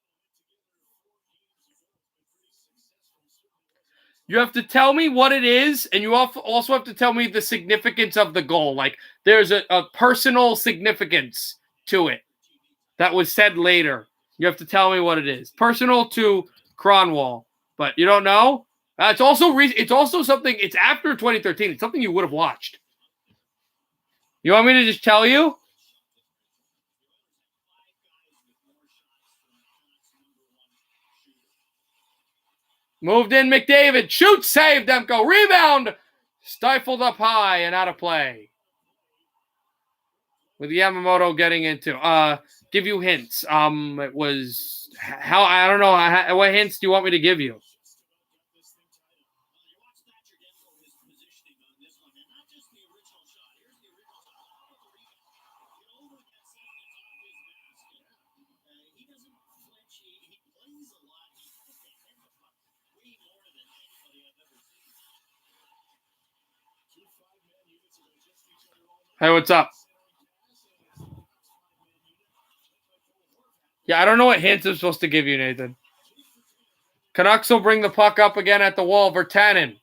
You have to tell me what it is, and you also have to tell me the significance of the goal. Like, there's a personal significance to it that was said later. You have to tell me what it is. Personal to Cronwall. But you don't know? It's also something, it's after 2013. It's something you would have watched. You want me to just tell you? Moved in McDavid. Shoot, save, Demko. Rebound. Stifled up high and out of play. With Yamamoto getting into. Give you hints. It was how I don't know. What hints do you want me to give you? Hey, what's up? Yeah, I don't know what hints I'm supposed to give you, Nathan. Canucks will bring the puck up again at the wall. Virtanen.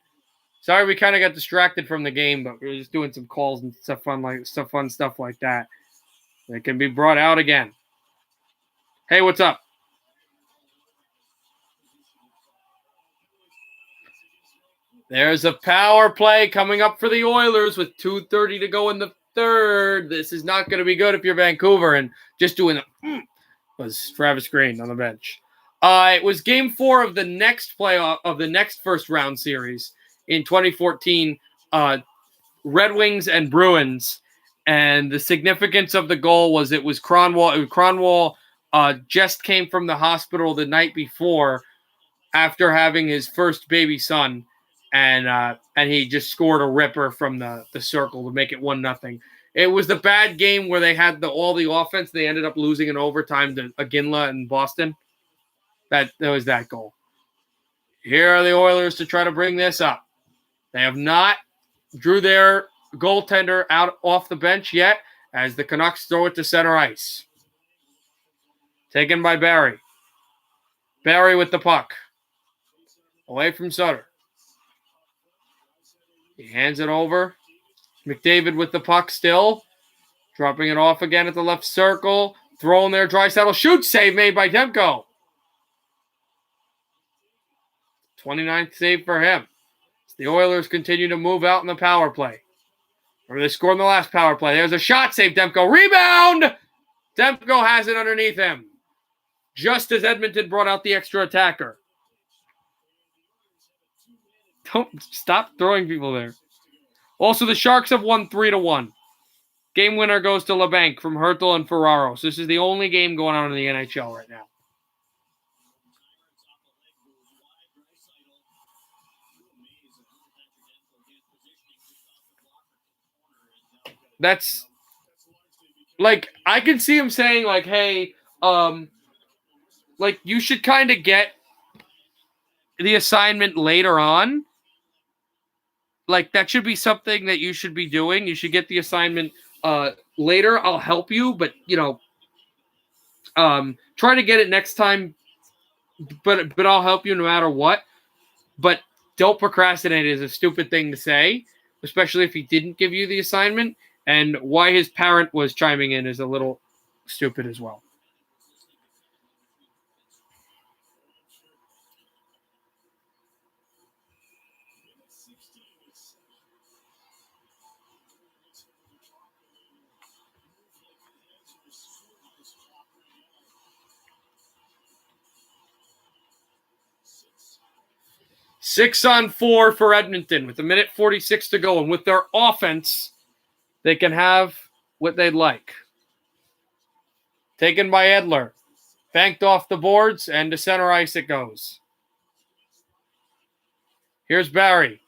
Sorry, we kind of got distracted from the game, but we were just doing some calls and fun stuff like that. It can be brought out again. Hey, what's up? There's a power play coming up for the Oilers with 2:30 to go in the third. This is not going to be good if you're Vancouver. And just doing was Travis Green on the bench. It was game 4 of the next playoff of the next first round series in 2014. Red Wings and Bruins. And the significance of the goal was it was Cronwall. Cronwall just came from the hospital the night before after having his first baby son. And he just scored a ripper from the circle to make it 1-0. It was the bad game where they had all the offense. They ended up losing in overtime to Iginla in Boston. That was that goal. Here are the Oilers to try to bring this up. They have not drew their goaltender out off the bench yet as the Canucks throw it to center ice. Taken by Barry. Barry with the puck. Away from Sutter. He hands it over. McDavid with the puck still. Dropping it off again at the left circle. Throwing there. Draisaitl shoots. Save made by Demko. 29th save for him. The Oilers continue to move out in the power play. Or they scored in the last power play. There's a shot save. Demko. Rebound! Demko has it underneath him. Just as Edmonton brought out the extra attacker. Don't stop throwing people there. Also, the Sharks have won 3-1. Game winner goes to LeBanc from Hertel and Ferraro. So this is the only game going on in the NHL right now. That's like, I can see him saying like, hey, like you should kind of get the assignment later on. Like that should be something that you should be doing. You should get the assignment later. I'll help you, but try to get it next time. But I'll help you no matter what. But don't procrastinate is a stupid thing to say, especially if he didn't give you the assignment. And why his parent was chiming in is a little stupid as well. Six on 4 for Edmonton with 1:46 to go. And with their offense, they can have what they'd like. Taken by Edler. Banked off the boards, and to center ice it goes. Here's Barry.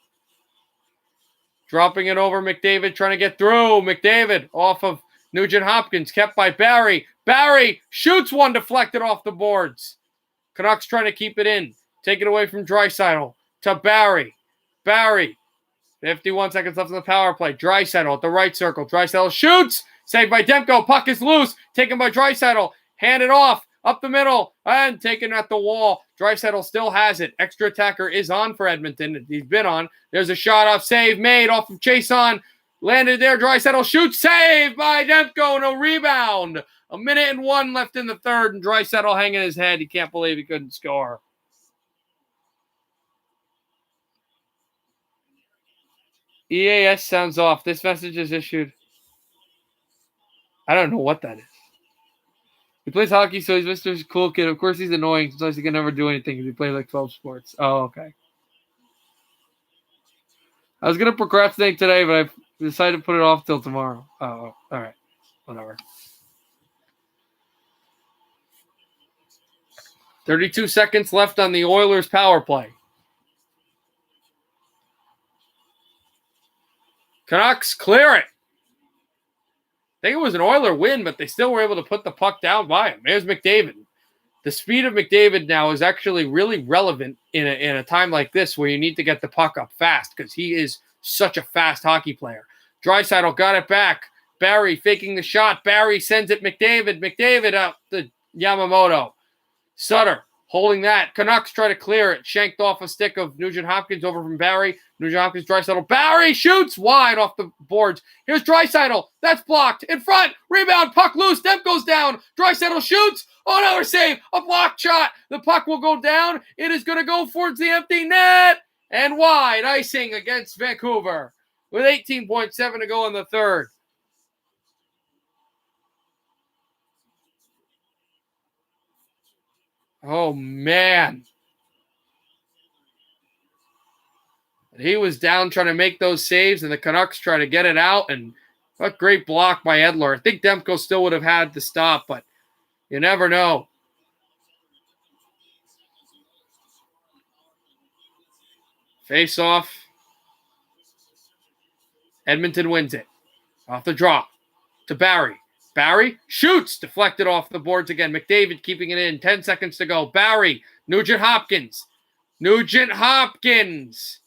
Dropping it over McDavid, trying to get through. McDavid off of Nugent-Hopkins, kept by Barry. Barry shoots one, deflected off the boards. Canucks trying to keep it in. Take it away from Draisaitl to Barry. Barry. 51 seconds left in the power play. Draisaitl at the right circle. Draisaitl shoots. Saved by Demko. Puck is loose. Taken by Draisaitl. Handed off. Up the middle. And taken at the wall. Draisaitl still has it. Extra attacker is on for Edmonton. He's been on. There's a shot off. Save made off of Chason. Landed there. Draisaitl shoots. Saved by Demko. No rebound. 1:01 left in the third. And Draisaitl hanging his head. He can't believe he couldn't score. EAS sounds off. This message is issued. I don't know what that is. He plays hockey, so he's Mr. Cool Kid. Of course, he's annoying. Sometimes he can never do anything because he plays like 12 sports. Oh, okay. I was going to procrastinate today, but I decided to put it off till tomorrow. Oh, all right. Whatever. 32 seconds left on the Oilers' power play. Canucks clear it. I think it was an Oiler win, but they still were able to put the puck down by him. There's McDavid. The speed of McDavid now is actually really relevant in a time like this where you need to get the puck up fast because he is such a fast hockey player. Draisaitl got it back. Barry faking the shot. Barry sends it McDavid. McDavid out to Yamamoto. Sutter holding that. Canucks try to clear it. Shanked off a stick of Nugent-Hopkins over from Barry. Nugent-Hopkins, Draisaitl. Barry shoots wide off the boards. Here's Draisaitl. That's blocked. In front. Rebound. Puck loose. Demp goes down. Draisaitl shoots. Oh, another save. A blocked shot. The puck will go down. It is going to go towards the empty net. And wide. Icing against Vancouver with 18.7 to go in the third. Oh, man. He was down trying to make those saves, and the Canucks try to get it out. And a great block by Edler. I think Demko still would have had the stop, but you never know. Face off. Edmonton wins it. Off the draw to Barry. Barry shoots. Deflected off the boards again. McDavid keeping it in. 10 seconds to go. Barry. Nugent-Hopkins. Nugent-Hopkins.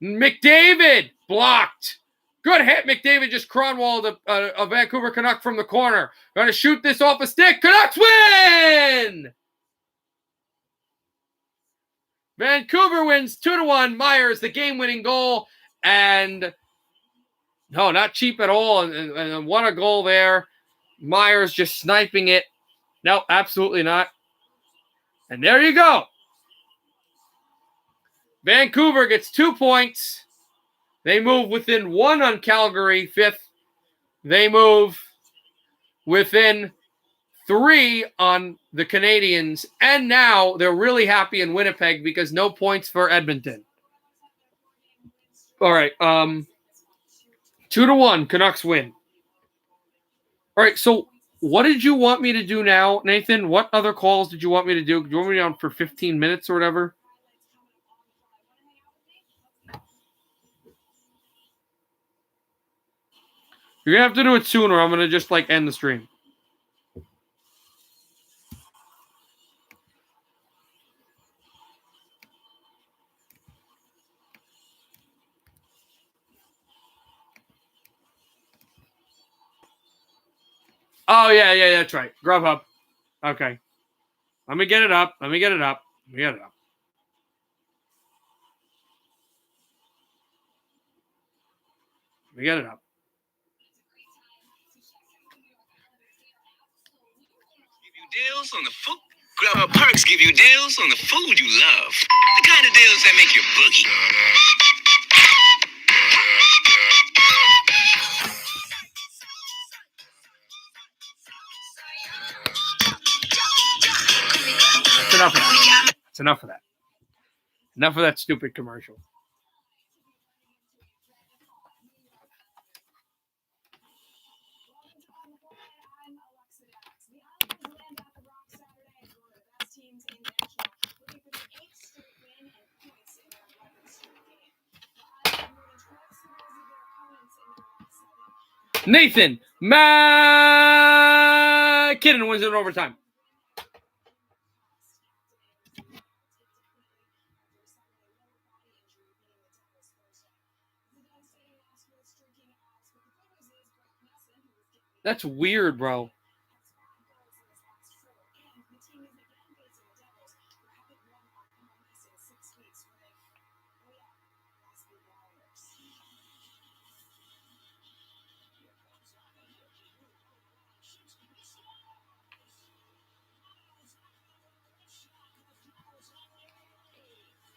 McDavid. Blocked. Good hit. McDavid just Cronwalled a Vancouver Canuck from the corner. Going to shoot this off a stick. Canucks win! Vancouver wins 2-1. Myers, the game-winning goal. And no, not cheap at all. And what a goal there. Myers just sniping it. No, absolutely not. And there you go. Vancouver gets 2 points. They move within 1 on Calgary, 5th. They move within 3 on the Canadians. And now they're really happy in Winnipeg because no points for Edmonton. All right. 2-1, Canucks win. All right, so what did you want me to do now, Nathan? What other calls did you want me to do? Do you want me to be on for 15 minutes or whatever? You're going to have to do it soon or I'm going to just, end the stream. Oh, yeah, that's right. Grubhub. Okay. Let me get it up. Let me get it up. Deals on the food. Grubhub Perks give you deals on the food you love. The kind of deals that make you boogie. That's enough of that. That's enough of that. Enough of that stupid commercial. Nathan McKinnon wins it in overtime. That's weird, bro.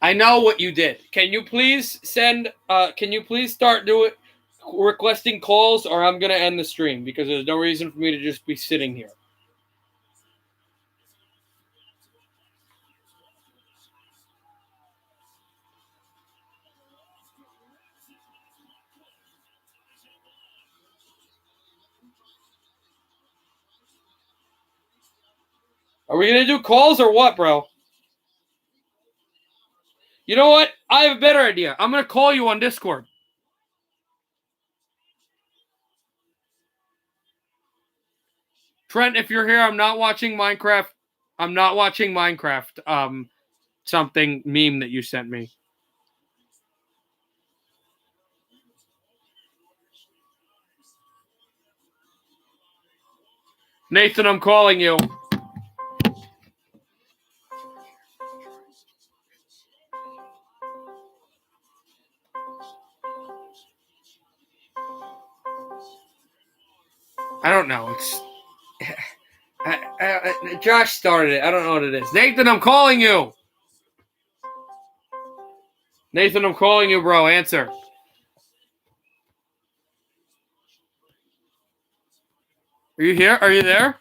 I know what you did. Can you please start requesting calls or I'm going to end the stream because there's no reason for me to just be sitting here. Are we going to do calls or what, bro? You know what? I have a better idea. I'm going to call you on Discord. Trent, if you're here, I'm not watching Minecraft. Something meme that you sent me. Nathan, I'm calling you. I don't know. Josh started it. I don't know what it is. Nathan, I'm calling you. Nathan, I'm calling you, bro. Answer. Are you here? Are you there?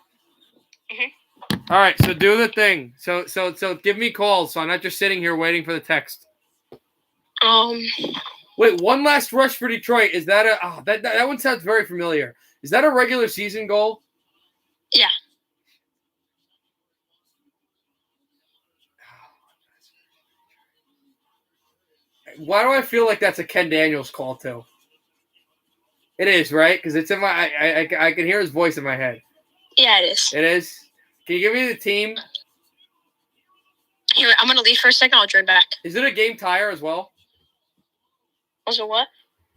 Mm-hmm. All right, so do the thing. So give me calls so I'm not just sitting here waiting for the text. Wait, one last rush for Detroit. Is that that one sounds very familiar. Is that a regular season goal? Yeah. Why do I feel like that's a Ken Daniels call too? It is, right? Because it's in my I can hear his voice in my head. Yeah, it is. It is. Can you give me the team? Here, I'm gonna leave for a second. I'll join back. Is it a game tire as well? Also, what?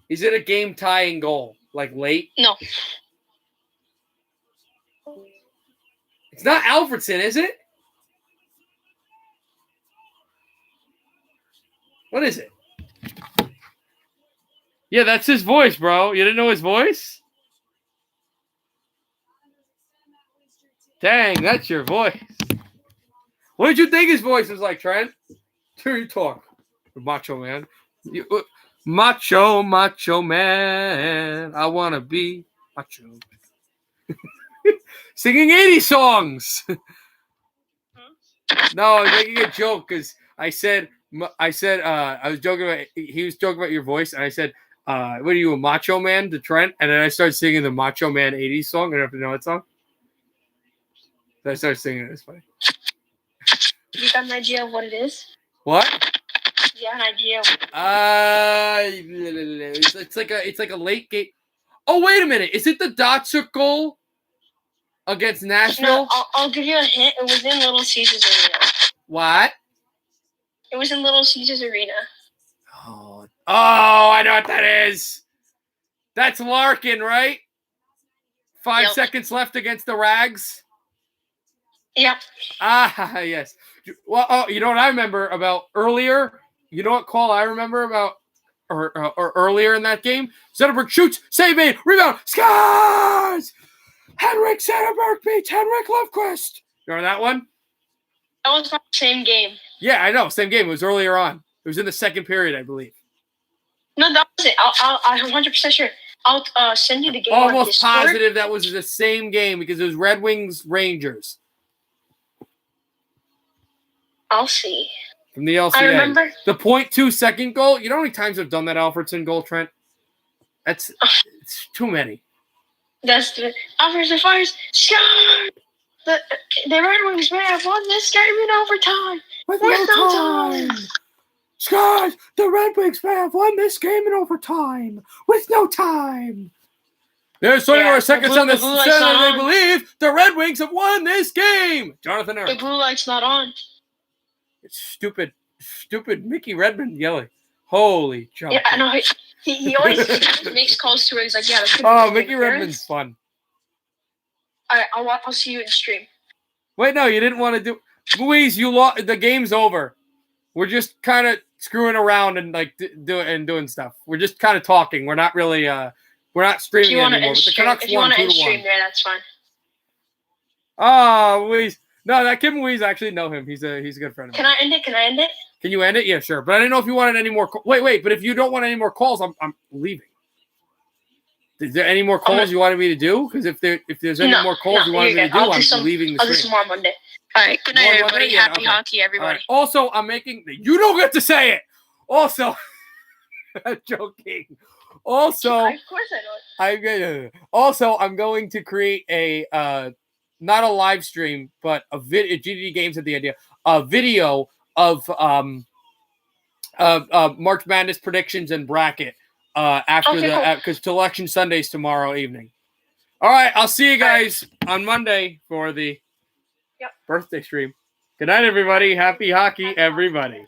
Is it a game tying goal? Like late? No. It's not Alfredson, is it? What is it? Yeah, that's his voice, bro. You didn't know his voice? Dang, that's your voice. What did you think his voice was like, Trent? Here you talk, Macho Man. Macho Man. I want to be macho. Singing 80 songs. No, I'm making a joke because I said I was joking about, he was joking about your voice, and I said, what are you, a Macho Man to Trent? And then I started singing the Macho Man 80s song. I don't have to know that song. So I started singing it. It's funny. You got an idea of what it is? What? You have an idea? It's like a late game. Oh, wait a minute. Is it the Datsuk goal against Nashville? No, I'll give you a hint. It was in Little Caesars Arena. What? It was in Little Caesars Arena. Oh, I know what that is. That's Larkin, right? 5 seconds left against the Rags. Yep. Ah, yes. Well, you know what I remember about earlier? You know what call I remember about or earlier in that game? Zetterberg shoots, save made, rebound, scores! Henrik Zetterberg beats Henrik Lundqvist. You remember that one? That was not the same game. Yeah, I know. Same game. It was earlier on. It was in the second period, I believe. No, that was it. I'm 100% sure. I'll send you the game. Almost positive that was the same game because it was Red Wings Rangers. I'll see. From the LCA. I remember. The 0.2 second goal. You know how many times I've done that Alfredson goal, Trent? It's too many. That's the Alfredson Fires. Score! The Red Wings may have won this game in overtime. With no time. Scores! The Red Wings may have won this game in overtime. With no time. There's 24 seconds on the center. They believe the Red Wings have won this game. Jonathan Eric. The blue light's not on. It's stupid Mickey Redmond yelling. Holy jump. Yeah, I know. He always makes calls to it. He's like, yeah. Oh, Mickey Redmond's fun. All right, I'll see you in stream. Wait, no, you didn't want to do. Louise, you lost. The game's over. We're just kind of screwing around and like doing stuff. We're just kind of talking. We're not really we're not streaming anymore. But the Canucks won 2-1. Stream there, that's fine. Oh, Louise. No, that kid Louise, I actually know him. He's a good friend of mine. Can I end it? Can you end it? Yeah, sure. But I didn't know if you wanted any more. Wait. But if you don't want any more calls, I'm leaving. Is there any more calls you wanted me to do? Because if there's any more calls you wanted me to do, I'm leaving the stream. I'll do some more Monday. All right. Good night, everybody. Yeah, Happy hockey, everybody. Right. Also, I'm making. You don't get to say it. Also, I'm joking. Also, of course I know. I'm going to create a not a live stream, but a video. GDD Games had the idea. A video of March Madness predictions and bracket after because Election Sunday's tomorrow evening. All right, I'll see you guys on Monday for the birthday stream. Good night, everybody. Happy hockey, everybody.